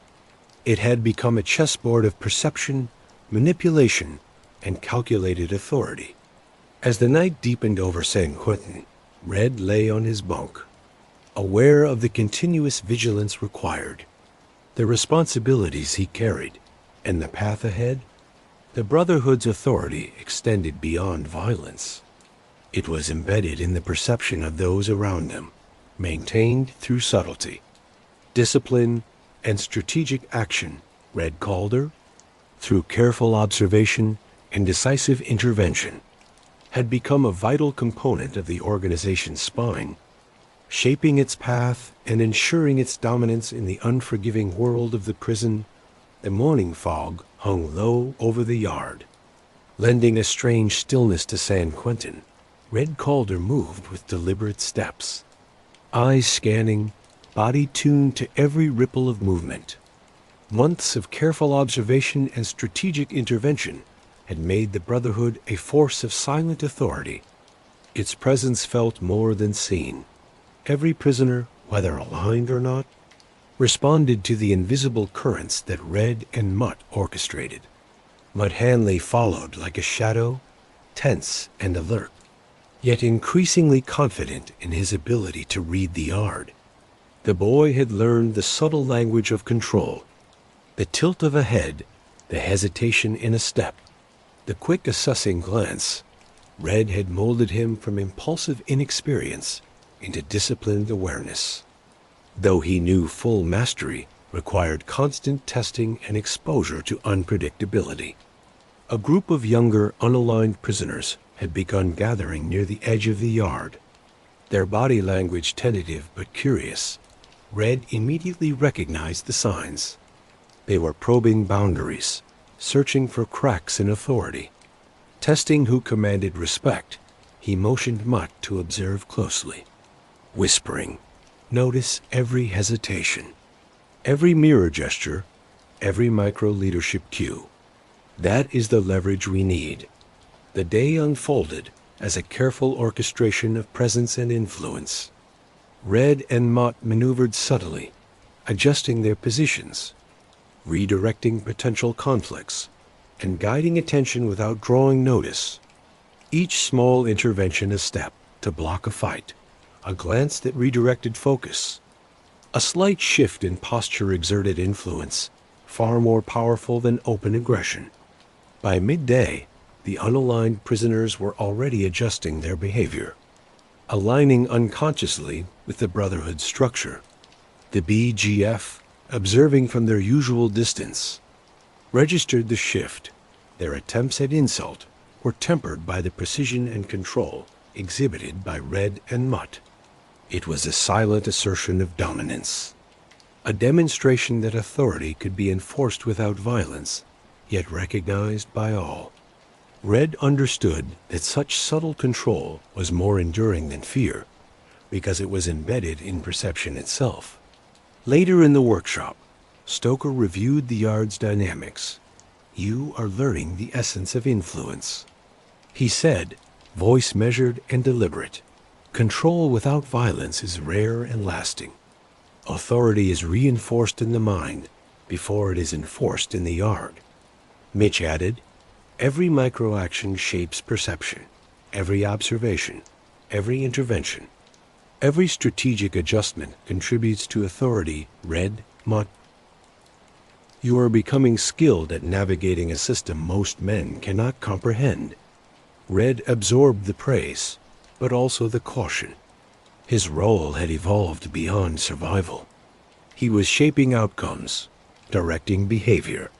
It had become a chessboard of perception, manipulation, and calculated authority. As the night deepened over San Quentin, Red lay on his bunk, aware of the continuous vigilance required, the responsibilities he carried, and the path ahead. The Brotherhood's authority extended beyond violence. It was embedded in the perception of those around them, maintained through subtlety, discipline, and strategic action. Red Calder, through careful observation and decisive intervention, had become a vital component of the organization's spine, shaping its path and ensuring its dominance in the unforgiving world of the prison. The morning fog hung low over the yard, lending a strange stillness to San Quentin. Red Calder moved with deliberate steps, eyes scanning, body tuned to every ripple of movement. Months of careful observation and strategic intervention had made the Brotherhood a force of silent authority. Its presence felt more than seen. Every prisoner, whether aligned or not, responded to the invisible currents that Red and Mutt orchestrated. Mutt Hanley followed like a shadow, tense and alert, yet increasingly confident in his ability to read the yard. The boy had learned the subtle language of control, the tilt of a head, the hesitation in a step, the quick assessing glance. Red had molded him from impulsive inexperience into disciplined awareness. Though he knew full mastery required constant testing and exposure to unpredictability. A group of younger, unaligned prisoners had begun gathering near the edge of the yard. Their body language tentative but curious, Red immediately recognized the signs. They were probing boundaries, searching for cracks in authority. Testing who commanded respect, he motioned Mutt to observe closely. Whispering, notice every hesitation, every mirror gesture, every micro-leadership cue. That is the leverage we need. The day unfolded as a careful orchestration of presence and influence. Red and Mutt maneuvered subtly, adjusting their positions, redirecting potential conflicts, and guiding attention without drawing notice. Each small intervention a step to block a fight, a glance that redirected focus. A slight shift in posture exerted influence, far more powerful than open aggression. By midday, the unaligned prisoners were already adjusting their behavior, aligning unconsciously with the Brotherhood's structure. The BGF, observing from their usual distance, registered the shift. Their attempts at insult were tempered by the precision and control exhibited by Red and Mutt. It was a silent assertion of dominance, a demonstration that authority could be enforced without violence, yet recognized by all. Red understood that such subtle control was more enduring than fear, because it was embedded in perception itself. Later in the workshop, Stoker reviewed the yard's dynamics. You are learning the essence of influence, he said, voice measured and deliberate. Control without violence is rare and lasting. Authority is reinforced in the mind before it is enforced in the yard. Mitch added, every microaction shapes perception, every observation, every intervention, every strategic adjustment contributes to authority. Red, Mutt. You are becoming skilled at navigating a system most men cannot comprehend. Red absorbed the praise, but also the caution. His role had evolved beyond survival. He was shaping outcomes, directing behavior,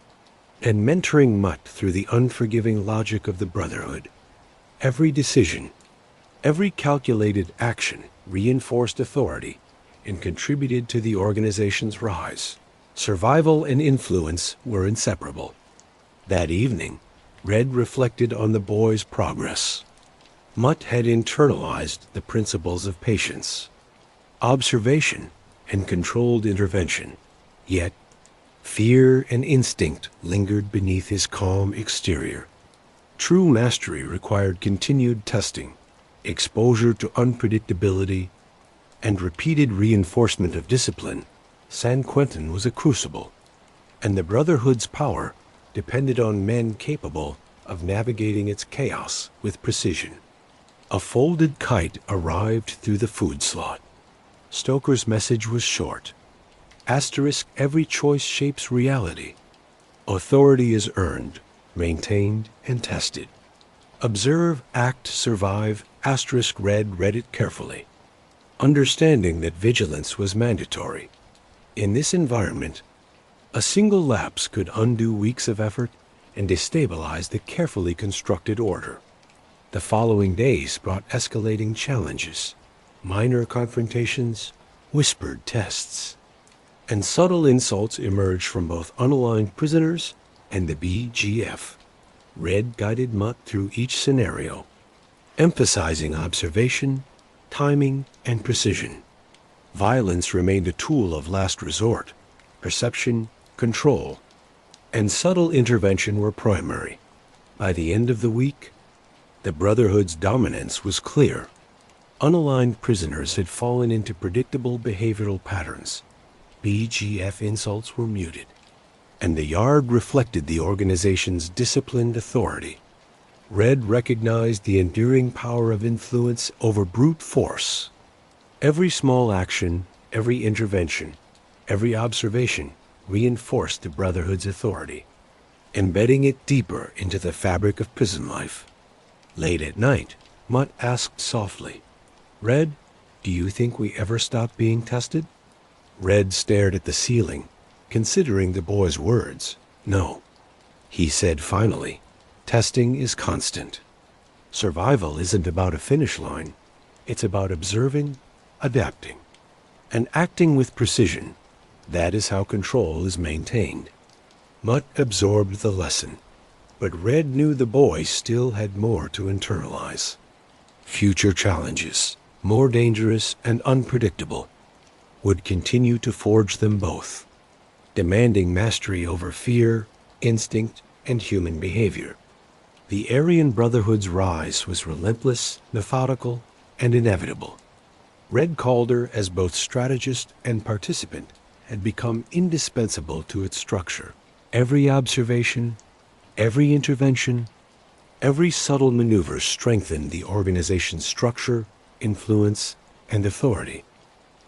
and mentoring Mutt through the unforgiving logic of the Brotherhood. Every decision, every calculated action reinforced authority and contributed to the organization's rise. Survival and influence were inseparable. That evening, Red reflected on the boy's progress. Mutt had internalized the principles of patience, observation, and controlled intervention, yet fear and instinct lingered beneath his calm exterior. True mastery required continued testing, exposure to unpredictability, and repeated reinforcement of discipline. San Quentin was a crucible, and the Brotherhood's power depended on men capable of navigating its chaos with precision. A folded kite arrived through the food slot. Stoker's message was short. Asterisk, every choice shapes reality. Authority is earned, maintained, and tested. Observe, act, survive. Asterisk, read it carefully, understanding that vigilance was mandatory. In this environment, a single lapse could undo weeks of effort and destabilize the carefully constructed order. The following days brought escalating challenges, minor confrontations, whispered tests, and subtle insults emerged from both unaligned prisoners and the BGF. Red guided Mutt through each scenario, emphasizing observation, timing, and precision. Violence remained a tool of last resort. Perception, control, and subtle intervention were primary. By the end of the week, the Brotherhood's dominance was clear. Unaligned prisoners had fallen into predictable behavioral patterns. BGF insults were muted, and the yard reflected the organization's disciplined authority. Red recognized the enduring power of influence over brute force. Every small action, every intervention, every observation reinforced the Brotherhood's authority, embedding it deeper into the fabric of prison life. Late at night, Mutt asked softly, "Red, do you think we ever stop being tested?" Red stared at the ceiling, considering the boy's words. "No," he said finally. "Testing is constant. Survival isn't about a finish line. It's about observing, adapting, and acting with precision. That is how control is maintained." Mutt absorbed the lesson, but Red knew the boy still had more to internalize. Future challenges, more dangerous and unpredictable, would continue to forge them both, demanding mastery over fear, instinct, and human behavior. The Aryan Brotherhood's rise was relentless, methodical, and inevitable. Red Calder, as both strategist and participant, had become indispensable to its structure. Every observation, every intervention, every subtle maneuver strengthened the organization's structure, influence, and authority.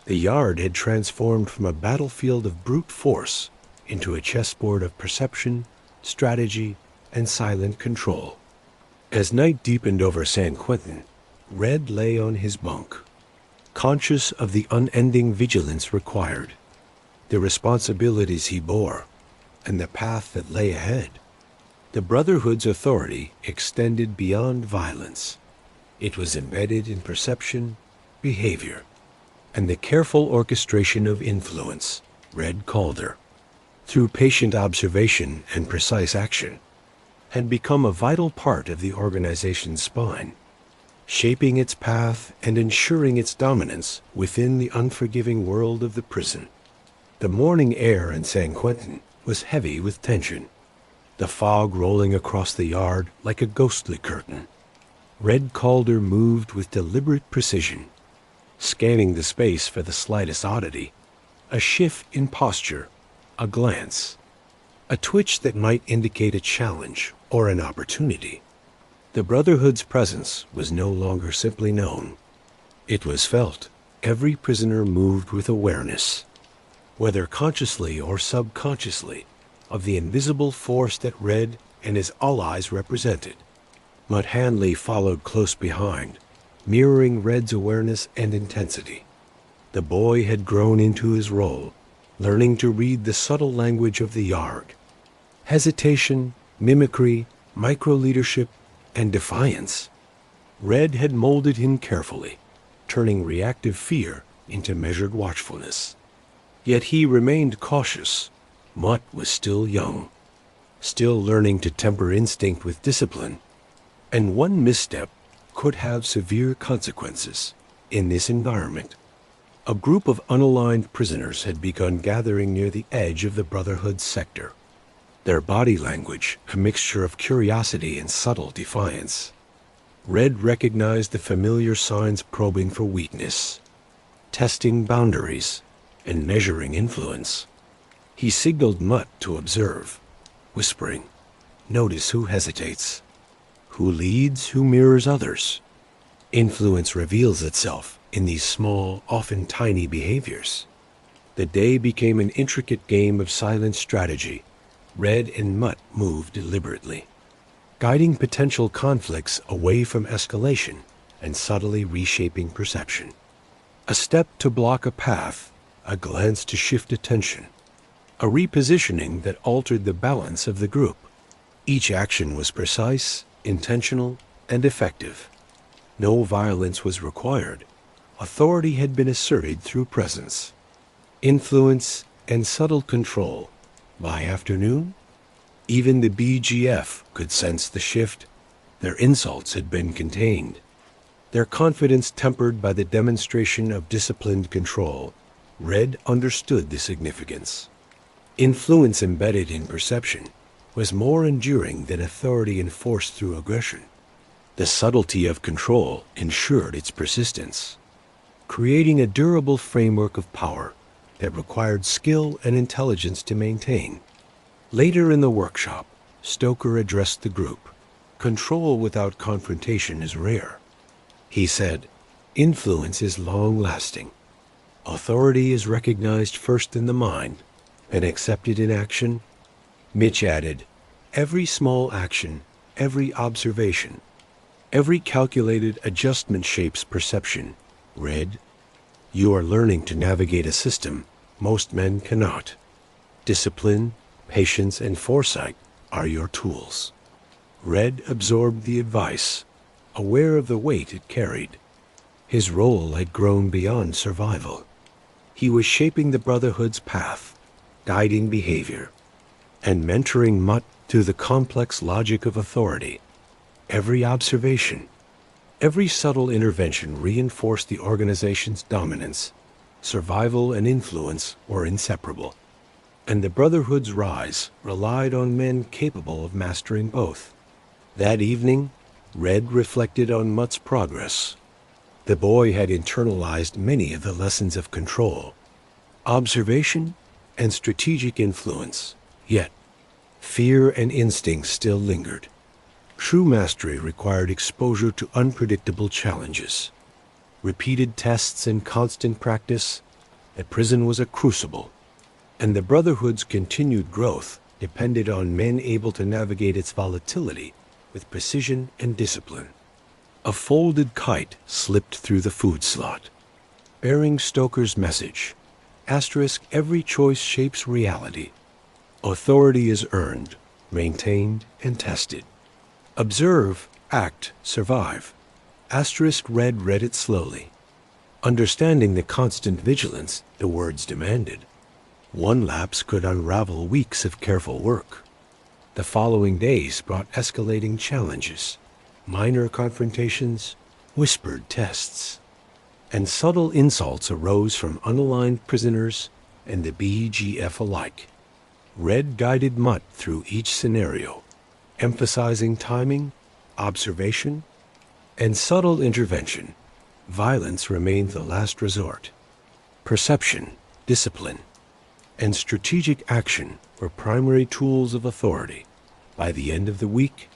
The yard had transformed from a battlefield of brute force into a chessboard of perception, strategy, and silent control. As night deepened over San Quentin, Red lay on his bunk, conscious of the unending vigilance required, the responsibilities he bore, and the path that lay ahead. The Brotherhood's authority extended beyond violence. It was embedded in perception, behavior, and the careful orchestration of influence. Red Calder, through patient observation and precise action, had become a vital part of the organization's spine, shaping its path and ensuring its dominance within the unforgiving world of the prison. The morning air in San Quentin was heavy with tension, the fog rolling across the yard like a ghostly curtain. Red Calder moved with deliberate precision, scanning the space for the slightest oddity, a shift in posture, a glance, a twitch that might indicate a challenge or an opportunity. The Brotherhood's presence was no longer simply known. It was felt. Every prisoner moved with awareness, whether consciously or subconsciously, of the invisible force that Red and his allies represented. Mutt Hanley followed close behind, mirroring Red's awareness and intensity. The boy had grown into his role, learning to read the subtle language of the yard. Hesitation, mimicry, micro-leadership, and defiance. Red had molded him carefully, turning reactive fear into measured watchfulness. Yet he remained cautious. Mutt was still young, still learning to temper instinct with discipline, and one misstep could have severe consequences. In this environment, a group of unaligned prisoners had begun gathering near the edge of the Brotherhood's sector, their body language a mixture of curiosity and subtle defiance. Red recognized the familiar signs, probing for weakness, testing boundaries, and measuring influence. He signaled Mutt to observe, whispering, "Notice who hesitates, who leads, who mirrors others." Influence reveals itself in these small, often tiny behaviors. The day became an intricate game of silent strategy. Red and Mutt moved deliberately, guiding potential conflicts away from escalation and subtly reshaping perception. A step to block a path, a glance to shift attention, a repositioning that altered the balance of the group. Each action was precise, intentional, and effective. No violence was required. Authority had been asserted through presence, influence, and subtle control. By afternoon, even the BGF could sense the shift. Their insults had been contained, their confidence tempered by the demonstration of disciplined control. Red understood the significance. Influence embedded in perception was more enduring than authority enforced through aggression. The subtlety of control ensured its persistence, creating a durable framework of power that required skill and intelligence to maintain. Later in the workshop, Stoker addressed the group. "Control without confrontation is rare," he said. "Influence is long-lasting. Authority is recognized first in the mind and accepted in action." Mitch added, "Every small action, every observation, Every calculated adjustment shapes perception. Red, you are learning to navigate a system most men cannot. Discipline, patience, and foresight are your tools. Red absorbed the advice, aware of the weight it carried. His role had grown beyond survival. He was shaping the Brotherhood's path, guiding behavior, and mentoring Mutt through the complex logic of authority. Every observation, every subtle intervention reinforced the organization's dominance. Survival and influence were inseparable, and the Brotherhood's rise relied on men capable of mastering both. That evening, Red reflected on Mutt's progress. The boy had internalized many of the lessons of control, observation, and strategic influence, yet fear and instinct still lingered. True mastery required exposure to unpredictable challenges. Repeated tests and constant practice, a prison was a crucible, and the Brotherhood's continued growth depended on men able to navigate its volatility with precision and discipline. A folded kite slipped through the food slot, bearing Stoker's message. Asterisk, every choice shapes reality. Authority is earned, maintained, and tested. Observe, act, survive. Asterisk Red read it slowly, understanding the constant vigilance the words demanded. One lapse could unravel weeks of careful work. The following days brought escalating challenges, minor confrontations, whispered tests, and subtle insults arose from unaligned prisoners and the BGF alike. Red guided Mutt through each scenario, emphasizing timing, observation, and subtle intervention. Violence remained the last resort. Perception, discipline, and strategic action were primary tools of authority. By the end of the week,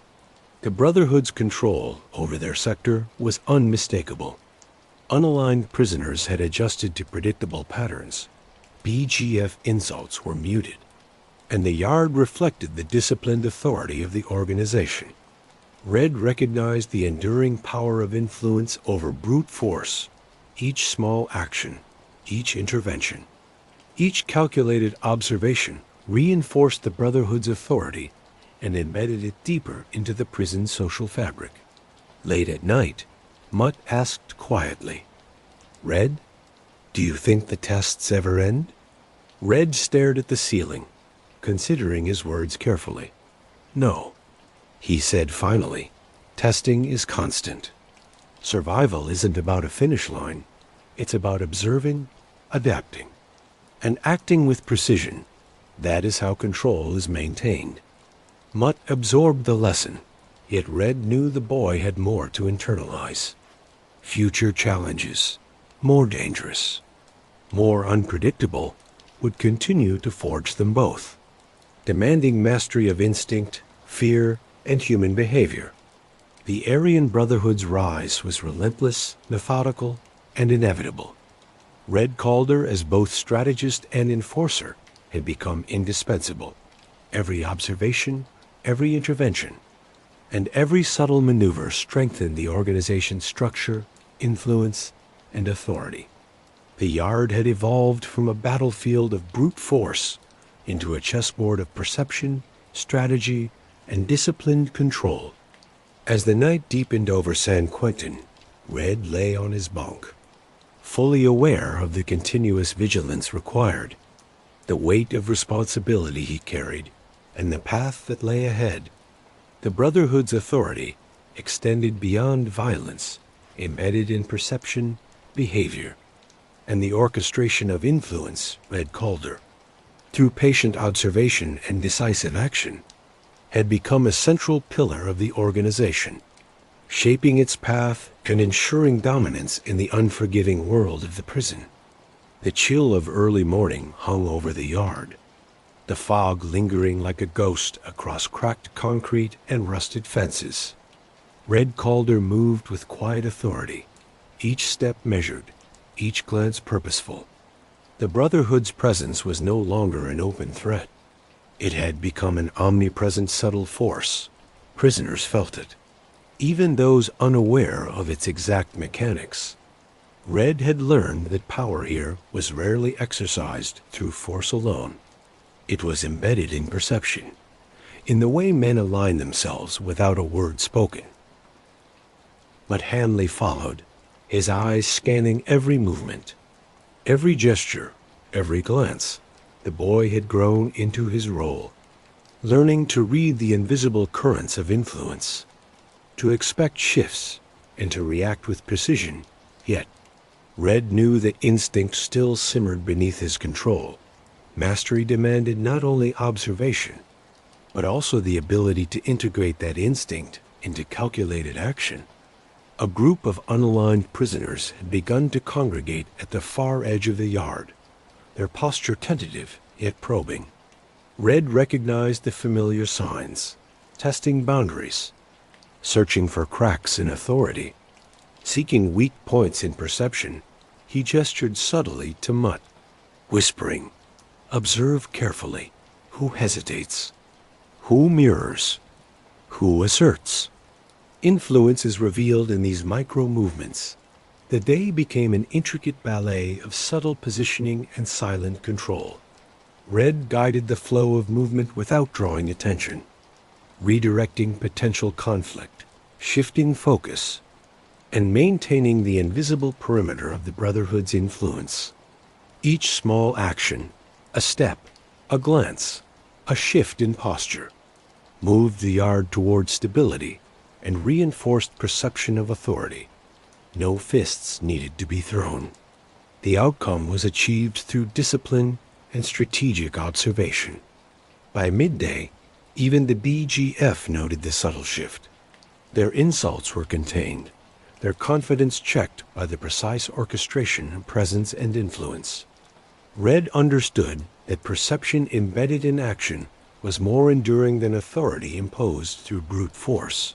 the Brotherhood's control over their sector was unmistakable. Unaligned prisoners had adjusted to predictable patterns. BGF insults were muted, and the yard reflected the disciplined authority of the organization. Red recognized the enduring power of influence over brute force. Each small action, each intervention, each calculated observation reinforced the Brotherhood's authority and embedded it deeper into the prison's social fabric. Late at night, Mutt asked quietly, "Red, do you think the tests ever end?" Red stared at the ceiling, considering his words carefully. "No," he said finally. "Testing is constant. Survival isn't about a finish line. It's about observing, adapting, and acting with precision. That is how control is maintained." Mutt absorbed the lesson, yet Red knew the boy had more to internalize. Future challenges, more dangerous, more unpredictable, would continue to forge them both, demanding mastery of instinct, fear, and human behavior. The Aryan Brotherhood's rise was relentless, methodical, and inevitable. Red Calder, as both strategist and enforcer, had become indispensable. Every observation, every intervention, and every subtle maneuver strengthened the organization's structure, influence, and authority. The yard had evolved from a battlefield of brute force into a chessboard of perception, strategy, and disciplined control. As the night deepened over San Quentin, Red lay on his bunk, fully aware of the continuous vigilance required, the weight of responsibility he carried, and the path that lay ahead. The Brotherhood's authority extended beyond violence, embedded in perception, behavior, and the orchestration of influence. Red Calder, through patient observation and decisive action, had become a central pillar of the organization, shaping its path and ensuring dominance in the unforgiving world of the prison. The chill of early morning hung over the yard, the fog lingering like a ghost across cracked concrete and rusted fences. Red Calder moved with quiet authority, each step measured, each glance purposeful. The Brotherhood's presence was no longer an open threat. It had become an omnipresent subtle force. Prisoners felt it, even those unaware of its exact mechanics. Red had learned that power here was rarely exercised through force alone. It was embedded in perception, in the way men align themselves without a word spoken. But Hanley followed, his eyes scanning every movement, every gesture, every glance. The boy had grown into his role, learning to read the invisible currents of influence, to expect shifts, and to react with precision. Yet, Red knew that instinct still simmered beneath his control. Mastery demanded not only observation, but also the ability to integrate that instinct into calculated action. A group of unaligned prisoners had begun to congregate at the far edge of the yard, their posture tentative yet probing. Red recognized the familiar signs, testing boundaries, searching for cracks in authority, seeking weak points in perception. He gestured subtly to Mutt, whispering, "Observe carefully. Who hesitates? Who mirrors? Who asserts?" Influence is revealed in these micro-movements. The day became an intricate ballet of subtle positioning and silent control. Red guided the flow of movement without drawing attention, redirecting potential conflict, shifting focus, and maintaining the invisible perimeter of the Brotherhood's influence. Each small action, a step, a glance, a shift in posture, moved the yard toward stability and reinforced perception of authority. No fists needed to be thrown. The outcome was achieved through discipline and strategic observation. By midday, even the BGF noted the subtle shift. Their insults were contained, their confidence checked by the precise orchestration of presence and influence. Red understood that perception embedded in action was more enduring than authority imposed through brute force.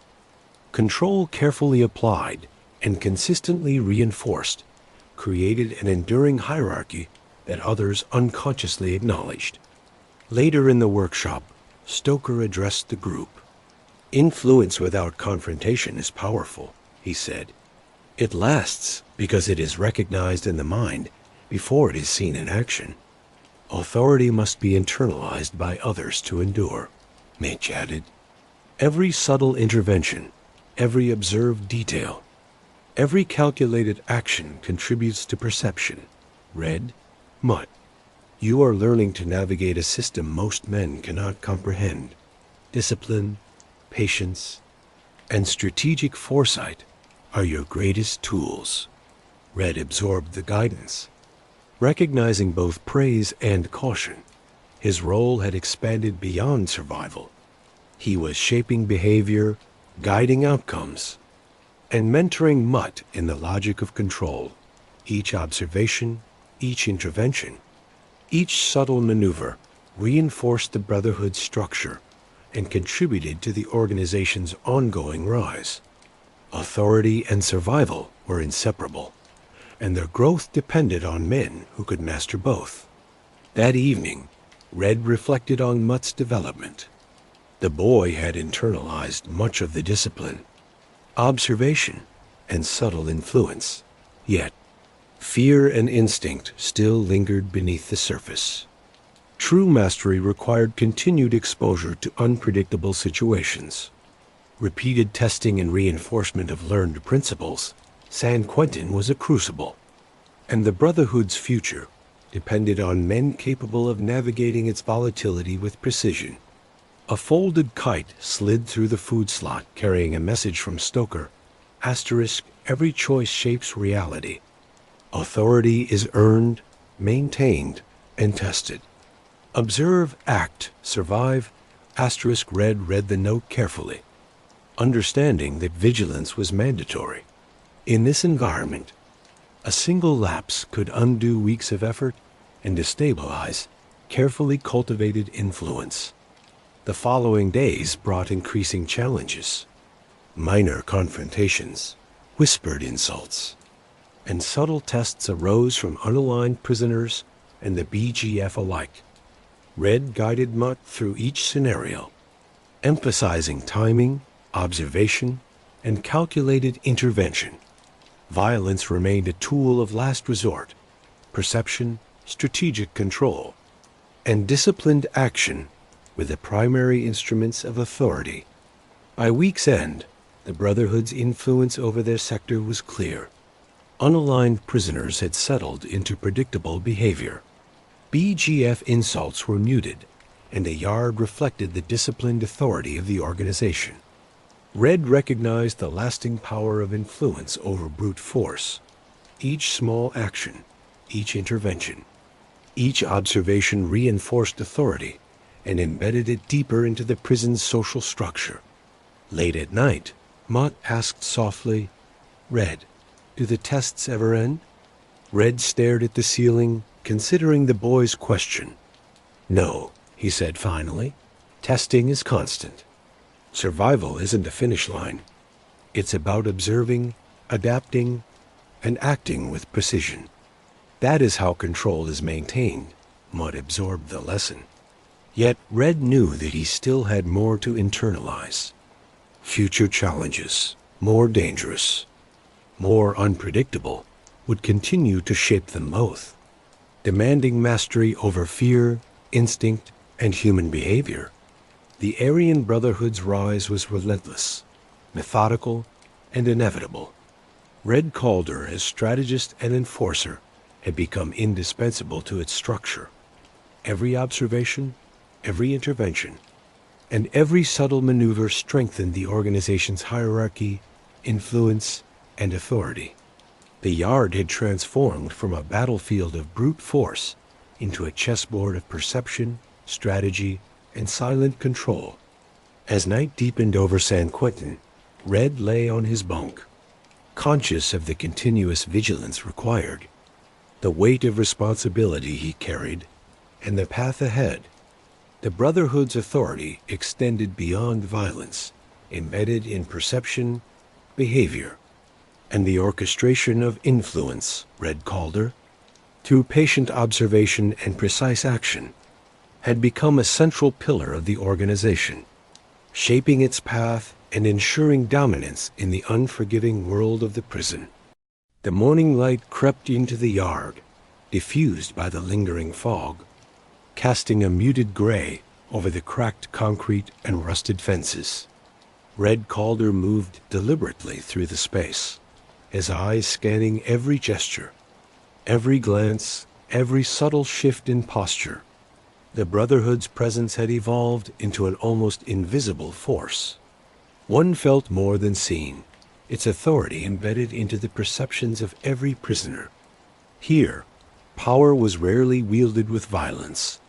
Control carefully applied and consistently reinforced created an enduring hierarchy that others unconsciously acknowledged. Later in the workshop, Stoker addressed the group. "Influence without confrontation is powerful," he said. "It lasts because it is recognized in the mind before it is seen in action. Authority must be internalized by others to endure," Mitch added. "Every subtle intervention, every observed detail, every calculated action contributes to perception. Red, Mutt, you are learning to navigate a system most men cannot comprehend. Discipline, patience, and strategic foresight are your greatest tools." Red absorbed the guidance, recognizing both praise and caution. His role had expanded beyond survival. He was shaping behavior, guiding outcomes, and mentoring Mutt in the logic of control. Each observation, each intervention, each subtle maneuver reinforced the Brotherhood's structure and contributed to the organization's ongoing rise. Authority and survival were inseparable, and their growth depended on men who could master both. That evening, Red reflected on Mutt's development. The boy had internalized much of the discipline, observation, and subtle influence, yet fear and instinct still lingered beneath the surface. True mastery required continued exposure to unpredictable situations, repeated testing and reinforcement of learned principles. San Quentin was a crucible, and the Brotherhood's future depended on men capable of navigating its volatility with precision. A folded kite slid through the food slot carrying a message from Stoker. Asterisk, every choice shapes reality. Authority is earned, maintained, and tested. Observe, act, survive. Asterisk Red read the note carefully, understanding that vigilance was mandatory. In this environment, a single lapse could undo weeks of effort and destabilize carefully cultivated influence. The following days brought increasing challenges, minor confrontations, whispered insults, and subtle tests arose from unaligned prisoners and the BGF alike. Red guided Mutt through each scenario, emphasizing timing, observation, and calculated intervention. Violence remained a tool of last resort, perception, strategic control, and disciplined action were the primary instruments of authority. By week's end, the Brotherhood's influence over their sector was clear. Unaligned prisoners had settled into predictable behavior. BGF insults were muted, and the yard reflected the disciplined authority of the organization. Red recognized the lasting power of influence over brute force. Each small action, each intervention, each observation reinforced authority and embedded it deeper into the prison's social structure. Late at night, Mutt asked softly, "Red, do the tests ever end?" Red stared at the ceiling, considering the boy's question. "No," he said finally. "Testing is constant. Survival isn't a finish line. It's about observing, adapting, and acting with precision. That is how control is maintained." Mutt absorbed the lesson. Yet Red knew that he still had more to internalize. Future challenges, more dangerous, more unpredictable, would continue to shape them both, demanding mastery over fear, instinct, and human behavior. The Aryan Brotherhood's rise was relentless, methodical, and inevitable. Red Calder, as strategist and enforcer, had become indispensable to its structure. Every observation, every intervention, and every subtle maneuver strengthened the organization's hierarchy, influence, and authority. The yard had transformed from a battlefield of brute force into a chessboard of perception, strategy, and silent control. As night deepened over San Quentin, Red lay on his bunk, conscious of the continuous vigilance required, the weight of responsibility he carried, and the path ahead. The Brotherhood's authority extended beyond violence, embedded in perception, behavior, and the orchestration of influence. Red Calder, through patient observation and precise action, had become a central pillar of the organization, shaping its path and ensuring dominance in the unforgiving world of the prison. The morning light crept into the yard, diffused by the lingering fog, casting a muted gray over the cracked concrete and rusted fences. Red Calder moved deliberately through the space, his eyes scanning every gesture, every glance, every subtle shift in posture. The Brotherhood's presence had evolved into an almost invisible force. One felt more than seen, its authority embedded into the perceptions of every prisoner. Here, power was rarely wielded with violence.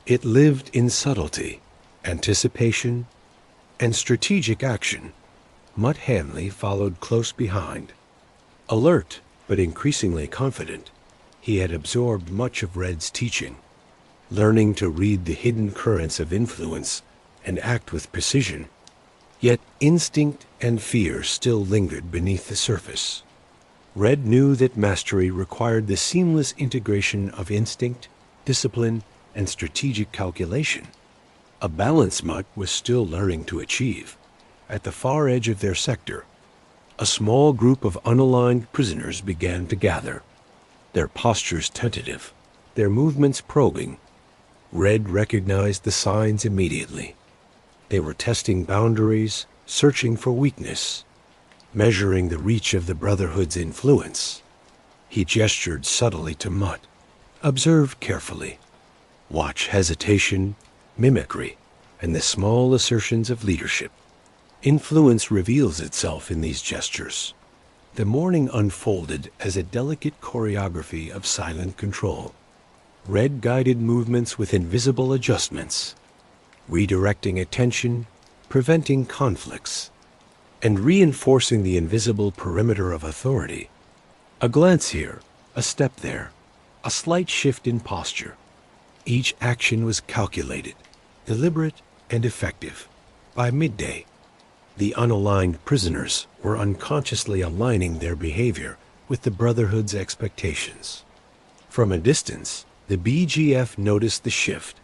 It lived in subtlety, anticipation, and strategic action. Mutt Hanley followed close behind. Alert, but increasingly confident, he had absorbed much of Red's teaching, learning to read the hidden currents of influence and act with precision. Yet instinct and fear still lingered beneath the surface. Red knew that mastery required the seamless integration of instinct, discipline, and strategic calculation, a balance Mutt was still learning to achieve. At the far edge of their sector, a small group of unaligned prisoners began to gather, their postures tentative, their movements probing. Red recognized the signs immediately. They were testing boundaries, searching for weakness, measuring the reach of the Brotherhood's influence. He gestured subtly to Mutt. "Observe carefully. Watch hesitation, mimicry, and the small assertions of leadership. Influence reveals itself in these gestures." The morning unfolded as a delicate choreography of silent control. Red guided movements with invisible adjustments, redirecting attention, preventing conflicts, and reinforcing the invisible perimeter of authority. A glance here, a step there, a slight shift in posture. Each action was calculated, deliberate, and effective. By midday, the unaligned prisoners were unconsciously aligning their behavior with the Brotherhood's expectations. From a distance, the BGF noticed the shift.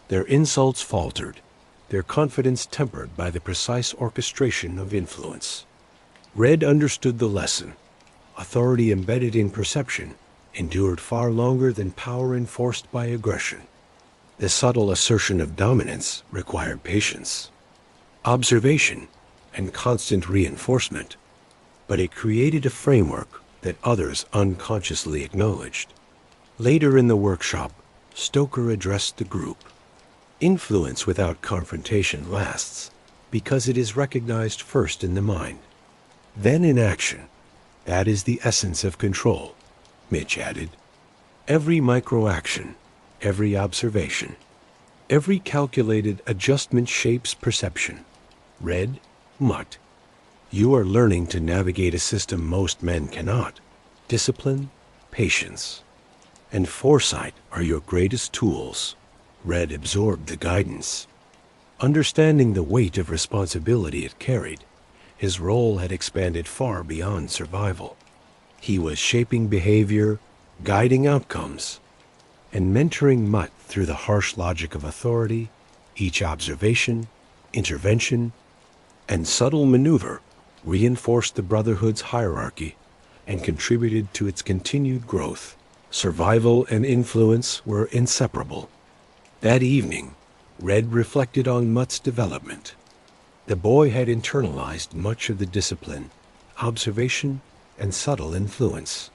Their insults faltered, their confidence tempered by the precise orchestration of influence. Red understood the lesson. Authority embedded in perception endured far longer than power enforced by aggression. The subtle assertion of dominance required patience, observation, and constant reinforcement, but it created a framework that others unconsciously acknowledged. Later in the workshop, Stoker addressed the group. Influence without confrontation lasts because it is recognized first in the mind, then in action. That is the essence of control, Mitch added. Every micro-action, every observation, every calculated adjustment shapes perception. Red, Mutt, you are learning to navigate a system most men cannot. Discipline, patience, and foresight are your greatest tools. Red absorbed the guidance. Understanding the weight of responsibility it carried, his role had expanded far beyond survival. He was shaping behavior, guiding outcomes, and mentoring Mutt through the harsh logic of authority. Each observation, intervention, and subtle maneuver reinforced the Brotherhood's hierarchy and contributed to its continued growth. Survival and influence were inseparable. That evening, Red reflected on Mutt's development. The boy had internalized much of the discipline, observation, and subtle influence.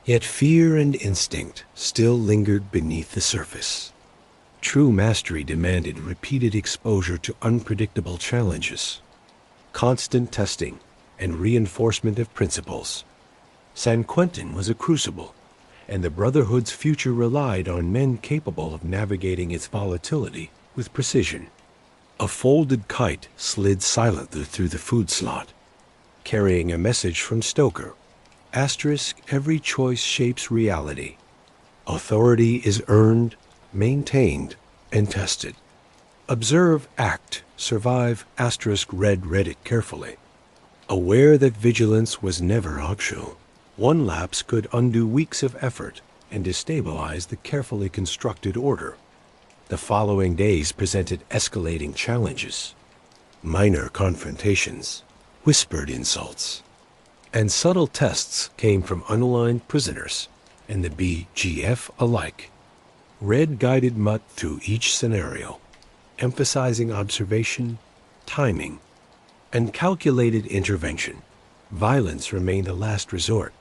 Yet fear and instinct still lingered beneath the surface. True mastery demanded repeated exposure to unpredictable challenges, constant testing, and reinforcement of principles. San Quentin was a crucible, and the Brotherhood's future relied on men capable of navigating its volatility with precision. A folded kite slid silently through the food slot, carrying a message from Stoker. Asterisk, every choice shapes reality. Authority is earned, maintained, and tested. Observe, act, survive. Asterisk, Red read it carefully, aware that vigilance was never optional. One lapse could undo weeks of effort and destabilize the carefully constructed order. The following days presented escalating challenges, minor confrontations, whispered insults, and subtle tests came from unaligned prisoners and the BGF alike. Red guided Mutt through each scenario, emphasizing observation, timing, and calculated intervention. Violence remained a last resort.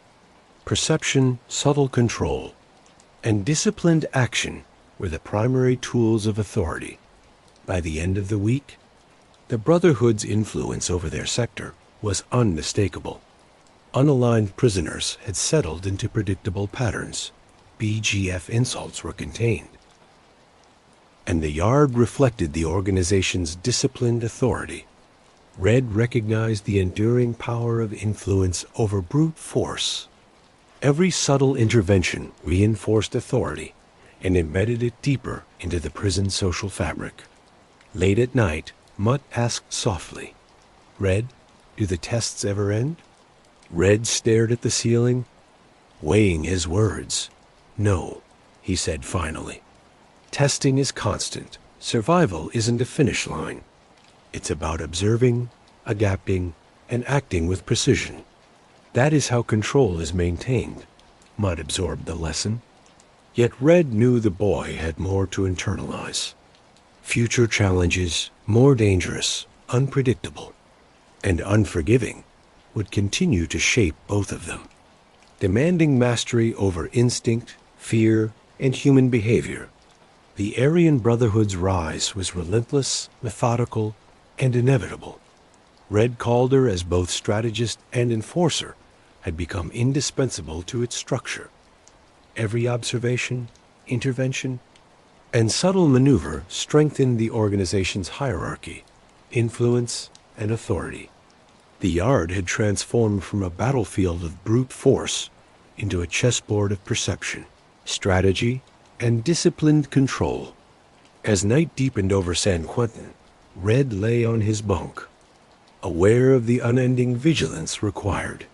Perception, subtle control, and disciplined action were the primary tools of authority. By the end of the week, the Brotherhood's influence over their sector was unmistakable. Unaligned prisoners had settled into predictable patterns. BGF insults were contained, and the yard reflected the organization's disciplined authority. Red recognized the enduring power of influence over brute force. Every subtle intervention reinforced authority and embedded it deeper into the prison's social fabric. Late at night, Mutt asked softly, "Red, do the tests ever end?" Red stared at the ceiling, weighing his words. "No," he said finally. "Testing is constant. Survival isn't a finish line. It's about observing, adapting, and acting with precision. That is how control is maintained." Mutt absorbed the lesson. Yet Red knew the boy had more to internalize. Future challenges, more dangerous, unpredictable, and unforgiving, would continue to shape both of them, demanding mastery over instinct, fear, and human behavior. The Aryan Brotherhood's rise was relentless, methodical, and inevitable. Red Calder, as both strategist and enforcer, had become indispensable to its structure. Every observation, intervention, and subtle maneuver strengthened the organization's hierarchy, influence, and authority. The yard had transformed from a battlefield of brute force into a chessboard of perception, strategy, and disciplined control. As night deepened over San Quentin, Red lay on his bunk, aware of the unending vigilance required,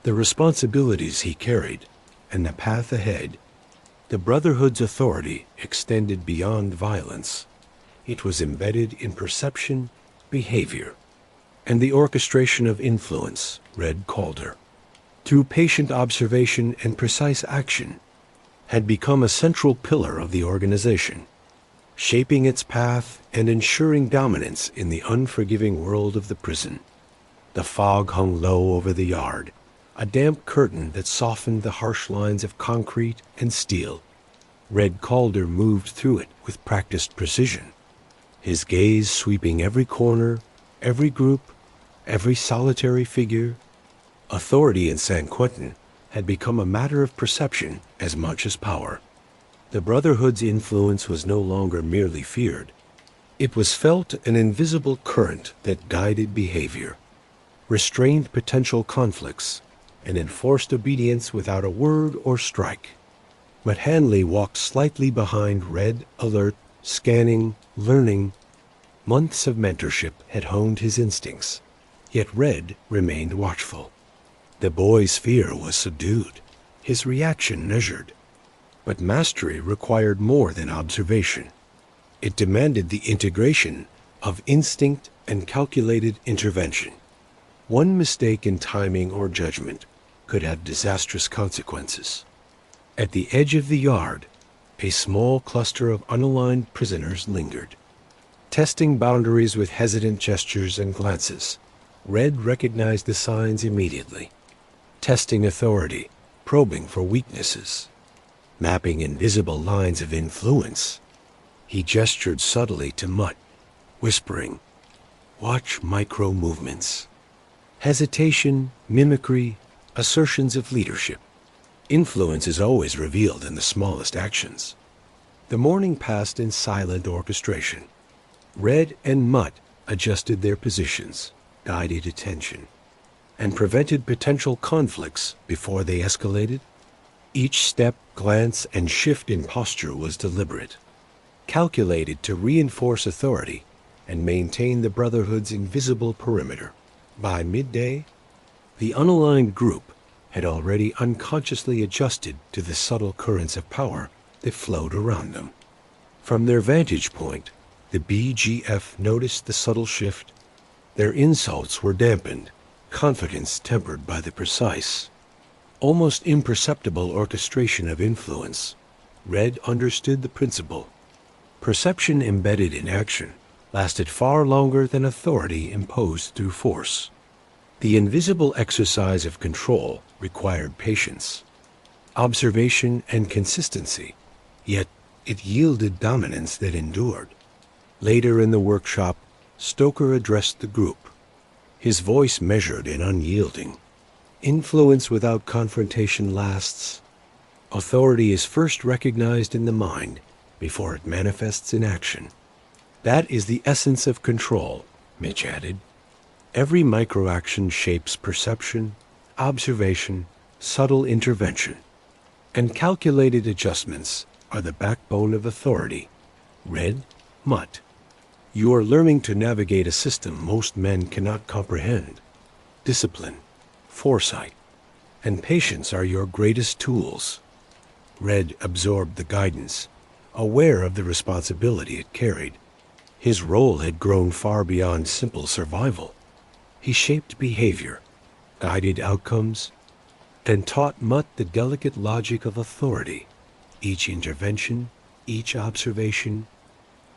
the responsibilities he carried, and the path ahead. The Brotherhood's authority extended beyond violence. It was embedded in perception, behavior, and the orchestration of influence, read Calder, through patient observation and precise action, had become a central pillar of the organization, shaping its path and ensuring dominance in the unforgiving world of the prison. The fog hung low over the yard, a damp curtain that softened the harsh lines of concrete and steel. Red Calder moved through it with practiced precision, his gaze sweeping every corner, every group, every solitary figure. Authority in San Quentin had become a matter of perception as much as power. The Brotherhood's influence was no longer merely feared. It was felt an invisible current that guided behavior, restrained potential conflicts, and enforced obedience without a word or strike. But Hanley walked slightly behind Red, alert, scanning, learning. Months of mentorship had honed his instincts, yet Red remained watchful. The boy's fear was subdued, his reaction measured. But mastery required more than observation. It demanded the integration of instinct and calculated intervention. One mistake in timing or judgment could have disastrous consequences. At the edge of the yard, a small cluster of unaligned prisoners lingered, testing boundaries with hesitant gestures and glances. Red recognized the signs immediately, testing authority, probing for weaknesses, mapping invisible lines of influence. He gestured subtly to Mutt, whispering, "Watch micro movements. Hesitation, mimicry, assertions of leadership. Influence is always revealed in the smallest actions." The morning passed in silent orchestration. Red and Mutt adjusted their positions, guided attention, and prevented potential conflicts before they escalated. Each step, glance, and shift in posture was deliberate, calculated to reinforce authority and maintain the Brotherhood's invisible perimeter. By midday, the unaligned group had already unconsciously adjusted to the subtle currents of power that flowed around them. From their vantage point, the BGF noticed the subtle shift. Their insults were dampened, confidence tempered by the precise, almost imperceptible orchestration of influence. Red understood the principle. Perception embedded in action lasted far longer than authority imposed through force. The invisible exercise of control required patience, observation, and consistency, yet it yielded dominance that endured. Later in the workshop, Stoker addressed the group, his voice measured and unyielding. Influence without confrontation lasts. Authority is first recognized in the mind before it manifests in action. That is the essence of control, Mitch added. Every microaction shapes perception, observation, subtle intervention, and calculated adjustments are the backbone of authority. Red, Mutt, you are learning to navigate a system most men cannot comprehend. Discipline, foresight, and patience are your greatest tools. Red absorbed the guidance, aware of the responsibility it carried. His role had grown far beyond simple survival. He shaped behavior, guided outcomes, and taught Mutt the delicate logic of authority. Each intervention, each observation,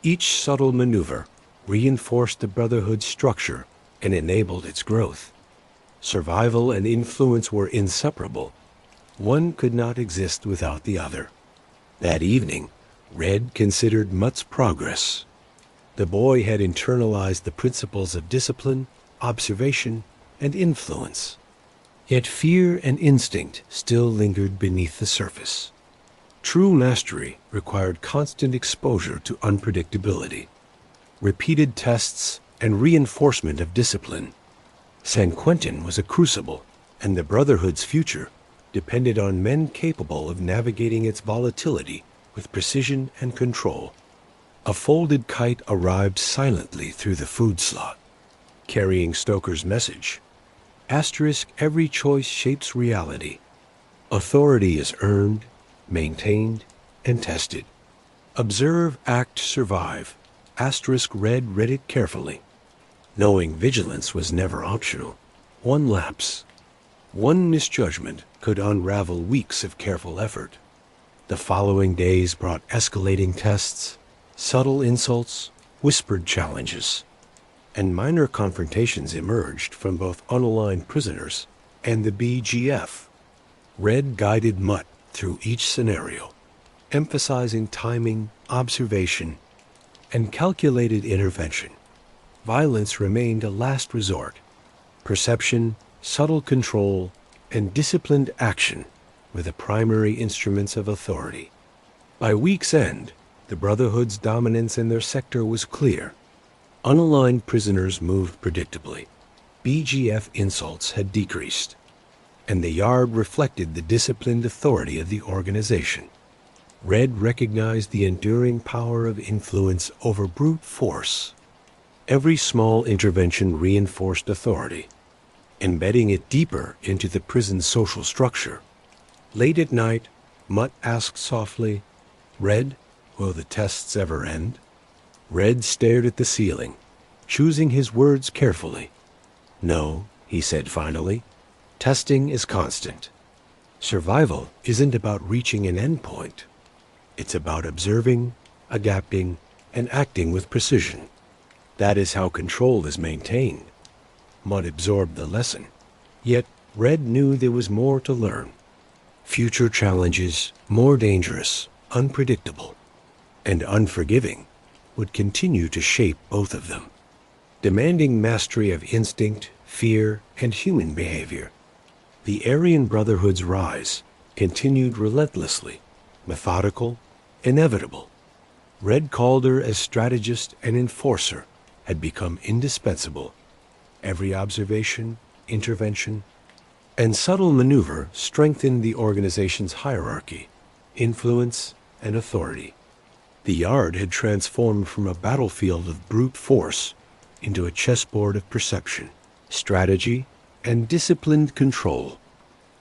each subtle maneuver reinforced the Brotherhood's structure and enabled its growth. Survival and influence were inseparable. One could not exist without the other. That evening, Red considered Mutt's progress. The boy had internalized the principles of discipline, observation, and influence. Yet fear and instinct still lingered beneath the surface. True mastery required constant exposure to unpredictability, repeated tests, and reinforcement of discipline. San Quentin was a crucible, and the Brotherhood's future depended on men capable of navigating its volatility with precision and control. A folded kite arrived silently through the food slot, carrying Stoker's message. Asterisk, every choice shapes reality. Authority is earned, maintained, and tested. Observe, act, survive. Asterisk Red read it carefully. knowing vigilance was never optional. One lapse, one misjudgment could unravel weeks of careful effort. The following days brought escalating tests, subtle insults, whispered challenges, and minor confrontations emerged from both unaligned prisoners and the BGF. Red guided Mutt through each scenario, emphasizing timing, observation, and calculated intervention. Violence remained a last resort. Perception, subtle control, and disciplined action were the primary instruments of authority. By week's end, the Brotherhood's dominance in their sector was clear. Unaligned prisoners moved predictably. BGF insults had decreased, and the yard reflected the disciplined authority of the organization. Red recognized the enduring power of influence over brute force. Every small intervention reinforced authority, embedding it deeper into the prison's social structure. Late at night, Mutt asked softly, "Red, will the tests ever end?" Red stared at the ceiling, choosing his words carefully. "No," he said finally. "Testing is constant. Survival isn't about reaching an endpoint. It's about observing, adapting, and acting with precision. That is how control is maintained." Mutt absorbed the lesson. Yet Red knew there was more to learn. Future challenges, more dangerous, unpredictable, and unforgiving, would continue to shape both of them, demanding mastery of instinct, fear, and human behavior. The Aryan Brotherhood's rise continued relentlessly, methodical, inevitable. Red Calder as strategist and enforcer had become indispensable. Every observation, intervention, and subtle maneuver strengthened the organization's hierarchy, influence, and authority. The yard had transformed from a battlefield of brute force into a chessboard of perception, strategy, and disciplined control.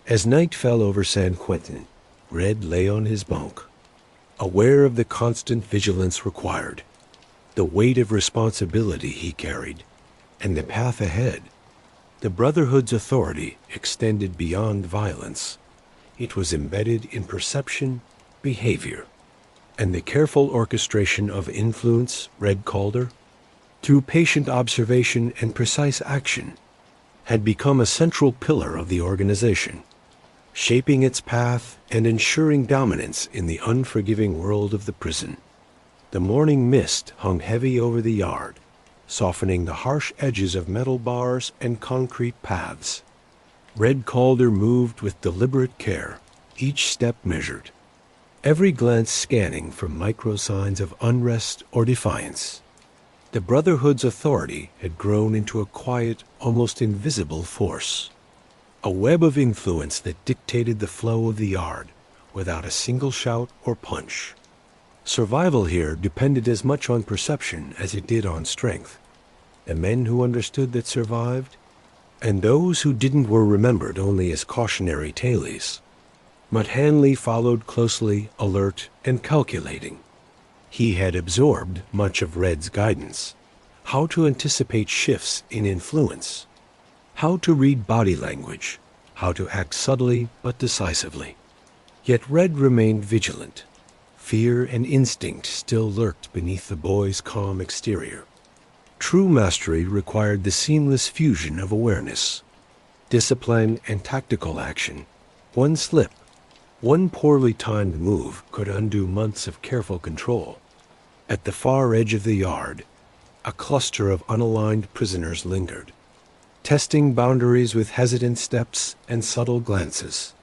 As night fell over San Quentin, Red lay on his bunk, aware of the constant vigilance required, the weight of responsibility he carried, and the path ahead. The Brotherhood's authority extended beyond violence. It was embedded in perception, behavior, and the careful orchestration of influence. Red Calder, through patient observation and precise action, had become a central pillar of the organization, shaping its path and ensuring dominance in the unforgiving world of the prison. The morning mist hung heavy over the yard, softening the harsh edges of metal bars and concrete paths. Red Calder moved with deliberate care, each step measured, every glance scanning for micro signs of unrest or defiance. The Brotherhood's authority had grown into a quiet, almost invisible force, a web of influence that dictated the flow of the yard without a single shout or punch. Survival here depended as much on perception as it did on strength. The men who understood that survived, and those who didn't were remembered only as cautionary tales. But Hanley followed closely, alert and calculating. He had absorbed much of Red's guidance, how to anticipate shifts in influence, how to read body language, how to act subtly but decisively. Yet Red remained vigilant. Fear and instinct still lurked beneath the boy's calm exterior. True mastery required the seamless fusion of awareness, discipline, and tactical action. One slip, one poorly timed move could undo months of careful control. At the far edge of the yard, a cluster of unaligned prisoners lingered, testing boundaries with hesitant steps and subtle glances.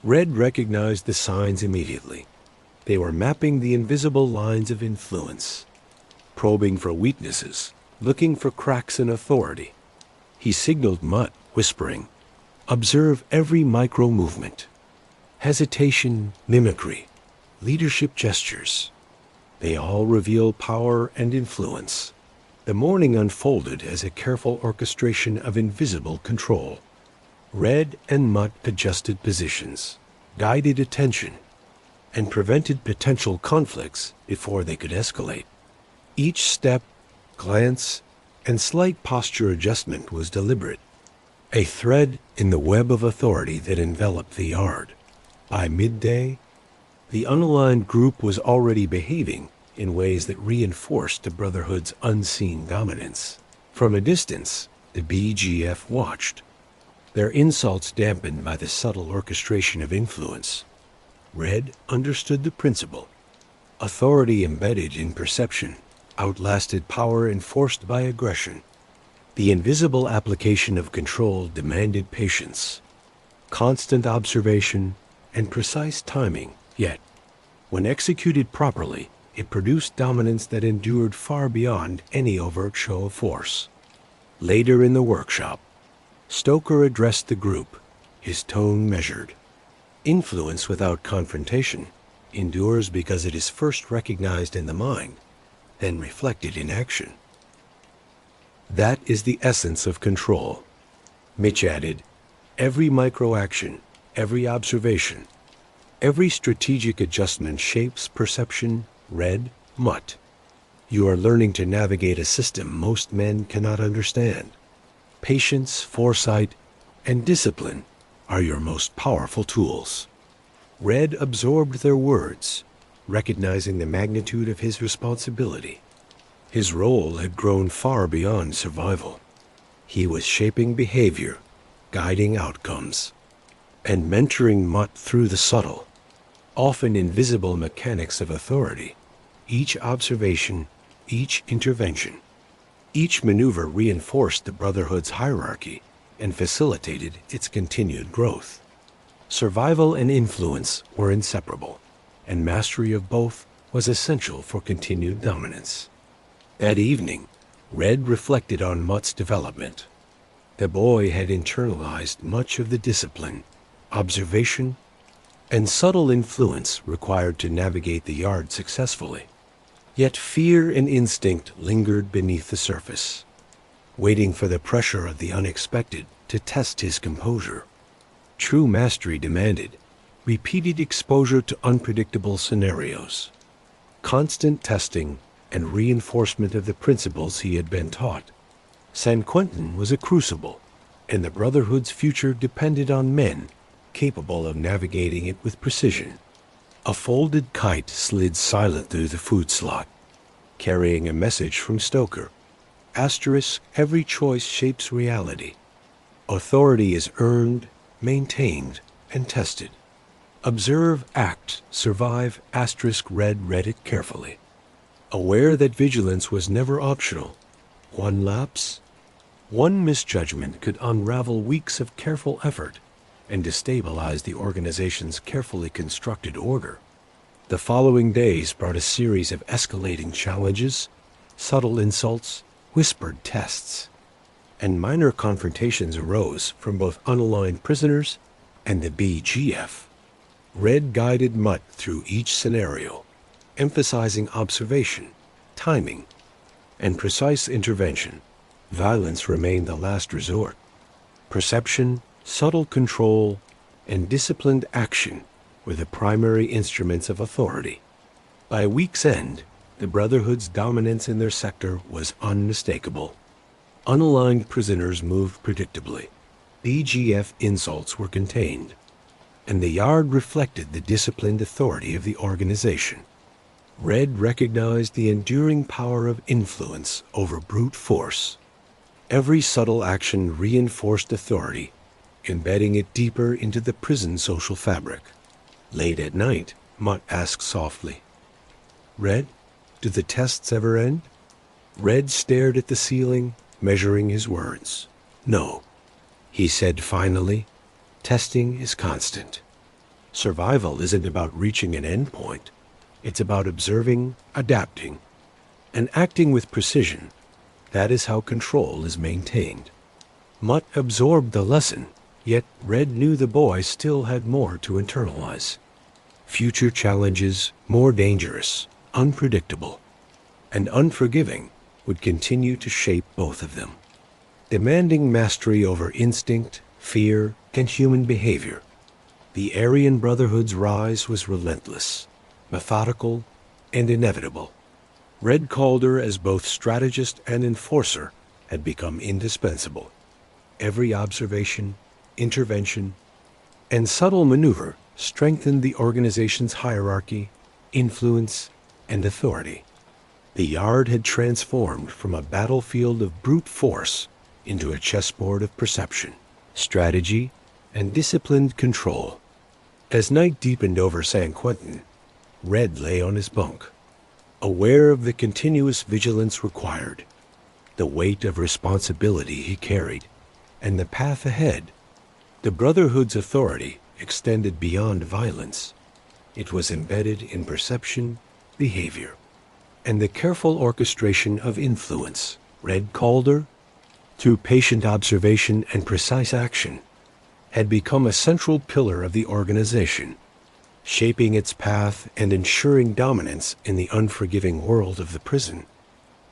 Red recognized the signs immediately. They were mapping the invisible lines of influence, probing for weaknesses, looking for cracks in authority. He signaled Mutt, whispering, "Observe every micro-movement. Hesitation, mimicry, leadership gestures. They all reveal power and influence." The morning unfolded as a careful orchestration of invisible control. Red and Mutt adjusted positions, guided attention, and prevented potential conflicts before they could escalate. Each step, glance, and slight posture adjustment was deliberate. A thread in the web of authority that enveloped the yard. By midday, the unaligned group was already behaving in ways that reinforced the Brotherhood's unseen dominance. From a distance, the BGF watched, their insults dampened by the subtle orchestration of influence. Red understood the principle. Authority embedded in perception outlasted power enforced by aggression. The invisible application of control demanded patience, constant observation, and precise timing, yet, when executed properly, it produced dominance that endured far beyond any overt show of force. Later in the workshop, Stoker addressed the group, his tone measured. Influence without confrontation endures because it is first recognized in the mind, then reflected in action. That is the essence of control. Mitch added, every micro-action, every observation, every strategic adjustment shapes perception. Red, Mutt. You are learning to navigate a system most men cannot understand. Patience, foresight, and discipline are your most powerful tools. Red absorbed their words, recognizing the magnitude of his responsibility. His role had grown far beyond survival. He was shaping behavior, guiding outcomes, and mentoring Mutt through the subtle, often invisible mechanics of authority. Each observation, each intervention, each maneuver reinforced the Brotherhood's hierarchy and facilitated its continued growth. Survival and influence were inseparable, and mastery of both was essential for continued dominance. That evening, Red reflected on Mutt's development. The boy had internalized much of the discipline, observation, and subtle influence required to navigate the yard successfully. Yet fear and instinct lingered beneath the surface, waiting for the pressure of the unexpected to test his composure. True mastery demanded repeated exposure to unpredictable scenarios, constant testing, and reinforcement of the principles he had been taught. San Quentin was a crucible, and the Brotherhood's future depended on men capable of navigating it with precision. A folded kite slid silent through the food slot, carrying a message from Stoker. Asterisk, every choice shapes reality. Authority is earned, maintained, and tested. Observe, act, survive. Asterisk, Red read it carefully, aware that vigilance was never optional. One lapse, one misjudgment could unravel weeks of careful effort and destabilize the organization's carefully constructed order. The following days brought a series of escalating challenges, subtle insults, whispered tests, and minor confrontations arose from both unaligned prisoners and the BGF. Red guided Mutt through each scenario, emphasizing observation, timing, and precise intervention. Violence remained the last resort. Perception, subtle control, and disciplined action were the primary instruments of authority. By week's end, the Brotherhood's dominance in their sector was unmistakable. Unaligned prisoners moved predictably. BGF insults were contained, and the yard reflected the disciplined authority of the organization. Red recognized the enduring power of influence over brute force. Every subtle action reinforced authority, embedding it deeper into the prison social fabric. Late at night, Mutt asked softly, "Red, do the tests ever end?" Red stared at the ceiling, measuring his words. "No," he said finally. "Testing is constant. Survival isn't about reaching an end point. It's about observing, adapting, and acting with precision. That is how control is maintained." Mutt absorbed the lesson, yet Red knew the boy still had more to internalize. Future challenges, more dangerous, unpredictable, and unforgiving, would continue to shape both of them, demanding mastery over instinct, fear, and human behavior. The Aryan Brotherhood's rise was relentless, methodical, and inevitable. Red Calder, as both strategist and enforcer, had become indispensable. Every observation, intervention, and subtle maneuver strengthened the organization's hierarchy, influence, and authority. The yard had transformed from a battlefield of brute force into a chessboard of perception, strategy, and disciplined control. As night deepened over San Quentin, Red lay on his bunk, aware of the continuous vigilance required, the weight of responsibility he carried, and the path ahead. The Brotherhood's authority extended beyond violence. It was embedded in perception, behavior, and the careful orchestration of influence. Red Calder, through patient observation and precise action, had become a central pillar of the organization, shaping its path and ensuring dominance in the unforgiving world of the prison.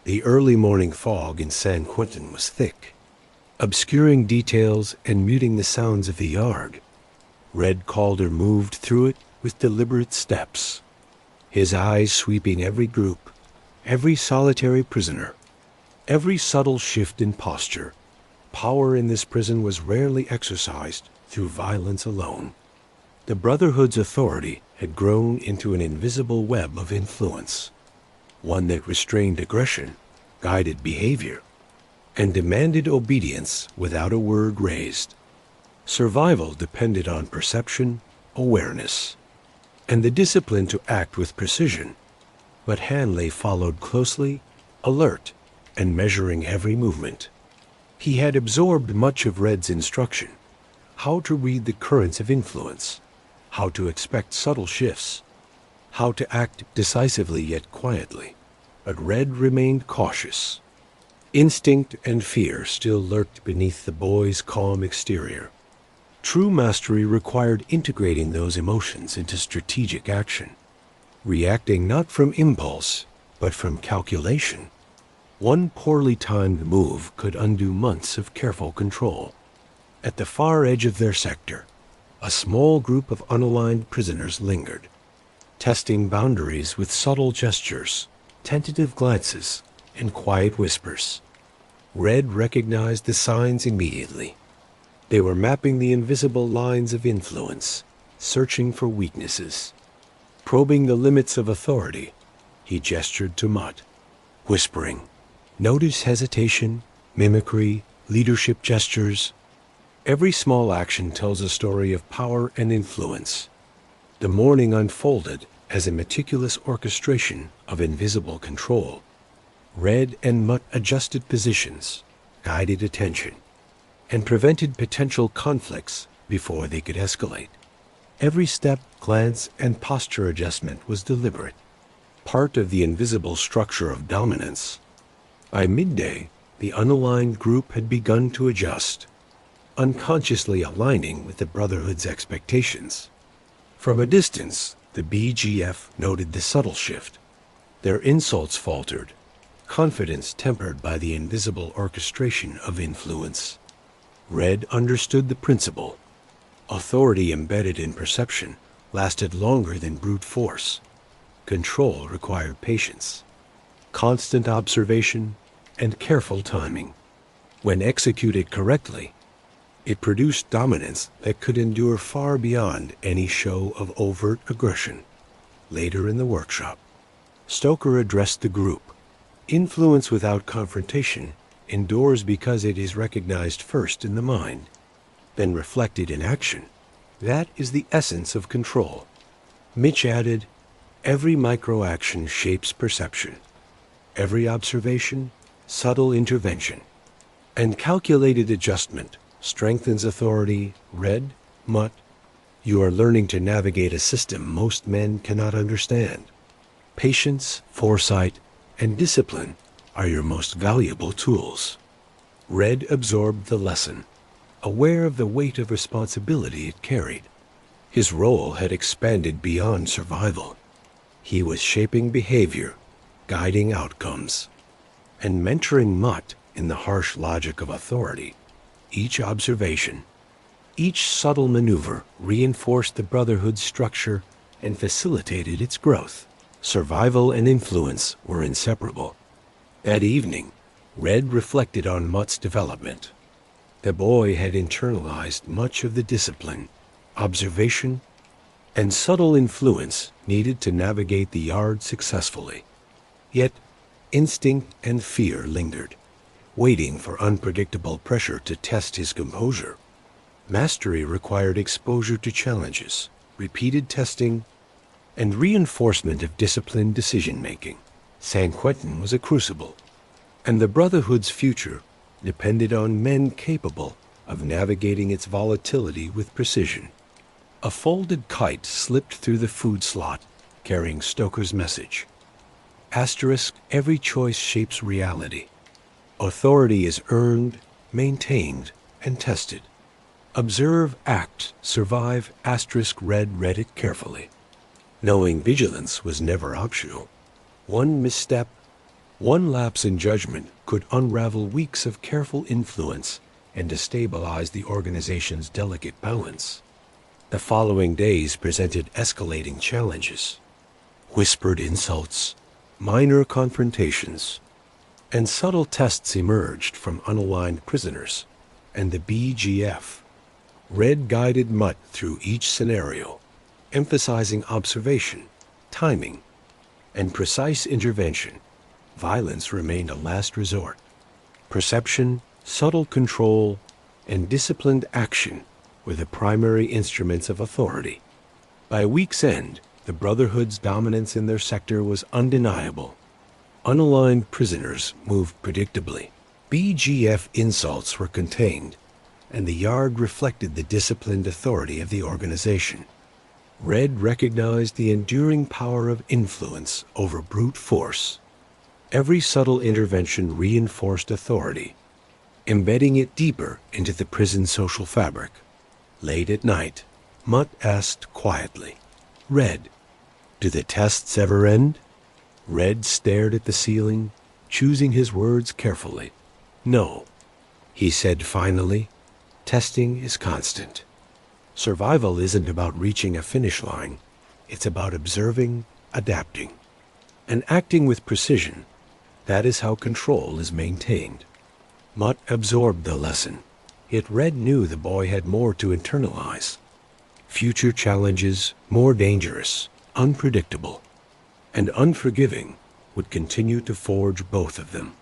The early morning fog in San Quentin was thick, obscuring details and muting the sounds of the yard. Red Calder moved through it with deliberate steps, his eyes sweeping every group, every solitary prisoner, every subtle shift in posture. Power in this prison was rarely exercised through violence alone. The Brotherhood's authority had grown into an invisible web of influence, one that restrained aggression, guided behavior, and demanded obedience without a word raised. Survival depended on perception, awareness, and the discipline to act with precision. But Hanley followed closely, alert, and measuring every movement. He had absorbed much of Red's instruction, how to read the currents of influence, how to expect subtle shifts, how to act decisively yet quietly. But Red remained cautious. Instinct and fear still lurked beneath the boy's calm exterior. True mastery required integrating those emotions into strategic action, reacting not from impulse, but from calculation. One poorly timed move could undo months of careful control. At the far edge of their sector, a small group of unaligned prisoners lingered, testing boundaries with subtle gestures, tentative glances, and quiet whispers. Red recognized the signs immediately. They were mapping the invisible lines of influence, searching for weaknesses. Probing the limits of authority, he gestured to Mutt, whispering, "Notice hesitation, mimicry, leadership gestures. Every small action tells a story of power and influence." The morning unfolded as a meticulous orchestration of invisible control. Red and Mutt adjusted positions, guided attention, and prevented potential conflicts before they could escalate. Every step, glance, and posture adjustment was deliberate, part of the invisible structure of dominance. By midday, the unaligned group had begun to adjust, unconsciously aligning with the Brotherhood's expectations. From a distance, the BGF noted the subtle shift. Their insults faltered, confidence tempered by the invisible orchestration of influence. Red understood the principle. Authority embedded in perception lasted longer than brute force. Control required patience, constant observation, and careful timing. When executed correctly, it produced dominance that could endure far beyond any show of overt aggression. Later in the workshop, Stoker addressed the group. Influence without confrontation endures because it is recognized first in the mind, then reflected in action. That is the essence of control. Mitch added, "Every micro-action shapes perception. Every observation, subtle intervention, and calculated adjustment strengthens authority." Red, Mutt, you are learning to navigate a system most men cannot understand. Patience, foresight, and discipline are your most valuable tools. Red absorbed the lesson, aware of the weight of responsibility it carried. His role had expanded beyond survival. He was shaping behavior, guiding outcomes, and mentoring Mutt in the harsh logic of authority. Each observation, each subtle maneuver reinforced the Brotherhood's structure and facilitated its growth. Survival and influence were inseparable. That evening, Red reflected on Mutt's development. The boy had internalized much of the discipline, observation, and subtle influence needed to navigate the yard successfully. Yet, instinct and fear lingered, waiting for unpredictable pressure to test his composure. Mastery required exposure to challenges, repeated testing, and reinforcement of disciplined decision-making. San Quentin was a crucible, and the Brotherhood's future depended on men capable of navigating its volatility with precision. A folded kite slipped through the food slot, carrying Stoker's message. Asterisk, every choice shapes reality. Authority is earned, maintained, and tested. Observe, act, survive, asterisk, read it carefully. Knowing vigilance was never optional. One misstep, one lapse in judgment could unravel weeks of careful influence and destabilize the organization's delicate balance. The following days presented escalating challenges. Whispered insults, minor confrontations, and subtle tests emerged from unaligned prisoners and the BGF. Red guided Mutt through each scenario, emphasizing observation, timing, and precise intervention. Violence remained a last resort. Perception, subtle control, and disciplined action were the primary instruments of authority. By week's end, the Brotherhood's dominance in their sector was undeniable. Unaligned prisoners moved predictably. BGF insults were contained, and the yard reflected the disciplined authority of the organization. Red recognized the enduring power of influence over brute force. Every subtle intervention reinforced authority, embedding it deeper into the prison's social fabric. Late at night, Mutt asked quietly, "Red, do the tests ever end?" Red stared at the ceiling, choosing his words carefully. "No," he said finally. "Testing is constant. Survival isn't about reaching a finish line. It's about observing, adapting, and acting with precision. That is how control is maintained." Mutt absorbed the lesson, yet Red knew the boy had more to internalize. Future challenges, more dangerous, unpredictable, and unforgiving, would continue to forge both of them,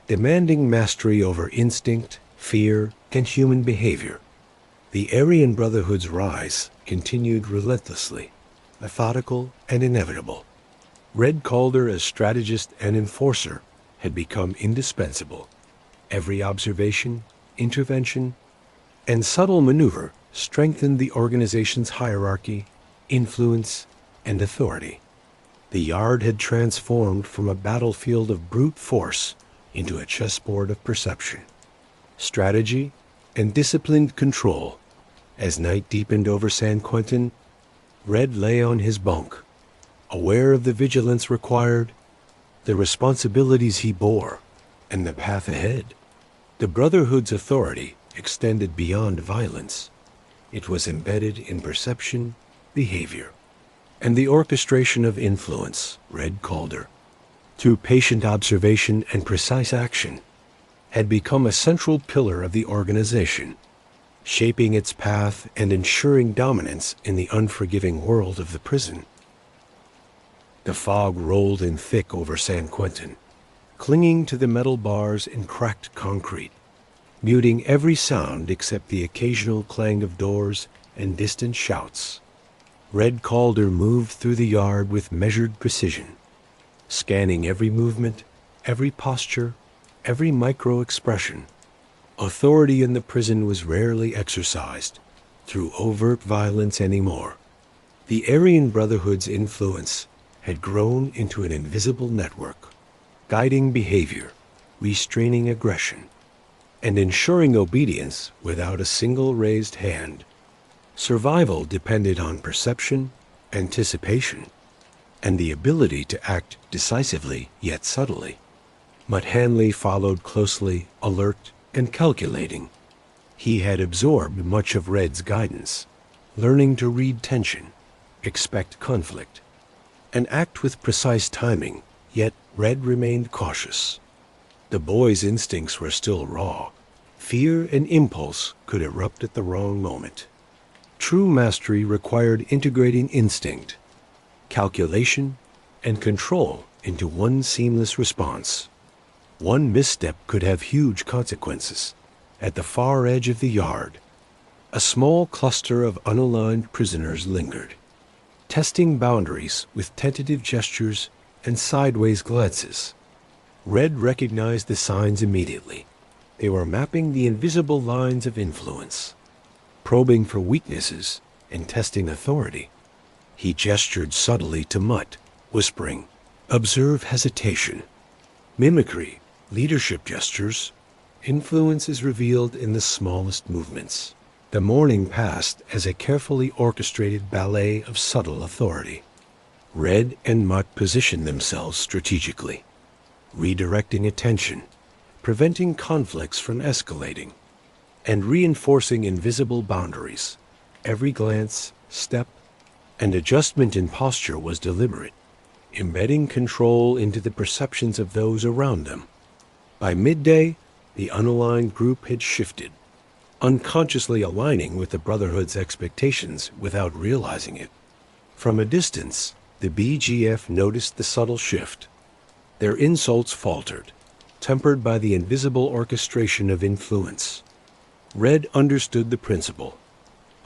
demanding mastery over instinct, fear, and human behavior. The Aryan Brotherhood's rise continued relentlessly, methodical and inevitable. Red Calder as strategist and enforcer had become indispensable. Every observation, intervention, and subtle maneuver strengthened the organization's hierarchy, influence, and authority. The yard had transformed from a battlefield of brute force into a chessboard of perception, strategy, and disciplined control. As night deepened over San Quentin, Red lay on his bunk, aware of the vigilance required, the responsibilities he bore, and the path ahead. The Brotherhood's authority extended beyond violence. It was embedded in perception, behavior, and the orchestration of influence. Red Calder, through patient observation and precise action, had become a central pillar of the organization, shaping its path and ensuring dominance in the unforgiving world of the prison. The fog rolled in thick over San Quentin, clinging to the metal bars and cracked concrete, muting every sound except the occasional clang of doors and distant shouts. Red Calder moved through the yard with measured precision, scanning every movement, every posture, every micro-expression. Authority in the prison was rarely exercised through overt violence anymore. The Aryan Brotherhood's influence had grown into an invisible network, guiding behavior, restraining aggression, and ensuring obedience without a single raised hand. Survival depended on perception, anticipation, and the ability to act decisively yet subtly. Mutt Hanley followed closely, alert and calculating. He had absorbed much of Red's guidance, learning to read tension, expect conflict, and act with precise timing, yet Red remained cautious. The boy's instincts were still raw. Fear and impulse could erupt at the wrong moment. True mastery required integrating instinct, calculation, and control into one seamless response. One misstep could have huge consequences. At the far edge of the yard, a small cluster of unaligned prisoners lingered, testing boundaries with tentative gestures and sideways glances. Red recognized the signs immediately. They were mapping the invisible lines of influence, probing for weaknesses and testing authority. He gestured subtly to Mutt, whispering, "Observe hesitation, mimicry, leadership gestures. Influence is revealed in the smallest movements." The morning passed as a carefully orchestrated ballet of subtle authority. Red and Mutt positioned themselves strategically, redirecting attention, preventing conflicts from escalating, and reinforcing invisible boundaries. Every glance, step, and adjustment in posture was deliberate, embedding control into the perceptions of those around them. By midday, the unaligned group had shifted, unconsciously aligning with the Brotherhood's expectations without realizing it. From a distance, the BGF noticed the subtle shift. Their insults faltered, tempered by the invisible orchestration of influence. Red understood the principle.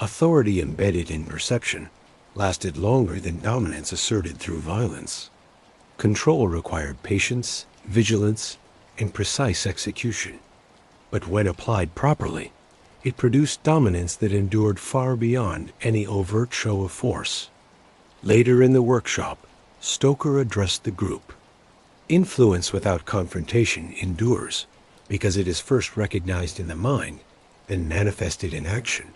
Authority embedded in perception lasted longer than dominance asserted through violence. Control required patience, vigilance, and precise execution. But when applied properly, it produced dominance that endured far beyond any overt show of force. Later in the workshop, Stoker addressed the group. Influence without confrontation endures because it is first recognized in the mind, then manifested in action.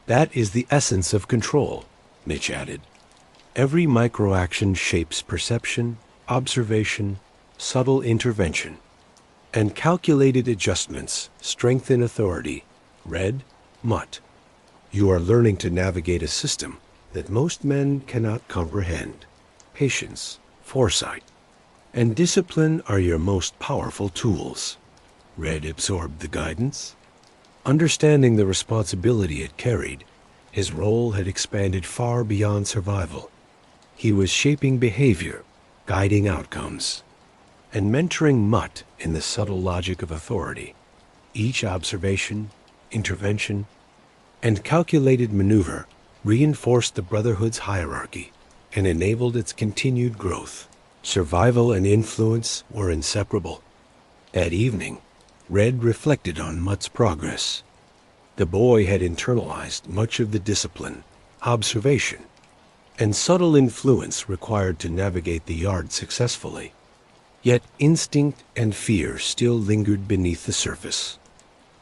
That is the essence of control, Mitch added. Every microaction shapes perception, observation, subtle intervention, and calculated adjustments strengthen authority. Red, Mutt, you are learning to navigate a system that most men cannot comprehend. Patience, foresight, and discipline are your most powerful tools. Red absorbed the guidance. Understanding the responsibility it carried, his role had expanded far beyond survival. He was shaping behavior, guiding outcomes, and mentoring Mutt in the subtle logic of authority. Each observation, intervention, and calculated maneuver reinforced the Brotherhood's hierarchy and enabled its continued growth. Survival and influence were inseparable. That evening, Red reflected on Mutt's progress. The boy had internalized much of the discipline, observation, and subtle influence required to navigate the yard successfully. Yet instinct and fear still lingered beneath the surface,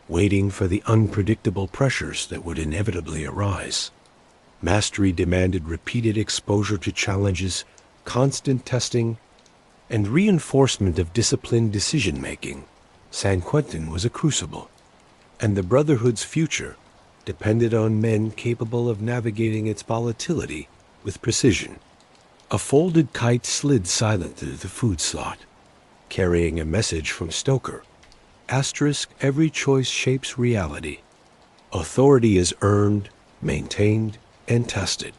waiting for the unpredictable pressures that would inevitably arise. Mastery demanded repeated exposure to challenges, constant testing, and reinforcement of disciplined decision-making. San Quentin was a crucible, and the Brotherhood's future depended on men capable of navigating its volatility with precision. A folded kite slid silently to the food slot, carrying a message from Stoker. Asterisk, every choice shapes reality. Authority is earned, maintained, and tested.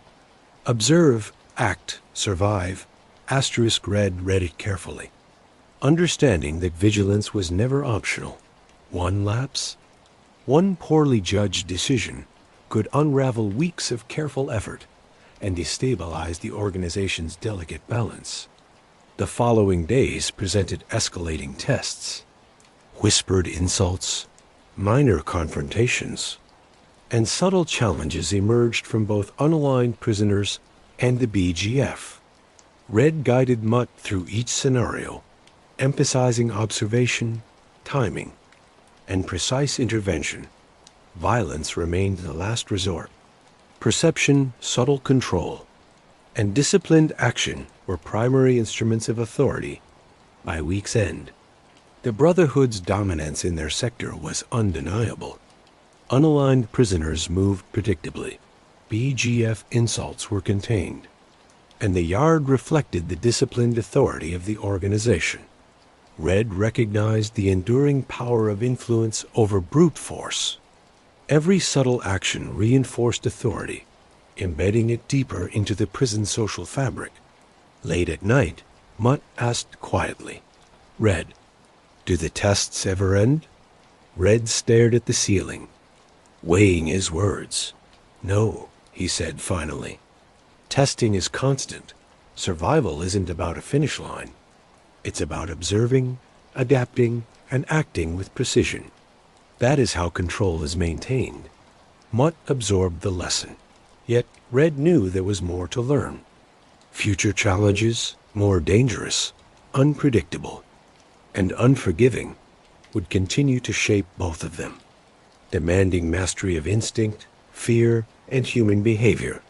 Observe, act, survive. Asterisk read it carefully, understanding that vigilance was never optional. One lapse, one poorly judged decision could unravel weeks of careful effort and destabilize the organization's delicate balance. The following days presented escalating tests. Whispered insults, minor confrontations, and subtle challenges emerged from both unaligned prisoners and the BGF. Red guided Mutt through each scenario, emphasizing observation, timing, and precise intervention. Violence remained the last resort. Perception, subtle control, and disciplined action were primary instruments of authority. By week's end, the Brotherhood's dominance in their sector was undeniable. Unaligned prisoners moved predictably. BGF insults were contained, and the yard reflected the disciplined authority of the organization. Red recognized the enduring power of influence over brute force. Every subtle action reinforced authority, embedding it deeper into the prison's social fabric. Late at night, Mutt asked quietly, "Red, do the tests ever end?" Red stared at the ceiling, weighing his words. "No," he said finally. "Testing is constant. Survival isn't about a finish line. It's about observing, adapting, and acting with precision. That is how control is maintained." Mutt absorbed the lesson. Yet Red knew there was more to learn. Future challenges, more dangerous, unpredictable, and unforgiving, would continue to shape both of them, demanding mastery of instinct, fear, and human behavior.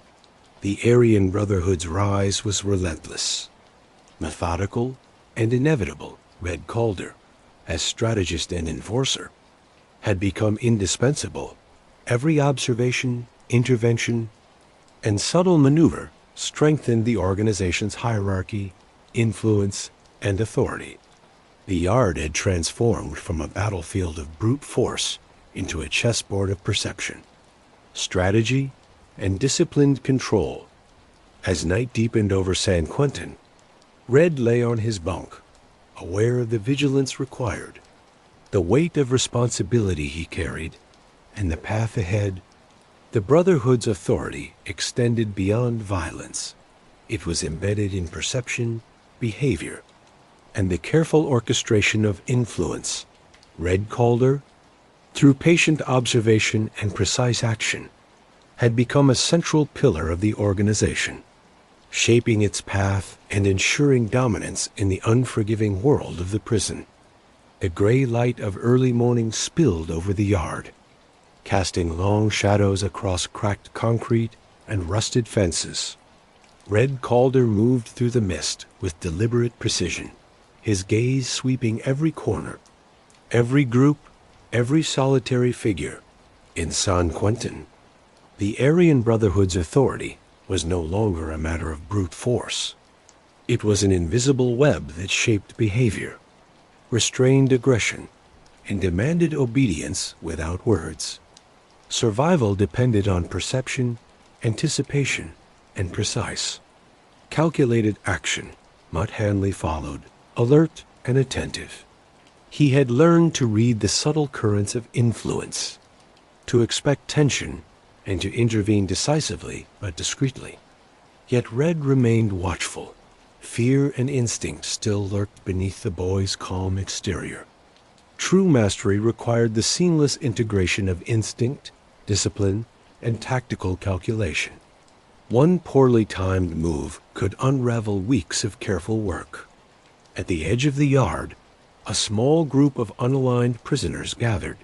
The Aryan Brotherhood's rise was relentless, methodical, and inevitable. Red Calder, as strategist and enforcer, had become indispensable. Every observation, intervention, and subtle maneuver strengthened the organization's hierarchy, influence, and authority. The yard had transformed from a battlefield of brute force into a chessboard of perception, strategy, and disciplined control. As night deepened over San Quentin, Red lay on his bunk, aware of the vigilance required, the weight of responsibility he carried, and the path ahead. The Brotherhood's authority extended beyond violence. It was embedded in perception, behavior, and the careful orchestration of influence. Red Calder, through patient observation and precise action, had become a central pillar of the organization, shaping its path and ensuring dominance in the unforgiving world of the prison. The gray light of early morning spilled over the yard, casting long shadows across cracked concrete and rusted fences. Red Calder moved through the mist with deliberate precision, his gaze sweeping every corner, every group, every solitary figure. In San Quentin, the Aryan Brotherhood's authority was no longer a matter of brute force. It was an invisible web that shaped behavior, restrained aggression, and demanded obedience without words. Survival depended on perception, anticipation, and precise, calculated action. Mutt Hanley followed, alert and attentive. He had learned to read the subtle currents of influence, to expect tension, and to intervene decisively but discreetly. Yet Red remained watchful. Fear and instinct still lurked beneath the boy's calm exterior. True mastery required the seamless integration of instinct, discipline, and tactical calculation. One poorly timed move could unravel weeks of careful work. At the edge of the yard, a small group of unaligned prisoners gathered,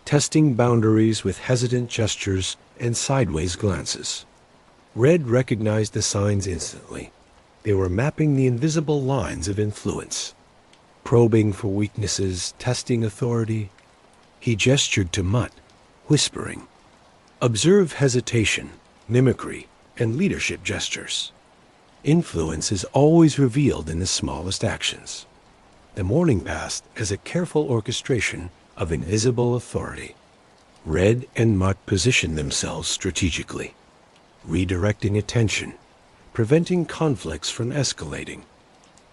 testing boundaries with hesitant gestures and sideways glances. Red recognized the signs instantly. They were mapping the invisible lines of influence, probing for weaknesses, testing authority. He gestured to Mutt, whispering, "Observe hesitation, mimicry, and leadership gestures. Influence is always revealed in the smallest actions." The morning passed as a careful orchestration of invisible authority. Red and Mutt positioned themselves strategically, redirecting attention, preventing conflicts from escalating,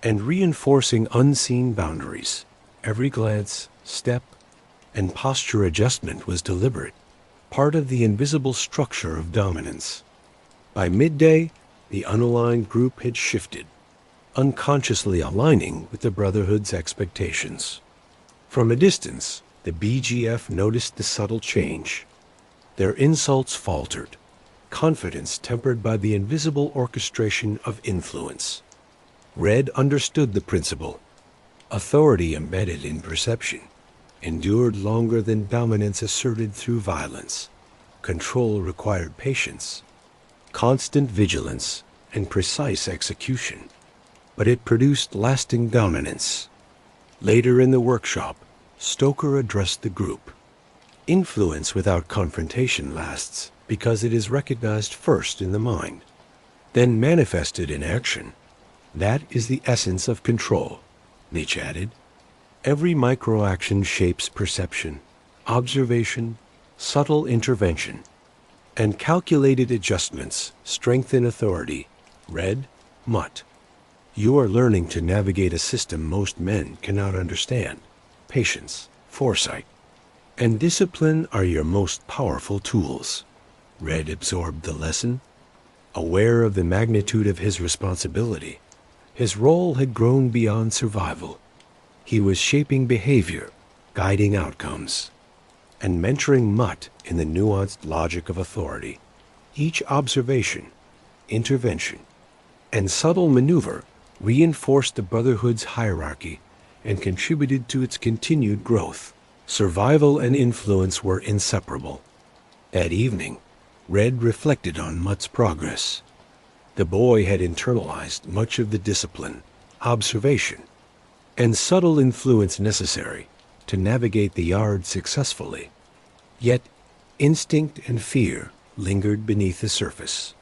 and reinforcing unseen boundaries. Every glance, step, and posture adjustment was deliberate, part of the invisible structure of dominance. By midday, the unaligned group had shifted, unconsciously aligning with the Brotherhood's expectations. From a distance, the BGF noticed the subtle change. Their insults faltered, confidence tempered by the invisible orchestration of influence. Red understood the principle. Authority embedded in perception endured longer than dominance asserted through violence. Control required patience, constant vigilance, and precise execution, but it produced lasting dominance. Later in the workshop, Stoker addressed the group. Influence without confrontation lasts because it is recognized first in the mind, then manifested in action. That is the essence of control. They chatted, Every microaction shapes perception, observation, subtle intervention, and calculated adjustments strengthen authority. Red, Mutt. You are learning to navigate a system most men cannot understand. Patience, foresight, and discipline are your most powerful tools. Red absorbed the lesson. Aware of the magnitude of his responsibility, his role had grown beyond survival. He was shaping behavior, guiding outcomes, and mentoring Mutt in the nuanced logic of authority. Each observation, intervention, and subtle maneuver reinforced the Brotherhood's hierarchy and contributed to its continued growth. Survival and influence were inseparable. That evening, Red reflected on Mutt's progress. The boy had internalized much of the discipline, observation, and subtle influence necessary to navigate the yard successfully. Yet, instinct and fear lingered beneath the surface,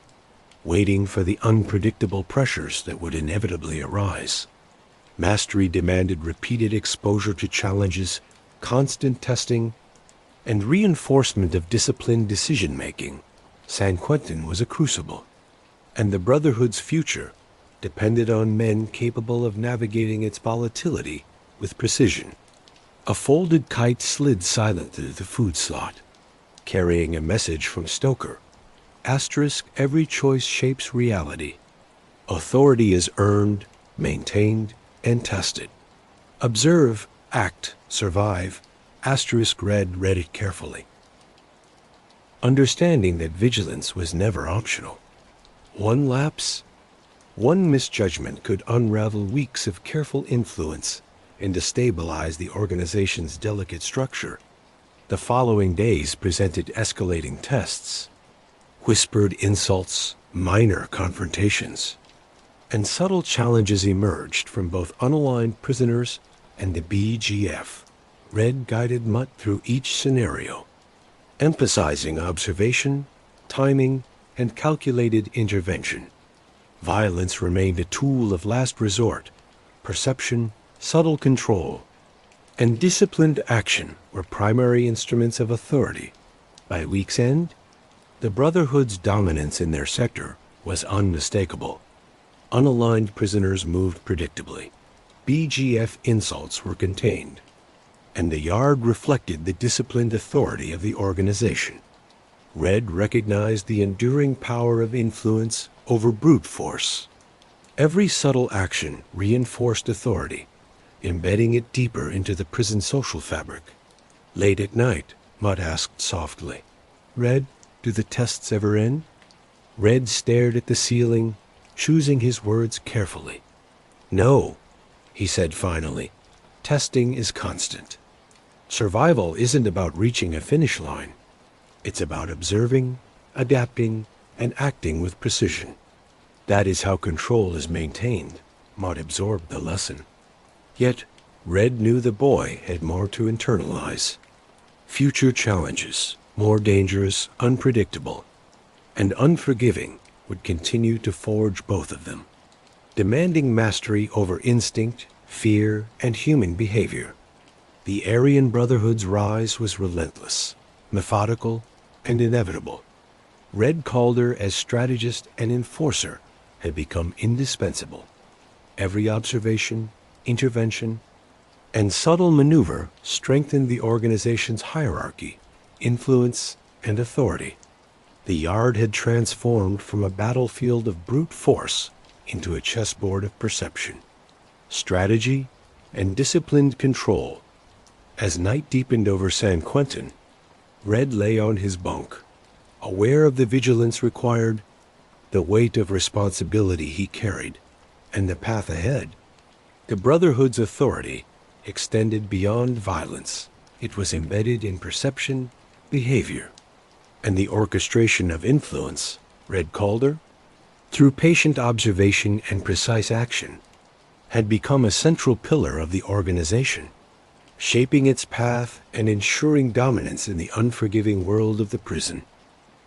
waiting for the unpredictable pressures that would inevitably arise. Mastery demanded repeated exposure to challenges, constant testing, and reinforcement of disciplined decision-making. San Quentin was a crucible, and the Brotherhood's future depended on men capable of navigating its volatility with precision. A folded kite slid silently to the food slot, carrying a message from Stoker. Asterisk, every choice shapes reality. Authority is earned, maintained, and tested. Observe, act, survive. Asterisk read it carefully, understanding that vigilance was never optional. One lapse, one misjudgment could unravel weeks of careful influence and destabilize the organization's delicate structure. The following days presented escalating tests, whispered insults, minor confrontations, and subtle challenges emerged from both unaligned prisoners and the BGF. Red guided Mutt through each scenario, emphasizing observation, timing, and calculated intervention. Violence remained a tool of last resort. Perception, subtle control, and disciplined action were primary instruments of authority. By week's end, the Brotherhood's dominance in their sector was unmistakable. Unaligned prisoners moved predictably. BGF insults were contained, and the yard reflected the disciplined authority of the organization. Red recognized the enduring power of influence over brute force. Every subtle action reinforced authority, embedding it deeper into the prison social fabric. Late at night, Mutt asked softly, "Red, do the tests ever end?" Red stared at the ceiling, choosing his words carefully. "No," he said finally. "Testing is constant. Survival isn't about reaching a finish line. It's about observing, adapting, and acting with precision. That is how control is maintained." Mutt absorbed the lesson. Yet, Red knew the boy had more to internalize. Future challenges, more dangerous, unpredictable, and unforgiving, would continue to forge both of them, demanding mastery over instinct, fear, and human behavior. The Aryan Brotherhood's rise was relentless, methodical, and inevitable. Red Calder, as strategist and enforcer, had become indispensable. Every observation, intervention, and subtle maneuver strengthened the organization's hierarchy, influence, and authority. The yard had transformed from a battlefield of brute force into a chessboard of perception, strategy, and disciplined control. As night deepened over San Quentin, Red lay on his bunk, aware of the vigilance required, the weight of responsibility he carried, and the path ahead. The Brotherhood's authority extended beyond violence. It was embedded in perception, behavior, and the orchestration of influence. Red Calder, through patient observation and precise action, had become a central pillar of the organization, shaping its path and ensuring dominance in the unforgiving world of the prison.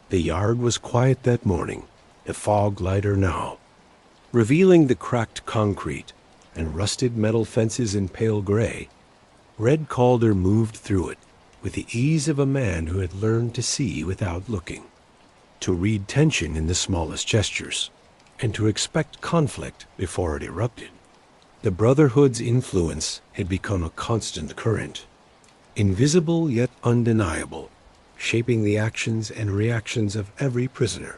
The yard was quiet that morning, the fog lighter now, revealing the cracked concrete and rusted metal fences in pale gray. Red Calder moved through it with the ease of a man who had learned to see without looking, to read tension in the smallest gestures, and to expect conflict before it erupted. The Brotherhood's influence had become a constant current, invisible yet undeniable, shaping the actions and reactions of every prisoner.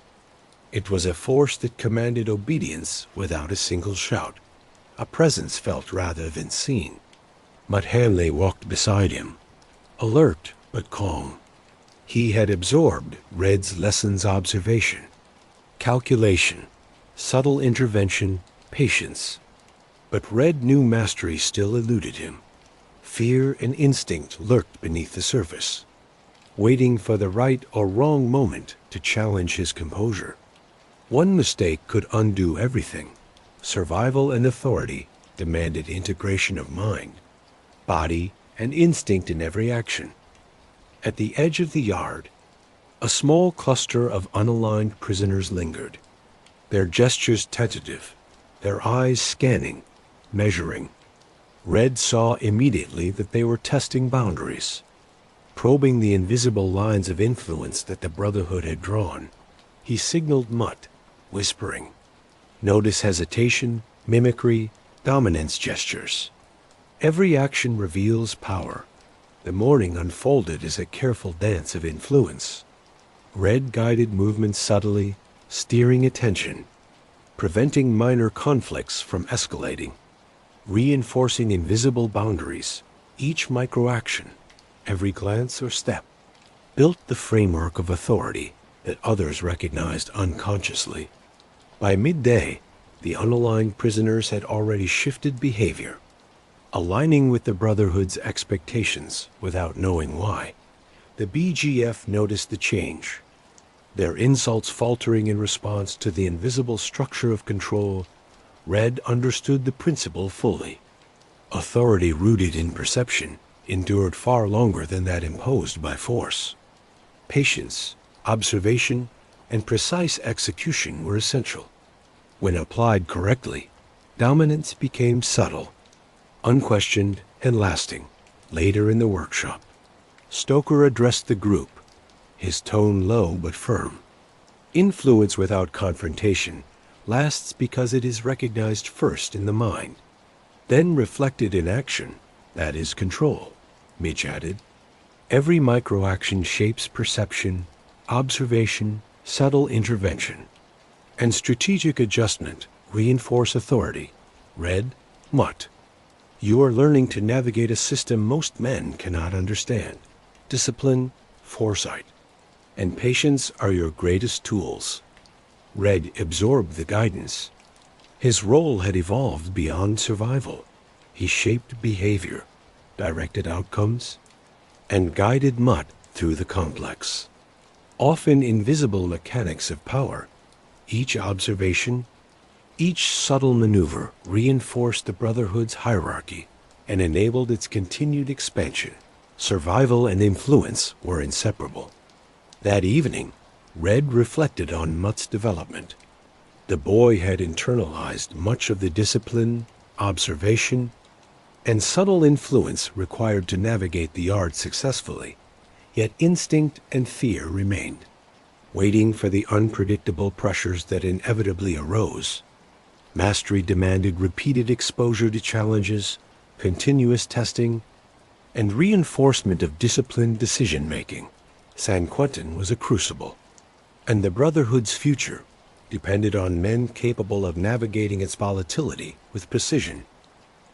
It was a force that commanded obedience without a single shout, a presence felt rather than seen. Mutt Hanley walked beside him, alert but calm. He had absorbed Red's lessons: observation, calculation, subtle intervention, patience. But Red knew mastery still eluded him. Fear and instinct lurked beneath the surface, waiting for the right or wrong moment to challenge his composure. One mistake could undo everything. Survival and authority demanded integration of mind, body, and instinct in every action. At the edge of the yard, a small cluster of unaligned prisoners lingered, their gestures tentative, their eyes scanning, measuring. Red saw immediately that they were testing boundaries, probing the invisible lines of influence that the Brotherhood had drawn. He signaled Mutt, whispering, "Notice hesitation, mimicry, dominance gestures. Every action reveals power." The morning unfolded as a careful dance of influence. Red guided movements subtly, steering attention, preventing minor conflicts from escalating, reinforcing invisible boundaries. Each microaction, every glance or step, built the framework of authority that others recognized unconsciously. By midday, the unaligned prisoners had already shifted behavior, aligning with the Brotherhood's expectations without knowing why. The BGF noticed the change, their insults faltering in response to the invisible structure of control. Red understood the principle fully. Authority rooted in perception endured far longer than that imposed by force. Patience, observation, and precise execution were essential. When applied correctly, dominance became subtle, unquestioned, and lasting. Later in the workshop, Stoker addressed the group, his tone low but firm. Influence without confrontation lasts because it is recognized first in the mind, then reflected in action. That is control, Mitch added. Every microaction shapes perception, observation, subtle intervention, and strategic adjustment reinforce authority. Red, Mutt, you are learning to navigate a system most men cannot understand. Discipline, foresight, and patience are your greatest tools. Red absorbed the guidance. His role had evolved beyond survival. He shaped behavior, directed outcomes, and guided Mutt through the complex, often invisible mechanics of power. Each observation, each subtle maneuver reinforced the Brotherhood's hierarchy and enabled its continued expansion. Survival and influence were inseparable. That evening, Red reflected on Mutt's development. The boy had internalized much of the discipline, observation, and subtle influence required to navigate the yard successfully, yet instinct and fear remained, waiting for the unpredictable pressures that inevitably arose. Mastery demanded repeated exposure to challenges, continuous testing, and reinforcement of disciplined decision-making. San Quentin was a crucible, and the Brotherhood's future depended on men capable of navigating its volatility with precision.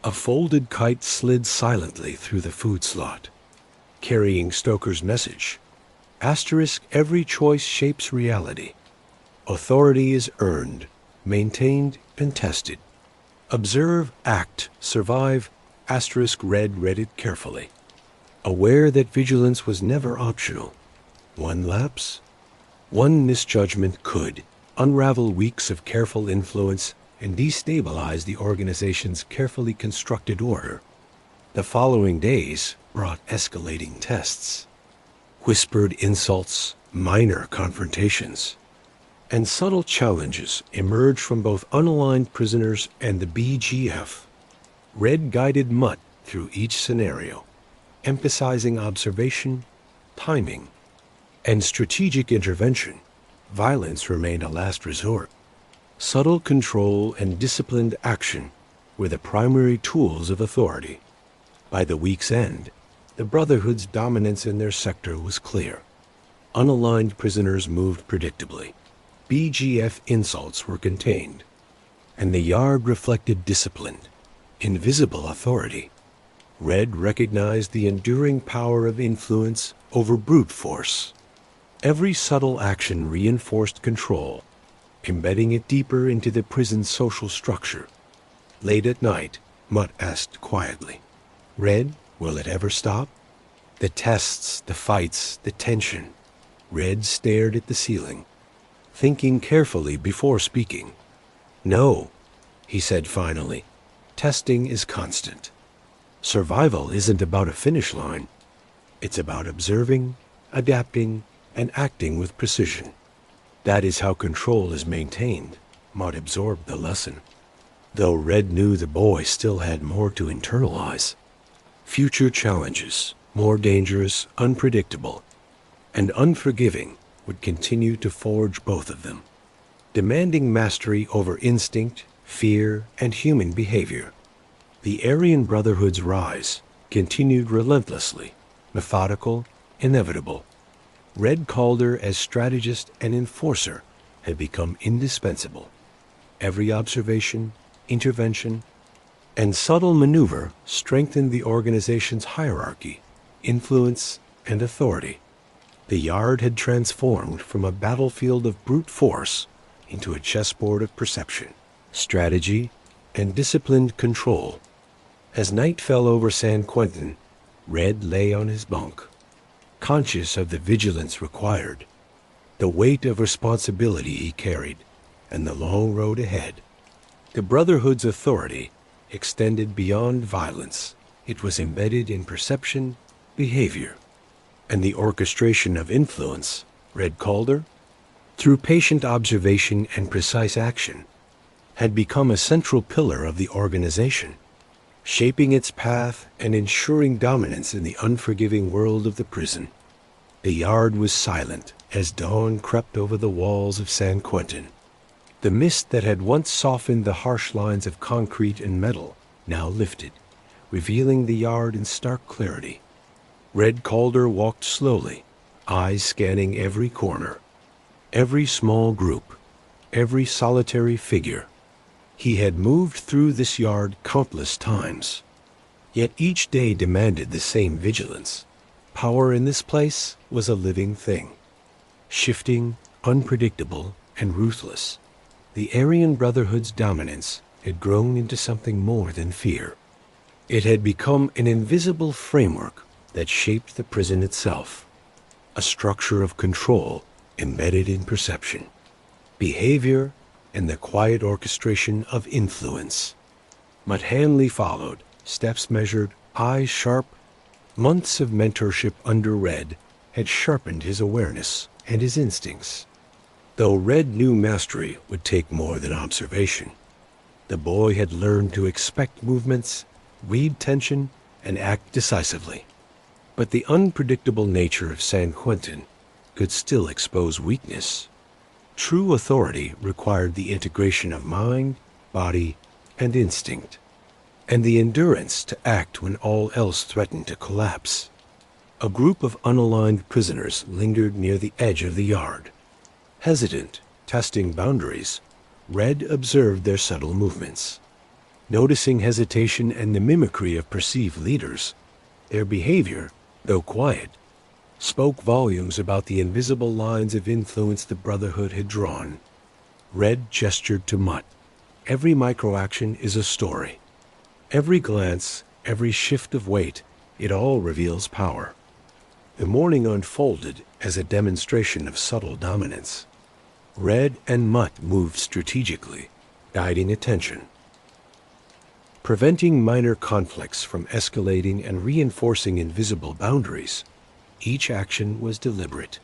A folded kite slid silently through the food slot, carrying Stoker's message. Asterisk, every choice shapes reality. Authority is earned, maintained, and tested. Observe, act, survive. Asterisk, Red read it carefully, aware that vigilance was never optional. One lapse, one misjudgment could unravel weeks of careful influence and destabilize the organization's carefully constructed order. The following days brought escalating tests, whispered insults, minor confrontations, and subtle challenges emerged from both unaligned prisoners and the BGF. Red guided Mutt through each scenario, emphasizing observation, timing, and strategic intervention. Violence remained a last resort. Subtle control and disciplined action were the primary tools of authority. By the week's end, the Brotherhood's dominance in their sector was clear. Unaligned prisoners moved predictably. BGF insults were contained, and the yard reflected disciplined, invisible authority. Red recognized the enduring power of influence over brute force. Every subtle action reinforced control, embedding it deeper into the prison's social structure. Late at night, Mutt asked quietly, "Red, will it ever stop?" The tests, the fights, the tension. Red stared at the ceiling, thinking carefully before speaking. "No," he said finally. "Testing is constant. Survival isn't about a finish line. It's about observing, adapting, and acting with precision. That is how control is maintained." Mutt absorbed the lesson, though Red knew the boy still had more to internalize. Future challenges, more dangerous, unpredictable, and unforgiving, would continue to forge both of them, demanding mastery over instinct, fear, and human behavior. The Aryan Brotherhood's rise continued relentlessly, methodical, inevitable. Red Calder as strategist and enforcer had become indispensable. Every observation, intervention, and subtle maneuver strengthened the organization's hierarchy, influence, and authority. The yard had transformed from a battlefield of brute force into a chessboard of perception, strategy, and disciplined control. As night fell over San Quentin, Red lay on his bunk, conscious of the vigilance required, the weight of responsibility he carried, and the long road ahead. The Brotherhood's authority extended beyond violence. It was embedded in perception, behavior, and the orchestration of influence. Red Calder, through patient observation and precise action, had become a central pillar of the organization, shaping its path and ensuring dominance in the unforgiving world of the prison. The yard was silent as dawn crept over the walls of San Quentin. The mist that had once softened the harsh lines of concrete and metal now lifted, revealing the yard in stark clarity. Red Calder walked slowly, eyes scanning every corner, every small group, every solitary figure. He had moved through this yard countless times, yet each day demanded the same vigilance. Power in this place was a living thing, shifting, unpredictable, and ruthless. The Aryan Brotherhood's dominance had grown into something more than fear. It had become an invisible framework that shaped the prison itself, a structure of control embedded in perception, behavior, and the quiet orchestration of influence. But Hanley followed, steps measured, eyes sharp. Months of mentorship under Red had sharpened his awareness and his instincts. Though Red knew mastery would take more than observation, the boy had learned to expect movements, read tension, and act decisively. But the unpredictable nature of San Quentin could still expose weakness. True authority required the integration of mind, body, and instinct, and the endurance to act when all else threatened to collapse. A group of unaligned prisoners lingered near the edge of the yard. Hesitant, testing boundaries, Red observed their subtle movements. Noticing hesitation and the mimicry of perceived leaders, their behavior, though quiet, spoke volumes about the invisible lines of influence the Brotherhood had drawn. Red gestured to Mutt. Every microaction is a story. Every glance, every shift of weight, it all reveals power. The morning unfolded as a demonstration of subtle dominance. Red and Mutt moved strategically, guiding attention, preventing minor conflicts from escalating and reinforcing invisible boundaries. Each action was deliberate,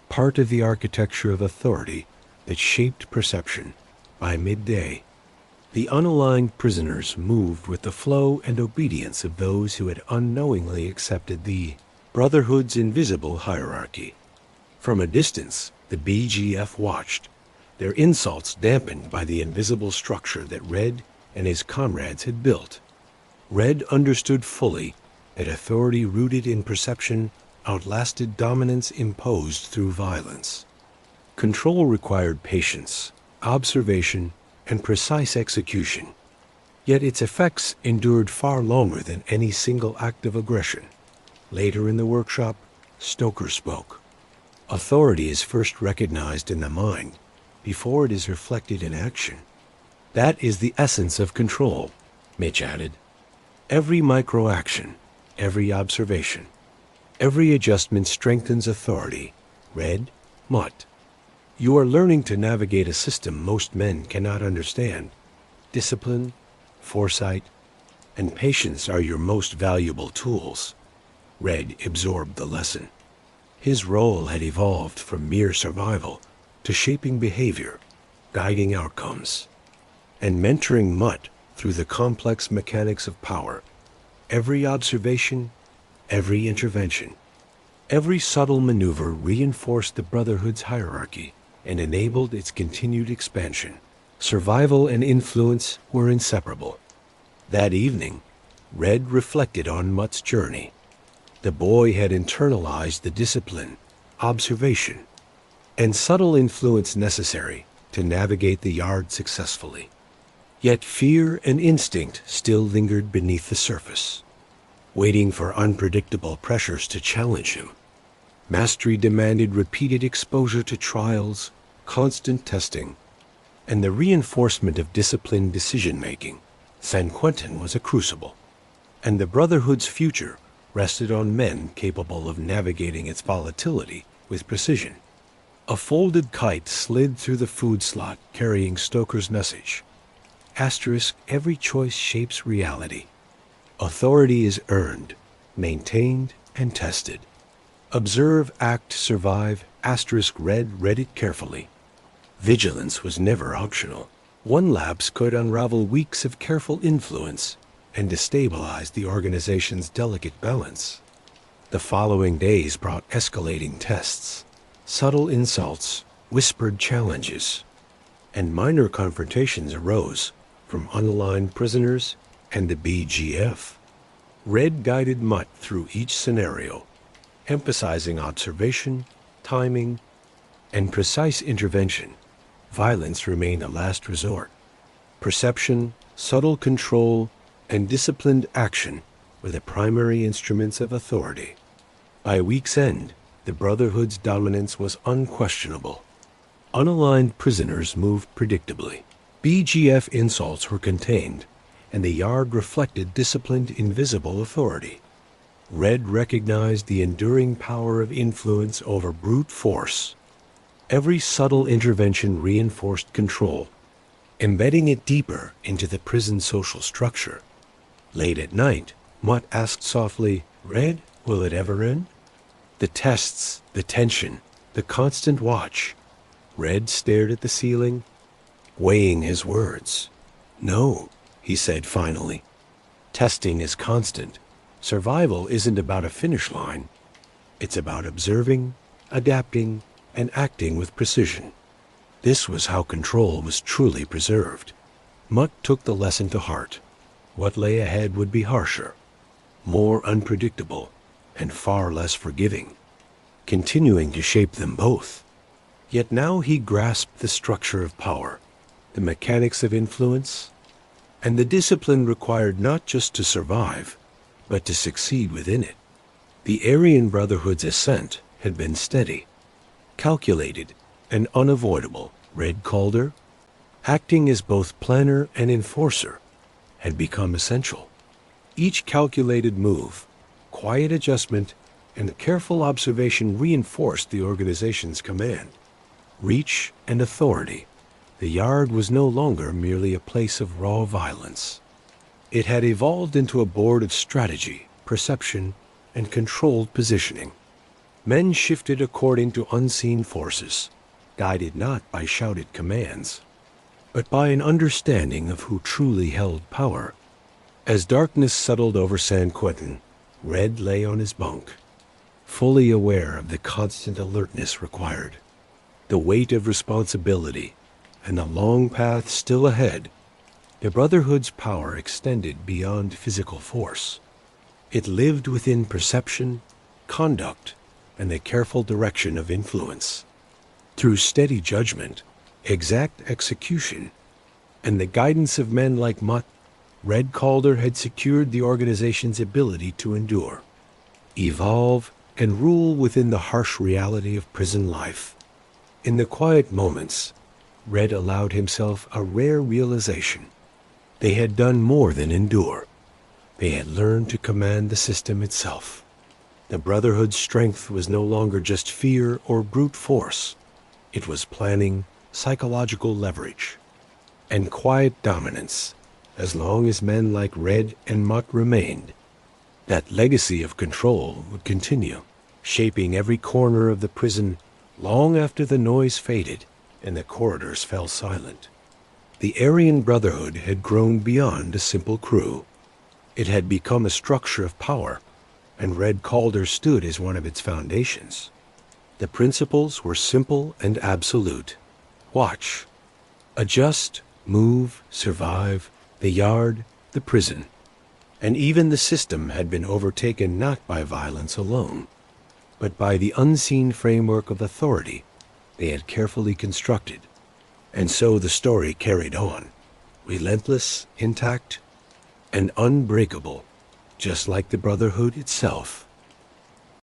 part of the architecture of authority that shaped perception. By midday, The unaligned prisoners moved with the flow and obedience of those who had unknowingly accepted the Brotherhood's invisible hierarchy. From a distance, the BGF watched, their insults dampened by the invisible structure that Red and his comrades had built. Red understood fully that authority rooted in perception outlasted dominance imposed through violence. Control required patience, observation, and precise execution, yet its effects endured far longer than any single act of aggression. Later in the workshop, Stoker spoke. Authority is first recognized in the mind before it is reflected in action. That is the essence of control, Mitch added. Every micro-action, every observation, every adjustment strengthens authority. Red, Mutt. You are learning to navigate a system most men cannot understand. Discipline, foresight, and patience are your most valuable tools. Red absorbed the lesson. His role had evolved from mere survival to shaping behavior, guiding outcomes, and mentoring Mutt through the complex mechanics of power. Every observation, every intervention, every subtle maneuver reinforced the Brotherhood's hierarchy and enabled its continued expansion. Survival and influence were inseparable. That evening, Red reflected on Mutt's journey. The boy had internalized the discipline, observation, and subtle influence necessary to navigate the yard successfully. Yet fear and instinct still lingered beneath the surface, waiting for unpredictable pressures to challenge him. Mastery demanded repeated exposure to trials, constant testing, and the reinforcement of disciplined decision-making. San Quentin was a crucible, and the Brotherhood's future rested on men capable of navigating its volatility with precision. A folded kite slid through the food slot carrying Stoker's message. Asterisk, every choice shapes reality. Authority is earned, maintained, and tested. Observe, act, survive. Asterisk, Red read it carefully. Vigilance was never optional. One lapse could unravel weeks of careful influence and destabilize the organization's delicate balance. The following days brought escalating tests, subtle insults, whispered challenges, and minor confrontations arose from unaligned prisoners and the BGF. Red guided Mutt through each scenario, emphasizing observation, timing, and precise intervention. Violence remained a last resort. Perception, subtle control, and disciplined action were the primary instruments of authority. By week's end, the Brotherhood's dominance was unquestionable. Unaligned prisoners moved predictably. BGF insults were contained, and the yard reflected disciplined, invisible authority. Red recognized the enduring power of influence over brute force. Every subtle intervention reinforced control, embedding it deeper into the prison's social structure. Late at night, Mutt asked softly, "Red, will it ever end?" The tests, the tension, the constant watch. Red stared at the ceiling, weighing his words. "No," he said finally. "Testing is constant. Survival isn't about a finish line. It's about observing, adapting, and acting with precision." This was how control was truly preserved. Mutt took the lesson to heart. What lay ahead would be harsher, more unpredictable, and far less forgiving, continuing to shape them both. Yet now he grasped the structure of power, the mechanics of influence, and the discipline required not just to survive, but to succeed within it. The Aryan Brotherhood's ascent had been steady, calculated, and unavoidable. Red Calder, acting as both planner and enforcer, had become essential. Each calculated move, quiet adjustment, and careful observation reinforced the organization's command, reach, and authority. The yard was no longer merely a place of raw violence. It had evolved into a board of strategy, perception, and controlled positioning. Men shifted according to unseen forces, guided not by shouted commands. but by an understanding of who truly held power. As darkness settled over San Quentin, Red lay on his bunk, fully aware of the constant alertness required, the weight of responsibility, and the long path still ahead. The Brotherhood's power extended beyond physical force. It lived within perception, conduct, and the careful direction of influence. Through steady judgment, exact execution, and the guidance of men like Mutt, Red Calder had secured the organization's ability to endure, evolve, and rule within the harsh reality of prison life. In the quiet moments, Red allowed himself a rare realization. They had done more than endure. They had learned to command the system itself. The Brotherhood's strength was no longer just fear or brute force. It was planning, psychological leverage, and quiet dominance. As long as men like Red and Mutt remained, that legacy of control would continue, shaping every corner of the prison long after the noise faded and the corridors fell silent. The Aryan Brotherhood had grown beyond a simple crew. It had become a structure of power, and Red Calder stood as one of its foundations. The principles were simple and absolute. Watch, adjust, move, survive, the yard, the prison. And even the system had been overtaken not by violence alone, but by the unseen framework of authority they had carefully constructed. And so the story carried on, relentless, intact, and unbreakable, just like the Brotherhood itself.